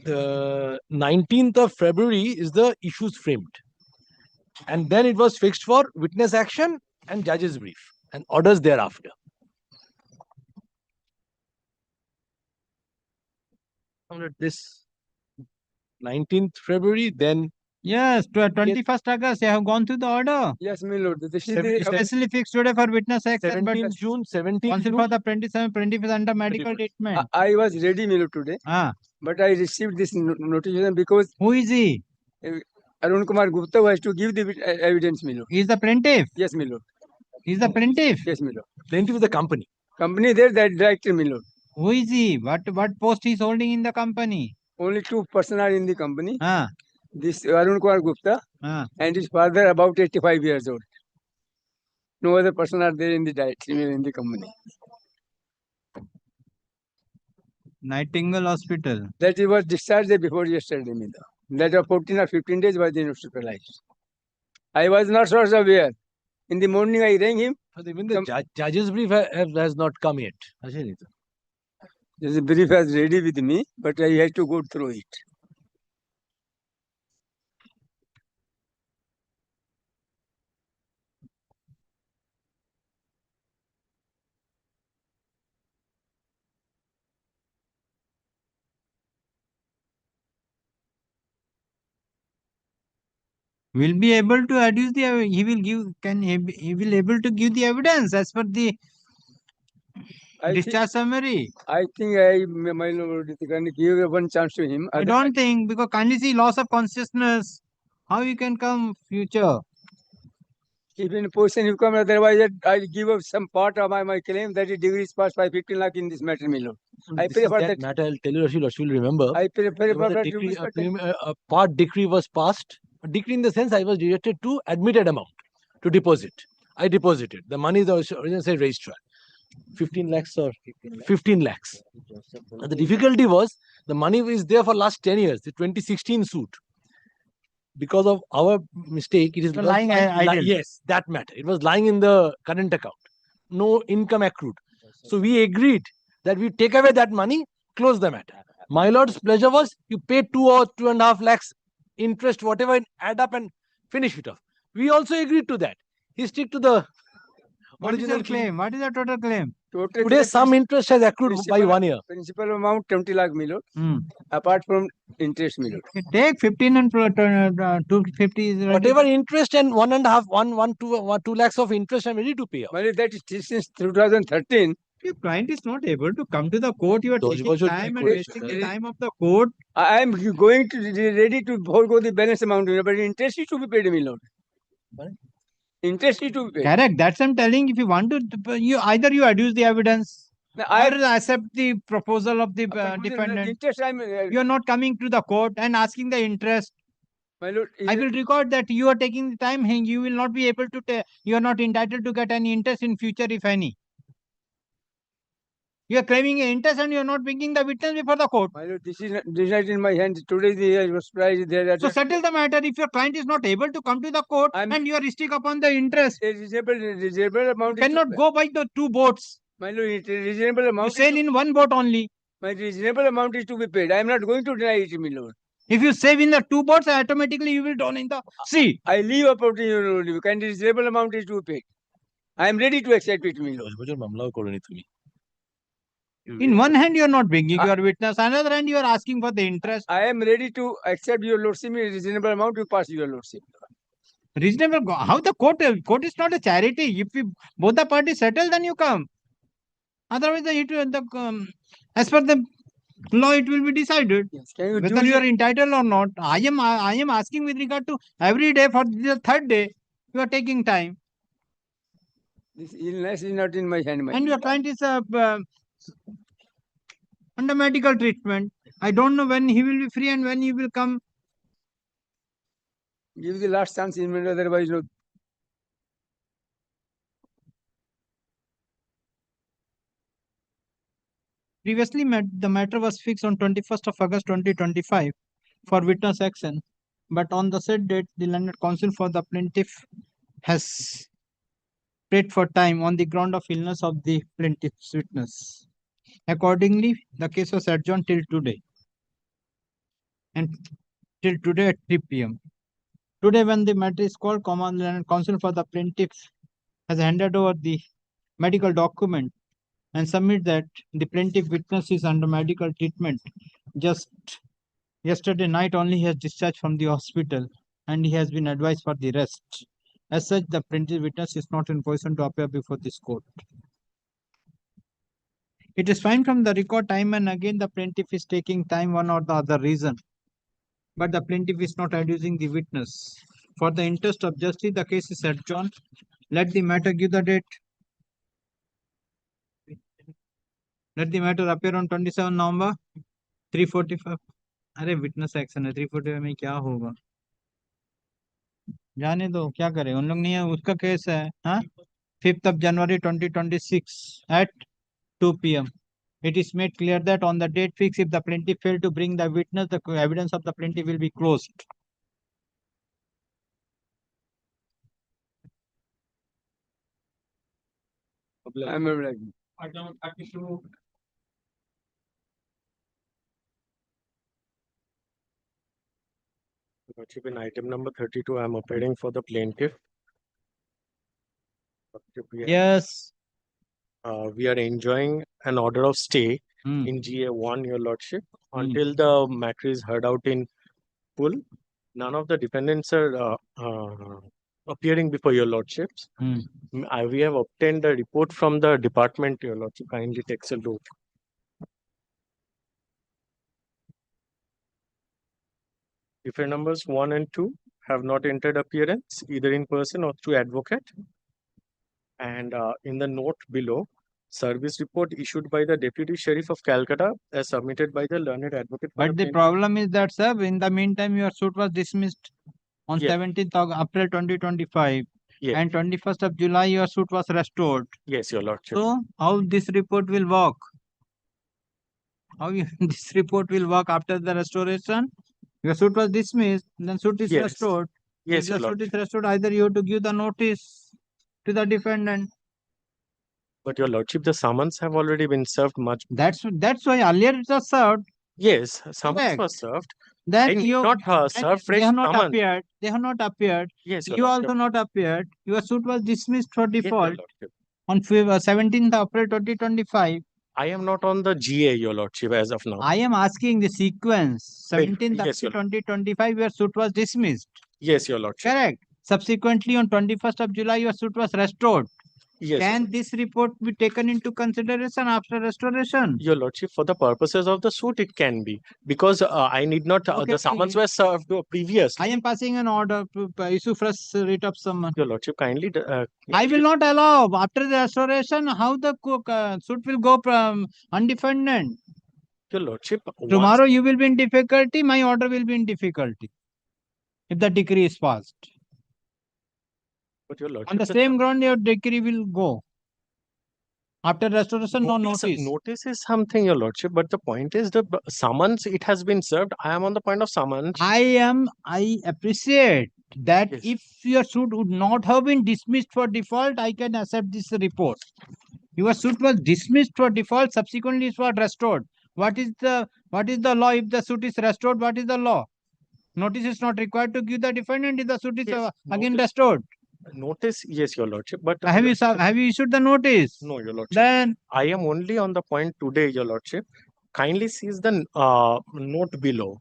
the 19th of February is the issues framed, and then it was fixed for witness action and judge's brief and orders thereafter. This 19th February, then Yes, 21st August, you have gone through the order. Yes, my lord. This is Especially fixed today for witness action, but 17th June, 17th counsel June. for the 27th, 25th under medical treatment. I was ready, my lord, today. But I received this notification because. Who is he? Arun Kumar Gupta was to give the evidence, my lord. He is the plaintiff. Yes, my lord. He is the plaintiff. Yes, my lord. Plaintiff is the company. Company there, that director, my lord. Who is he? What post he is holding in the company? Only 2 persons are in the company. This Arun Kumar Gupta and his father, about 85 years old. No other person are there in the company. Nightingale Hospital. That he was discharged before yesterday. That of 14 or 15 days was hospitalized. I was not so aware. In the morning I rang him. But even the judge's brief has not come yet. The brief was ready with me, but I had to go through it. Will be able to adduce the he will give he will able to give the evidence as per the discharge summary. I think my lord can give one chance to him. I don't think, because kindly see loss of consciousness. How you can come future? If in position you come, otherwise I'll give up some part of my claim that the degree is passed by 15 lakh in this matter, my lord. I pray for that matter. I'll tell you, you'll remember. I pray for the decree, a part decree was passed. A decree in the sense I was directed to admitted amount to deposit. I deposited. The money is originally said registrar. 15 lakhs or 15 lakhs. The difficulty was the money is there for last 10 years. The 2016 suit. Because of our mistake, it is lying idle. Yes, that matter. It was lying in the current account. No income accrued. So we agreed that we take away that money, close the matter. My lord's pleasure was you pay 2 or 2.5 lakhs interest, whatever, add up and finish it off. We also agreed to that. He stick to the original claim. What is the total claim? Today some interest has accrued by 1 year. Principal amount 20 lakh, my lord. Apart from interest, my lord. Take 15 and 250 is whatever interest and 2 lakhs of interest I'm ready to pay off. Well, that is since 2013. If client is not able to come to the court, you are taking time and wasting the time of the court. I am going to ready to forego the balance amount, but interest is to be paid, my lord. Interest is to be paid. Correct. That's I'm telling. If you want to, you either you adduce the evidence or accept the proposal of the defendant. Interest, you are not coming to the court and asking the interest. My lord, I will record that you are taking the time. You will not be able to. You are not entitled to get any interest in future, if any. You are claiming an interest and you are not bringing the witness before the court. My lord, this is not in my hand. Today I was surprised there. So settle the matter. If your client is not able to come to the court and you are restrict upon the interest, reasonable amount cannot go by the 2 boats. My lord, reasonable amount. You sail in 1 boat only. My reasonable amount is to be paid. I am not going to deny it, my lord. If you save in the 2 boats, automatically you will down in the sea. I leave about you. Kind reasonable amount is to be paid. I am ready to accept it, my lord. In one hand, you are not bringing your witness. Another hand, you are asking for the interest. I am ready to accept your lordship. Reasonable amount to pass your lordship. Reasonable? How the court? Court is not a charity. If both the parties settle, then you come. Otherwise, as per the law, it will be decided whether you are entitled or not. I am asking with regard to every day. For the 3rd day, you are taking time. This illness is not in my hand. And your client is Under medical treatment. I don't know when he will be free and when he will come. Give the last chance in minute, otherwise no. Previously, the matter was fixed on 21st of August 2025 for witness action, but on the said date, the learned counsel for the plaintiff has prayed for time on the ground of illness of the plaintiff's witness. Accordingly, the case was adjourned till today, and till today at 3 p.m. Today, when the matter is called, common learned counsel for the plaintiff has handed over the medical document and submit that the plaintiff witness is under medical treatment. Just yesterday night only he has discharged from the hospital and he has been advised for the rest. As such, the plaintiff witness is not in position to appear before this court. It is fine from the record time and again the plaintiff is taking time one or the other reason. But the plaintiff is not adducing the witness. For the interest of justice, the case is adjourned. Let the matter give the date. Let the matter appear on 27 November 3:45. अरे witness action है 3:45 में क्या होगा जाने दो क्या करें उन लोग नहीं है उसका केस है हाँ 5th of January 2026 at 2 p.m. It is made clear that on the date fixed, if the plaintiff failed to bring the witness, the evidence of the plaintiff will be closed. In item number 32, I am appearing for the plaintiff. Yes. We are enjoying an order of stay in GA1, Your Lordship, until the matter is heard out in full. None of the defendants are appearing before Your Lordships. We have obtained a report from the department, Your Lordship. Kindly takes a look. Defendant numbers 1 and 2 have not entered appearance either in person or through advocate. And in the note below, service report issued by the Deputy Sheriff of Calcutta as submitted by the learned advocate. But the problem is that, sir, in the meantime, your suit was dismissed on 17th of April 2025. Yes. And 21st of July, your suit was restored. Yes, Your Lordship. So, how this report will work? How this report will work after the restoration? Your suit was dismissed, then suit is restored. Yes, if Your the suit Lordship. is restored, either you have to give the notice to the defendant. But Your Lordship, the summons have already been served much. That's why earlier it was served. Yes, summons Correct. was served. Then I need you not serve fresh they have not summons. appeared. They have not appeared. Yes, Your You Lordship. also not appeared. Your suit was dismissed for Yes, Your default Lordship. on 17th April 2025. I am not on the GA, Your Lordship, as of now. I am asking the sequence. 17th Yes, April Your 2025, your suit was dismissed. Yes, Your Lordship. Correct. Subsequently, on 21st of July, your suit was restored. Yes. Can this report be taken into consideration after restoration? Your Lordship, for the purposes of the suit, it can be. Because I need not, Okay, the summons were served previously. I am passing an order to issue fresh writ of summons. Your Lordship, kindly. I will not allow. After the restoration, how the suit will go undefended? Your Lordship, Tomorrow you will be in difficulty, my order will be in difficulty. If the decree is passed. But Your Lordship, On the same ground, your decree will go. After restoration, no notice. Notice is something, Your Lordship, but the point is the summons, it has been served. I am on the point of summons. I appreciate that if your suit would not have been dismissed for default, I can accept this report. Your suit was dismissed for default, subsequently it was restored. What is the law? If the suit is restored, what is the law? Notice is not required to give the defendant if the suit is again restored. Notice, yes, Your Lordship, but have you issued the notice? No, Your Lordship. Then I am only on the point today, Your Lordship. Kindly sees the note below.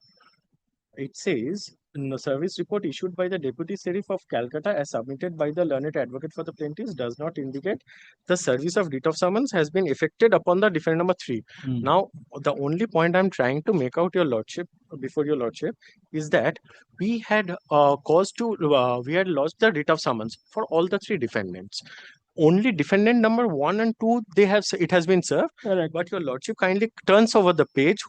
It says, the service report issued by the Deputy Sheriff of Calcutta as submitted by the learned advocate for the plaintiffs does not indicate the service of writ of summons has been effected upon the defendant number 3. Now, the only point I'm trying to make out, Your Lordship, before Your Lordship, is that we had we had lodged the writ of summons for all the 3 defendants. only defendant number 1 and 2, it has been served. Correct. But your lordship kindly turns over the page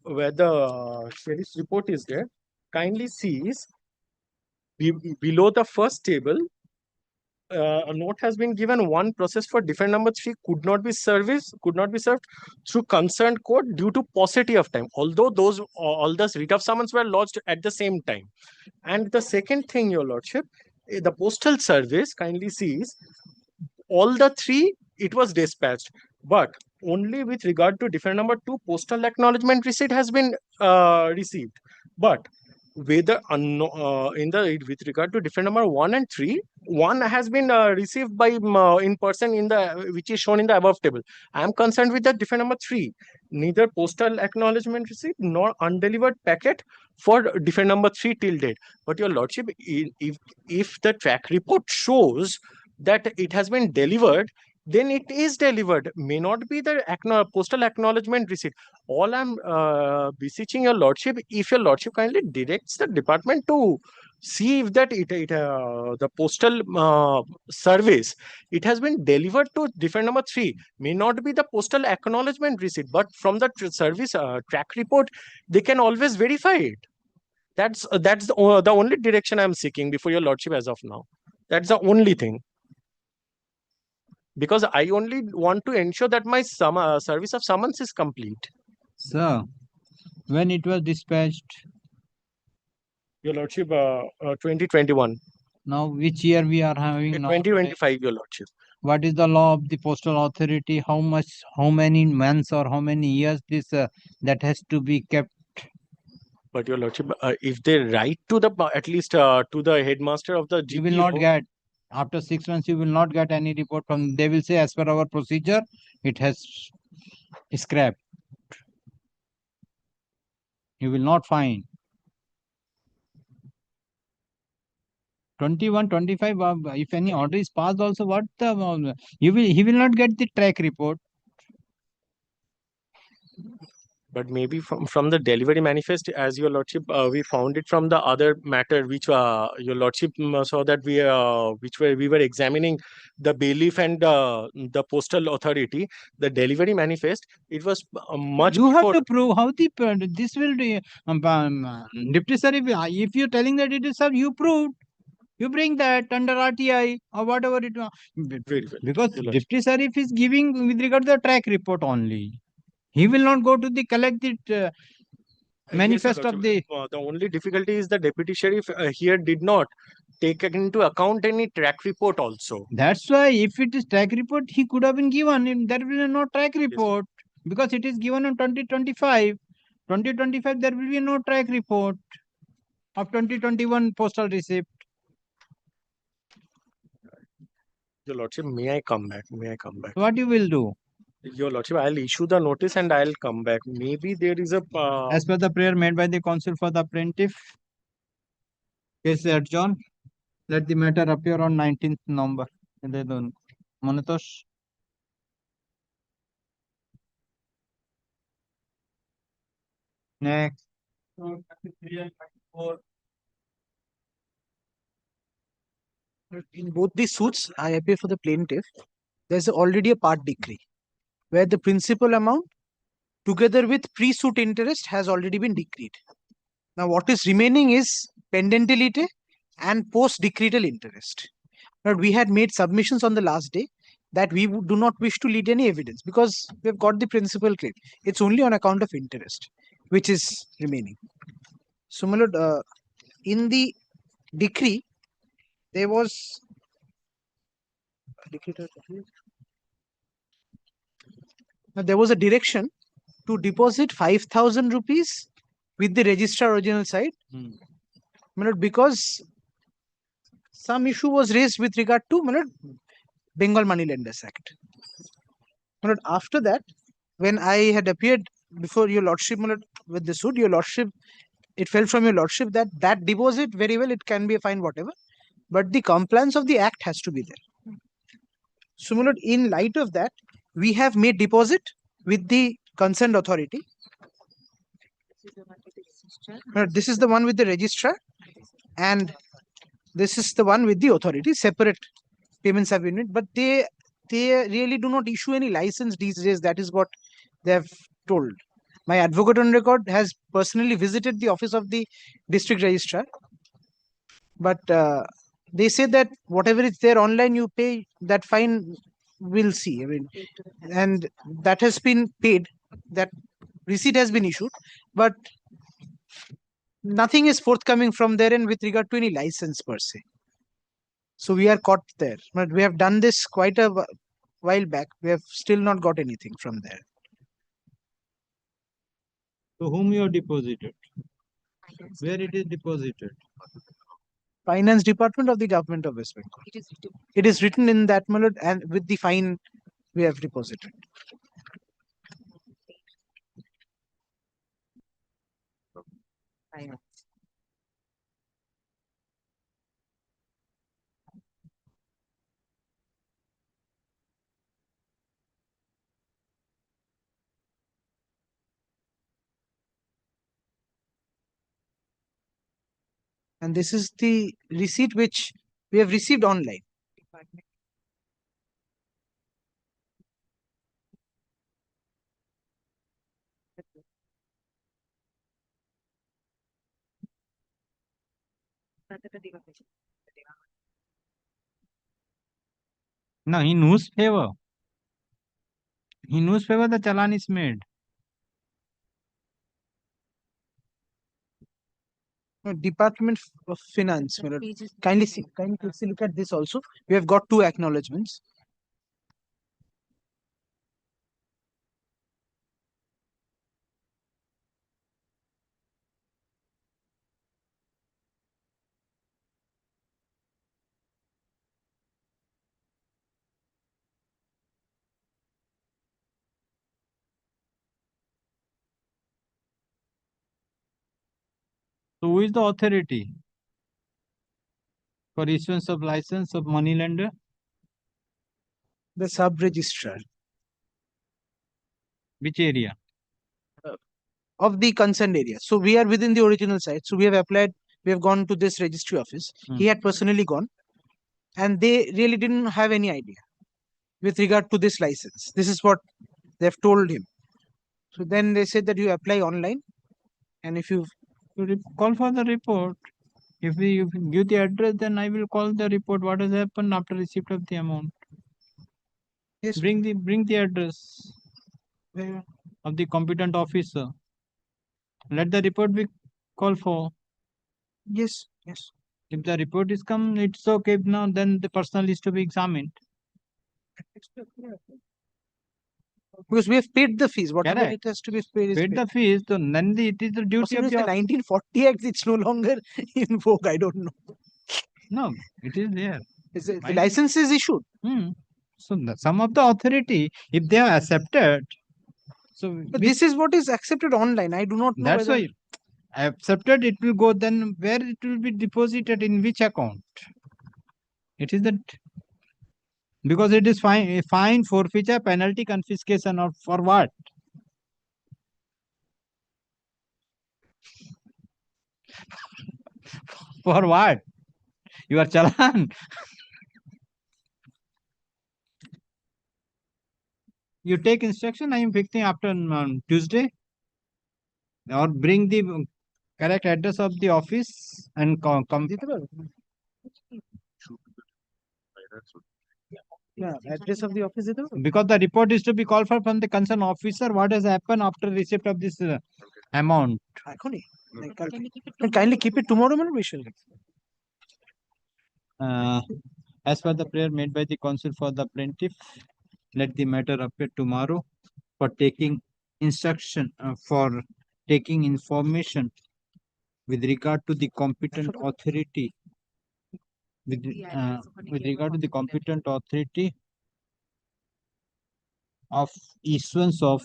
where the sheriff's report is there. Kindly sees below the first table, a note has been given. One process for defendant number 3 could not be served through concerned court due to paucity of time, although all the writ of summons were lodged at the same time. And the second thing, your lordship, the postal service kindly sees all the 3 it was dispatched, but only with regard to defendant number 2, postal acknowledgement receipt has been received. But whether with regard to defendant number 1 and 3, one has been received by in person which is shown in the above table. I am concerned with the defendant number 3. Neither postal acknowledgement receipt nor undelivered packet for defendant number 3 till date. But your lordship, if the track report shows that it has been delivered, then it is delivered. May not be the postal acknowledgement receipt. All I'm beseeching your lordship, if your lordship kindly directs the department to see if that the postal service, it has been delivered to defendant number 3. May not be the postal acknowledgement receipt, but from the service track report, they can always verify it. That's the only direction I'm seeking before your lordship as of now. That's the only thing. Because I only want to ensure that my service of summons is complete. Sir, when it was dispatched? Your lordship, 2021. Now, which year we are having now? 2025, your lordship. What is the law of the postal authority? How many months or how many years this that has to be kept? But your lordship, if they write to the at least to the headmaster of the GPO, you will not get. After 6 months, you will not get any report from. They will say, as per our procedure, it has scrapped. You will not find. 21, 25. If any order is passed, also what he will not get the track report. But maybe from the delivery manifest, as your lordship, we found it from the other matter which your lordship saw that we were examining the bailiff and the postal authority. The delivery manifest, it was much. You have to prove how this will be. Deputy sir, if you're telling that it is served, you proved. You bring that under RTI or whatever it was. Because Deputy Sheriff is giving with regard to the track report only. He will not go to the collected manifest of the. The only difficulty is the Deputy Sheriff here did not take into account any track report also. That's why if it is track report, he could have been given. There will be no track report because it is given in 2025. 2025, there will be no track report of 2021 postal receipt. Your lordship, may I come back? May I come back? What you will do? Your lordship, I'll issue the notice and I'll come back. Maybe there is a. As per the prayer made by the counsel for the plaintiff, case adjourned. Let the matter appear on 19th November. Monitosh. Next. In both these suits, I appear for the plaintiff. There's already a part decree where the principal amount together with pre-suit interest has already been decreed. Now what is remaining is pendentility and post-decretal interest. Now we had made submissions on the last day that we do not wish to lead any evidence because we've got the principal claim. It's only on account of interest which is remaining. So my lord, in the decree there was a direction to deposit 5,000 rupees with the registrar original side. Because some issue was raised with regard to Bengal Money Lenders Act. After that, when I had appeared before your lordship with the suit, your lordship, it fell from your lordship that deposit, very well, it can be a fine, whatever, but the compliance of the act has to be there. So, my lord, in light of that, we have made deposit with the concerned authority. This is the one with the registrar, and this is the one with the authority. Separate payments have been made, but they they really do not issue any license these days. That is what they have told. My advocate on record has personally visited the office of the district registrar, but they say that whatever is there online, you pay that fine. We'll see. I mean, and that has been paid. That receipt has been issued, but nothing is forthcoming from there and with regard to any license per se. So we are caught there. But we have done this quite a while back. We have still not got anything from there. To whom you have deposited? Where it is deposited? Finance Department of the Government of West Bengal. It is written in that manner and with the fine we have deposited. And this is the receipt which we have received online. No, in whose favor? In whose favor the challan is made? Department of Finance. Kindly look at this also. We have got 2 acknowledgements. So who is the authority for issuance of license of money lender? The sub-registrar. Which area? Of the concerned area. So we are within the original site. So we have applied, we have gone to this registry office. He had personally gone and they really didn't have any idea with regard to this license. This is what they have told him. So then they said that you apply online and if you call for the report. If you give the address, then I will call the report. What has happened after receipt of the amount? Yes. Bring the address of the competent officer. Let the report be called for. Yes, yes. If the report is come, it's okay. If not, then the personal is to be examined. Because we have paid the fees. Whatever Correct. it has to be paid is Paid the fees, so then it is the duty of the the 1940 Act. It's no longer in vogue. I don't know. No, it is there. The license is issued. So some of the authority, if they are accepted, so But this is what is accepted online. I do not know. that's whether... why accepted it will go. Then where it will be deposited, in which account? It is that because it is fine, forfeiture, penalty, confiscation, or for what? For what? Your challan. You take instruction. I am fixing after Tuesday, or bring the correct address of the office and come. Yeah, address of the office. Because the report is to be called for from the concerned officer. What has happened after receipt of this amount? Kindly keep it tomorrow, man. We shall. As per the prayer made by the counsel for the plaintiff, let the matter appear tomorrow for taking instruction, for taking information with regard to the competent authority. With regard to the competent authority of issuance of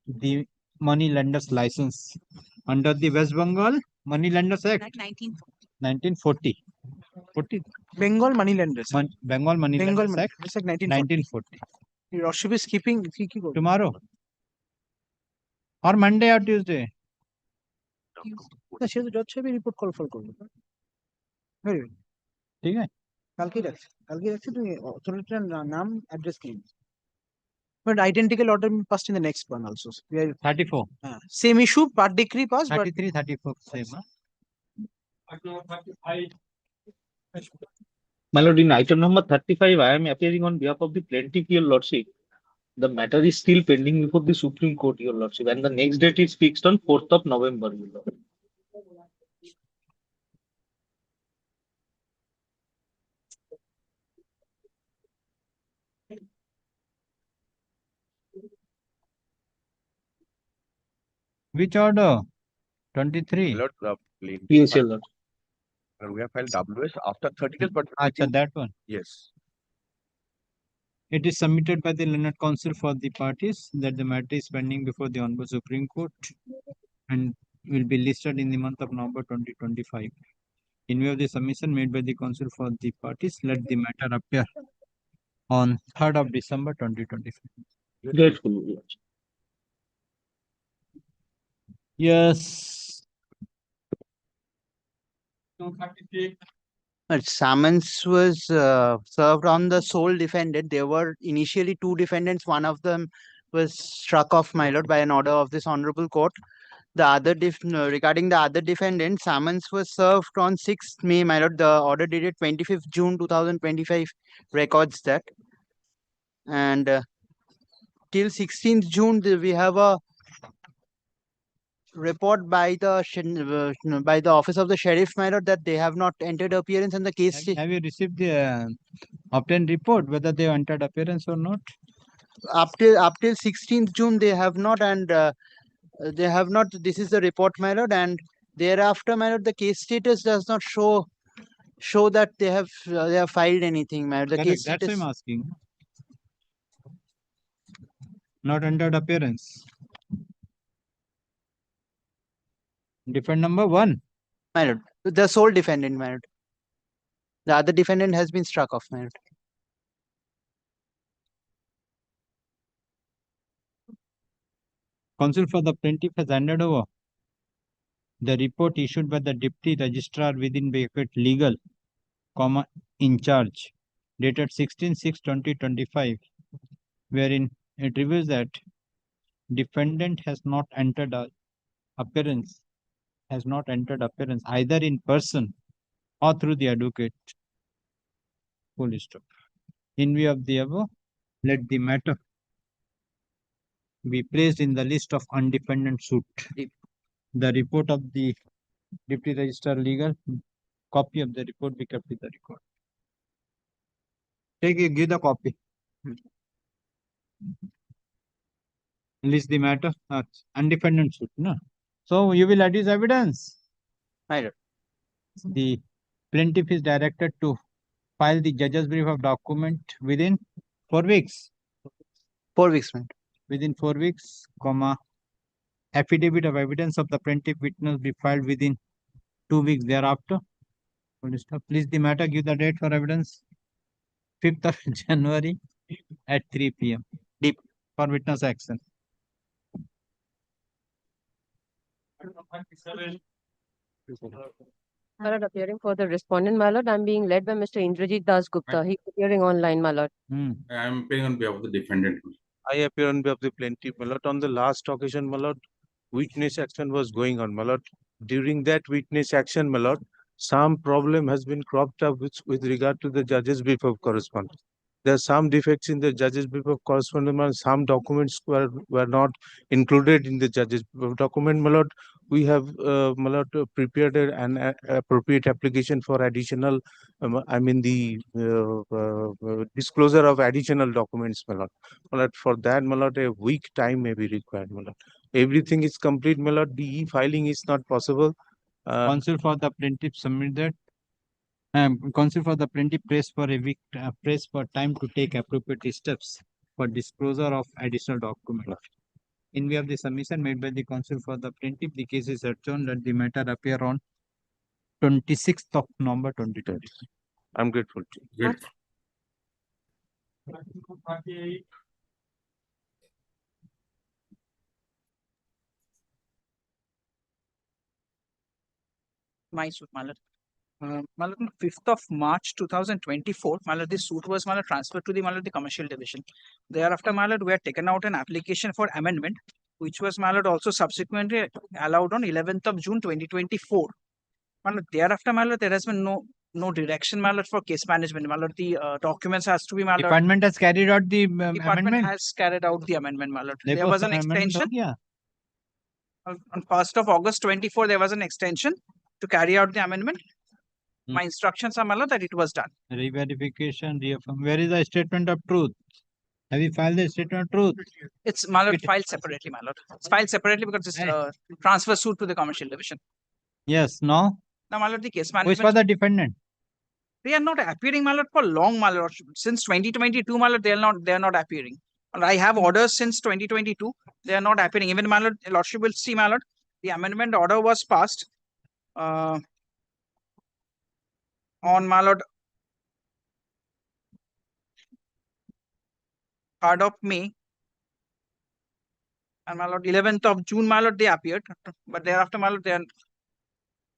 the money lenders license under the West Bengal Money Lenders Act 1940. Bengal Money Lenders. Bengal Money Lenders Act 1940. Roshib is keeping tomorrow or Monday or Tuesday. She has a judge report call for. Very well. ठीक है Calcutta to authority নাম address claim. But identical order passed in the next one also. So we are 34. Same issue, part decree passed, but 33, 34, same. My lord, in item number 35, I am appearing on behalf of the plaintiff, your lordship. The matter is still pending before the Supreme Court, your lordship, and the next date is fixed on 4th of November, your lord. Which order? 23. Lord, Yes, your lord. we have filed WS after 30 days, but Acha, that one. yes. It is submitted by the learned counsel for the parties that the matter is pending before the Honorable Supreme Court and will be listed in the month of November 2025. In view of the submission made by the counsel for the parties, let the matter appear on 3rd of December 2025. Grateful, your lordship. Yes. Summons was served on the sole defendant. There were initially two defendants. One of them was struck off, my lord, by an order of this honorable court. The other regarding the other defendant, summons was served on 6th May, my lord. The order dated 25th June 2025 records that. And till 16th June, we have a report by the office of the sheriff, my lord, that they have not entered appearance in the case. Have you received the obtained report whether they entered appearance or not? Up till 16th June, they have not, and they have not. This is the report, my lord, and thereafter, my lord, the case status does not show that they have filed anything, my lord. The case That's why status. I'm asking. Not entered appearance. Defendant number 1. My lord, the sole defendant, my lord. The other defendant has been struck off, my lord. Counsel for the plaintiff has handed over the report issued by the deputy registrar within bracket legal, comma, in charge, dated 16/6/2025, wherein it reveals that defendant has not entered appearance either in person or through the advocate. Full stop. In view of the above, let the matter be placed in the list of undefended suit. The report of the deputy registrar legal, copy of the report be kept with the record. Give the copy. List the matter, undefended suit, no? So you will adduce evidence. My lord. The plaintiff is directed to file the judge's brief of document within 4 weeks. 4 weeks, man. Within 4 weeks, comma, affidavit of evidence of the plaintiff witness be filed within 2 weeks thereafter. Please the matter, give the date for evidence. 5th of January at 3 p.m. Deep. For witness action. My lord, appearing for the respondent, my lord, I'm being led by Mr. Indrajit Das Gupta. He's appearing online, my lord. I am appearing on behalf of the defendant. I appear on behalf of the plaintiff, my lord. On the last occasion, my lord, witness action was going on, my lord. During that witness action, my lord, some problem has been cropped up with regard to the judge's brief of correspondence. There are some defects in the judge's brief of correspondence, and some documents were not included in the judge's brief of document, my lord. We have, my lord, prepared an appropriate application for additional, disclosure of additional documents, my lord. My lord, for that, my lord, a week time may be required, my lord. Everything is complete, my lord. The e-filing is not possible. Counsel for the plaintiff submit that. Counsel for the plaintiff press for a week, press for time to take appropriate steps for disclosure of additional documents. In view of the submission made by the counsel for the plaintiff, the case is adjourned that the matter appear on 26th of November 2020. I'm grateful. Grateful. My suit, my lord. My lord, on 5th of March 2024, my lord, this suit was transferred to the commercial division. Thereafter, my lord, we had taken out an application for amendment, which was my lord also subsequently allowed on 11th of June 2024. My lord, thereafter, my lord, there has been no direction, my lord, for case management. My lord, the documents has to be, my lord. Department has carried out the Department amendment. has carried out the amendment, my lord. देखो, There was an amendment हो extension. गया. On 1st of August 24, there was an extension to carry out the amendment. My instructions are, my lord, that it was done. Re-verification, reaffirm. Where is the statement of truth? Have you filed the statement of truth? It's, my lord, filed separately, my lord. It's filed separately because it's transfer suit to the commercial division. Yes, no. Now, my lord, the case Who is management. for the defendant? They are not appearing, my lord, for long, my lord. Since 2022, my lord, they are not appearing. And I have orders since 2022. They are not appearing. Even, my lord, lordship will see, my lord, the amendment order was passed on, my lord, 3rd of May. And, my lord, 11th of June, my lord, they appeared. But thereafter, my lord, they are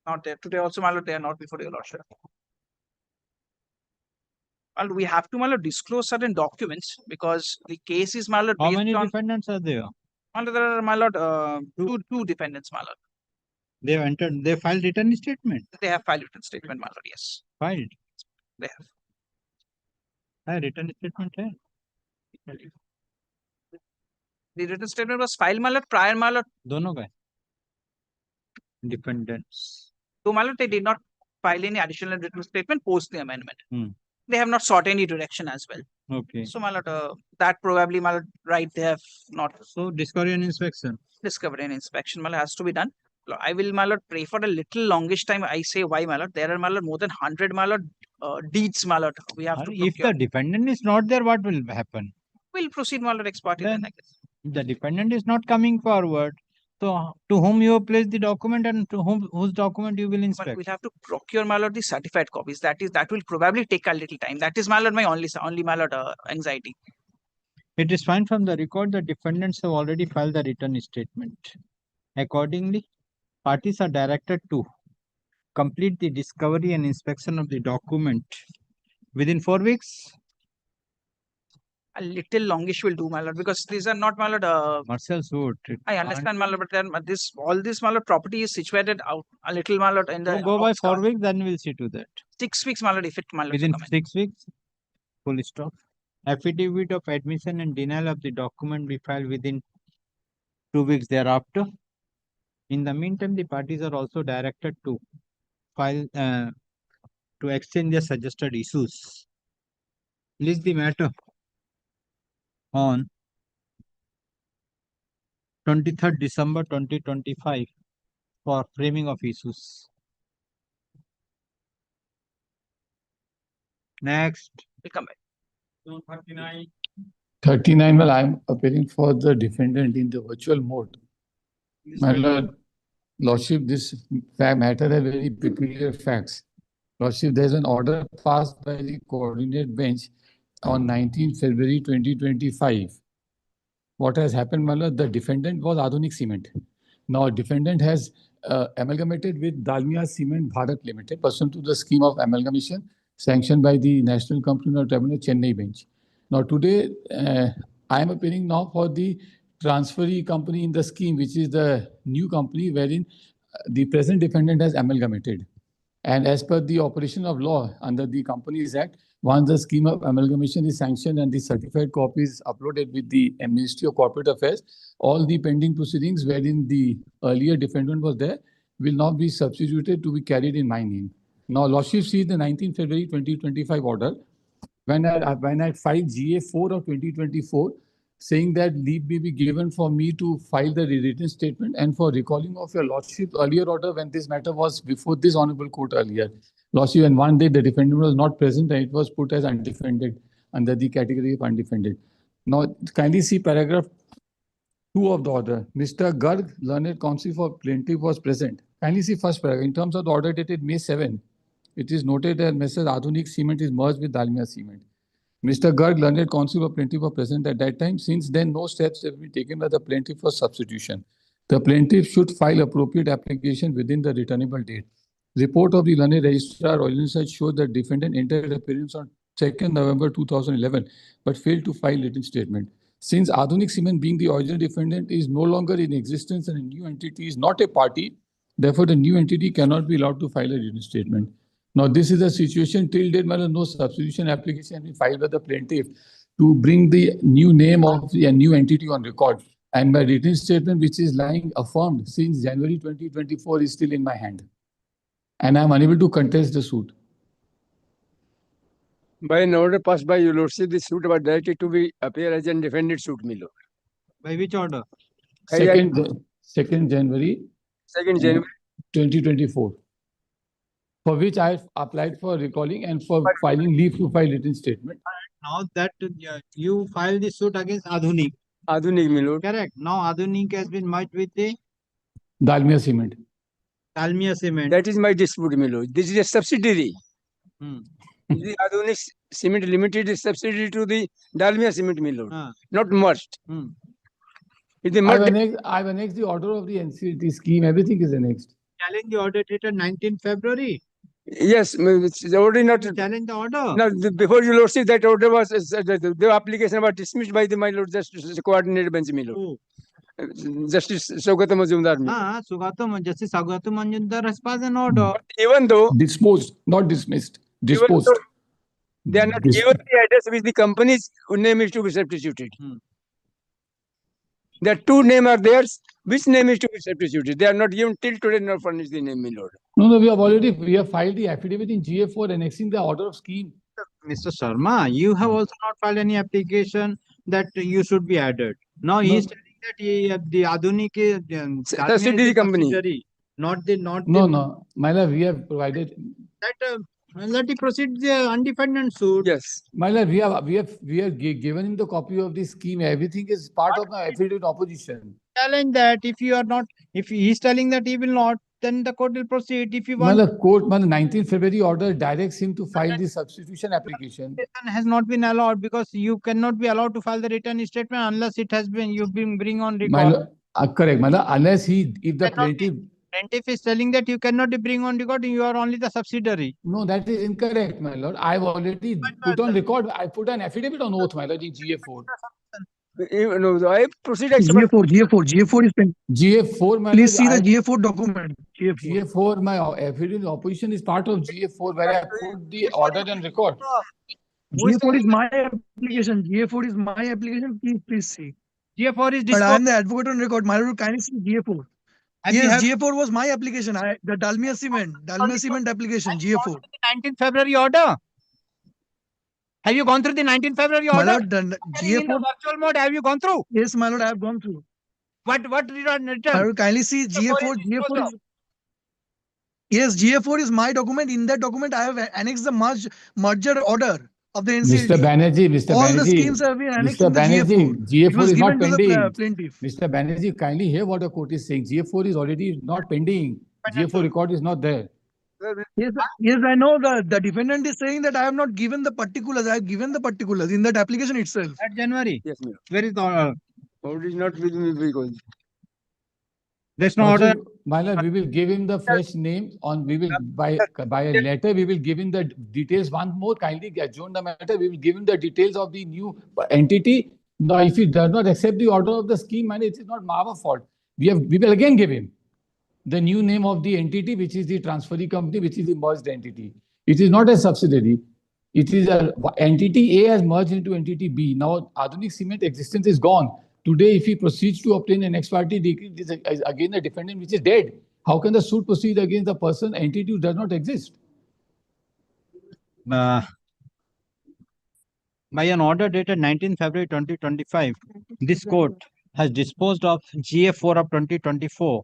not there. Today also, my lord, they are not before your lordship. And we have to, my lord, disclose certain documents because the case is, my lord, How based many on, defendants are there? my lord, there are, my lord, two defendants, my lord. They have entered. They filed written statement. They have filed written statement, my lord. Yes, Filed. they have. Written statement है. The written statement was filed, my lord, prior, my lord. दोनों का. Defendants. So, my lord, they did not file any additional written statement post the amendment. They have not sought any direction as well. Okay. So, my lord, that probably, my lord, right, they have not. So, discovery and inspection. Discovery and inspection, my lord, has to be done. I will, my lord, pray for a little longish time. I say why, my lord. There are, my lord, more than 100, my lord, deeds, my lord. We have to If procure. the defendant is not there, what will happen? We'll proceed, my lord, ex parte then, I guess. The defendant is not coming forward. So, to whom you have placed the document and to whose document you will inspect? We'll have to procure, my lord, the certified copies. That will probably take a little time. That is, my lord, my only my lord, anxiety. It is fine from the record the defendants have already filed the written statement. Accordingly, parties are directed to complete the discovery and inspection of the document within 4 weeks. A little longish will do, my lord, because these are not, my lord. Martial suit. I understand, my lord, but then all this, my lord, property is situated out a little, my lord, in the. Go by 4 weeks, then we'll see to that. 6 weeks, my lord, if it, my lord. Within 6 weeks, full stop. Affidavit of admission and denial of the document be filed within 2 weeks thereafter. In the meantime, the parties are also directed to file to exchange their suggested issues. List the matter on 23rd December 2025 for framing of issues. Next. We'll come back. 39, well, I'm appealing for the defendant in the virtual mode. My lordship, this matter has very peculiar facts. Lordship, there's an order passed by the coordinate bench on 19 February 2025. What has happened, my lord, the defendant was Adhunik Cement. Now, defendant has amalgamated with Dalmia Cement Bharat Limited, pursuant to the scheme of amalgamation sanctioned by the National Company Law Tribunal Chennai bench. Now, today, I am appearing now for the transferee company in the scheme, which is the new company wherein the present defendant has amalgamated. And as per the operation of law under the Companies Act, once the scheme of amalgamation is sanctioned and the certified copy is uploaded with the Ministry of Corporate Affairs, all the pending proceedings wherein the earlier defendant was there will now be substituted to be carried in my name. Now, Lordship sees the 19 February 2025 order when I filed GA4 of 2024, saying that leave may be given for me to file the rewritten statement and for recalling of your Lordship earlier order when this matter was before this Honorable Court earlier. Lordship, and one day the defendant was not present and it was put as undefended under the category of undefended. Now, kindly see paragraph 2 of the order. Mr. Garg, learned counsel for plaintiff, was present. Kindly see first paragraph. In terms of the order dated May 7, it is noted that Mr. Adhunik Cement is merged with Dalmia Cement. Mr. Garg, learned counsel for plaintiff, were present at that time. Since then, no steps have been taken by the plaintiff for substitution. The plaintiff should file appropriate application within the returnable date. Report of the learned registrar Oil and Such showed that defendant entered appearance on 2nd November 2011, but failed to file written statement. Since Adhunik Cement, being the original defendant, is no longer in existence and a new entity is not a party, therefore the new entity cannot be allowed to file a written statement. Now, this is a situation till date, no substitution application has been filed by the plaintiff to bring the new name of the new entity on record. And my written statement, which is lying affirmed since January 2024, is still in my hand. And I'm unable to contest the suit. By an order passed by your lordship, this suit was directed to be appear as an defendant suit, my lord. By which order? 2nd January 2nd January 2024, for which I applied for recalling and for filing leave to file written statement. Now that you filed the suit against Adhunik. Adhunik, my lord. Correct. Now Adhunik has been merged with the Dalmia Cement. Dalmia Cement. That is my dispute, my lord. This is a subsidiary. The Adhunik Cement Limited is subsidiary to the Dalmia Cement, my lord. Not merged. If they merged, I've annexed the order of the NCLT scheme. Everything is annexed. Challenge the order dated 19 February. yes, it's already not. Challenge the order. Now, before your lordship, that order was the application was dismissed by the my lord Justice coordinated bench, my lord. Justice Saugata Majumdar. Justice Saugata Majumdar has passed an order. But even though disposed, not dismissed, disposed. They are not given the address which the company's name is to be substituted. There are two names are theirs. Which name is to be substituted? They are not given till today, not furnished the name, my lord. No, we have filed the affidavit in GA4 annexing the order of scheme. Mr. Sharma, you have also not filed any application that you should be added. Now he is telling that the Adhunik is subsidiary company. No, my love, we have provided that. Let it proceed the undefended suit. Yes. My lord, we have given him the copy of the scheme. Everything is part of my affidavit opposition. Challenge that if you are not, if he is telling that he will not, then the court will proceed. If you want, my lord, court, my 19th February order directs him to file the substitution application. Has not been allowed because you cannot be allowed to file the written statement unless it has been you've been bring on record. My lord, correct, my lord, unless if the plaintiff. Plaintiff is telling that you cannot bring on record, you are only the subsidiary. No, that is incorrect, my lord. I've already put on record. I put an affidavit on oath, my lord, in GA4. No, I proceed. GA4 is pending. GA4, my Please lord, see the GA4 document. GA4, my affidavit opposition is part of GA4 where I put the order and record. GA4 is my application. GA4 is my application. Please see. GA4 is But I am the advocate on record. My lord, kindly see GA4. Yes, GA4 was my application. The Dalmia Cement application, GA4. 19th February order. Have you gone through the 19th February order? My lord, GA4 in the virtual mode, have you gone through? Yes, my lord, I have gone through. What return? My lord, kindly see GA4. GA4 is, yes, GA4 is my document. In that document, I have annexed the merger order of the NCLT. Mr. Banerjee, All the schemes have been annexed in the GA4. GA4 is not pending. Plaintiff. Mr. Banerjee, kindly hear what the court is saying. GA4 is already not pending. GA4 record is not there. Yes, I know the defendant is saying that I have not given the particulars. I have given the particulars in that application itself. At January? Yes, ma'am. Where is the order? Order is not with me because there's no order. My lord, we will give him the fresh name on. We will by a letter. We will give him the details. One more, kindly adjourn the matter. We will give him the details of the new entity. Now, if he does not accept the order of the scheme, man, it is not our fault. We will again give him the new name of the entity, which is the transferee company, which is the merged entity. It is not a subsidiary. It is a entity A has merged into entity B. Now, Adhunik Cement existence is gone. Today, if he proceeds to obtain an ex parte decree, this is again a defendant which is dead. How can the suit proceed against the person, entity who does not exist? By an order dated 19 February 2025, this court has disposed of GA4 of 2024,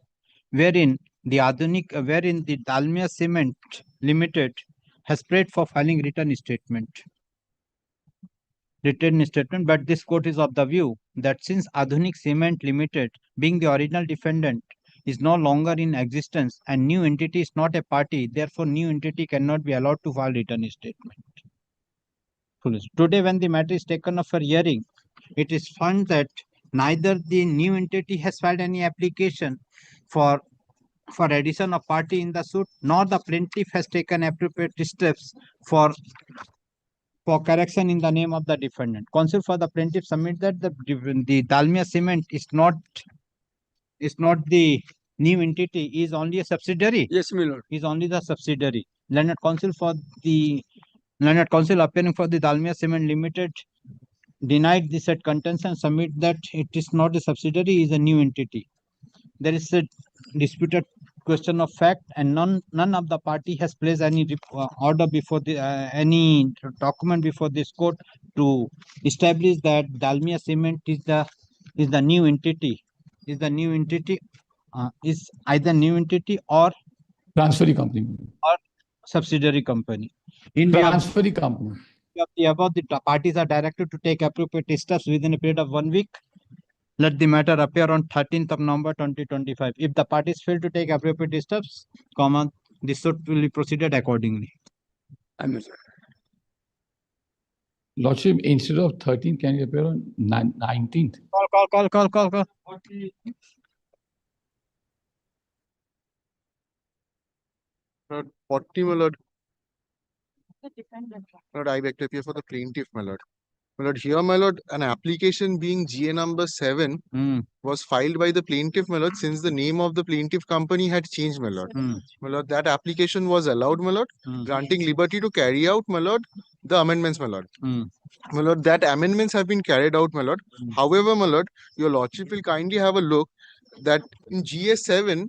wherein the Dalmia Cement Limited has prayed for filing written statement. But this court is of the view that since Adhunik Cement Limited, being the original defendant, is no longer in existence and new entity is not a party, therefore new entity cannot be allowed to file written statement. Today, when the matter is taken up for hearing, it is found that neither the new entity has filed any application for for addition of party in the suit, nor the plaintiff has taken appropriate steps for correction in the name of the defendant. Counsel for the plaintiff submit that the Dalmia Cement is not the new entity, is only a subsidiary. Yes, my lord. Is only the subsidiary. Learned counsel appearing for the Dalmia Cement Limited denied this at contention, submit that it is not a subsidiary, is a new entity. There is a disputed question of fact, and none of the party has placed any order before the any document before this court to establish that Dalmia Cement is the new entity. Is the new entity is either new entity or Transferee company. or subsidiary company. In Transferee company. the above, the parties are directed to take appropriate steps within a period of 1 week. Let the matter appear on 13th of November 2025. If the parties fail to take appropriate steps, the suit will be proceeded accordingly. Lordship, instead of 13th, can you appear on 19th? Call. 40, my lord. Lord, I beg to appear for the plaintiff, my lord. My lord, here, my lord, an application being GA number 7 was filed by the plaintiff, my lord, since the name of the plaintiff company had changed, my lord. My lord, that application was allowed, my lord, granting liberty to carry out, my lord, the amendments, my lord. My lord, that amendments have been carried out, my lord. However, my lord, your lordship will kindly have a look that in GA7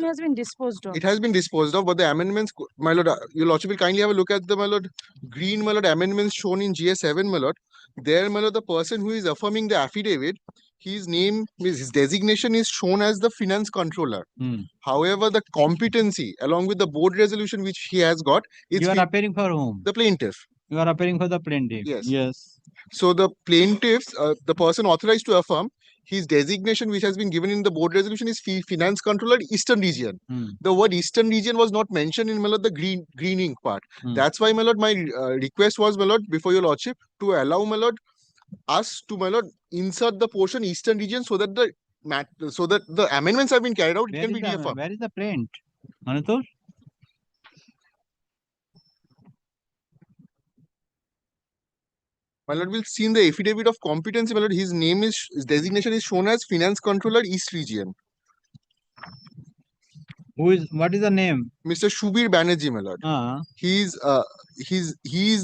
has been disposed of. it has been disposed of, but the amendments, my lord, your lordship will kindly have a look at the, my lord, green, my lord, amendments shown in GA7, my lord. There, my lord, the person who is affirming the affidavit, his designation is shown as the finance controller. However, the competency, along with the board resolution which he has got, You are appearing for whom? the plaintiff. You are appearing for the plaintiff. Yes. So the plaintiffs, the person authorized to affirm, his designation which has been given in the board resolution is finance controller Eastern region. The word Eastern region was not mentioned in, my lord, the greening part. That's why, my lord, my request was, my lord, before your lordship, to allow, my lord, us to, my lord, insert the portion Eastern region so that the amendments have been carried out. It can be reaffirmed. Where is the print? Manutul? My lord, will see in the affidavit of competency, my lord, his designation is shown as finance controller East region. What is the name? Mr. Shubir Banerjee, my lord. He is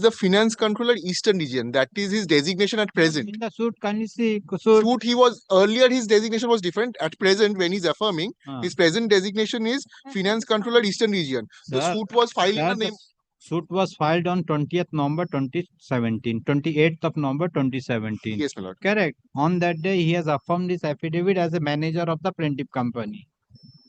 the finance controller Eastern region. That is his designation at present. In the suit, can you see? Suit, he was earlier, his designation was different. At present, when he's affirming, his present designation is finance controller Eastern region. The suit was filed in the name. Suit was filed on 20th November 2017, 28th of November 2017. Yes, my lord. Correct. On that day, he has affirmed his affidavit as a manager of the plaintiff company.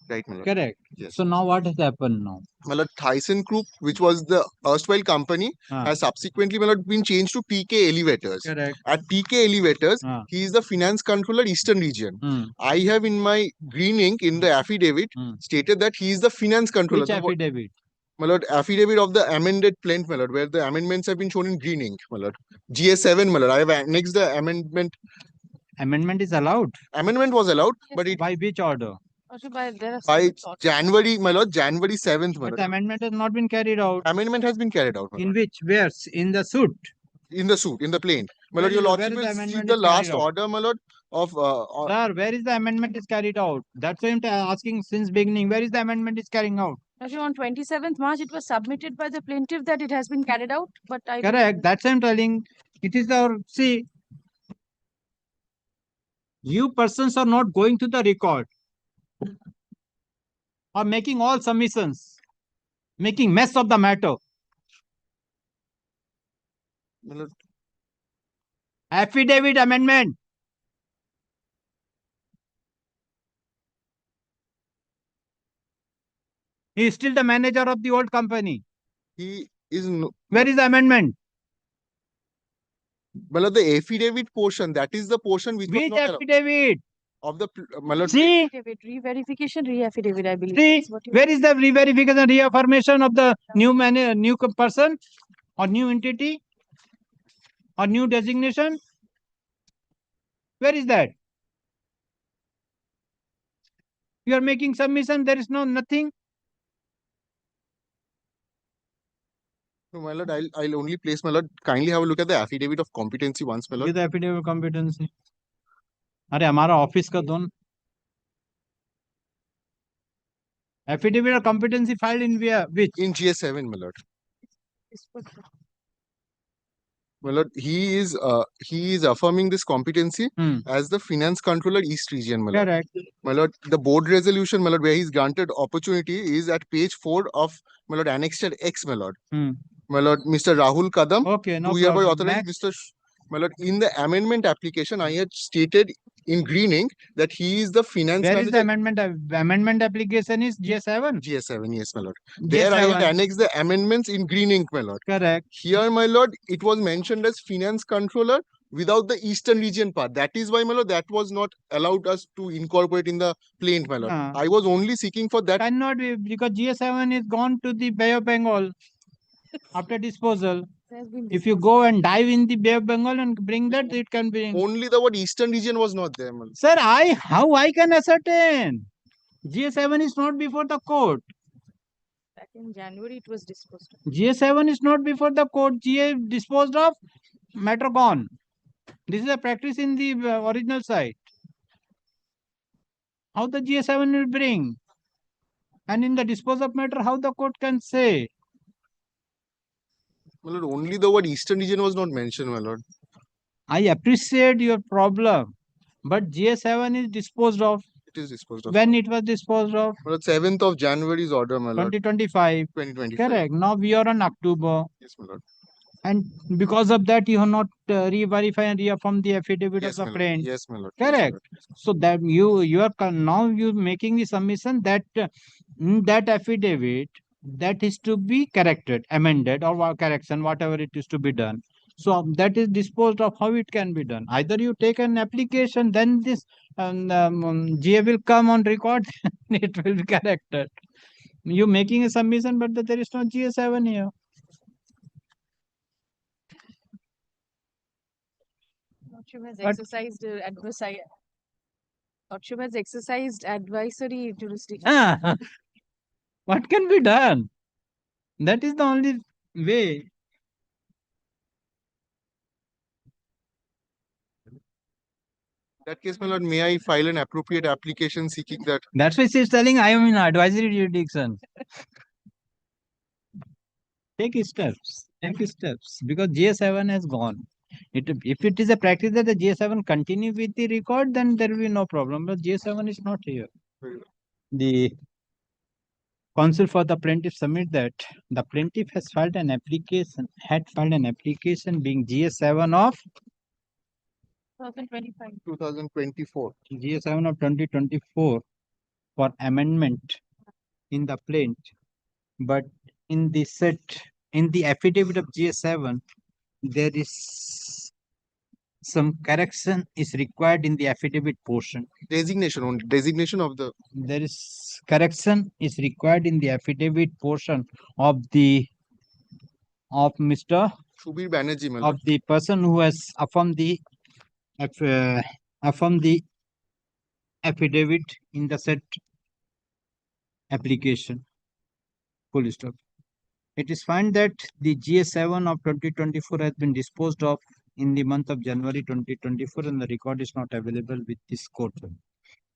Right, my lord. Correct. Yes. So now what has happened now? My lord, Thyssen Group, which was the erstwhile company, has subsequently, my lord, been changed to PK Elevators. Correct. At PK Elevators, he is the finance controller Eastern region. I have in my green ink in the affidavit stated that he is the finance controller. Which affidavit? My lord, affidavit of the amended plaint, my lord, where the amendments have been shown in green ink, my lord. GA7, my lord. I have annexed the amendment. Amendment is allowed? Amendment was allowed, but it... By which order? By January, my lord, January 7th, my lord. But the amendment has not been carried out. Amendment has been carried out, my In lord. which? Where? In the suit? In the suit, in the plaint. My lord, your lordship will see the last order, my lord, of... Sir, where is the amendment is carried out? That's why I'm asking since beginning. Where is the amendment is carrying out? On 27th March, it was submitted by the plaintiff that it has been carried out, but I... Correct. That's why I'm telling. It is our... See, you persons are not going to the record. Are making all submissions. Making mess of the matter. My lord. Affidavit amendment. He is still the manager of the old company. He is... Where is the amendment? My lord, the affidavit portion, that is the portion which was Which not affidavit? of the... My lord, See? Re-verification, re-affidavit, I believe. See, where is the re-verification, reaffirmation of the new person or new entity or new designation? Where is that? You are making submission, there is nothing. No, my lord, I'll only place, my lord. Kindly have a look at the affidavit of competency once, my lord. Give the affidavit of competency. अरे हमारा office का दोन affidavit of competency filed in which? In GS7, my lord. My lord, he is affirming this competency as the finance controller East Region, my lord. Correct. My lord, the board resolution, my lord, where he's granted opportunity is at page 4 of, my lord, annexed X, my lord. My lord, Mr. Rahul Kadam. Okay, no do hereby problem. authorize Next. Mr. My lord, in the amendment application, I had stated in greening that he is the finance Where manager. is the amendment? Amendment application is GS7. GS7, yes, my lord. There I had GS7. annexed the amendments in green ink, my lord. Correct. Here, my lord, it was mentioned as finance controller without the eastern region part. That is why, my lord, that was not allowed us to incorporate in the plaint, my lord. I was only seeking for that. Cannot be because GS7 is gone to the Bay of Bengal after disposal. If you go and dive in the Bay of Bengal and bring that, it can be. Only the word eastern region was not there, my lord. Sir, how I can ascertain? GS7 is not before the court. Back in January, it was disposed. GS7 is not before the court. GA disposed of, matter gone. This is a practice in the original site. How the GS7 will bring? And in the dispose of matter, how the court can say? My lord, only the word eastern region was not mentioned, my lord. I appreciate your problem, but GS7 is disposed of. It is disposed of. When it was disposed of? My lord, 7th of January's order, my lord. 2025. 2025. Correct. Now we are on October. Yes, my lord. And because of that, you have not re-verify and reaffirm the affidavit Yes, of my the lord. plaint. Yes, my lord. Correct. So that you are now you making the submission that that affidavit that is to be corrected, amended, or correction, whatever it is to be done. So that is disposed of. How it can be done? Either you take an application, then this GA will come on record, it will be corrected. You making a submission, but there is no GA7 here. Lordship has exercised Lordship has exercised advisory jurisdiction. What can be done? That is the only way. In that case, my lord, may I file an appropriate application seeking that? That's why she's telling I am in advisory jurisdiction. Take steps. Take steps. Because GA7 has gone. If it is a practice that the GA7 continue with the record, then there will be no problem. But GA7 is not here. The counsel for the plaintiff submit that the plaintiff had filed an application being GA7 of 2024. GA7 of 2024 for amendment in the plaint, but in the affidavit of GA7 there is some correction is required in the affidavit portion. Designation of the. There is correction is required in the affidavit portion of Mr. Shubir Banerjee, my lord. Of the person who has affirmed the affidavit in the said application. Full stop. It is found that the GA7 of 2024 has been disposed of in the month of January 2024 and the record is not available with this court.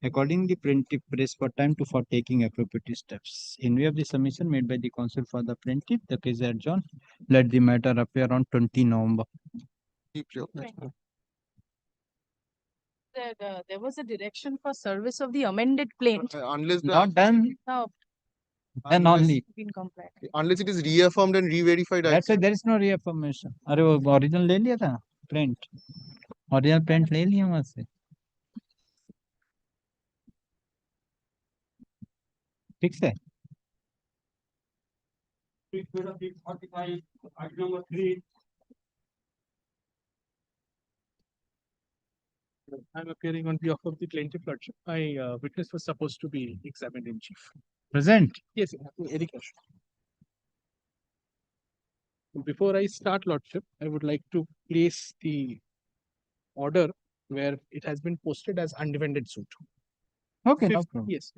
Accordingly, plaintiff press for time for taking appropriate steps. In view of the submission made by the counsel for the plaintiff, the case is adjourned. Let the matter appear on 20 November. There was a direction for service of the amended plaint. Unless the. Not done. Now, Then only. been complied. Unless it is reaffirmed and re-verified. That's why there is no reaffirmation. अरे वो original ले लिया था print. Original print ले लिया वहाँ से. ठीक है. I'm appearing on behalf of the plaintiff lordship. My witness was supposed to be examined in chief. Present. Yes, Eviction. Before I start lordship, I would like to place the order where it has been posted as undefended suit. Okay, no Fifth- problem. Yes.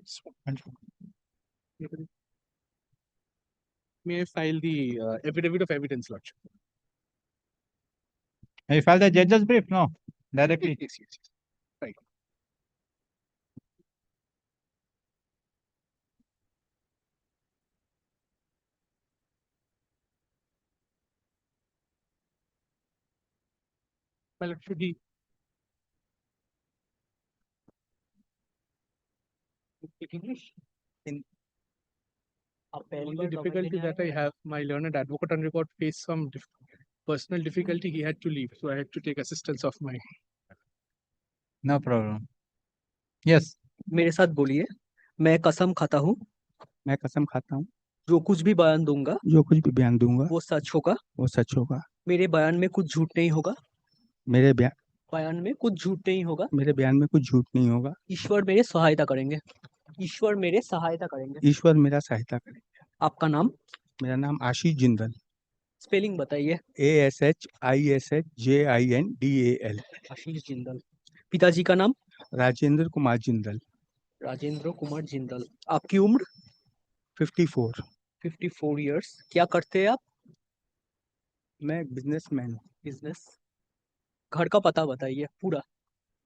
May I file the affidavit of evidence, Lordship? You file the judge's brief? No, directly. Yes. Right. Well, it should be. Speak English. In the difficulty that I have, my learned advocate on record faced some personal difficulty. He had to leave, so I had to take assistance of my. No problem. Yes. मेरे साथ बोलिए। मैं कसम खाता हूँ मैं कसम खाता हूँ जो कुछ भी बयान दूंगा जो कुछ भी बयान दूंगा वो सच होगा। वो सच होगा। मेरे बयान में कुछ झूठ नहीं होगा। मेरे बयान में कुछ झूठ नहीं होगा। बयान में कुछ झूठ नहीं होगा। ईश्वर मेरे सहायता करेंगे। ईश्वर मेरे सहायता करेंगे। ईश्वर मेरा सहायता करेंगे। आपका नाम? मेरा नाम आशीष जिंदल। स्पेलिंग बताइए। ASHISHJINDAL। आशीष जिंदल। पिताजी का नाम? राजेंद्र कुमार जिंदल। राजेंद्र कुमार जिंदल। आपकी उम्र? 54। 54 इयर्स। क्या करते हैं आप? मैं बिजनेसमैन हूँ। बिजनेस। घर का पता बताइए पूरा।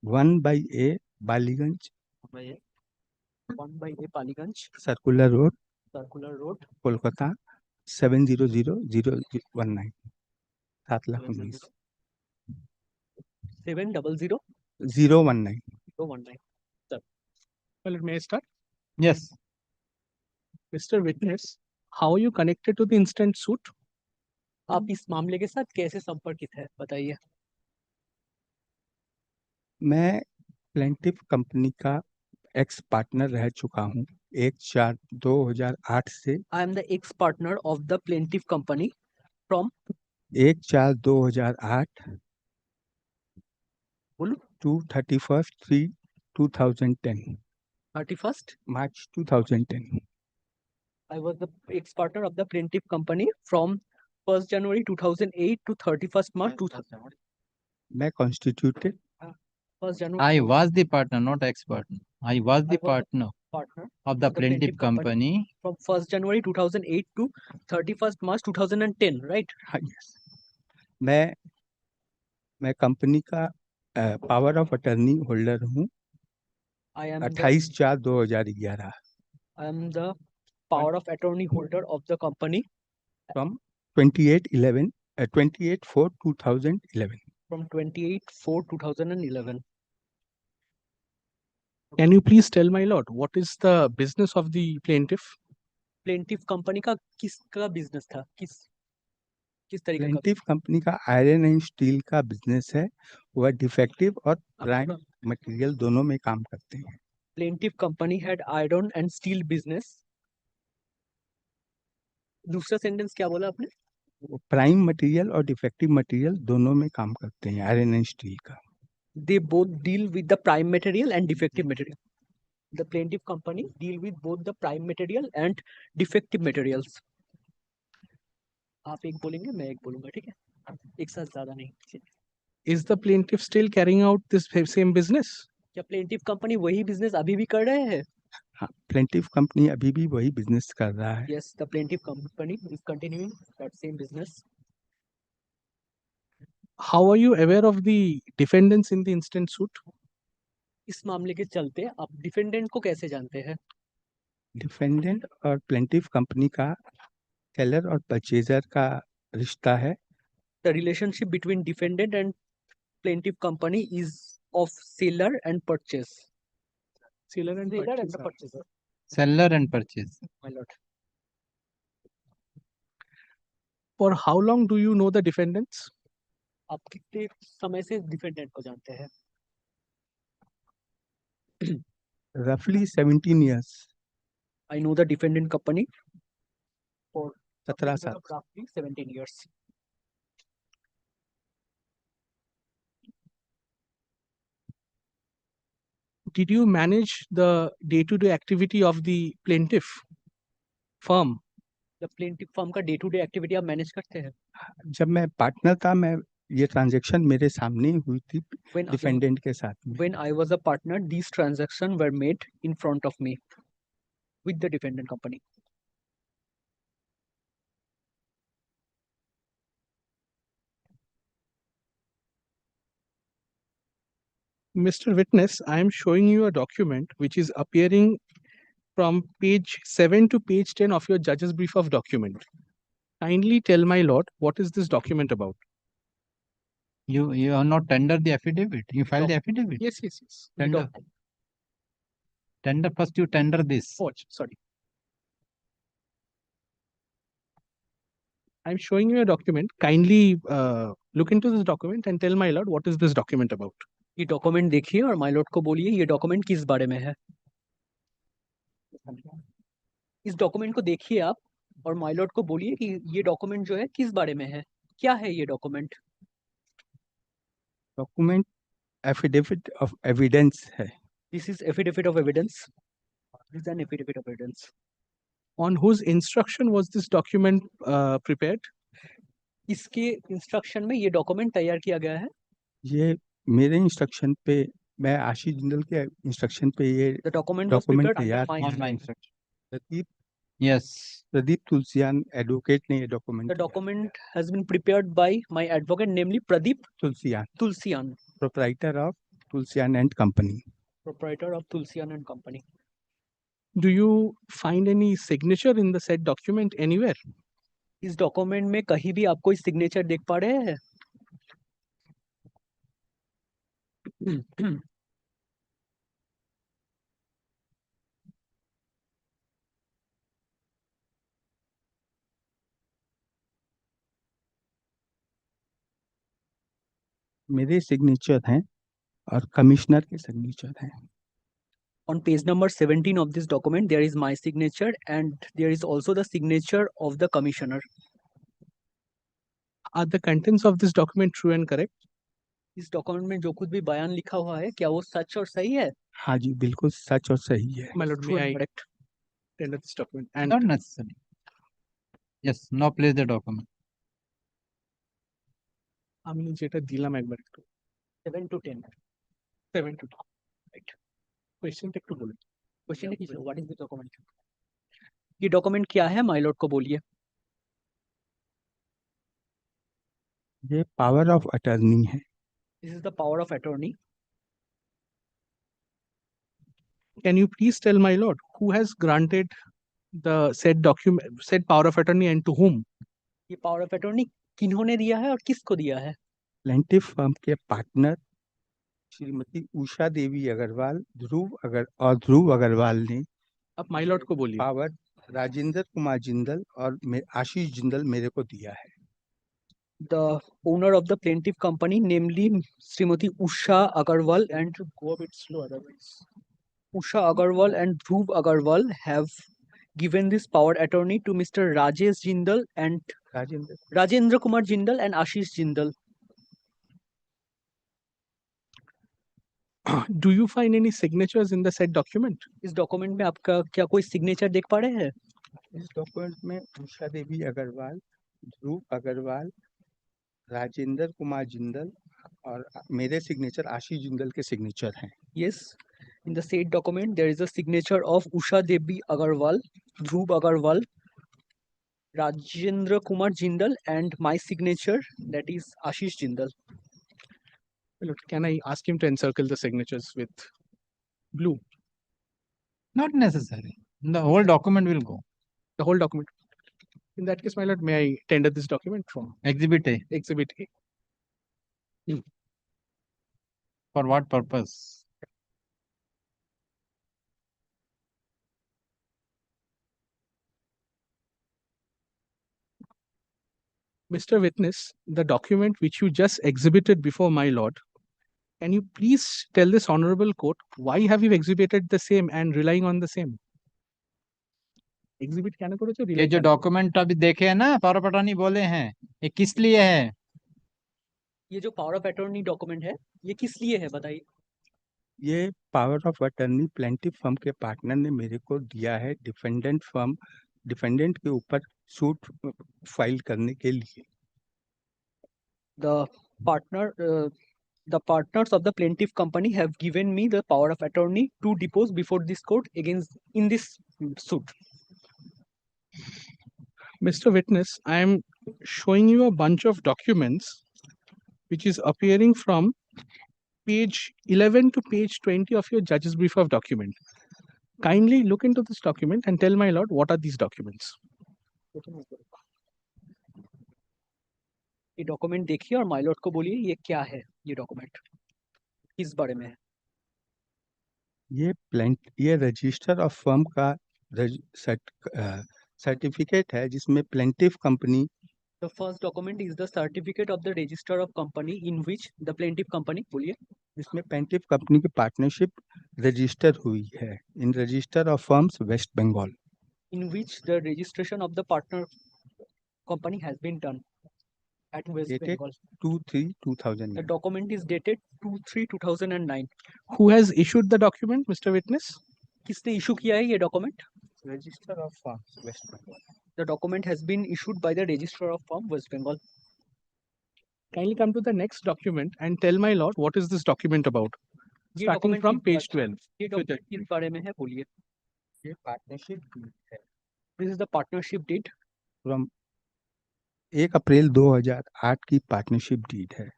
1/A Ballygunge. 1/A Paliganj. Circular road. Circular road. Kolkata 700019। 7,19,019। 700 019। 019. Sir. Well, may I start? Yes. Mr. Witness, how are you connected to the instant suit? आप इस मामले के साथ कैसे संपर्कित है बताइए। मैं प्लेंटिफ कंपनी का एक्स पार्टनर रह चुका हूँ 1/4/2008 से। I am the ex partner of the plaintiff company from 1/4/2008 बोलो to 31/3/2010। 31st March 2010। I was the ex-partner of the plaintiff company from 1st January 2008 to 31st March 2000. मैं constituted 1st January. I was the partner, not ex-partner. I was the partner of the plaintiff company from 1st January 2008 to 31st March 2010, right? Yes. मैं company का power of attorney holder हूँ। I am 28/4/2011 I am the power of attorney holder of the company from 28/4/2011। from 28/4/2011. Can you please tell my lord what is the business of the plaintiff? Plaintiff company का किसका business था? किस तरीके का? Plaintiff company का iron and steel का business है। वह डिफेक्टिव और प्राइम मटेरियल दोनों में काम करते हैं। Plaintiff company had iron and steel business. दूसरा सेंटेंस क्या बोला आपने? प्राइम मटेरियल और डिफेक्टिव मटेरियल दोनों में काम करते हैं आयरन एंड स्टील का। They both deal with the prime material and defective material. The plaintiff company deal with both the prime material and defective materials. आप एक बोलेंगे मैं एक बोलूंगा, ठीक है? एक साथ ज्यादा नहीं। Is the plaintiff still carrying out this same business? क्या प्लेंटिफ कंपनी वही बिजनेस अभी भी कर रहे हैं? हाँ, प्लेंटिफ कंपनी अभी भी वही बिजनेस कर रहा है। Yes, the plaintiff company is continuing that same business. How are you aware of the defendants in the instant suit? इस मामले के चलते आप डिफेंडेंट को कैसे जानते हैं? डिफेंडेंट और प्लेंटिफ कंपनी का सेलर और परचेजर का रिश्ता है। The relationship between defendant and plaintiff company is of seller and purchase. Seller and Seller and the purchaser. purchaser. Seller and purchase. My lord. For how long do you know the defendants? आप कितने समय से defendant को जानते हैं? Roughly 17 years। I know the defendant company for 17 साल। roughly 17 years. Did you manage the day-to-day activity of the plaintiff firm? The plaintiff firm का day-to-day activity आप मैनेज करते हैं? जब मैं पार्टनर था मैं ये ट्रांजैक्शन मेरे सामने ही हुई थी डिफेंडेंट के साथ में। When I was a partner, these transactions were made in front of me with the defendant company. Mr. Witness, I am showing you a document which is appearing from page 7 to page 10 of your judge's brief of document. Kindly tell my lord, what is this document about? You are not tender the affidavit. You file the affidavit. Yes, yes, yes. Tender. Tender first. You tender this. Oh, sorry. I'm showing you a document. Kindly look into this document and tell my lord what is this document about. ये document देखिए और my Lord को बोलिए ये document किस बारे में है। इस डॉक्यूमेंट को देखिए आप और माय लॉर्ड को बोलिए कि ये डॉक्यूमेंट जो है किस बारे में है, क्या है ये document. Document affidavit of evidence है। This is affidavit of evidence. This is an affidavit of evidence. On whose instruction was this document prepared? इसके इंस्ट्रक्शन में ये डॉक्यूमेंट तैयार किया गया है। ये मेरे इंस्ट्रक्शन पे, मैं आशीष जिंदल के इंस्ट्रक्शन पे ये डॉक्यूमेंट तैयार प्रदीप प्रदीप तुलसियान एडवोकेट ने ये document. The document has been prepared by my advocate, namely Pradeep Tulsian, proprietor of Tulsian and Company. Proprietor of Tulsian and Company. Do you find any signature in the said document anywhere? इस document में कहीं भी आप कोई signature देख पा रहे हैं? मेरे सिग्नेचर हैं और कमिश्नर के सिग्नेचर हैं। On page number 17 of this document, there is my signature and there is also the signature of the commissioner. Are the contents of this document true and correct? इस document में जो कुछ भी बयान लिखा हुआ है क्या वो सच और सही है? हाँ जी, बिल्कुल सच और सही है। My lord, may I tender this document? And not necessary. Yes, now place the document. আমি যেটা দিলাম একবার একটু 7 to 10. 7 to 10. Right. क्वेश्चन একটু বলুন। क्वेश्चन है व्हाट इज द डॉक्यूमेंट? ये डॉक्यूमेंट क्या है माय लॉर्ड को बोलिए। ये पावर ऑफ अटर्नी है। This is the power of attorney. Can you please tell my lord who has granted the said document, said power of attorney and to whom? ये power of attorney किन्होंने दिया है और किसको दिया है? Plaintiff firm के partner Shrimati Usha देवी अग्रवाल ध्रुव अग्रवाल ने अब माय लॉर्ड को बोलिए। पावर राजेंद्र कुमार जिंदल और आशीष जिंदल मेरे को दिया है। The owner of the plaintiff company, namely Srimati Usha Agarwal and go a bit slow otherwise. Usha Agarwal and Dhruv Agarwal have given this power attorney to Mr. Rajesh Jindal and Rajendra Kumar Jindal and Ashish Jindal. Do you find any signatures in the said document? इस document में आपका क्या कोई signature देख पा रहे हैं? इस डॉक्यूमेंट में उषा देवी अग्रवाल, ध्रुव अग्रवाल, राजेंद्र कुमार जिंदल और मेरे सिग्नेचर आशीष जिंदल के सिग्नेचर हैं। Yes, in the said document there is a signature of Usha Devi Agarwal, Dhruv Agarwal, Rajendra Kumar Jindal and my signature, that is Ashish Jindal. Look, can I ask him to encircle the signatures with blue? Not necessary. The whole document will go. The whole document. In that case, my lord, may I tender this document from Exhibit A. Exhibit A? For what purpose? Mr. Witness, the document which you just exhibited before my lord, can you please tell this honorable court why have you exhibited the same and relying on the same? Exhibit क्या ना करो तो ये जो document अभी देखे हैं ना पावर ऑफ अटॉर्नी बोले हैं, ये किस लिए है? ये जो पावर ऑफ अटॉर्नी डॉक्यूमेंट है ये किस लिए है बताइए? ये power of attorney plaintiff firm के पार्टनर ने मेरे को दिया है डिफेंडेंट के ऊपर सूट फाइल करने के लिए। The the partners of the plaintiff company have given me the power of attorney to depose before this court in this suit. Mr. Witness, I am showing you a bunch of documents which is appearing from page 11 to page 20 of your judge's brief of document. Kindly look into this document and tell my lord what are these documents. ये document देखिए और my Lord को बोलिए ये क्या है, ये document किस बारे में है। ये रजिस्टर ऑफ फर्म का सर्टिफिकेट है जिसमें plaintiff company The first document is the certificate of the register of company in which the plaintiff company, बोलिए, जिसमें प्लेंटिफ कंपनी की पार्टनरशिप रजिस्टर हुई है in register of firms West Bengal, in which the registration of the partner company has been done at West dated Bengal. 2/3/2009. The document is dated 2/3/2009. Who has issued the document, Mr. Witness? किसने issue किया है ये document? Register of Firms West Bengal. The document has been issued by the registrar of firm West Bengal. Kindly come to the next document and tell my lord what is this document about. ये Starting document from किस page बारे- 12. ये document किस बारे में है, बोलिए। ये पार्टनरशिप है This is the partnership deed from 1 अप्रैल 2008 की पार्टनरशिप डीड है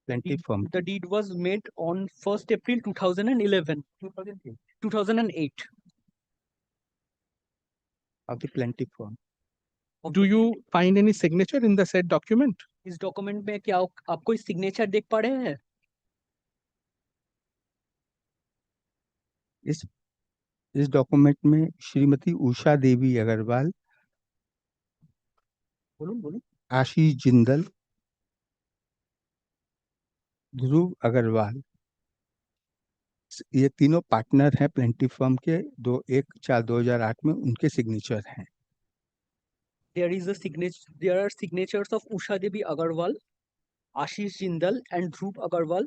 plaintiff firm The deed was made on 1st April 2011. 2008. Of the plaintiff firm. Do you find any signature in the said document? इस document में क्या आप कोई signature देख पा रहे हैं? इस डॉक्यूमेंट में श्रीमती उषा देवी अग्रवाल, बोलूं आशीष जिंदल, ध्रुव अग्रवाल, ये तीनों पार्टनर हैं प्लेंटिफ फर्म के 1/4/2008 में, उनके सिग्नेचर हैं. There are signatures of Usha Devi Agarwal, Ashish Jindal and Dhruv Agarwal,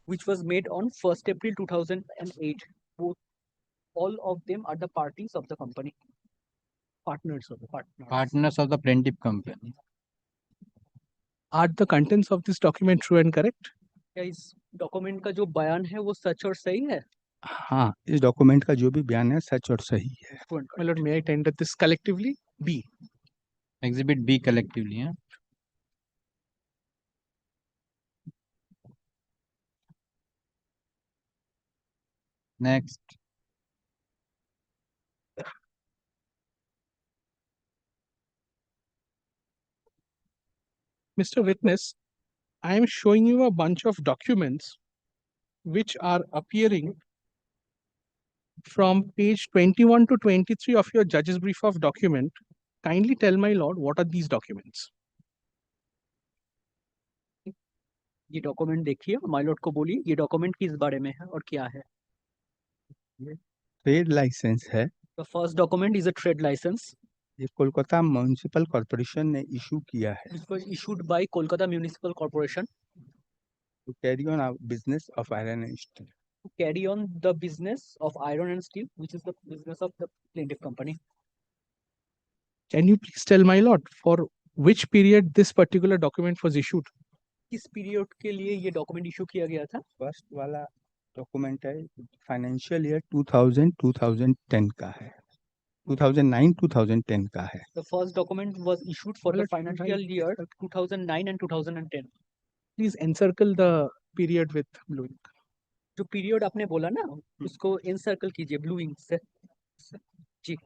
which was made on 1st April 2008. All of them are the parties of the company. Partners of the plaintiff company. Are the contents of this document true and correct? क्या इस document का जो बयान है वो सच और सही है? हाँ, इस डॉक्यूमेंट का जो भी बयान है सच और सही है. My lord, may I tender this collectively? B. Exhibit B collectively. Yeah? Next. Mr. Witness, I am showing you a bunch of documents which are appearing from page 21 to 23 of your judge's brief of document. Kindly tell my lord what are these documents. ये document देखिए और my Lord को बोलिए ये document किस बारे में है और क्या है? ट्रेड लाइसेंस है. The first document is a trade license. ये कोलकाता म्युनिसिपल कॉर्पोरेशन ने इशू किया है. Which was issued by Kolkata Municipal Corporation To carry on our business of iron and steel. to carry on the business of iron and steel, which is the business of the plaintiff company. Can you please tell my lord for which period this particular document was issued? किस period के लिए ये document issue किया गया था? First वाला document है financial year 2000-2010 का है. 2009-2010 का है. The first document was issued for the financial year 2009 and 2010. Please encircle the period with blue ink. जो पीरियड आपने बोला ना उसको एनसर्कल कीजिए ब्लू इंक से जी.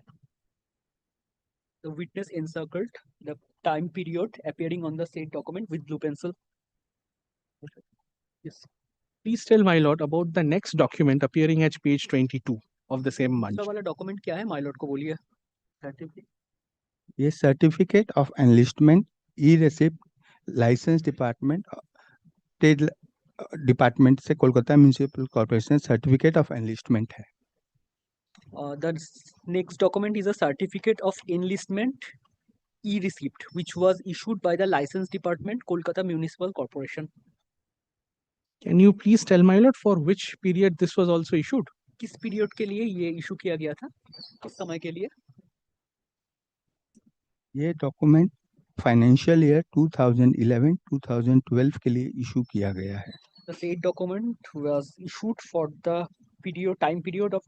The witness encircled the time period appearing on the said document with blue pencil. Yes. Please tell my lord about the next document appearing at page 22 of the same month. दूसरा वाला document क्या है, my Lord को बोलिए. ये certificate of enlistment e receipt licence department trade department से Kolkata municipal corporation certificate of enlistment है. The next document is a certificate of enlistment e-receipt, which was issued by the license department, Kolkata Municipal Corporation. Can you please tell my lord for which period this was also issued? किस period के लिए ये issue किया गया था, किस समय के लिए? ये डॉक्यूमेंट फाइनेंशियल ईयर 2011-2012 के लिए इशू किया गया है। The said document was issued for the time period of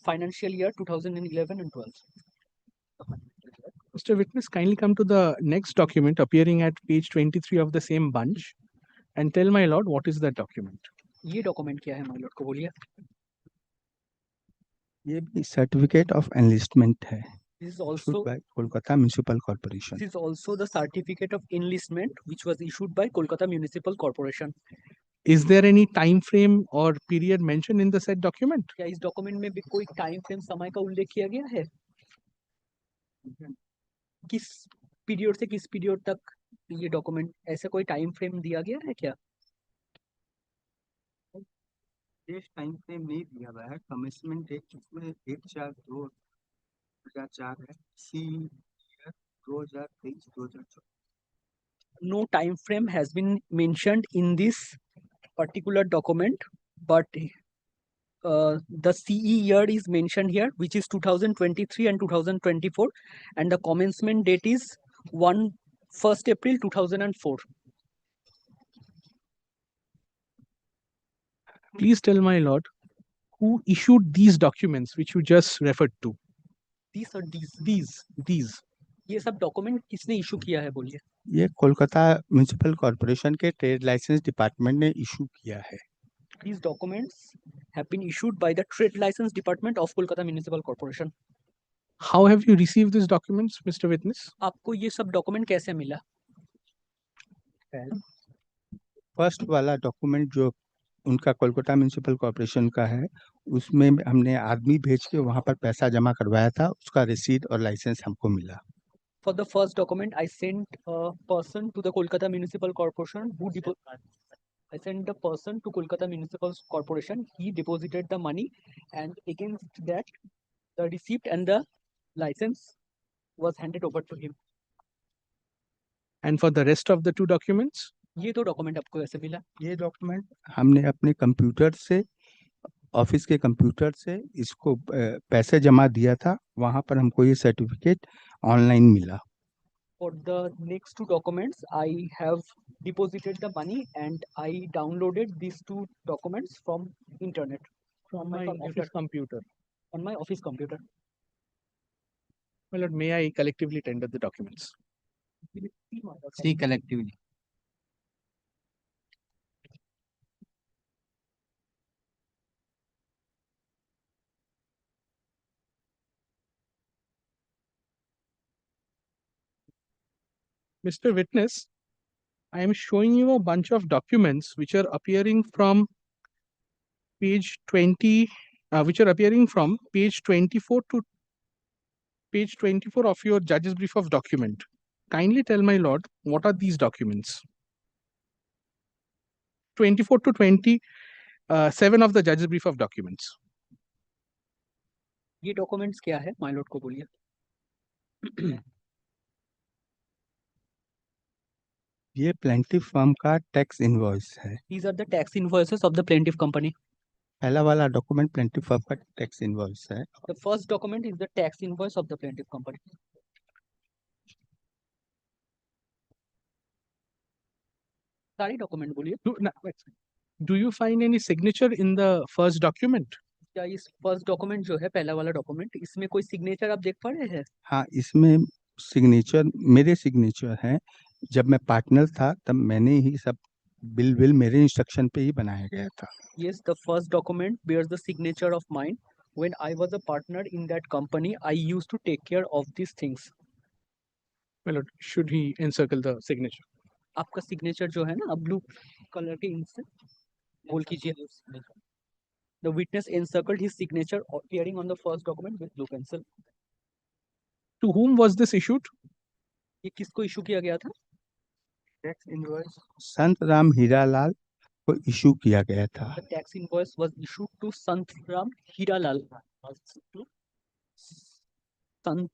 financial year 2011 and 12. Mr. Witness, kindly come to the next document appearing at page 23 of the same bunch and tell my lord what is that document. ये document क्या है my lord को बोलिए? ये भी certificate of enlistment है। This is also by Kolkata Municipal Corporation. This is also the certificate of enlistment which was issued by Kolkata Municipal Corporation. Is there any time frame or period mentioned in the said document? क्या इस document में भी कोई time frame समय का उल्लेख किया गया है? किस period से किस period तक ये document ऐसा कोई time frame दिया गया है क्या? इस टाइम फ्रेम नहीं दिया गया है। कमिटमेंट डेट इसमें 1/4/2004 है। सी 2023-2024। No time frame has been mentioned in this particular document, but the CE year is mentioned here, which is 2023 and 2024, and the commencement date is 1st April 2004. Please tell my lord who issued these documents which you just referred to. These or these? These. ये सब document किसने issue किया है बोलिए? ये Kolkata municipal corporation के trade licence department ने issue किया है। These documents have been issued by the Trade License Department of Kolkata Municipal Corporation. How have you received these documents, Mr. Witness? आपको ये सब डॉक्यूमेंट कैसे मिला? फर्स्ट वाला डॉक्यूमेंट जो उनका कोलकाता म्युनिसिपल कॉर्पोरेशन का है, उसमें हमने आदमी भेज के वहां पर पैसा जमा करवाया था, उसका रिसीट और लाइसेंस हमको मिला। For the first document, I sent a person to the Kolkata Municipal Corporation who I sent the person to Kolkata Municipal Corporation. He deposited the money, and against that, the receipt and the license was handed over to him. And for the rest of the two documents? ये दो document आपको कैसे मिला? ये document हमने अपने computer से, office के कंप्यूटर से इसको पैसे जमा दिया था, वहां पर हमको ये सर्टिफिकेट ऑनलाइन मिला। For the next two documents, I have deposited the money and I downloaded these two documents from internet. From my office computer. On my office computer. Well, may I collectively tender the documents? See collectively. Mr. Witness, I am showing you a bunch of documents which are appearing from page 20, which are appearing from page 24 to page 24 of your judge's brief of document. Kindly tell my lord, what are these documents? 24 to 27 of the judge's brief of documents. ये documents क्या है, my lord को बोलिए? ये plaintiff firm का tax invoice है। These are the tax invoices of the plaintiff company. पहला वाला डॉक्यूमेंट प्लेंटिफ फर्म का टैक्स इनवॉइस है। The first document is the tax invoice of the plaintiff company. सारी document बोलिए। Do you find any signature in the first document? क्या इस first document जो है, पहला वाला document, इसमें कोई signature आप देख पा रहे हैं? हाँ, इसमें सिग्नेचर मेरे सिग्नेचर है। जब मैं पार्टनर था तब मैंने ही सब बिल मेरे इंस्ट्रक्शन पे ही बनाया गया था। Yes, the first document bears the signature of mine. When I was a partner in that company, I used to take care of these things. Well, should he encircle the signature? आपका signature जो है ना, blue color के ink से बोल कीजिए। The witness encircled his signature appearing on the first document with blue pencil. To whom was this issued? ये किसको issue किया गया था? टैक्स इनवॉइस संत राम हीरालाल को इशू किया गया था। The tax invoice was issued to Sant Ram Hiralal. Sant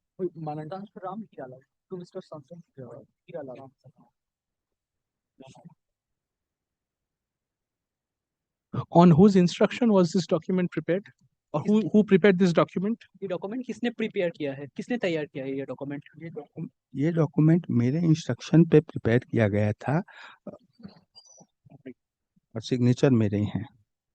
Ram Hiralal. To Mr. Sant Ram Hiralal. On whose instruction was this document prepared? Or who prepared this document? ये document किसने prepare किया है, किसने तैयार किया है ये document? ये डॉक्यूमेंट मेरे इंस्ट्रक्शन पे प्रिपेयर किया गया था और सिग्नेचर मेरे ही हैं।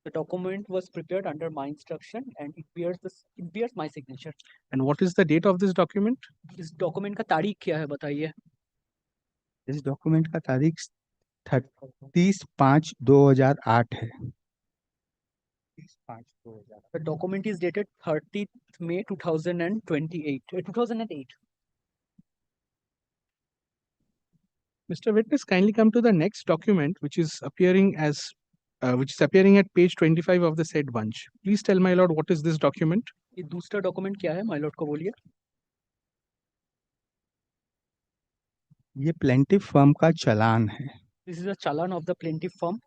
The document was prepared under my instruction and it bears my signature. And what is the date of this document? इस डॉक्यूमेंट का तारीख क्या है बताइए? इस डॉक्यूमेंट का तारीख 30/5/2008 है। The document is dated 30th May 2008. Mr. Witness, kindly come to the next document, which is appearing at page 25 of the said bunch. Please tell my lord, what is this document? ये दूसरा document क्या है, my lord को बोलिए। ये plaintiff firm का चालान है। This is a challan of the plaintiff firm.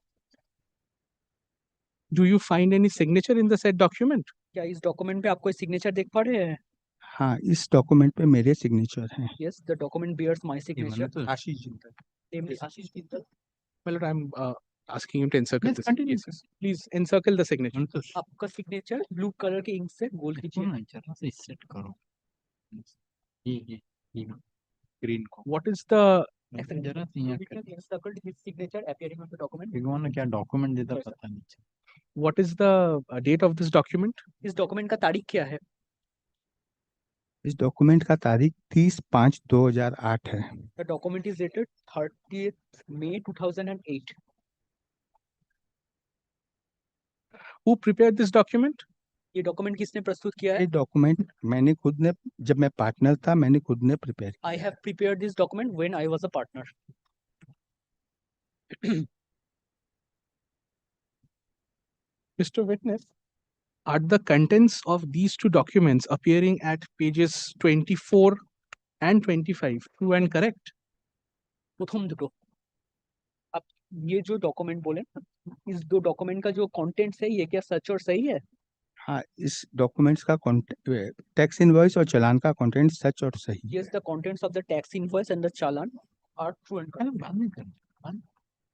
Do you find any signature in the said document? क्या इस डॉक्यूमेंट पे आप कोई सिग्नेचर देख पा रहे हैं? हाँ, इस डॉक्यूमेंट पे मेरे सिग्नेचर हैं। Yes, the document bears my signature. Ashish Jindal. Namely Ashish Jindal. My lord, I'm asking him to encircle Yes, this. continue. Yes. Please encircle the signature. आपका सिग्नेचर ब्लू कलर के इंक से गोल कीजिए। Set करो ये green को। What is the जरा सी यहाँ कर। Encircled his signature appearing on the document. भगवान ने क्या डॉक्यूमेंट देता पता नहीं। what is the date of this document? इस डॉक्यूमेंट का तारीख क्या है? इस डॉक्यूमेंट का तारीख 30/5/2008 है। The document is dated 30th May 2008. Who prepared this document? ये डॉक्यूमेंट किसने प्रस्तुत किया ये है? डॉक्यूमेंट मैंने खुद ने, जब मैं पार्टनर था, मैंने खुद ने प्रिपेयर किया। I have prepared this document when I was a partner. Mr. Witness, are the contents of these two documents appearing at pages 24 and 25 true and correct? प्रथम दुटो आप ये जो डॉक्यूमेंट बोले इस दो डॉक्यूमेंट का जो कंटेंट्स है ये क्या सच और सही है? हाँ, इस डॉक्यूमेंट्स का टैक्स इनवॉइस और चालान का कंटेंट सच और सही है। Yes, the contents of the tax invoice and the challan are true and correct.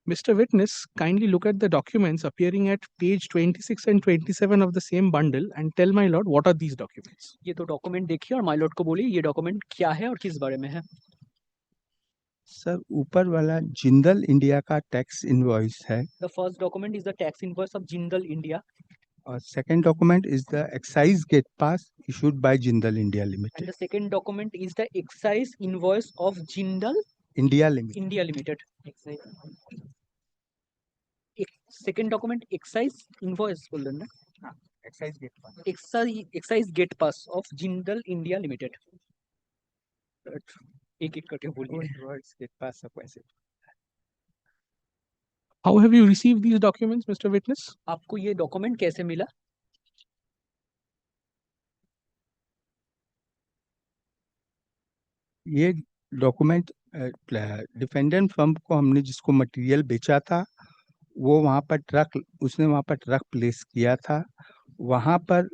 Mr. Witness, kindly look at the documents appearing at page 26 and 27 of the same bundle and tell my lord what are these documents. ये तो document देखिए और my Lord को बोलिए ये document क्या है और किस बारे में है? सर, ऊपर वाला जिंदल इंडिया का टैक्स इनवॉइस है The first document is the tax invoice of Jindal India और second document is the excise gate pass issued by Jindal India and limited. the second document is the excise invoice of Jindal India limited. India Limited. Second document excise invoice बोल रहे हैं ना? Excise gate pass. Excise gate pass of Jindal India Limited. एक एक करके बोलिए। Gate पास सब ऐसे। How have you received these documents, Mr. Witness? आपको ये डॉक्यूमेंट कैसे मिला? ये डॉक्यूमेंट डिफेंडेंट फर्म को हमने जिसको मटेरियल बेचा था वो उसने वहां पर ट्रक प्लेस किया था। वहां पर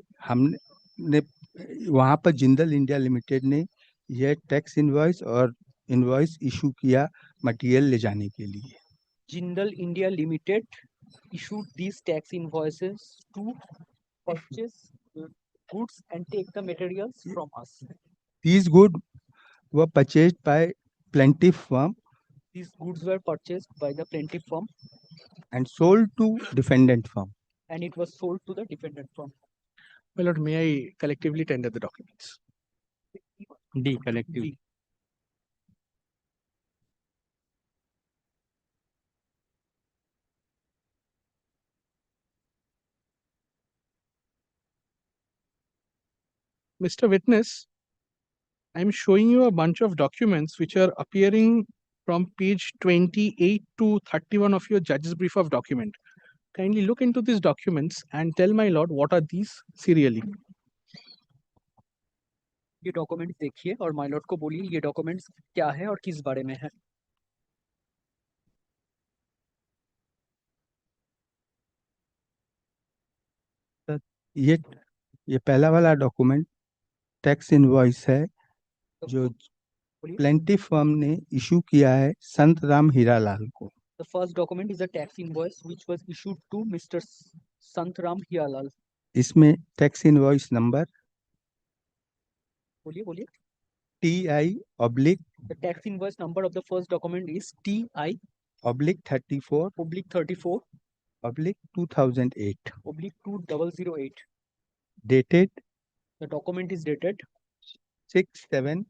वहां पर जिंदल इंडिया लिमिटेड ने यह टैक्स इनवॉइस और इनवॉइस इशू किया मटेरियल ले जाने के लिए। Jindal India Limited issued these tax invoices to purchase goods and take the materials from us. These goods were purchased by plaintiff firm These goods were purchased by the plaintiff firm and sold to defendant firm. and it was sold to the defendant firm. My lord, may I collectively tender the documents? D collective. Mr. Witness, I'm showing you a bunch of documents which are appearing from page 28 to 31 of your judge's brief of document. Kindly look into these documents and tell my lord what are these serially. ये document देखिए और my Lord को बोलिए ये documents क्या है और किस बारे में है? ये पहला वाला डॉक्यूमेंट टैक्स इनवॉइस है जो प्लेंटिफ फर्म ने इशू किया है संत राम हीरालाल को। The first document is a tax invoice which was issued to Mr. Sant Ram Hiralal. इसमें टैक्स इनवॉइस नंबर बोलिए TI/34 The tax invoice number of the first document is TI/34/2008 dated The document is dated 6/7/2008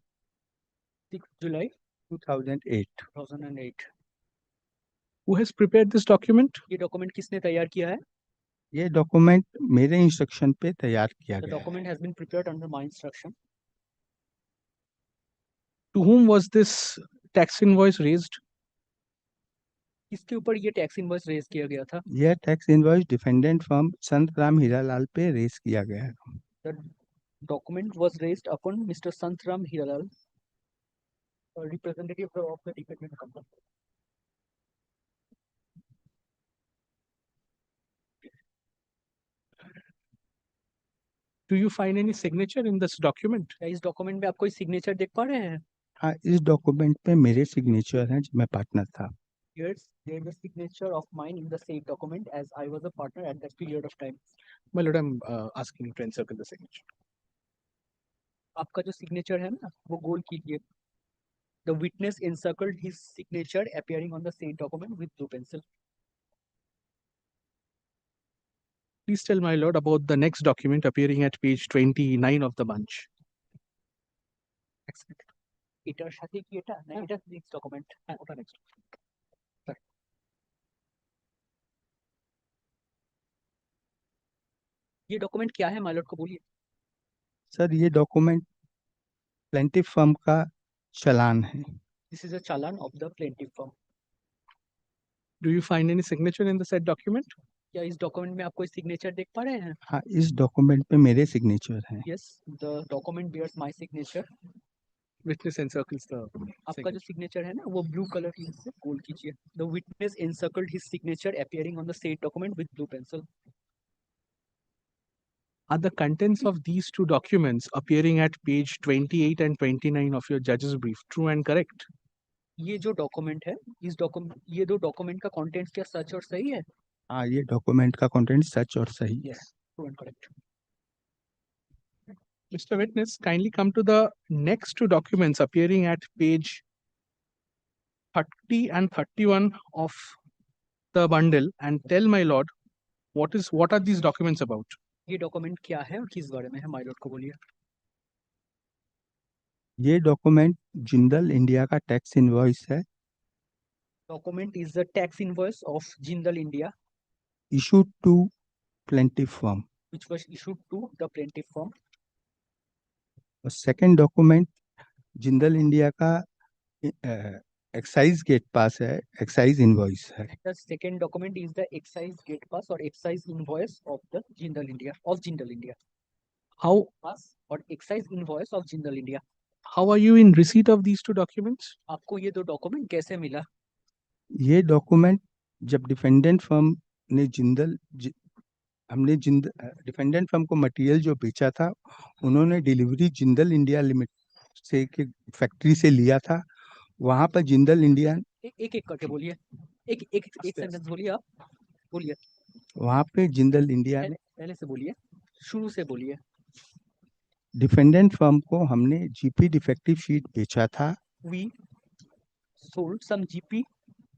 6 July 2008 Who has prepared this document? ये document किसने तैयार किया है? ये document मेरे instruction पे तैयार किया The गया है। document has been prepared under my instruction. To whom was this tax invoice raised? किसके ऊपर ये टैक्स इनवॉइस रेज किया गया था? यह टैक्स इनवॉइस डिफेंडेंट फर्म संत राम हीरालाल पे रेस किया गया है। The document was raised upon Mr. Santram Hiralal, a representative of the defendant company. Do you find any signature in this document? क्या इस डॉक्यूमेंट में आप कोई सिग्नेचर देख पा रहे हैं? हाँ, इस डॉक्यूमेंट पे मेरे सिग्नेचर हैं, मैं पार्टनर था। Yes, there is a signature of mine in the same document as I was a partner at that period of time. My lord, I'm asking you to encircle the signature. आपका जो signature है ना, वो गोल कीजिए. The witness encircled his signature appearing on the same document with blue pencil. Please tell my lord about the next document appearing at page 29 of the bunch. Excellent. এটার সাথে কি এটা? না, এটা next document. হ্যাঁ, ওটা next. ये document क्या है माइलॉर्ड को बोलिए? सर, ये डॉक्यूमेंट प्लेंटिफ फर्म का चालान है। This is a challan of the plaintiff firm. Do you find any signature in the said document? क्या इस डॉक्यूमेंट में आप कोई सिग्नेचर देख पा रहे हैं? हाँ, इस डॉक्यूमेंट पे मेरे सिग्नेचर हैं। Yes, the document bears my signature. Witness encircles the आपका जो सिग्नेचर है ना, वो ब्लू कलर से गोल कीजिए. The witness encircled his signature appearing on the said document with blue pencil. Are the contents of these two documents appearing at page 28 and 29 of your judge's brief true and correct? ये जो document है, ये दो document का contents क्या सच और सही है? हाँ, ये डॉक्यूमेंट का कंटेंट सच और सही है। Yes, true and correct. Mr. Witness, kindly come to the next two documents appearing at page 30 and 31 of the bundle and tell my lord what are these documents about? ये document क्या है और किस बारे में है? माइलॉर्ड को बोलिए. ये डॉक्यूमेंट जिंदल इंडिया का टैक्स इनवॉइस है। Document is the tax invoice of Jindal India, issued to plaintiff firm। which was issued to the plaintiff firm. और सेकंड डॉक्यूमेंट जिंदल इंडिया का एक्साइज गेट पास है, एक्साइज इनवॉइस है। The second document is the excise gate pass or excise invoice of the Jindal India. How Pass or excise invoice of Jindal India. How are you in receipt of these two documents? आपको ये दो document कैसे मिला? ये document जब defendant firm ने defendant firm को material जो बेचा था, उन्होंने डिलीवरी जिंदल इंडिया लिमिटेड से के फैक्ट्री से लिया था। वहां पर जिंदल इंडिया एक करके बोलिए. एक सेंटेंस बोलिए. आप बोलिए. वहां पे जिंदल इंडिया ने पहले से बोलिए, शुरू से बोलिए. डिफेंडेंट फर्म को हमने जीपी डिफेक्टिव शीट बेचा था। We sold some GP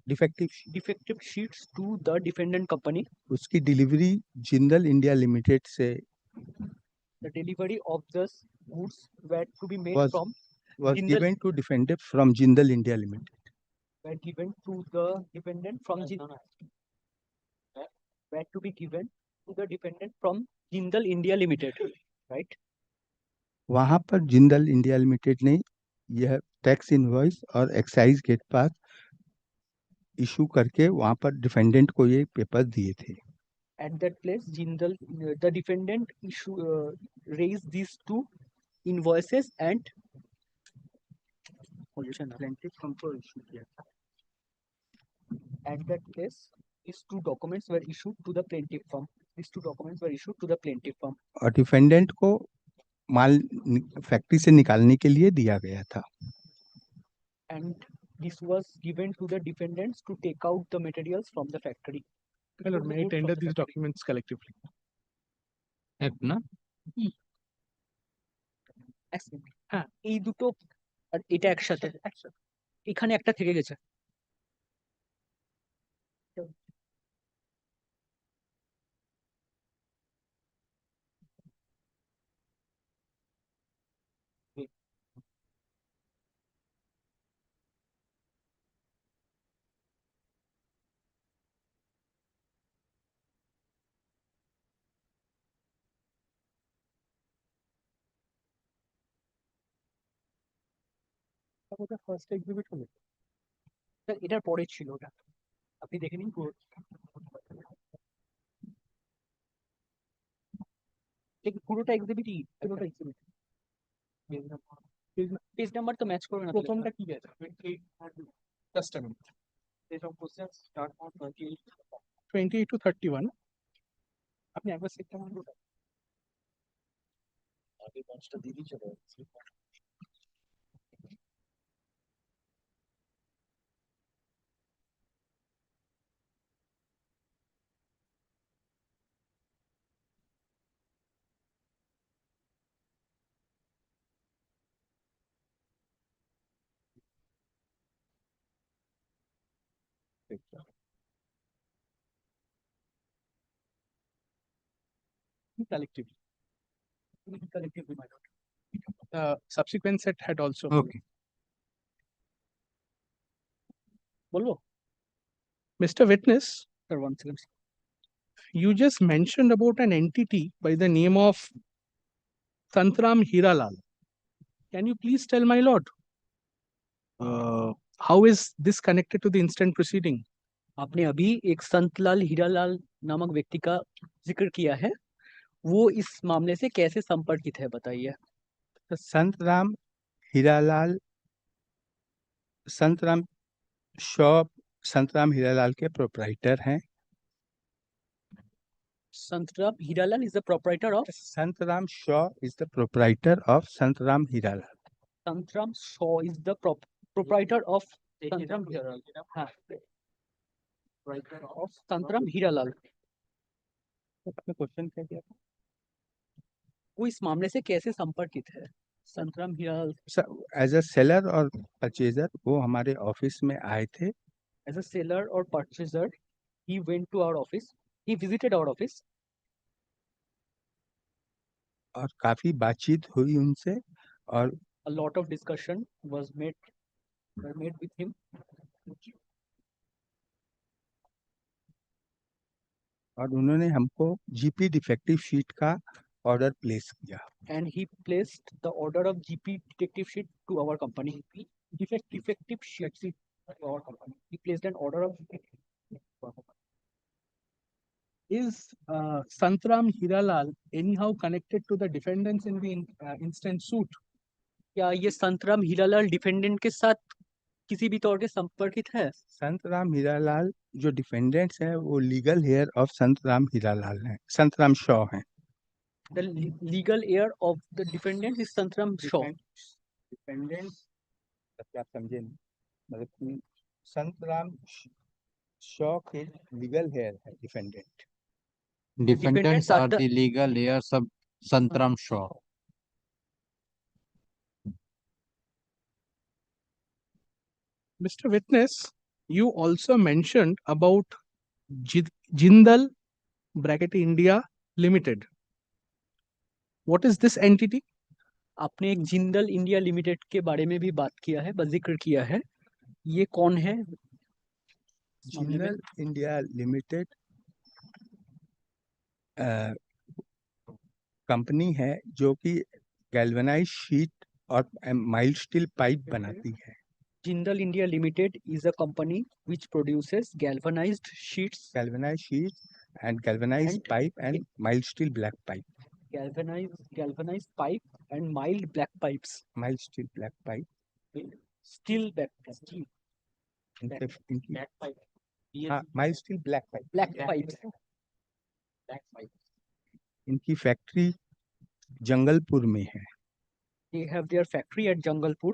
defective sheets to the defendant company. उसकी डिलीवरी जिंदल इंडिया लिमिटेड से The delivery of the goods were to be made was given to defendant from Jindal India Limited. Were given to the defendant from were to be given to the defendant from Jindal India Limited, right? वहां पर Jindal India limited ने यह tax invoice और excise gate pass issue करके वहां पर defendant को ये पेपर दिए थे। At that place, the defendant raised these two invoices and plaintiff firm को issue किया था. At that place, these two documents were issued to the plaintiff firm. These two documents were issued to the plaintiff firm. और defendant को माल factory से निकालने के लिए दिया गया था। And this was given to the defendants to take out the materials from the factory. My lord, may I tender these documents collectively? F না? হ্যাঁ, এই দুটো আর এটা একসাথে এখানে একটা থেকে গেছে। ওটা ফার্স্ট এক্সিবিট হলো স্যার, এটার পরে ছিল ওটা, আপনি দেখে নিন পুরো পুরোটা এক্সিবিটই, পুরোটা এক্সিবিট। পেজ নাম্বার তো ম্যাচ করবে না। প্রথমটা কি আছে? 28 just a minute. Page of questions start on 28 to 31. আপনি একবার সেটটা মারুন। আগে পাঁচটা দিদি চলে যাচ্ছে। Collectively. Collectively, my lord. The subsequent set had also. Okay. বলবো? Mr. Witness, Sir, one second. you just mentioned about an entity by the name of Santram Hiralal. Can you please tell my lord, how is this connected to the instant proceeding? आपने अभी एक संतलाल हीरालाल नामक व्यक्ति का जिक्र किया है, वो इस मामले से कैसे संपर्कित है बताइए। तो संतराम हीरालाल संतराम शॉप संतराम हीरालाल के प्रोप्राइटर हैं। Santram Hiralal is the proprietor of Santaram Shaw is the proprietor of Santaram Hiralal. Santram Shaw is the proprietor of Santram Hiralal. हाँ, proprietor of Santram Hiralal. आपने क्वेश्चन क्या किया था? वो इस मामले से कैसे संपर्कित है? Santram Hiralal as a seller और परचेजर वो हमारे ऑफिस में आए थे। As a seller or purchaser, he went to our office. He visited our office. और काफी बातचीत हुई उनसे और A lot of discussion was made with him. और उन्होंने हमको जीपी डिफेक्टिव शीट का ऑर्डर प्लेस किया। And he placed the order of GP detective sheet to our company. Defective sheet to our company. He placed an order of. Is Santram Hiralal anyhow connected to the defendants in the instant suit? क्या ये Santram Hiralal defendant के साथ किसी भी तौर के संपर्कित है? संतराम हीरालाल जो डिफेंडेंट्स हैं वो legal heir of Santram Hiralal हैं, संतराम शॉ हैं। The legal heir of the defendant is Santram Shaw. Defendant आप समझे नहीं, मतलब संतराम शॉ के लीगल हेयर है defendant. Defendants are the legal heirs of Santram Shaw. Mr. Witness, you also mentioned about Jindal bracket India Limited. What is this entity? आपने एक Jindal India limited के बारे में भी बात किया है, जिक्र किया है। ये कौन है? जिंदल इंडिया लिमिटेड कंपनी है जो कि गैल्वेनाइज शीट और माइल्ड स्टील पाइप बनाती है। Jindal India Limited is a company which produces galvanized sheets and galvanized pipe and mild steel black pipe. Galvanized pipe and mild black pipes. Mild steel black pipe. Steel black steel. Black pipe. हाँ, mild steel black pipe. Black pipes. Black pipe. इनकी factory Jangalpur में है। They have their factory at Jangalpur.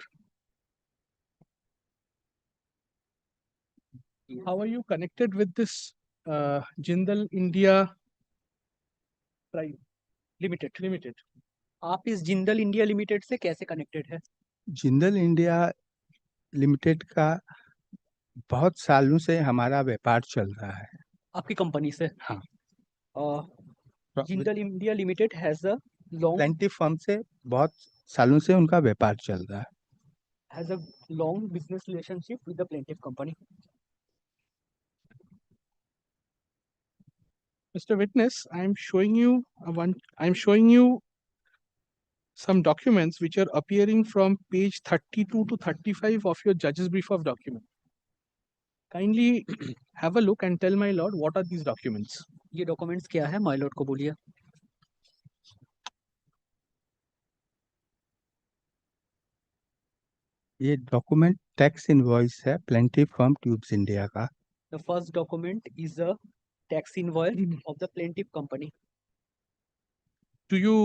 How are you connected with this Jindal India limited. आप इस Jindal India limited से कैसे connected है? Jindal India limited का बहुत सालों से हमारा व्यापार चल रहा है। आपकी कंपनी से? हाँ। Jindal India limited has a long plaintiff firm से बहुत सालों से उनका व्यापार चल रहा है। has a long business relationship with the plaintiff company. Mr. Witness, I'm showing you some documents which are appearing from page 32 to 35 of your judge's brief of document. Kindly have a look and tell my lord what are these documents. ये documents क्या है? My lord को बोलिए। ये document tax invoice है plaintiff firm tubes India का। The first document is a tax invoice of the plaintiff company. Do you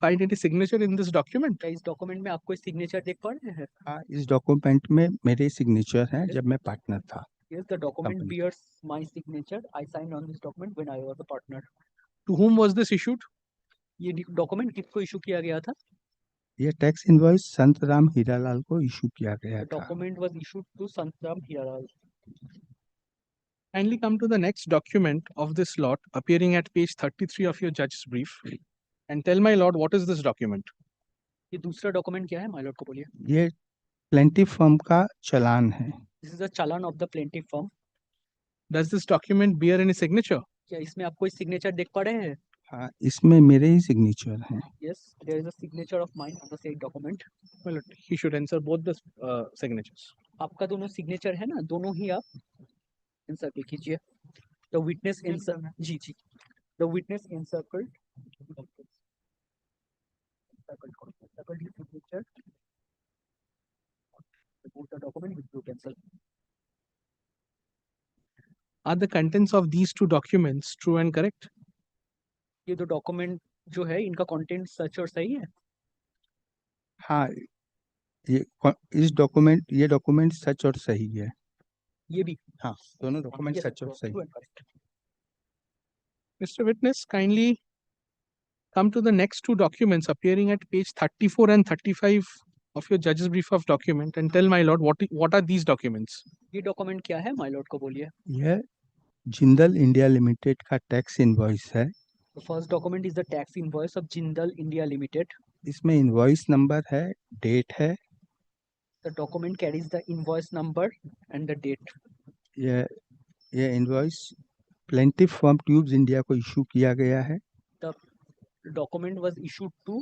find any signature in this document? क्या इस document में आप कोई signature देख पा रहे हैं? हाँ, इस डॉक्यूमेंट में मेरे सिग्नेचर हैं जब मैं पार्टनर था। Yes, the document bears my signature. I signed on this document when I was a partner. To whom was this issued? ये document किसको issue किया गया था? ये टैक्स इनवॉइस संत राम हीरालाल को इशू किया गया The था। document was issued to Santram Hiralal. Kindly come to the next document of this lot appearing at page 33 of your judge's brief and tell my lord what is this document. ये दूसरा document क्या है? My lord को बोलिए। ये plaintiff firm का चालान है। This is a challan of the plaintiff firm. Does this document bear any signature? क्या इसमें आप कोई signature देख पा रहे हैं? हाँ, इसमें मेरे ही सिग्नेचर हैं। Yes, there is a signature of mine on the said document. Well, he should answer both the signatures. आपका दोनों signature है ना, दोनों ही आप encircle कीजिए। The witness ji. The witness encircled his signature. Both the document with blue pencil. Are the contents of these two documents true and correct? ये दो document जो है इनका content सच और सही है? हाँ, ये डॉक्यूमेंट सच और सही है। ये भी? हाँ, दोनों डॉक्यूमेंट सच और सही। Mr. Witness, kindly come to the next two documents appearing at page 34 and 35 of your judge's brief of document and tell my lord what are these documents. ये document क्या है? My lord को बोलिए। यह Jindal India limited का tax invoice है। The first document is the tax invoice of Jindal India Limited. इसमें invoice number है, डेट है। The document carries the invoice number and the date. यह invoice plaintiff firm tubes India को issue किया गया है। The document was issued to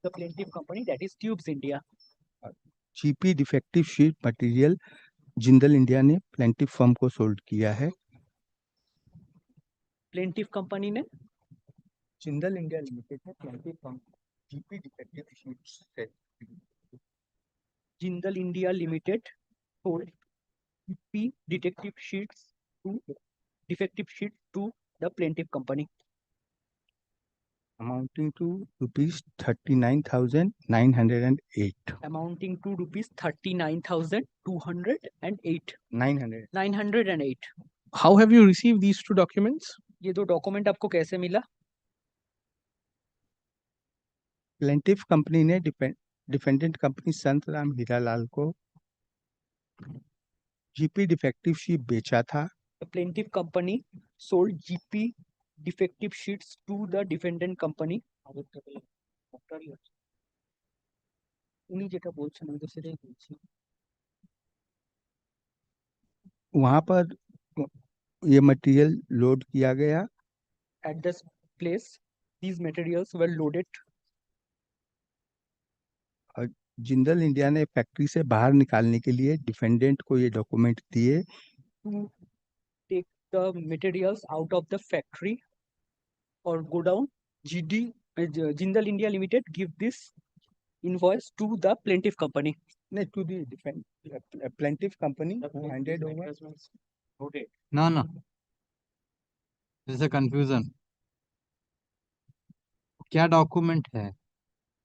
the plaintiff company, that is Tubes India. GP defective sheet material Jindal India ने plaintiff firm को sold किया है। Plaintiff company ने जिंदल इंडिया लिमिटेड ने plaintiff firm GP defective sheet Jindal India Limited sold GP defective sheets to the plaintiff company. Amounting to rupees 39,908. Amounting to rupees 39,208. 908. How have you received these two documents? ये दो document आपको कैसे मिला? Plaintiff company ने defendant company संत राम हीरालाल को GP defective sheet बेचा था। The plaintiff company sold GP defective sheets to the defendant company. वहां पर ये मटेरियल लोड किया गया। At this place, these materials were loaded. और जिंदल इंडिया ने फैक्ट्री से बाहर निकालने के लिए डिफेंडेंट को ये डॉक्यूमेंट दिए। To take the materials out of the factory or go down, Jindal India Limited give this invoice to the plaintiff company. To the plaintiff company who handed over. No. This is a confusion. क्या document है?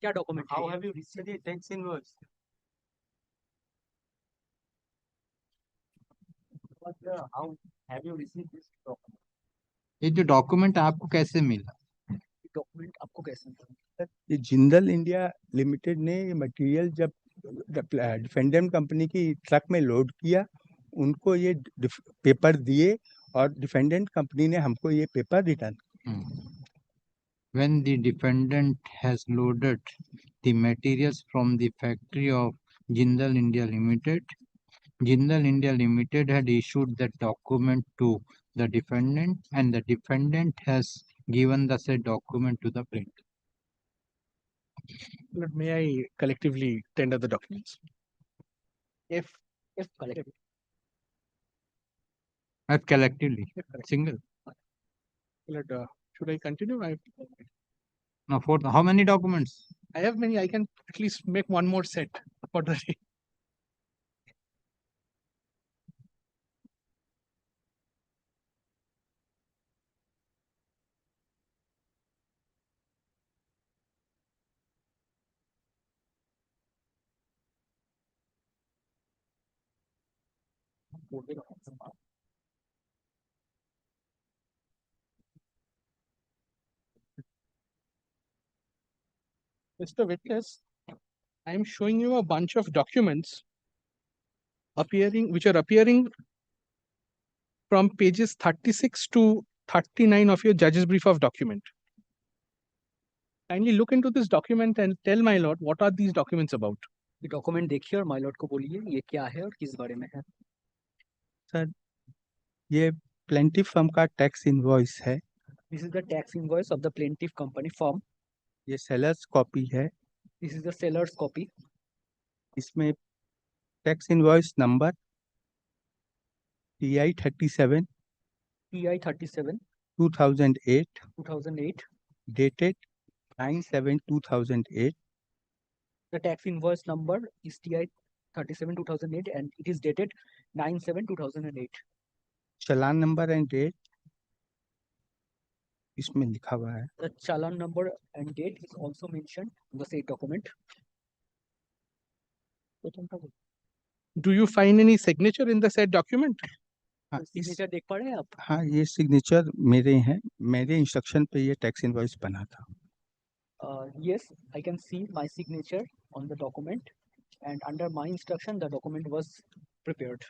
क्या document? How have you received the tax invoice? How have you received this document? ये जो document आपको कैसे मिला? Document आपको कैसे सर, ये जिंदल इंडिया लिमिटेड ने ये मटेरियल जब डिफेंडेंट कंपनी की ट्रक में लोड किया, उनको ये पेपर दिए और डिफेंडेंट कंपनी ने हमको ये paper return. When the defendant has loaded the materials from the factory of Jindal India Limited, Jindal India Limited had issued the document to the defendant, and the defendant has given the said document to the plaintiff. May I collectively tender the documents? if collectively. Collectively, single. Should I continue? Now, for how many documents? I have many. I can at least make one more set for the day. Mr. Witness, I am showing you a bunch of documents which are appearing from pages 36 to 39 of your judge's brief of document. Kindly look into this document and tell my lord what are these documents about. ये document देखिए और my Lord को बोलिए ये क्या है और किस बारे में है। सर, ये प्लेंटिफ फर्म का टैक्स इनवॉइस है। This is the tax invoice of the plaintiff company firm. ये सेलर्स कॉपी है। This is the seller's copy. इसमें tax invoice number TI 37 2008 dated 9/7/2008. The tax invoice number is TI 37 2008 and it is dated 9/7/2008. Challan number and date इसमें लिखा हुआ है। The challan number and date is also mentioned in the said document. Do you find any signature in the said document? Signature देख पा रहे हैं आप? हाँ, ये सिग्नेचर मेरे हैं। मेरे इंस्ट्रक्शन पे ये टैक्स इनवॉइस बना था। Yes, I can see my signature on the document and under my instruction the document was prepared.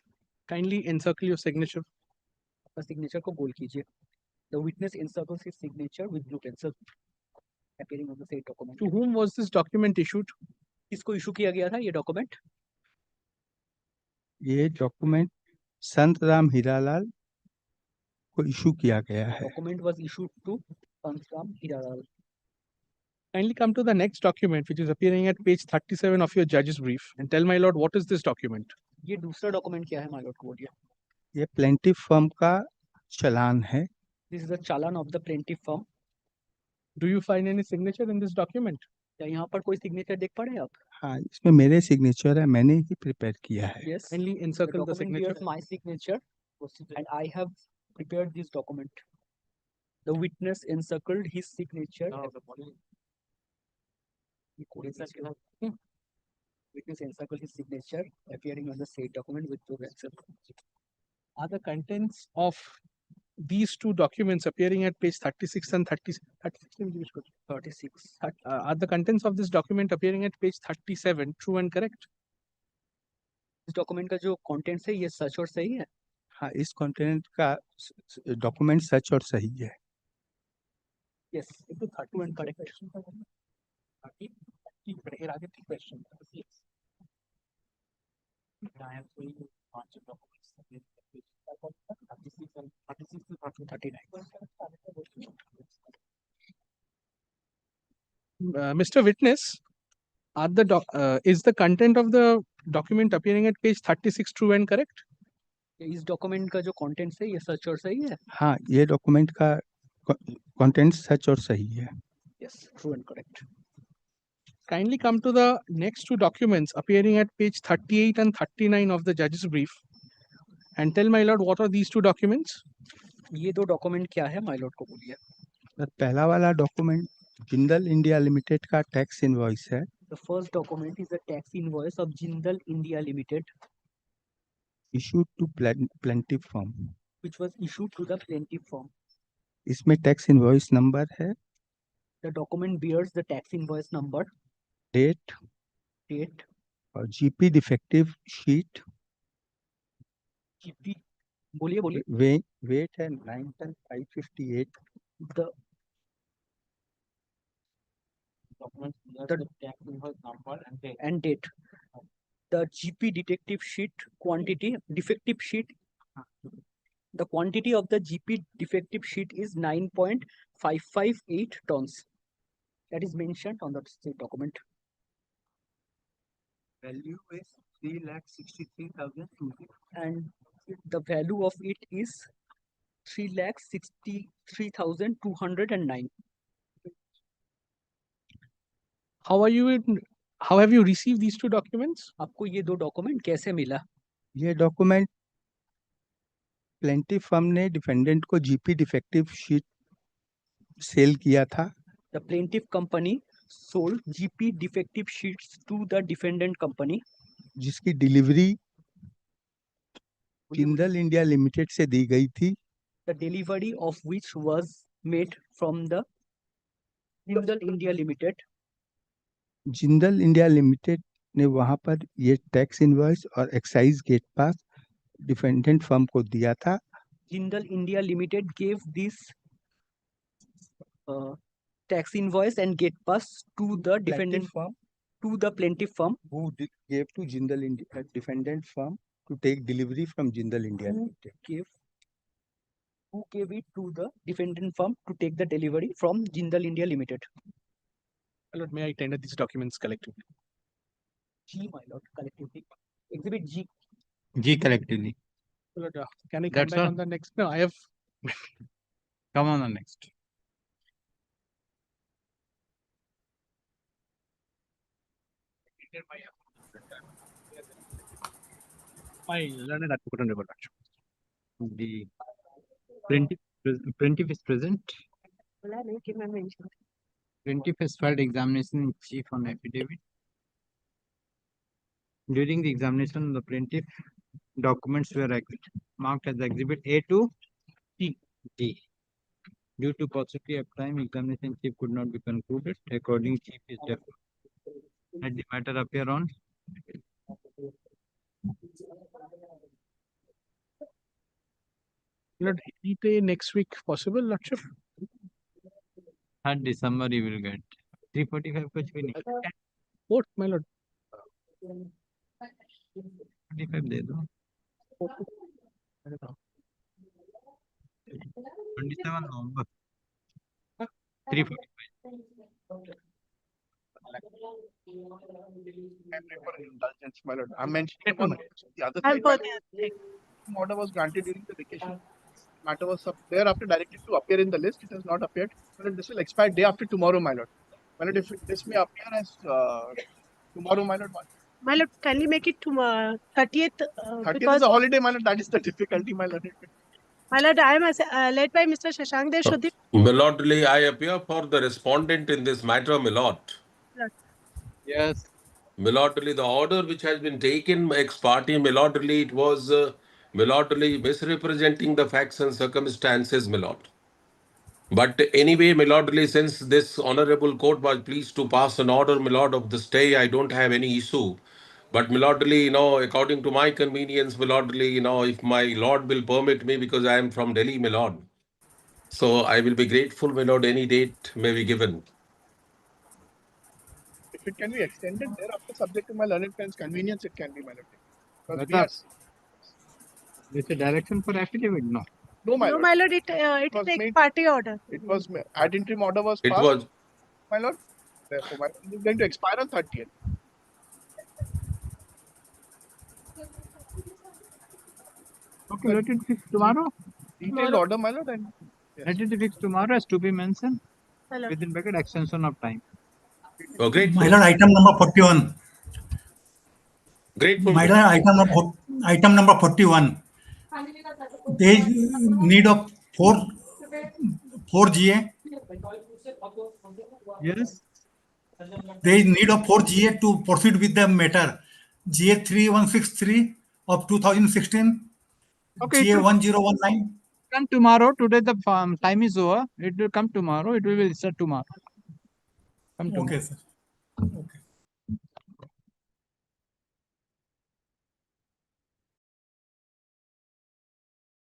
Kindly encircle your signature. अपना सिग्नेचर को गोल कीजिए. The witness encircles his signature with blue pencil appearing on the said document. To whom was this document issued? किसको issue किया गया था ये document? ये document संत राम हीरालाल को इशू किया गया है। Document was issued to Ram Hiralal. Kindly come to the next document which is appearing at page 37 of your judge's brief and tell my lord what is this document? ये दूसरा document क्या है my Lord को बोलिए. ये plaintiff firm का चालान है। This is the challan of the plaintiff firm. Do you find any signature in this document? क्या यहाँ पर कोई सिग्नेचर देख पा रहे हैं आप? हाँ, इसमें मेरे सिग्नेचर है, मैंने ही प्रिपेयर किया है। Yes. Kindly encircle the document signature. bears my signature and I have prepared this document. The witness encircled his signature. Witness encircled his signature appearing on the said document with blue pencil. Are the contents of these two documents appearing at page 36 and 36. Are the contents of this document appearing at page 37 true and correct? इस document का जो contents है ये सच और सही है? हाँ, इस कंटेंट का डॉक्यूमेंट सच और सही है। Yes, it is true and correct. Question. I have showing you bunch of documents. 36 to 39. Mr. Witness, is the content of the document appearing at page 36 true and correct? इस document का जो contents है ये सच और सही है? हाँ, ये डॉक्यूमेंट का कंटेंट सच और सही है। Yes, true and correct. Kindly come to the next two documents appearing at page 38 and 39 of the judge's brief and tell my lord what are these two documents? ये दो डॉक्यूमेंट क्या है my Lord को बोलिए. पहला वाला document Jindal India limited का tax invoice है। The first document is a tax invoice of Jindal India Limited, issued to plaintiff firm, which was issued to the plaintiff firm. इसमें टैक्स इनवॉइस नंबर है The document bears the tax invoice number, date, GP defective sheet, GP, बोलिए weight and 9 ton 558. the document the tax invoice number and date. The GP detective sheet quantity defective sheet. The quantity of the GP defective sheet is 9.558 tons. That is mentioned on the document. Value is 3,63,000. And the value of it is 3,63,209. How have you received these two documents? आपको ये दो document कैसे मिला? ये document plaintiff firm ने defendant को GP defective sheet cell किया था. The plaintiff company sold GP defective sheets to the defendant company, जिसकी डिलीवरी जिंदल इंडिया लिमिटेड से दी गई थी. the delivery of which was made from the Jindal India Limited. Jindal India limited ने वहां पर ये टैक्स इनवॉइस और एक्साइज गेट पास defendant firm को दिया था. Jindal India Limited gave this tax invoice and gate pass to the defendant firm, to the plaintiff firm, who gave to Jindal India defendant firm to take delivery from Jindal India Limited. Who gave it to the defendant firm to take the delivery from Jindal India Limited. My lord, may I tender these documents collectively? G, my lord, collectively. Exhibit G. G collectively. My lord, can I come back on the next? No, I have. Come on the next. My learned advocate on rebuttal. The plaintiff is present. Plaintiff has filed examination in chief on affidavit. During the examination, the plaintiff documents were marked as exhibit A to D. Due to paucity of time, examination chief could not be concluded. According chief is therefore let the matter appear on Lord, any day next week possible, Lordship? 3rd December you will get. 3:45 कुछ भी नहीं. What, my lord? 45 दे दो. 27 November. 3:45. Indulgence, my lord. I'm mentioning one. The other side, order was granted during the vacation. Matter was thereafter directed to appear in the list. It has not appeared. My lord, this will expire day after tomorrow, my lord. My lord, if this may appear as tomorrow, my lord. My lord, can we make it to 30th? 30th is a holiday, my lord. That is the difficulty, my lord. My lord, I am led by Mr. Shashank Dev Shodhi. Milordly, I appear for the respondent in this matter, Milord. Yes. Milordly, the order which has been taken ex parte, Milordly, it was Milordly misrepresenting the facts and circumstances, Milord. But anyway, Milordly, since this honorable court was pleased to pass an order, Milord, of the stay, I don't have any issue. But Milordly, according to my convenience, Milordly, if my Lord will permit me, because I am from Delhi, Milord. So I will be grateful, Milord, any date may be given. If it can be extended thereafter, subject to my learned friend's convenience, it can be, my lord. It's a direction for affidavit, no? No, my lord. No, my lord, it takes party order. It was ad interim order was passed. It was. My lord. Therefore, my lord, it is going to expire on 30th. Okay, let it fix tomorrow. Detailed order, my lord. And yes. Let it be fixed tomorrow as to be mentioned Hello. within bracket extension of time. Oh, great. My lord, item number 41. Grateful. My lord, item number 41. There is need of 4 GA. Yes. There is need of 4 GA to proceed with the matter. GA 3163 of 2016. Okay. GA 1019. Come tomorrow. Today the time is over. It will come tomorrow. It will be set tomorrow. Okay, sir. Okay.